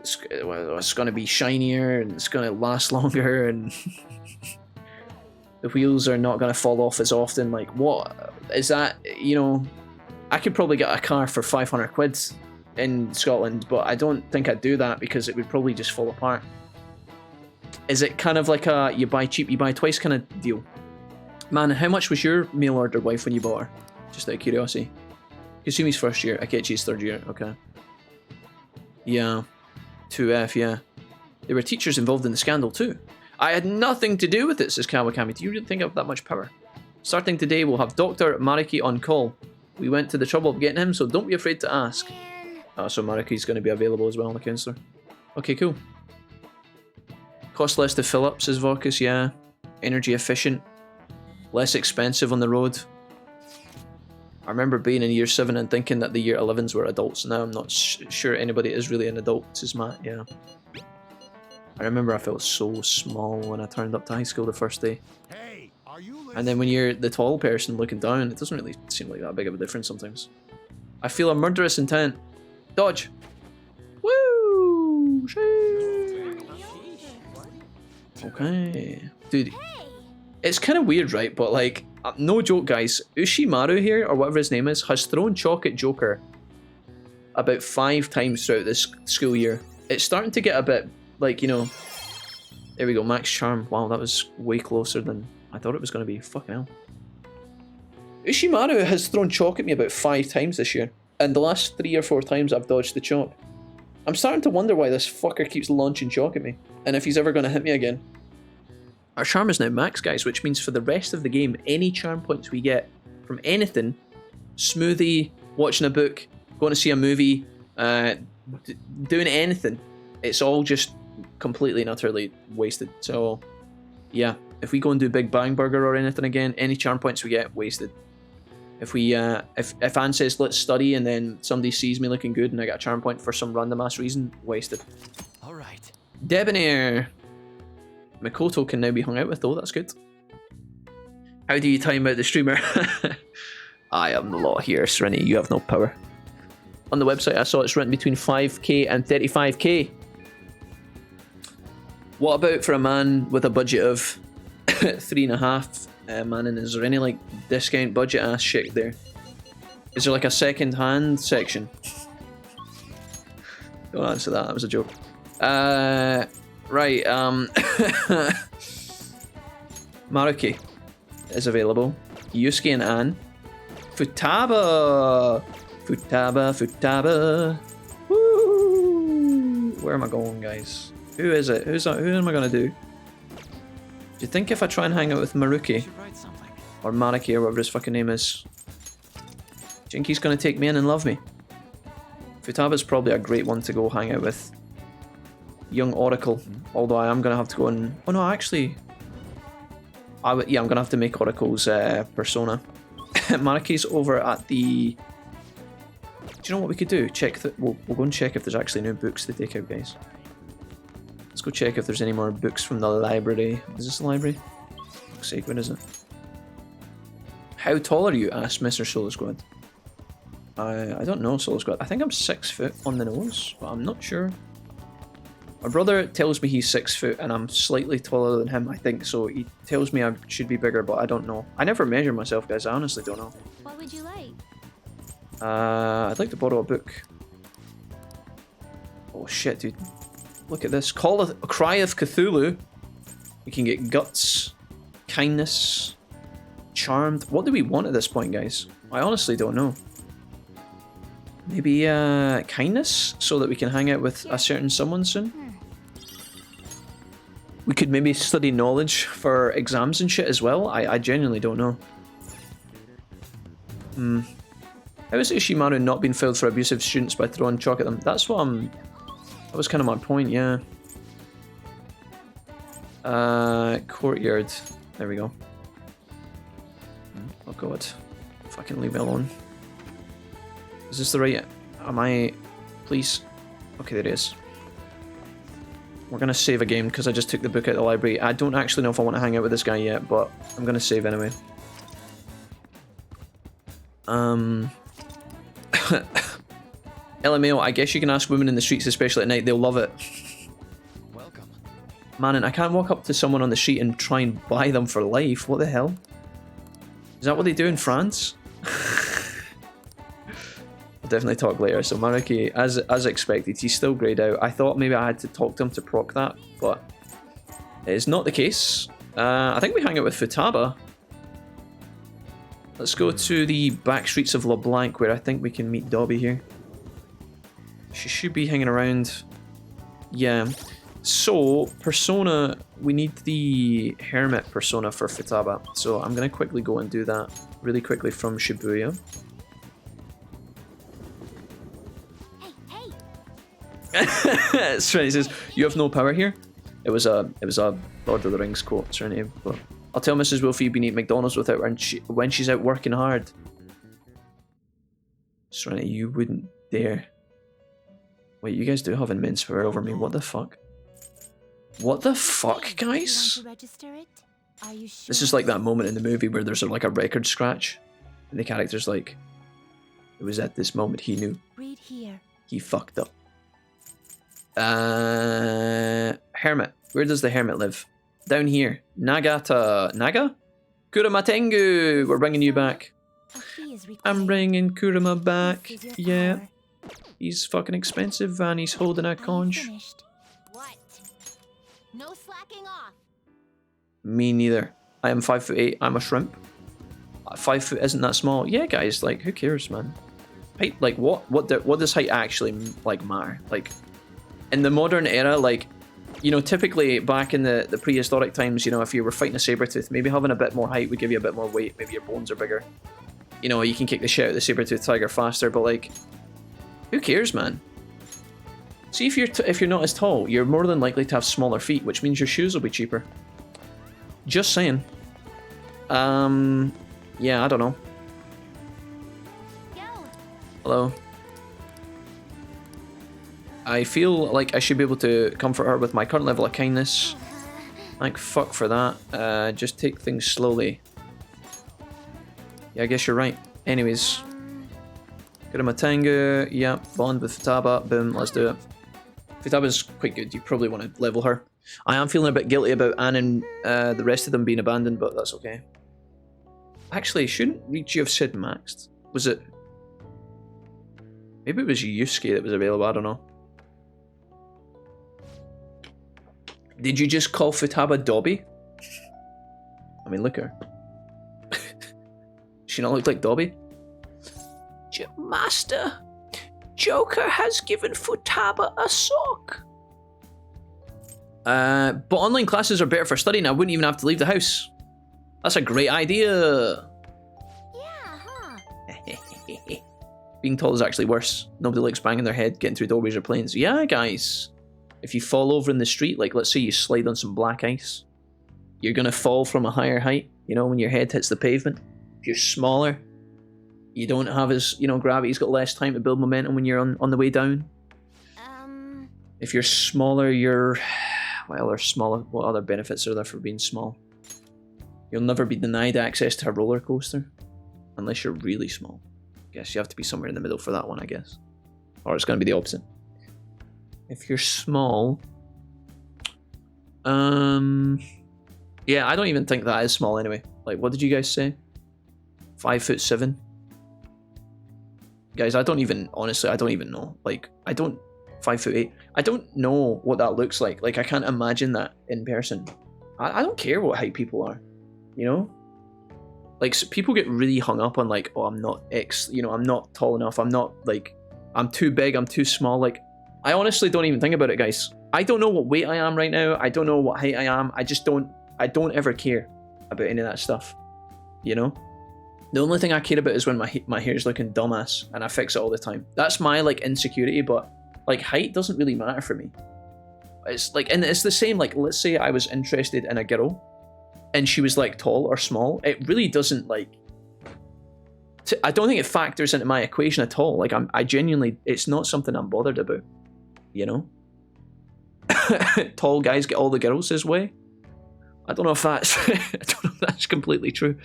Speaker 1: it's gonna be shinier and it's gonna last longer and the wheels are not gonna fall off as often. Like, what is that? You know, I could probably get a car for 500 quid in Scotland, but I don't think I'd do that because it would probably just fall apart. Is it kind of like a you buy cheap, you buy twice kind of deal? Man, how much was your mail order wife when you bought her? Just out of curiosity. Kasumi's 1st year, Akechi's 3rd year, okay. Yeah, 2F, yeah. There were teachers involved in the scandal too. I had nothing to do with it, says Kawakami. Do you really think I have that much power? Starting today, we'll have Dr. Mariki on call. We went to the trouble of getting him, so don't be afraid to ask. Oh, so Maruki's going to be available as well on the counselor. Okay, cool. Cost less to fill up, says Vorkus, yeah. Energy efficient. Less expensive on the road. I remember being in year 7 and thinking that the year 11s were adults. Now I'm not sure anybody is really an adult, says Matt, yeah. I remember I felt so small when I turned up to high school the first day. And then when you're the tall person looking down, it doesn't really seem like that big of a difference sometimes. I feel a murderous intent. Dodge! Woo! Okay. Dude, it's kind of weird, right? But like, no joke, guys. Ushimaru here, or whatever his name is, has thrown chalk at Joker about 5 times throughout this school year. It's starting to get a bit, like, you know... There we go, max charm. Wow, that was way closer than I thought it was going to be. Fucking hell. Ushimaru has thrown chalk at me about 5 times this year. And the last 3 or 4 times I've dodged the chalk. I'm starting to wonder why this fucker keeps launching chalk at me. And if he's ever going to hit me again. Our charm is now max, guys, which means for the rest of the game, any charm points we get from anything, smoothie, watching a book, going to see a movie, doing anything, it's all just completely and utterly wasted. So, yeah, if we go and do Big Bang Burger or anything again, any charm points we get, wasted. If we, if Anne says let's study and then somebody sees me looking good and I get a charm point for some random ass reason, wasted.
Speaker 4: All right.
Speaker 1: Debonair. Mikoto can now be hung out with though, that's good. How do you time out the streamer? I am the law here, Srini, you have no power. On the website I saw it's written between 5k and 35k. What about for a man with a budget of 3.5, man, and is there any like discount budget ass shit there? Is there like a second hand section? Don't answer that, that was a joke. Right, Maruki is available. Yusuke and Anne. Futaba! Futaba. Woo! Where am I going, guys? Who is it? Who am I gonna do? Do you think if I try and hang out with Maruki or Maruki or whatever his fucking name is, do you think he's gonna take me in and love me? Futaba's probably a great one to go hang out with. Young Oracle, although I am gonna have to go and... Oh no, actually... yeah, I'm gonna have to make Oracle's persona. Maruki's over at the... Do you know what we could do? Check that. We'll go and check if there's actually new books to take out, guys. Let's go check if there's any more books from the library. Is this the library? Fuck's sake, what is it? How tall are you? Asked Mr. Solo Squad. I don't know, Solo Squad. I think I'm 6 foot on the nose, but I'm not sure. My brother tells me he's 6 foot and I'm slightly taller than him, I think, so he tells me I should be bigger, but I don't know. I never measure myself, guys, I honestly don't know.
Speaker 6: What would you like?
Speaker 1: I'd like to borrow a book. Oh shit, dude. Look at this. Cry of Cthulhu. We can get Guts, Kindness, Charmed. What do we want at this point, guys? I honestly don't know. Maybe Kindness, so that we can hang out with a certain someone soon? We could maybe study knowledge for exams and shit as well. I genuinely don't know. How is Ushimaru not being filled for abusive students by throwing chalk at them? That's what I'm... That was kind of my point, yeah. Courtyard. There we go. Oh god. Fucking leave me alone. Is this the right... Am I... Please? Okay, there it is. We're gonna save a game because I just took the book out of the library. I don't actually know if I want to hang out with this guy yet, but I'm gonna save anyway. LMAO, I guess you can ask women in the streets, especially at night. They'll love it.
Speaker 4: Welcome.
Speaker 1: Man, and I can't walk up to someone on the street and try and buy them for life. What the hell? Is that what they do in France? We'll definitely talk later. So Maruki, as expected, he's still greyed out. I thought maybe I had to talk to him to proc that, but it is not the case. I think we hang out with Futaba. Let's go to the back streets of LeBlanc, where I think we can meet Dobby here. She should be hanging around. Yeah. So, persona, we need the hermit persona for Futaba. So I'm going to quickly go and do that really quickly from Shibuya. Serenity says, "You have no power here." It was a Lord of the Rings quote, Serenity. But I'll tell Mrs. Wilfie you've been eating McDonald's without her when she's out working hard. Serenity, you wouldn't dare. Wait, you guys do have immense power over me. What the fuck? What the fuck, guys? This is like that moment in the movie where there's like a record scratch, and the character's like, "It was at this moment he knew.
Speaker 6: Read here.
Speaker 1: He fucked up." Hermit. Where does the hermit live? Down here. Nagata. Naga? Kurama Tengu. We're bringing you back. I'm bringing Kurama back. Yeah. He's fucking expensive and he's holding a conch.
Speaker 6: What? No slacking off.
Speaker 1: Me neither. I am 5'8". I'm a shrimp. 5 foot isn't that small. Yeah, guys. Like, who cares, man? Height. Like, what does height actually like matter? Like, in the modern era, like, you know, typically back in the prehistoric times, you know, if you were fighting a saber-tooth, maybe having a bit more height would give you a bit more weight. Maybe your bones are bigger. You know, you can kick the shit out of the saber-tooth tiger faster, but like, who cares, man? See, if you're not as tall, you're more than likely to have smaller feet, which means your shoes will be cheaper. Just saying. Yeah, I don't know. Hello. I feel like I should be able to comfort her with my current level of kindness. Thank fuck for that. Just take things slowly. Yeah, I guess you're right. Anyways. Kuramatengu. Yep, bond with Futaba. Boom, let's do it. Futaba's quite good. You probably want to level her. I am feeling a bit guilty about Anne and the rest of them being abandoned, but that's okay. Actually, shouldn't Riichi have said maxed? Was it... Maybe it was Yusuke that was available, I don't know. Did you just call Futaba Dobby? I mean, look at her. She not look like Dobby? Master, Joker has given Futaba a sock. But online classes are better for studying. I wouldn't even have to leave the house. That's a great idea.
Speaker 6: Yeah, huh?
Speaker 1: Being tall is actually worse. Nobody likes banging their head, getting through doorways or planes. Yeah, guys. If you fall over in the street, like let's say you slide on some black ice, you're going to fall from a higher height, you know, when your head hits the pavement. If you're smaller, you don't have as, you know, gravity's got less time to build momentum when you're on the way down. If you're smaller, you're... Well, they're smaller. What other benefits are there for being small? You'll never be denied access to a roller coaster. Unless you're really small. I guess you have to be somewhere in the middle for that one, I guess. Or it's going to be the opposite. If you're small... Yeah, I don't even think that is small anyway. Like, what did you guys say? 5'7"? Guys, I don't even... Honestly, I don't even know. Like, I don't... 5'8". I don't know what that looks like. Like, I can't imagine that in person. I don't care what height people are. You know? Like, so people get really hung up on, like, oh, I'm not X, you know, I'm not tall enough, I'm not, like, I'm too big, I'm too small. Like, I honestly don't even think about it, guys. I don't know what weight I am right now. I don't know what height I am. I don't ever care about any of that stuff. You know? The only thing I care about is when my hair's looking dumbass, and I fix it all the time. That's my, like, insecurity, but, like, height doesn't really matter for me. It's, like, and it's the same, like, let's say I was interested in a girl, and she was, like, tall or small. It really doesn't, like... I don't think it factors into my equation at all. Like, I genuinely... It's not something I'm bothered about. You know? Tall guys get all the girls his way. I don't know if that's... I don't know if that's completely true.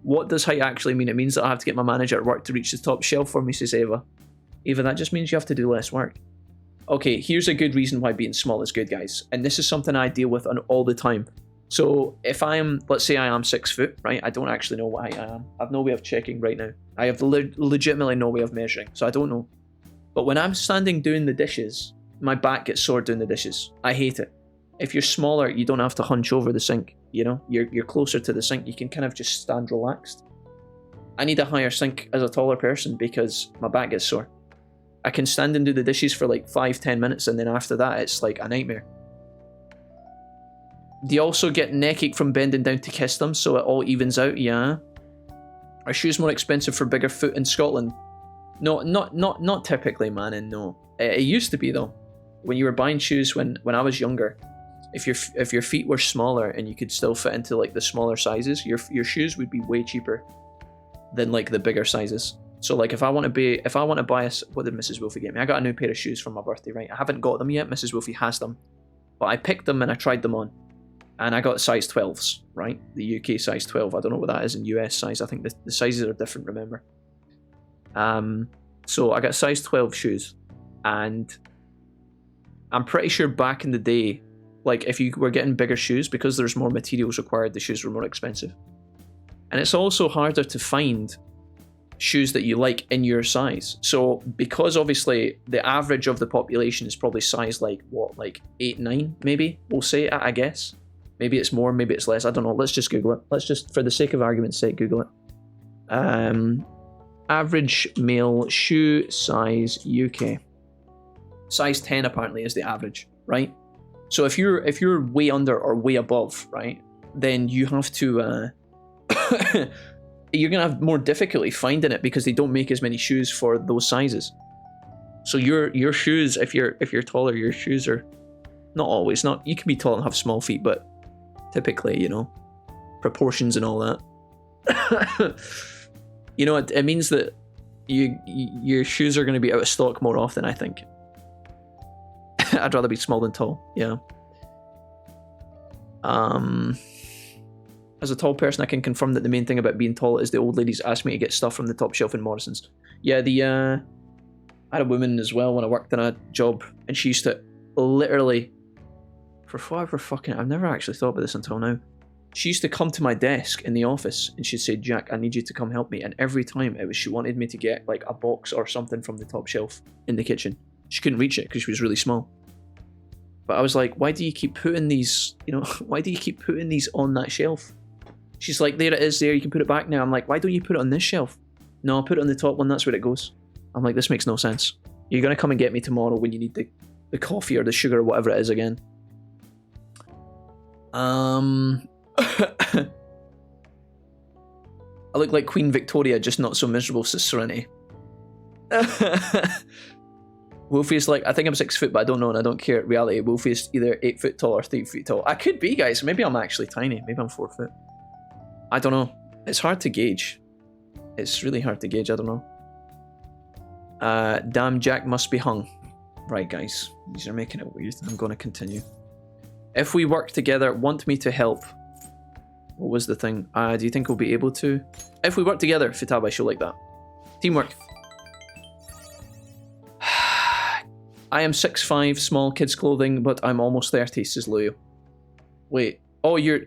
Speaker 1: What does height actually mean? It means that I have to get my manager at work to reach the top shelf for me, says Ava. Ava, that just means you have to do less work. Okay, here's a good reason why being small is good, guys. And this is something I deal with all the time. So if I am, let's say I am 6 foot, right? I don't actually know what height I am. I have no way of checking right now. I have legitimately no way of measuring, so I don't know. But when I'm standing doing the dishes, my back gets sore doing the dishes. I hate it. If you're smaller, you don't have to hunch over the sink, you know? You're closer to the sink. You can kind of just stand relaxed. I need a higher sink as a taller person because my back gets sore. I can stand and do the dishes for like 5-10 minutes, and then after that, it's like a nightmare. Do you also get neck ache from bending down to kiss them, so it all evens out? Yeah. Are shoes more expensive for bigger foot in Scotland? No, not typically, man, and no. It used to be though. When you were buying shoes when I was younger, if your feet were smaller and you could still fit into like the smaller sizes, your shoes would be way cheaper than like the bigger sizes. So like if I want to buy what did Mrs. Wolfie get me? I got a new pair of shoes for my birthday, right? I haven't got them yet. Mrs. Wolfie has them, but I picked them and I tried them on, and I got size 12s, right? The UK size 12. I don't know what that is in US size. I think the sizes are different. Remember. So I got size 12 shoes, and I'm pretty sure back in the day, like if you were getting bigger shoes, because there's more materials required, the shoes were more expensive. And it's also harder to find shoes that you like in your size. So because obviously the average of the population is probably size like what, like 8, 9 maybe, we'll say, I guess. Maybe it's more, maybe it's less, I don't know. Let's just Google it. Let's just, for the sake of argument's sake, Google it. Average male shoe size UK. Size 10 apparently is the average, right? So if you're way under or way above, right, then you have to you're gonna have more difficulty finding it because they don't make as many shoes for those sizes. So your shoes, if you're taller, your shoes are not always, not, you can be tall and have small feet, but typically, you know, proportions and all that. You know, it means that your shoes are going to be out of stock more often, I think. I'd rather be small than tall, yeah. As a tall person, I can confirm that the main thing about being tall is the old ladies ask me to get stuff from the top shelf in Morrison's. Yeah, I had a woman as well when I worked in a job, and she used to literally, I've never actually thought about this until now. She used to come to my desk in the office and she'd say, Jack, I need you to come help me. And every time it was, she wanted me to get like a box or something from the top shelf in the kitchen. She couldn't reach it because she was really small. But I was like, why do you keep putting these, you know, why do you keep putting these on that shelf? She's like, there it is there, you can put it back now. I'm like, why don't you put it on this shelf? No, I'll put it on the top one, that's where it goes. I'm like, this makes no sense. You're going to come and get me tomorrow when you need the coffee or the sugar or whatever it is again. I look like Queen Victoria, just not so miserable, says Serenity. Wolfie is like, I think I'm 6 foot, but I don't know and I don't care. Reality, Wolfie is either 8 foot tall or 3 feet tall. I could be, guys. Maybe I'm actually tiny. Maybe I'm 4 foot. I don't know. It's hard to gauge. It's really hard to gauge. I don't know. Damn, Jack must be hung. Right, guys. These are making it weird. I'm going to continue. If we work together, want me to help. What was the thing? Do you think we'll be able to? If we work together, Futaba, she'll like that. Teamwork. I am 6'5", small kids clothing, but I'm almost 30, says Luyo. Wait. Oh, your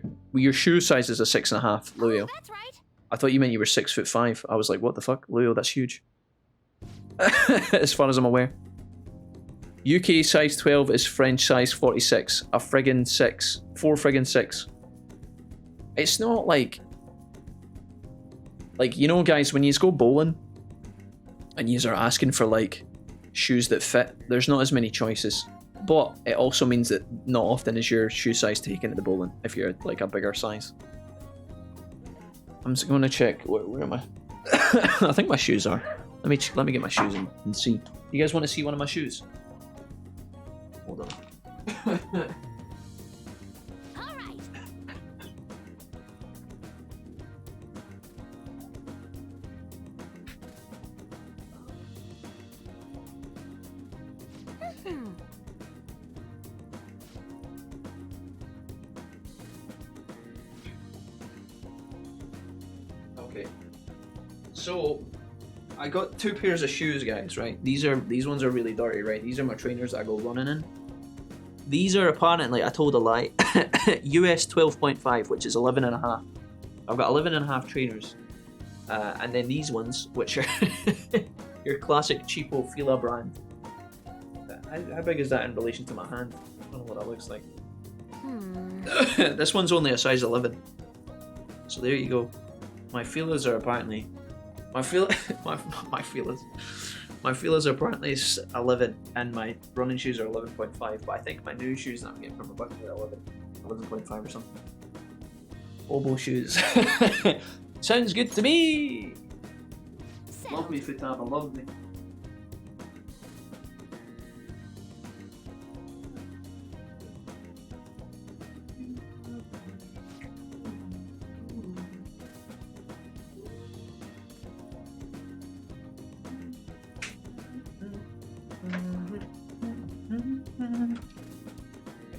Speaker 1: shoe size is a 6.5, Luyo. Oh, that's right. I thought you meant you were 6'5". I was like, what the fuck? Luyo, that's huge. As far as I'm aware. UK size 12 is French size 46. A friggin' 6. 4 friggin' 6. It's not like, you know, guys, when you go bowling and you are asking for like shoes that fit, there's not as many choices. But it also means that not often is your shoe size taken at the bowling if you're like a bigger size. I'm just going to check. Where am I? I think my shoes are. Let me get my shoes and see. You guys want to see one of my shoes? Hold on.
Speaker 6: All right.
Speaker 1: Okay. So I got 2 pairs of shoes, guys, right? These ones are really dirty, right? These are my trainers that I go running in. These are apparently, I told a lie, US 12.5, which is 11.5. I've got 11.5 trainers. And then these ones, which are your classic cheapo Fila brand. How big is that in relation to my hand? I don't know what that looks like. This one's only a size 11. So there you go. My feelers are apparently... My feelers are apparently 11, and my running shoes are 11.5, but I think my new shoes that I'm getting from my birthday are 11.5 or something. Oboe shoes. Sounds good to me. Love me, Futaba, love me.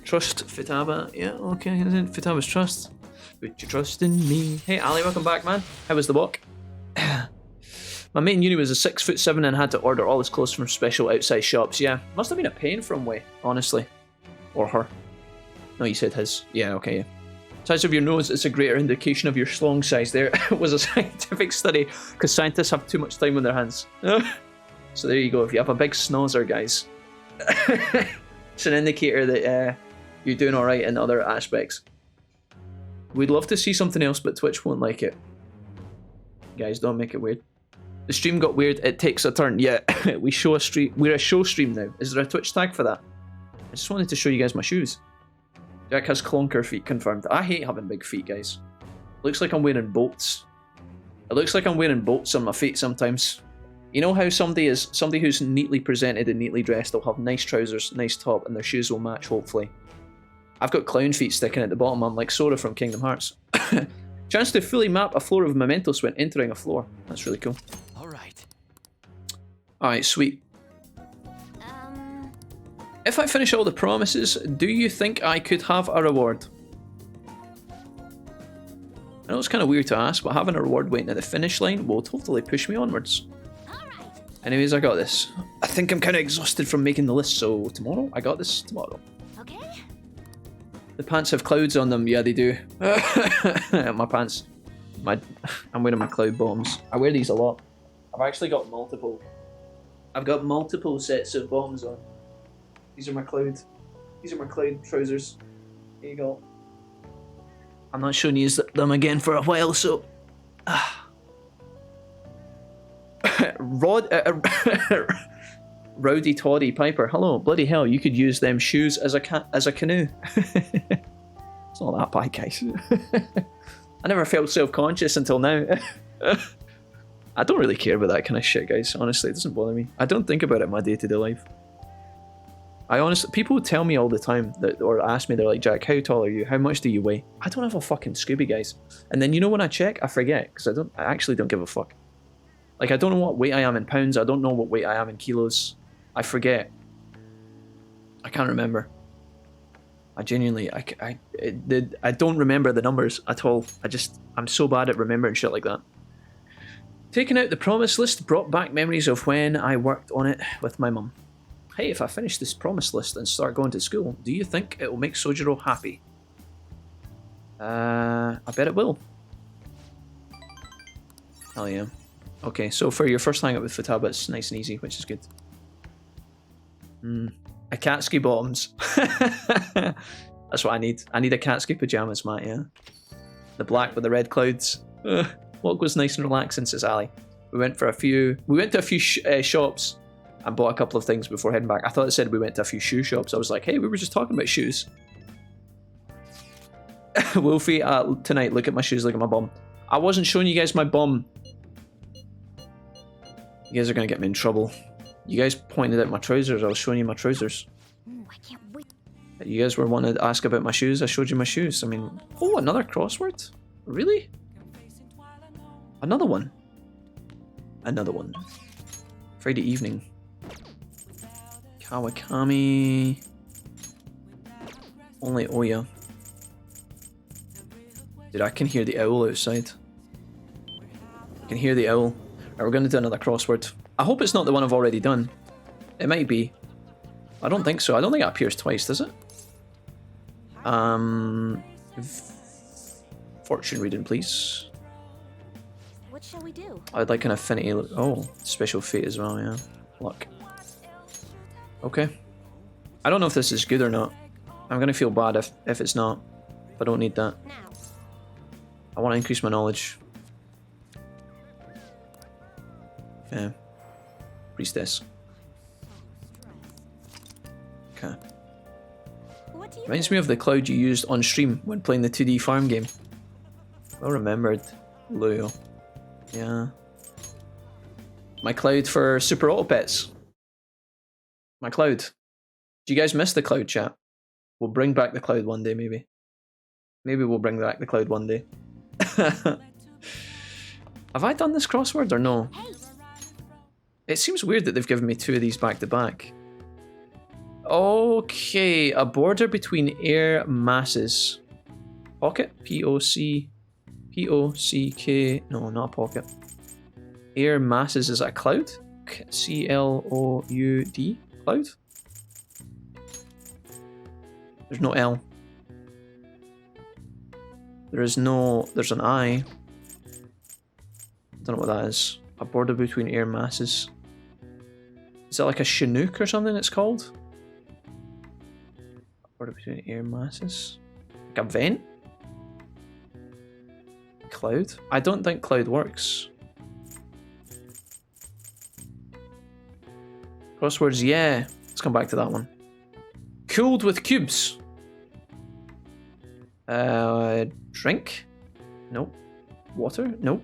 Speaker 1: Trust Futaba, yeah, okay, Futaba's trust. Put your trust in me. Hey Ali, welcome back, man. How was the walk? My mate in uni was a 6'7" and had to order all his clothes from special outside shops. Yeah, must have been a pain for him, way, honestly. Or her. No, you said his. Yeah, okay, yeah. Size of your nose is a greater indication of your schlong size. There was a scientific study, because scientists have too much time on their hands. So there you go, if you have a big snozzer, guys. It's an indicator that you're doing alright in other aspects. We'd love to see something else, but Twitch won't like it. Guys, don't make it weird. The stream got weird, it takes a turn. Yeah, we're a show stream now. Is there a Twitch tag for that? I just wanted to show you guys my shoes. Jack has clonker feet confirmed. I hate having big feet, guys. Looks like I'm wearing bolts. It looks like I'm wearing bolts on my feet sometimes. You know how somebody who's neatly presented and neatly dressed will have nice trousers, nice top, and their shoes will match, hopefully. I've got clown feet sticking at the bottom. I'm like Sora from Kingdom Hearts. Chance to fully map a floor of mementos when entering a floor. That's really cool. Alright, sweet. If I finish all the promises, do you think I could have a reward? I know it's kind of weird to ask, but having a reward waiting at the finish line will totally push me onwards. Anyways, I got this. I think I'm kind of exhausted from making the list, so tomorrow? I got this tomorrow. Okay. The pants have clouds on them. Yeah, they do. My pants. I'm wearing my cloud bottoms. I wear these a lot. I've actually got multiple. I've got multiple sets of bottoms on. These are my cloud. These are my cloud trousers. Here you go. I'm not showing you them again for a while, so. Rowdy Toddy Piper. Hello, bloody hell! You could use them shoes as a canoe. It's not that bad, guys. I never felt self-conscious until now. I don't really care about that kind of shit, guys. Honestly, it doesn't bother me. I don't think about it in my day-to-day life. I honestly, people tell me all the time that, or ask me, they're like, Jack, how tall are you? How much do you weigh? I don't have a fucking Scooby, guys. And then you know when I check, I forget because I actually don't give a fuck. Like, I don't know what weight I am in pounds. I don't know what weight I am in kilos. I forget. I can't remember. I genuinely, I don't remember the numbers at all. I'm so bad at remembering shit like that. Taking out the promise list brought back memories of when I worked on it with my mum. Hey, if I finish this promise list and start going to school, do you think it will make Sojiro happy? I bet it will. Hell yeah. Okay, so for your first hangout with Futaba, it's nice and easy, which is good. Akatsuki bottoms. That's what I need. I need Akatsuki pajamas, Matt, yeah. The black with the red clouds. Walk was nice and relaxing, says Ali. We went to a few shops and bought a couple of things before heading back. I thought it said we went to a few shoe shops. I was like, hey, we were just talking about shoes. Wolfie, tonight, look at my shoes, look at my bum. I wasn't showing you guys my bum. You guys are going to get me in trouble. You guys pointed at my trousers. I was showing you my trousers.
Speaker 6: I can't wait.
Speaker 1: You guys were wanting to ask about my shoes. I showed you my shoes. I mean, oh, another crossword? Really? Another one? Another one. Friday evening. Kawakami. Only Oya. Dude, I can hear the owl outside. I can hear the owl. Right, we're going to do another crossword. I hope it's not the one I've already done. It might be. I don't think so. I don't think it appears twice, does it? Fortune reading, please.
Speaker 7: What shall we do?
Speaker 1: I'd like an affinity. Oh, special fate as well, yeah. Luck. Okay. I don't know if this is good or not. I'm going to feel bad if it's not. I don't need that. I want to increase my knowledge. Yeah. Priestess. Okay. Reminds me of the cloud you used on stream when playing the 2D farm game. Well remembered. Luyo. Yeah. My cloud for Super Auto Pets. My cloud. Do you guys miss the cloud, chat? We'll bring back the cloud one day, maybe. Maybe we'll bring back the cloud one day. Have I done this crossword or no? It seems weird that they've given me 2 of these back to back. Okay, a border between air masses. Pocket? P-O-C-K... No, not a pocket. Air masses, is that a cloud? C-L-O-U-D? Cloud? There's no L. There's an I. Don't know what that is. A border between air masses. Is that like a Chinook or something it's called? A border between air masses? Like a vent? Cloud? I don't think cloud works. Crosswords, yeah. Let's come back to that one. Cooled with cubes. Drink? Nope. Water? Nope.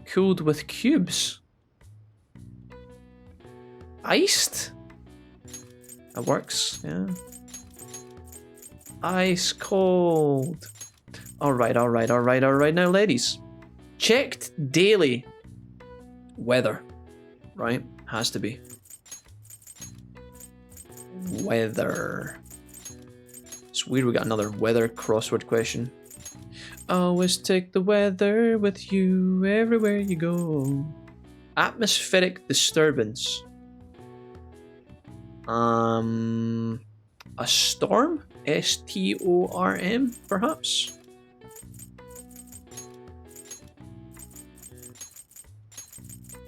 Speaker 1: Cooled with cubes. Iced? That works, yeah. Ice cold. Alright now, ladies. Checked daily. Weather. Right? Has to be. Weather. It's weird we got another weather crossword question. Always take the weather with you everywhere you go. Atmospheric disturbance. A storm? S-T-O-R-M, perhaps?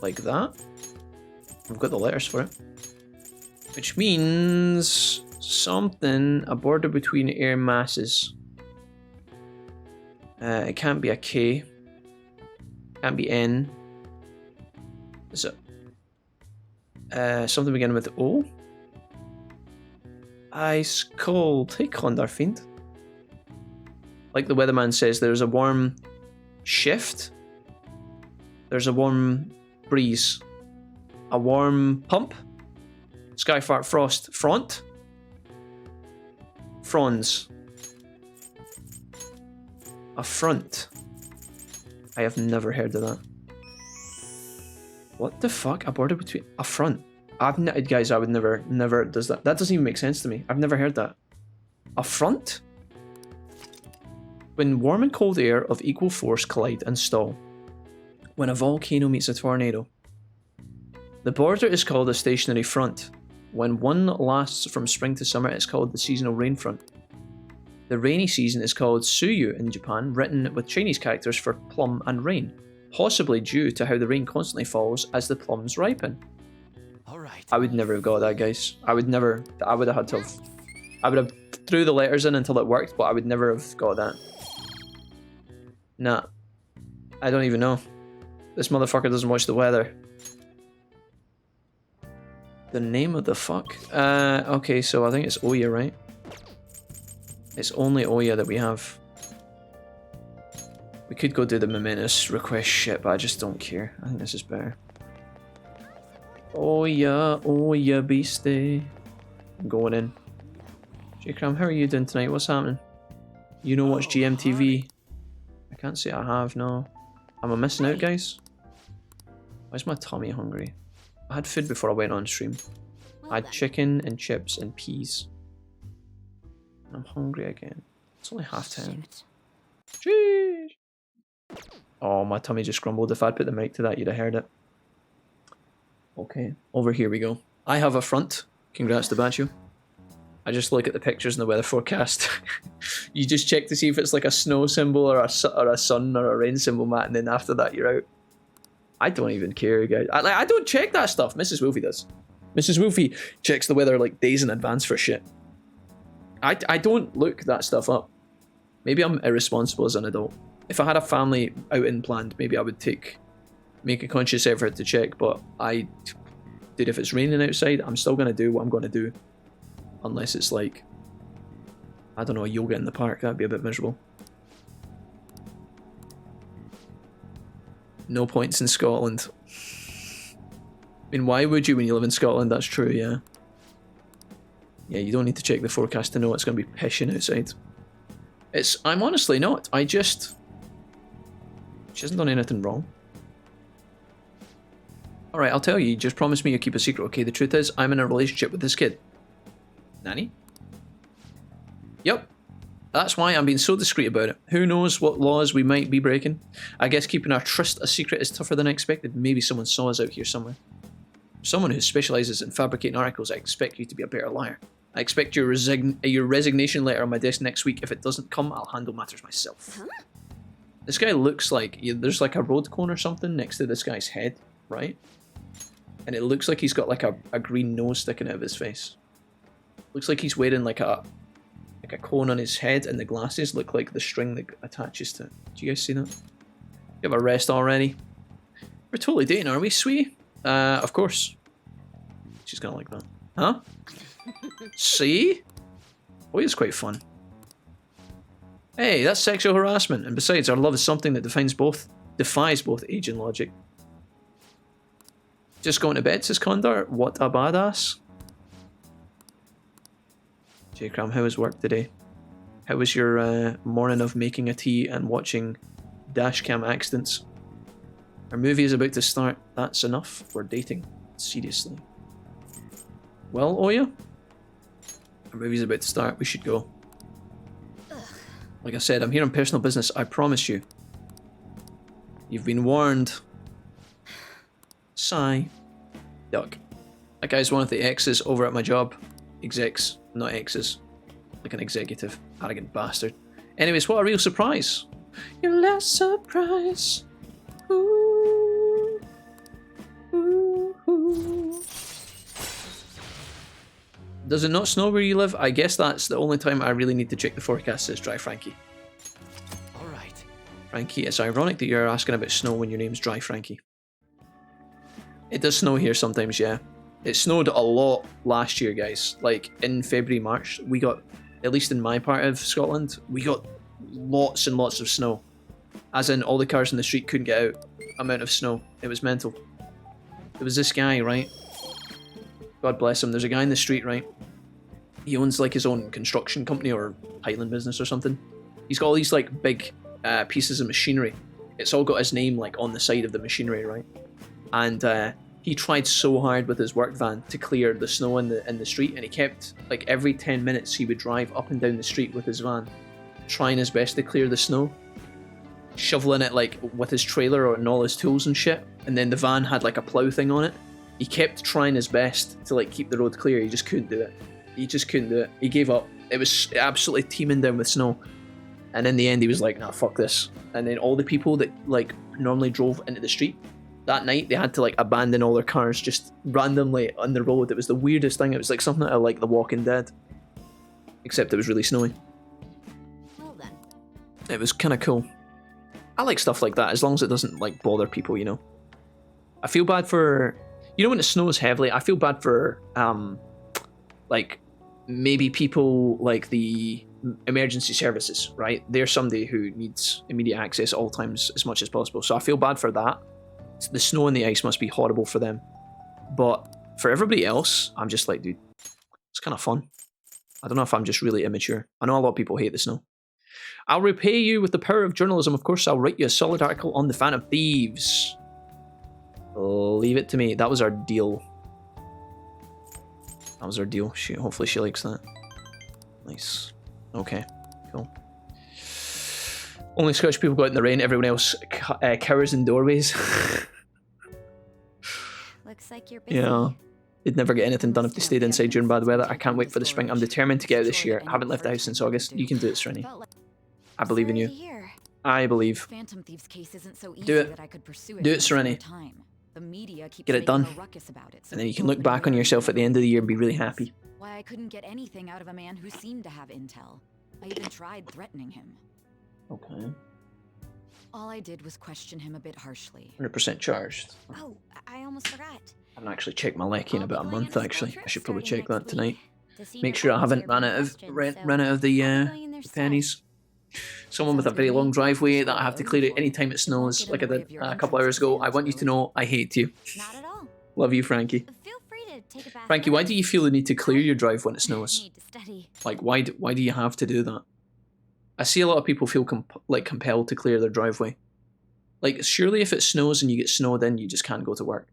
Speaker 1: Like that. I've got the letters for it. Which means something, a border between air masses. It can't be a K. Can't be N. Is it? Something beginning with O? Ice cold. Hey, Condarfiend. Like the weatherman says, there's a warm shift. There's a warm breeze. A warm pump. Skyfart frost. Front. Fronds. A front. I have never heard of that. What the fuck? A border between... A front. Guys, I would never does that. That doesn't even make sense to me. I've never heard that. A front? When warm and cold air of equal force collide and stall. When a volcano meets a tornado. The border is called a stationary front. When one lasts from spring to summer, it's called the seasonal rain front. The rainy season is called Suyu in Japan, written with Chinese characters for plum and rain, possibly due to how the rain constantly falls as the plums ripen.
Speaker 4: Alright.
Speaker 1: I would never have got that, guys. I would have had to have... I would have threw the letters in until it worked, but I would never have got that. Nah. I don't even know. This motherfucker doesn't watch the weather. The name of the fuck? Okay, so I think it's Oya, right? It's only Oya that we have. We could go do the momentous request shit, but I just don't care. I think this is better. Oya, Oya, beastie. I'm going in. J-Cram, how are you doing tonight? What's happening? You know what's GMTV? I can't say I have, no. Am I missing out, guys? Why is my tummy hungry? I had food before I went on stream. I had chicken and chips and peas. And I'm hungry again. It's only half-time. Jeez. Oh, my tummy just grumbled. If I'd put the mic to that, you'd have heard it. Okay, over here we go. I have a front. Congrats to Bachu. I just look at the pictures in the weather forecast. You just check to see if it's like a snow symbol or a sun or a rain symbol, Matt, and then after that you're out. I don't even care, guys. I don't check that stuff. Mrs. Wolfie does. Mrs. Wolfie checks the weather like days in advance for shit. I don't look that stuff up. Maybe I'm irresponsible as an adult. If I had a family outing planned, maybe I would make a conscious effort to check, but dude, if it's raining outside, I'm still going to do what I'm going to do. Unless it's like, I don't know, a yoga in the park. That'd be a bit miserable. No points in Scotland. I mean, why would you when you live in Scotland? That's true, yeah. Yeah, you don't need to check the forecast to know it's going to be pissing outside. I'm honestly not. She hasn't done anything wrong. Alright, I'll tell you. Just promise me you'll keep a secret, okay? The truth is, I'm in a relationship with this kid. Nanny? Yep. That's why I'm being so discreet about it. Who knows what laws we might be breaking? I guess keeping our trust a secret is tougher than I expected. Maybe someone saw us out here somewhere. Someone who specializes in fabricating articles, I expect you to be a better liar. I expect your resignation letter on my desk next week. If it doesn't come, I'll handle matters myself. Huh? This guy looks like... There's like a road cone or something next to this guy's head, right? And it looks like he's got like a green nose sticking out of his face. Looks like he's wearing like a cone on his head, and the glasses look like the string that attaches to it. Do you guys see that? You have a rest already? We're totally dating, are we, sweetie? Of course. She's gonna like that. Huh? See? Boy, it's quite fun. Hey, that's sexual harassment, and besides, our love is something that defies both age and logic. Just going to bed, says Condor. What a badass. J-Cram, how was work today? How was your morning of making a tea and watching dashcam accidents? Our movie is about to start. That's enough. We're dating. Seriously. Well, Oya? Our movie's about to start. We should go. Like I said, I'm here on personal business. I promise you. You've been warned. Sigh. Duck. That guy's one of the exes over at my job. Execs, not exes. Like an executive. Arrogant bastard. Anyways, what a real surprise. Your last surprise. Ooh. Ooh. Ooh. Does it not snow where you live? I guess that's the only time I really need to check the forecast, says Dry Frankie.
Speaker 12: Alright.
Speaker 1: Frankie, it's ironic that you're asking about snow when your name's Dry Frankie. It does snow here sometimes, yeah. It snowed a lot last year, guys. Like, in February, March, we got, at least in my part of Scotland, we got lots and lots of snow. As in, all the cars in the street couldn't get out. Amount of snow. It was mental. There was this guy, right? God bless him. There's a guy in the street, right? He owns like his own construction company or piling business or something. He's got all these like big pieces of machinery. It's all got his name like on the side of the machinery, right? And he tried so hard with his work van to clear the snow in the street, and he kept like every 10 minutes he would drive up and down the street with his van, trying his best to clear the snow, shoveling it like with his trailer and all his tools and shit. And then the van had like a plow thing on it. He kept trying his best to like keep the road clear. He just couldn't do it. He just couldn't do it. He gave up. It was absolutely teeming down with snow. And in the end, he was like, nah, fuck this. And then all the people that like normally drove into the street, that night they had to like abandon all their cars just randomly on the road. It was the weirdest thing. It was like something out of like The Walking Dead. Except it was really snowy.
Speaker 13: Well then.
Speaker 1: It was kind of cool. I like stuff like that, as long as it doesn't like bother people, you know. I feel bad for... You know when it snows heavily, I feel bad for, like, maybe people like the emergency services, right? They're somebody who needs immediate access at all times as much as possible. So I feel bad for that. The snow and the ice must be horrible for them. But for everybody else, I'm just like, dude, it's kind of fun. I don't know if I'm just really immature. I know a lot of people hate the snow. I'll repay you with the power of journalism. Of course, I'll write you a solid article on the Phantom Thieves. Leave it to me. That was our deal. That was our deal. Hopefully she likes that. Nice. Okay, cool. Only Scottish people go out in the rain. Everyone else cowers in doorways.
Speaker 13: Looks like you're busy.
Speaker 1: Yeah. They'd never get anything done if they stayed inside during bad weather. I can't wait for the spring. I'm determined to get out this year. I haven't left the house since August. You can do it, Srini. I believe in you. I believe.
Speaker 15: Phantom Thieves case isn't so easy
Speaker 1: Do it.
Speaker 15: that I could pursue it.
Speaker 1: Do it, Serenity.
Speaker 15: The media keeps
Speaker 1: Get it done.
Speaker 15: making a ruckus about it, so
Speaker 1: And then you can look back on yourself at the end of the year and be really happy.
Speaker 15: Why I couldn't get anything out of a man who seemed to have intel. I even tried threatening him.
Speaker 1: Okay.
Speaker 15: All I did was question him a bit harshly.
Speaker 1: 100% charged.
Speaker 13: Oh, I almost forgot.
Speaker 1: I haven't actually checked my lecky in about a month, actually. I should probably check that tonight. Make sure I haven't ran out of the pennies. Someone with a very long driveway that I have to clear it anytime it snows, like I did a couple hours ago. I want you to know I hate you.
Speaker 13: Not at all.
Speaker 1: Love you, Frankie.
Speaker 13: Feel free to take a bath.
Speaker 1: Frankie, why do you feel the need to clear your drive when it snows?
Speaker 13: Need to study.
Speaker 1: Like, why do you have to do that? I see a lot of people feel compelled to clear their driveway. Like, surely if it snows and you get snowed in, you just can't go to work.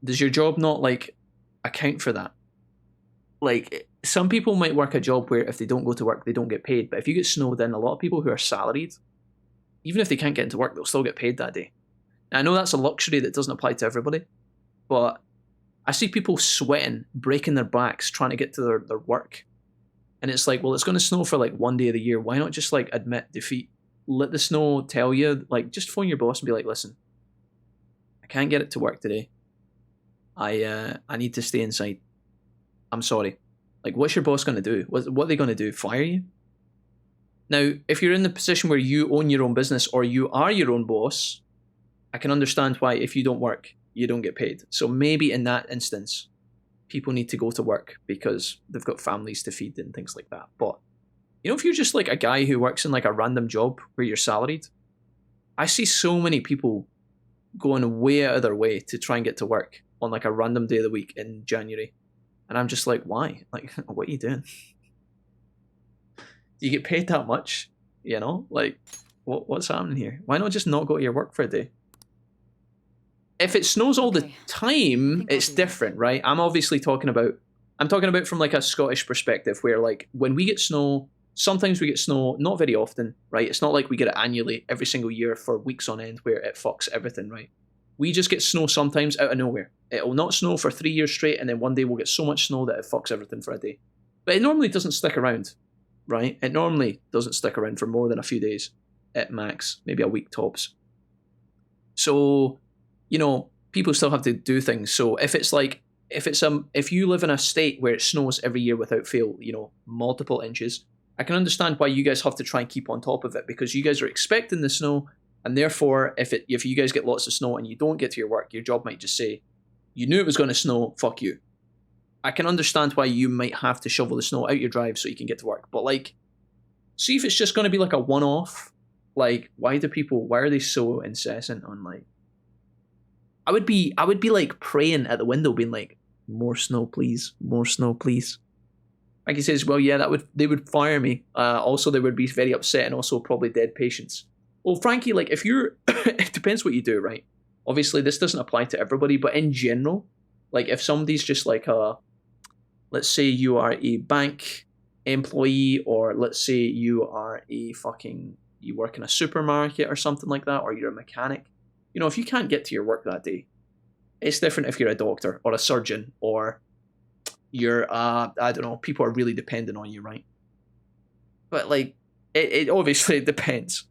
Speaker 1: Does your job not, like, account for that? Like, some people might work a job where if they don't go to work, they don't get paid. But if you get snowed in, a lot of people who are salaried, even if they can't get into work, they'll still get paid that day. Now, I know that's a luxury that doesn't apply to everybody, but I see people sweating, breaking their backs, trying to get to their work. And it's like, well, it's going to snow for like one day of the year. Why not just like admit defeat? Let the snow tell you, like, just phone your boss and be like, listen, I can't get it to work today. I need to stay inside. I'm sorry. Like, what's your boss going to do? What are they going to do? Fire you? Now, if you're in the position where you own your own business or you are your own boss, I can understand why if you don't work, you don't get paid. So maybe in that instance, people need to go to work because they've got families to feed and things like that. But, you know, if you're just like a guy who works in like a random job where you're salaried, I see so many people going way out of their way to try and get to work on like a random day of the week in January. And I'm just like, why? Like, what are you doing? Do you get paid that much? You know, like, what's happening here? Why not just not go to your work for a day? If it snows all the time, it's different, right? I'm talking about from like a Scottish perspective where like when we get snow, sometimes we get snow, not very often, right? It's not like we get it annually every single year for weeks on end where it fucks everything, right? We just get snow sometimes out of nowhere. It'll not snow for 3 years straight and then one day we'll get so much snow that it fucks everything for a day. But it normally doesn't stick around, right? It normally doesn't stick around for more than a few days at max, maybe a week tops. So, you know, people still have to do things. So if you live in a state where it snows every year without fail, you know, multiple inches, I can understand why you guys have to try and keep on top of it because you guys are expecting the snow, and therefore if you guys get lots of snow and you don't get to your work, your job might just say, you knew it was going to snow, fuck you. I can understand why you might have to shovel the snow out your drive so you can get to work. But like, see if it's just going to be like a one-off. Like, why are they so incessant on like, I would be like praying at the window being like, more snow please, more snow please. Like he says, well, yeah, they would fire me. Also, they would be very upset and also probably dead patients. Well, Frankie, like if you're, it depends what you do, right? Obviously, this doesn't apply to everybody, but in general, like if somebody's just like let's say you are a bank employee, or let's say you work in a supermarket or something like that, or you're a mechanic. You know, if you can't get to your work that day, it's different if you're a doctor or a surgeon or you're, I don't know, people are really dependent on you, right? But like, it obviously depends.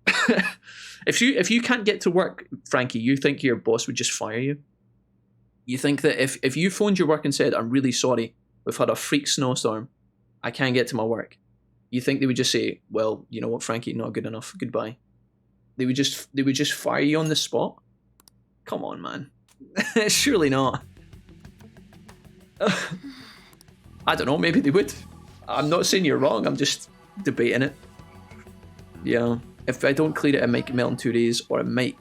Speaker 1: If you can't get to work, Frankie, you think your boss would just fire you? You think that if you phoned your work and said, I'm really sorry, we've had a freak snowstorm, I can't get to my work, you think they would just say, well, you know what, Frankie, not good enough, goodbye? They would just fire you on the spot? Come on, man. Surely not. I don't know, maybe they would. I'm not saying you're wrong, I'm just debating it. Yeah, if I don't clear it, it might get melt in 2 days, or it might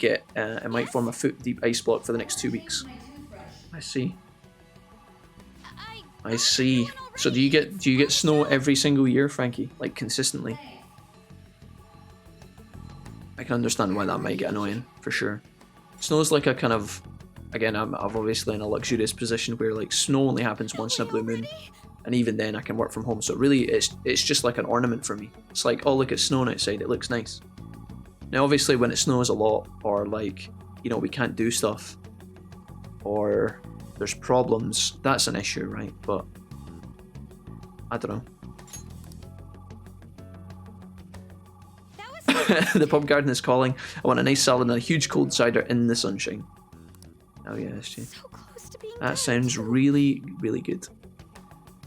Speaker 1: form a foot deep ice block for the next 2 weeks. I see. So do you get snow every single year, Frankie? Like consistently? I can understand why that might get annoying, for sure. Snow's like a kind of, again, I'm obviously in a luxurious position where like snow only happens once in a blue moon, and even then I can work from home. So really, it's just like an ornament for me. It's like, oh look, it's snowing outside. It looks nice. Now, obviously, when it snows a lot, or like, you know, we can't do stuff, or there's problems, that's an issue, right? But I don't know. The pub garden is calling. I want a nice salad and a huge cold cider in the sunshine. Oh yeah, SG. So close to being that sounds really, really good.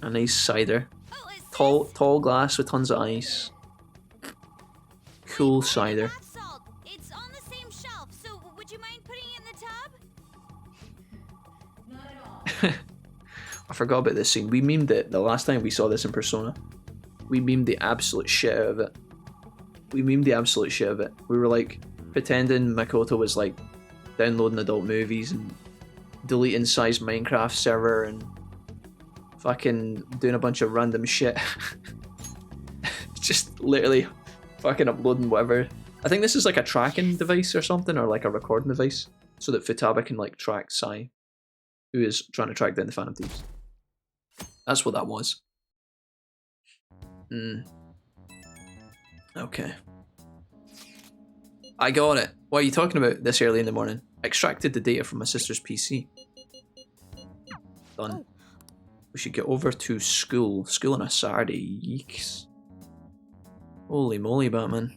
Speaker 1: A nice cider. Tall glass with tons of ice. Cool cider.
Speaker 6: It's on the same shelf, so would you mind putting it in the tub? Not at all.
Speaker 1: I forgot about this scene. We memed it the last time we saw this in Persona. We memed the absolute shit out of it. memed the absolute shit of it. We were like pretending Makoto was like downloading adult movies and deleting size Minecraft server and fucking doing a bunch of random shit. Just literally fucking uploading whatever. I think this is like a tracking device or something, or like a recording device, so that Futaba can like track Sai, who is trying to track down the Phantom Thieves. That's what that was. Okay. I got it. What are you talking about this early in the morning? I extracted the data from my sister's PC. Done. We should get over to school. School on a Saturday. Yeeks. Holy moly, Batman.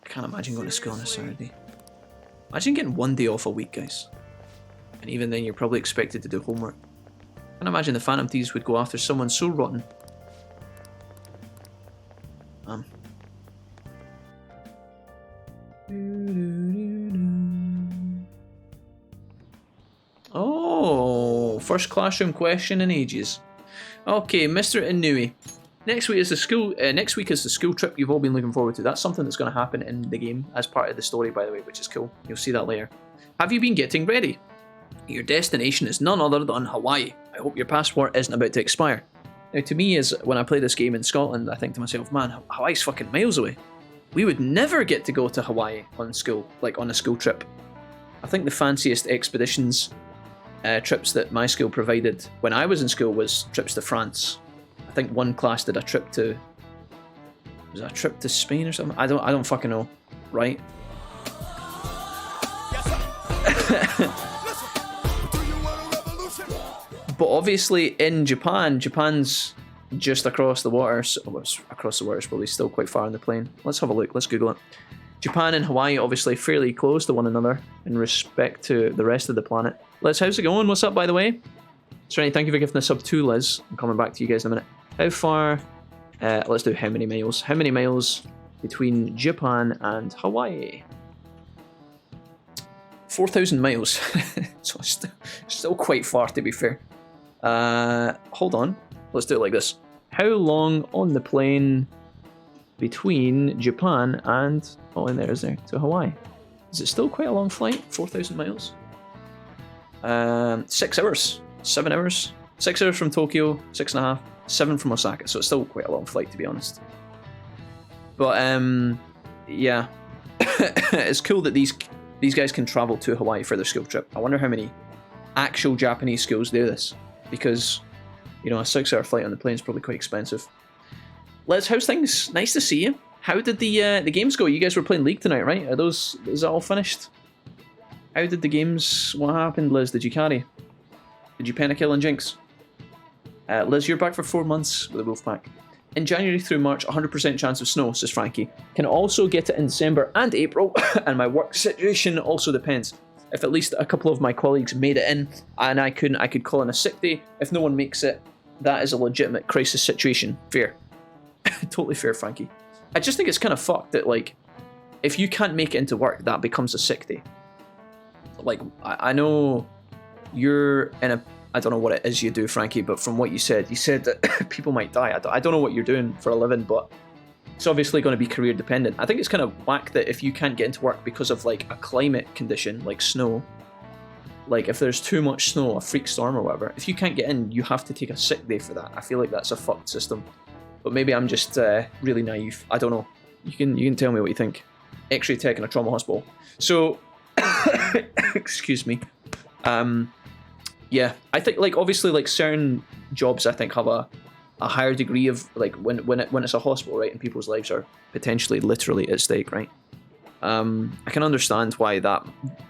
Speaker 1: I can't imagine going to school on a Saturday. Imagine getting 1 day off a week, guys. And even then, you're probably expected to do homework. I can't imagine the Phantom Thieves would go after someone so rotten. Oh, first classroom question in ages. Okay, Mr. Inui. Next week is the school trip you've all been looking forward to. That's something that's going to happen in the game as part of the story, by the way, which is cool. You'll see that later. Have you been getting ready? Your destination is none other than Hawaii. I hope your passport isn't about to expire. Now, to me, is when I play this game in Scotland, I think to myself, man, Hawaii's fucking miles away. We would never get to go to Hawaii on a school trip. I think the fanciest expeditions trips that my school provided when I was in school was trips to France. I think one class did a trip to... Was it a trip to Spain or something? I don't fucking know. Right? But obviously in Japan's just across the water. So, well, across the water is probably still quite far on the plane. Let's have a look. Let's Google it. Japan and Hawaii obviously fairly close to one another in respect to the rest of the planet. Liz, how's it going? What's up, by the way? Serenity, thank you for giving the sub to Liz. I'm coming back to you guys in a minute. How far? Let's do how many miles. How many miles between Japan and Hawaii? 4,000 miles. So still quite far, to be fair. Hold on. Let's do it like this. How long on the plane between Japan and... Oh, in there, is there? To Hawaii. Is it still quite a long flight? 4,000 miles? 6 hours. 7 hours. 6 hours from Tokyo. 6.5. 7 from Osaka. So it's still quite a long flight, to be honest. But, yeah. It's cool that these guys can travel to Hawaii for their school trip. I wonder how many actual Japanese schools do this. Because, you know, a 6-hour flight on the plane is probably quite expensive. Les, how's things? Nice to see you. How did the games go? You guys were playing League tonight, right? Is that all finished? How did the games... What happened, Liz? Did you carry? Did you pentakill and jinx? Liz, you're back for 4 months with the Wolfpack. In January through March, 100% chance of snow, says Frankie. Can also get it in December and April, and my work situation also depends. If at least a couple of my colleagues made it in, and I could call in a sick day. If no one makes it, that is a legitimate crisis situation. Fair. Totally fair, Frankie. I just think it's kind of fucked that, like, if you can't make it into work, that becomes a sick day. Like, I know you're in a... I don't know what it is you do, Frankie, but from what you said that people might die. I don't know what you're doing for a living, but it's obviously going to be career dependent. I think it's kind of whack that if you can't get into work because of, like, a climate condition, like snow, like, if there's too much snow, a freak storm or whatever, if you can't get in, you have to take a sick day for that. I feel like that's a fucked system. But maybe I'm just really naive. I don't know. You can tell me what you think. X-ray tech in a trauma hospital. So, excuse me. Yeah, I think, like, obviously, like, certain jobs I think have a higher degree of, like, when it's a hospital, right, and people's lives are potentially literally at stake, right? I can understand why that,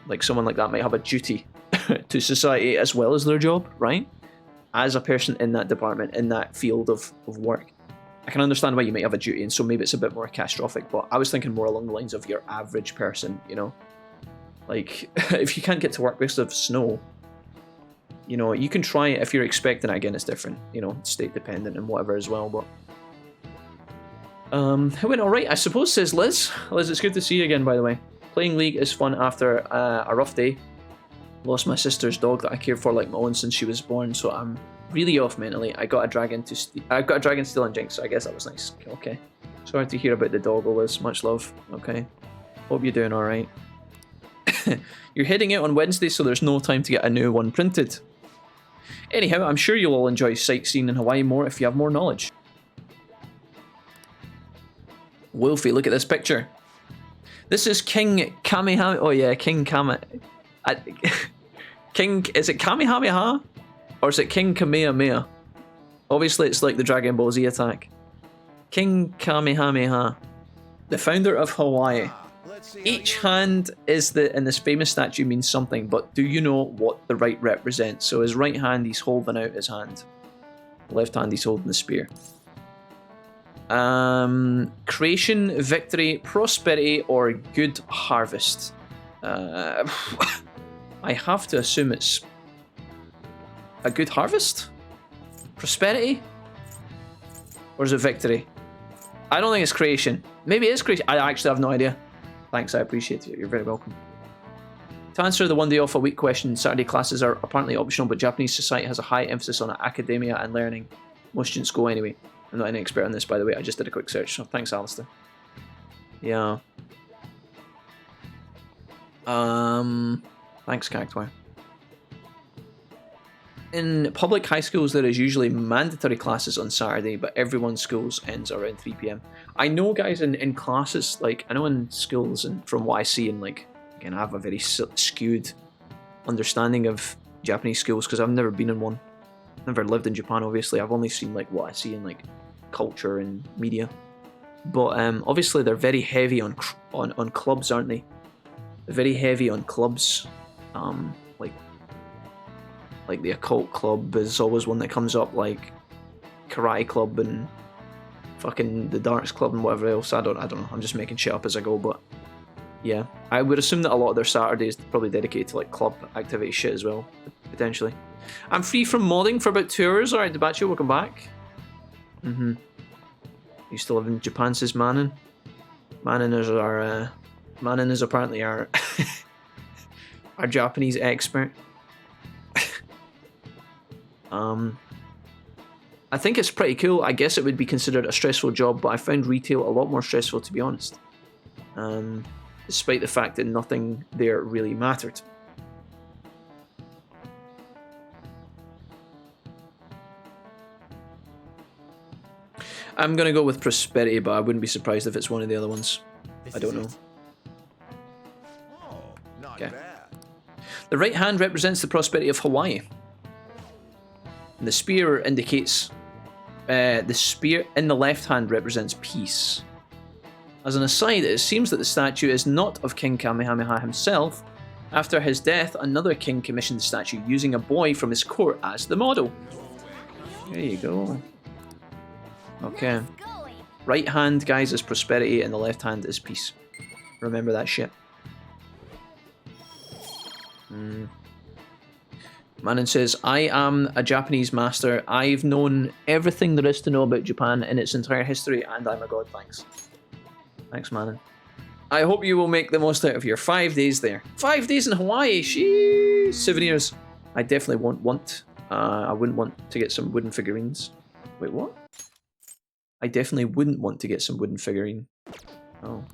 Speaker 1: like, someone like that might have a duty to society as well as their job, right? As a person in that department, in that field of work. I can understand why you might have a duty, and so maybe it's a bit more catastrophic, but I was thinking more along the lines of your average person, you know? Like, if you can't get to work because of snow, you know, you can try it if you're expecting it. Again, it's different, you know, state dependent and whatever as well, but... It went alright, I suppose, says Liz. Liz, it's good to see you again, by the way. Playing League is fun after a rough day. Lost my sister's dog that I cared for like my own since she was born, so I'm really off mentally. I got a dragon steal and jinx, so I guess that was nice. Okay. Sorry to hear about the doggo, Liz. Much love. Okay. Hope you're doing alright. You're heading out on Wednesday, so there's no time to get a new one printed. Anyhow, I'm sure you'll all enjoy sightseeing in Hawaii more if you have more knowledge. Wolfie, look at this picture. This is King Kamehameha. Oh yeah, King Kame... King... Is it Kamehameha? Or is it King Kamehameha? Obviously it's like the Dragon Ball Z attack. King Kamehameha. The founder of Hawaii. Each hand is in this famous statue means something, but do you know what the right represents? So his right hand, he's holding out his hand. Left hand, he's holding the spear. Creation, victory, prosperity, or good harvest. I have to assume it's a good harvest? Prosperity? Or is it victory? I don't think it's creation. Maybe it is creation. I actually have no idea. Thanks, I appreciate it. You're very welcome. To answer the one day off a week question, Saturday classes are apparently optional, but Japanese society has a high emphasis on academia and learning. Most students go anyway. I'm not an expert on this, by the way. I just did a quick search, so thanks, Alistair. Yeah. Thanks, Cactuar. In public high schools, there is usually mandatory classes on Saturday, but everyone's schools ends around 3 PM. I know, guys, in classes, like, I know in schools, and from what I see, and like, again, I have a very skewed understanding of Japanese schools because I've never been in one. Never lived in Japan, obviously. I've only seen like what I see in like culture and media. But obviously, they're very heavy on clubs, aren't they? They're very heavy on clubs. Like the occult club is always one that comes up, like karate club and fucking the darts club and whatever else. I don't know. I'm just making shit up as I go, but yeah, I would assume that a lot of their Saturdays are probably dedicated to like club activity shit as well, potentially. I'm free from modding for about 2 hours. Alright, Debacho, welcome back. You still live in Japan, says Manon. Manon is apparently our our Japanese expert. I think it's pretty cool. I guess it would be considered a stressful job, but I found retail a lot more stressful, to be honest. Despite the fact that nothing there really mattered. I'm gonna go with prosperity, but I wouldn't be surprised if it's one of the other ones. I don't know. Okay. The right hand represents the prosperity of Hawaii. And the spear indicates... the spear in the left hand represents peace. As an aside, it seems that the statue is not of King Kamehameha himself. After his death, another king commissioned the statue using a boy from his court as the model. There you go. Okay. Right hand, guys, is prosperity, and the left hand is peace. Remember that shit. Manon says, I am a Japanese master. I've known everything there is to know about Japan in its entire history, and I'm a god. Thanks. Thanks, Manon. I hope you will make the most out of your 5 days there. 5 days in Hawaii! Sheesh! Souvenirs. I definitely won't want... I wouldn't want to get some wooden figurines. Wait, what? I definitely wouldn't want to get some wooden figurine. Oh.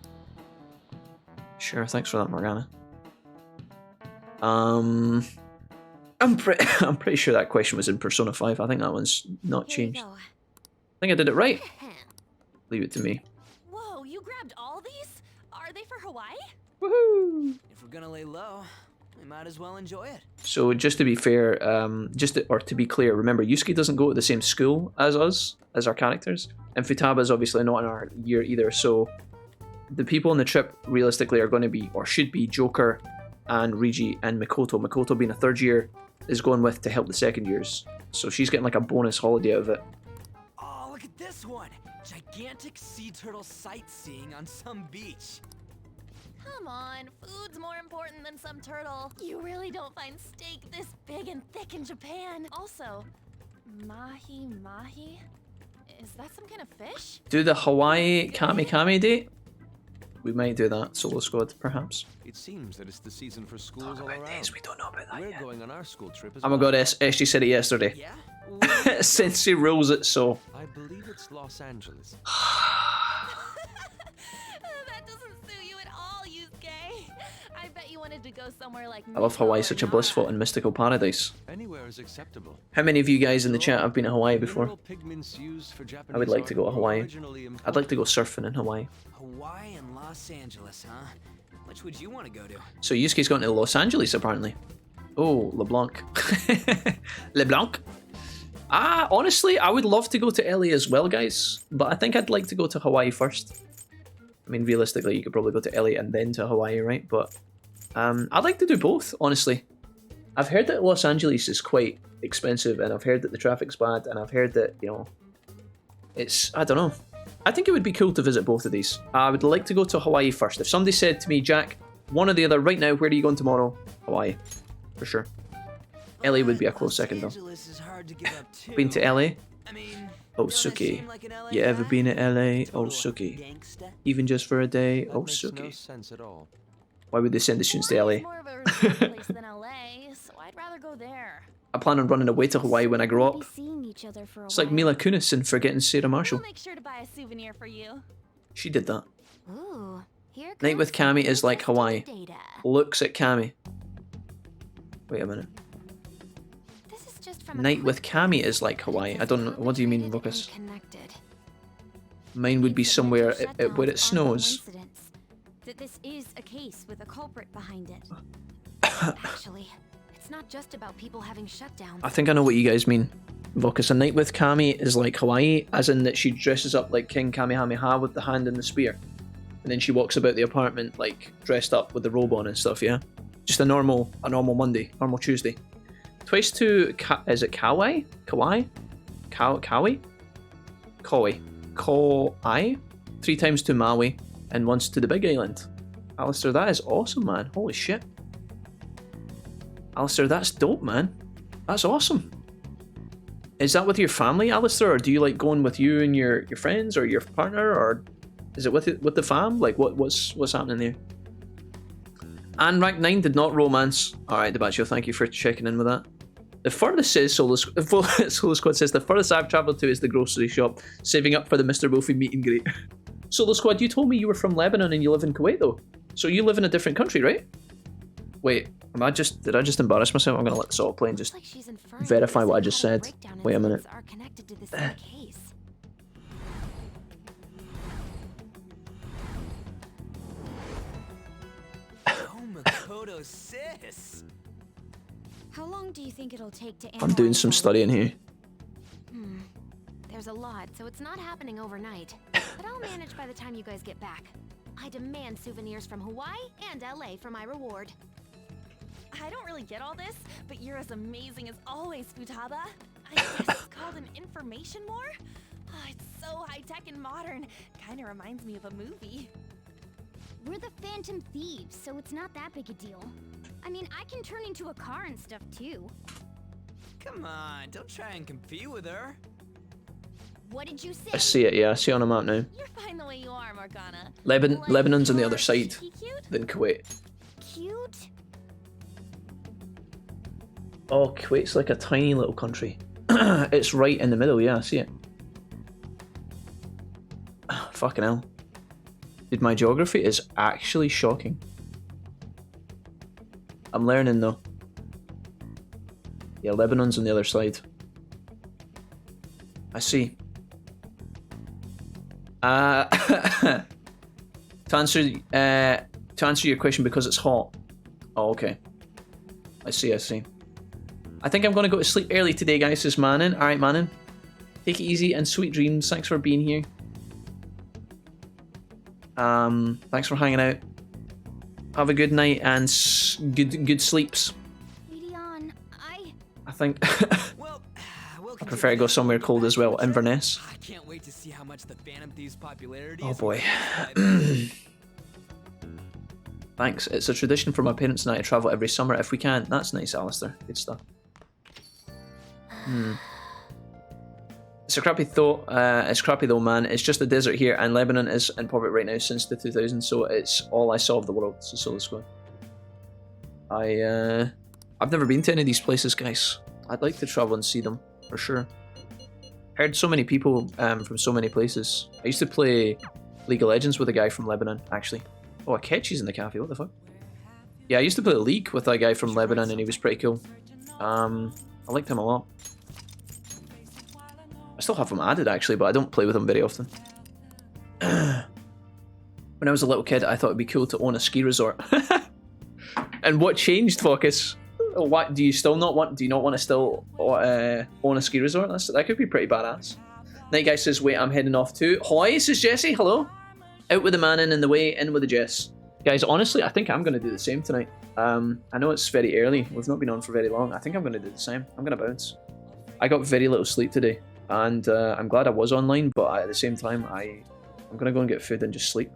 Speaker 1: Sure, thanks for that, Morgana. I'm pretty sure that question was in Persona 5. I think that one's not changed. I think I did it right. Leave it to me.
Speaker 7: Whoa, you grabbed all these? Are they for Hawaii?
Speaker 1: Woohoo!
Speaker 10: If we're gonna lay low, we might as well enjoy it.
Speaker 1: So just to be fair, to be clear, remember Yusuke doesn't go to the same school as us, as our characters, and Futaba is obviously not in our year either. So the people on the trip realistically are going to be, or should be, Joker and Rigi and Mikoto. Mikoto being a third year is going with to help the second years, so she's getting like a bonus holiday out of it.
Speaker 10: Oh, look at this one! Gigantic sea turtle sightseeing on some beach.
Speaker 7: Come on, food's more important than some turtle. You really don't find steak this big and thick in Japan. Also, mahi? Is that some kind of fish?
Speaker 1: Do the Hawaii Kame date? We might do that, Solo Squad, perhaps.
Speaker 4: It seems that it's the season for schools all around.
Speaker 1: Days, we don't know about that yet.
Speaker 4: Going on our school trip as
Speaker 1: oh my god, SG said it yesterday.
Speaker 4: Yeah?
Speaker 1: Sensei rules it so.
Speaker 4: I believe it's Los Angeles.
Speaker 7: wanted to go somewhere like
Speaker 1: I love Hawaii, such a blissful and mystical paradise.
Speaker 4: Anywhere is acceptable.
Speaker 1: How many of you guys in the chat have been to Hawaii before?
Speaker 4: Pigments used for Japanese
Speaker 1: I would like to go to
Speaker 4: art were
Speaker 1: Hawaii.
Speaker 4: originally
Speaker 1: I'd like to go surfing in Hawaii.
Speaker 10: Hawaii and Los Angeles, huh? Which would you want to go to?
Speaker 1: So Yusuke's gone to Los Angeles apparently. Oh, LeBlanc. LeBlanc? Honestly, I would love to go to LA as well, guys. But I think I'd like to go to Hawaii first. I mean, realistically, you could probably go to LA and then to Hawaii, right? But I'd like to do both, honestly. I've heard that Los Angeles is quite expensive, and I've heard that the traffic's bad, and I've heard that, you know, it's, I don't know. I think it would be cool to visit both of these. I would like to go to Hawaii first. If somebody said to me, Jack, one or the other right now, where are you going tomorrow? Hawaii, for sure. LA would be a close second though. Been to LA? Osuki. You ever been to LA? Osuki. Even just for a day? Osuki.
Speaker 4: No sense at all.
Speaker 1: Why would they send the students to LA?
Speaker 7: More of a place than LA, so I'd rather go there.
Speaker 1: I plan on running away to Hawaii when I grow up.
Speaker 6: Seeing each other for a
Speaker 1: It's like Mila Kunis in Forgetting Sarah Marshall.
Speaker 7: We'll make sure to buy a souvenir for you.
Speaker 1: She did that.
Speaker 3: Ooh, here
Speaker 1: Night with Cammy is like Hawaii. Looks at Cammy. Wait a minute. Night with Cammy is like Hawaii. I don't know. What do you mean, Lucas? Mine would be somewhere where it snows.
Speaker 6: That this is a case with a culprit behind it.
Speaker 3: Actually, it's not just about people having shutdowns.
Speaker 1: I think I know what you guys mean. Vocus, a night with Cammy is like Hawaii, as in that she dresses up like King Kamehameha with the hand and the spear. And then she walks about the apartment like dressed up with the robe on and stuff, yeah? Just a normal Monday, normal Tuesday. Twice to, is it Kauai? Kauai? Kauai? Kauai? 3 times to Maui, and once to the Big Island. Alistair, that is awesome, man. Holy shit. Alistair, that's dope, man. That's awesome. Is that with your family, Alistair, or do you like going with you and your friends or your partner, or is it with the fam? Like what's happening there? And rank 9 did not romance. Alright, Debatio, thank you for checking in with that. The furthest says Solo Squad says the furthest I've travelled to is the grocery shop, saving up for the Mr. Wolfie meet and greet. Solo Squad, you told me you were from Lebanon and you live in Kuwait though. So you live in a different country, right? Wait, did I just embarrass myself? I'm gonna let this all play and just verify what I just said. Wait a minute.
Speaker 6: How long do you think it'll take to
Speaker 1: I'm doing some studying here.
Speaker 3: There's a lot, so it's not happening overnight. But I'll manage by the time you guys get back. I demand souvenirs from Hawaii and LA for my reward.
Speaker 7: I don't really get all this, but you're as amazing as always, Futaba. I guess it's called an information war? Oh, it's so high-tech and modern. Kinda reminds me of a movie.
Speaker 6: We're the Phantom Thieves, so it's not that big a deal. I mean, I can turn into a car and stuff too.
Speaker 10: Come on, don't try and compete with her.
Speaker 6: What did you say?
Speaker 1: I see it, yeah, I see it on a map now.
Speaker 7: You're fine the way you are, Morgana.
Speaker 1: Lebanon's on the other side than Kuwait.
Speaker 6: Cute?
Speaker 1: Oh, Kuwait's like a tiny little country. It's right in the middle, yeah, I see it. Fucking hell. Dude, my geography is actually shocking. I'm learning though. Yeah, Lebanon's on the other side. I see. To answer your question, because it's hot. Oh, okay. I see. I think I'm gonna go to sleep early today, guys. Says Manon. Alright, Manon. Take it easy and sweet dreams. Thanks for being here. Thanks for hanging out. Have a good night and good sleeps. I think I prefer to go somewhere cold as well. Inverness.
Speaker 10: I can't wait to see how much the Phantom Thieves' popularity
Speaker 1: Oh
Speaker 10: is.
Speaker 1: boy. Thanks. It's a tradition for my parents and I to travel every summer if we can. That's nice, Alistair. Good stuff. It's a crappy thought. It's crappy though, man. It's just a desert here, and Lebanon is in poverty right now since the 2000s. So it's all I saw of the world. So Solo Squad. I've never been to any of these places, guys. I'd like to travel and see them for sure. Heard so many people from so many places. I used to play League of Legends with a guy from Lebanon, actually. Oh, Akechi's in the cafe. What the fuck? Yeah, I used to play League with that guy from Lebanon, and he was pretty cool. I liked him a lot. I still have him added, actually, but I don't play with him very often. When I was a little kid, I thought it'd be cool to own a ski resort. And what changed, Focus? What do you still not want? Do you not want to still own a ski resort? That could be pretty badass. Night Guy says, "Wait, I'm heading off too." Hoy, says Jesse. Hello. Out with the man in the way, in with the Jess. Guys, honestly, I think I'm going to do the same tonight. I know it's very early. We've not been on for very long. I think I'm going to do the same. I'm going to bounce. I got very little sleep today, and I'm glad I was online, but at the same time, I'm going to go and get food and just sleep.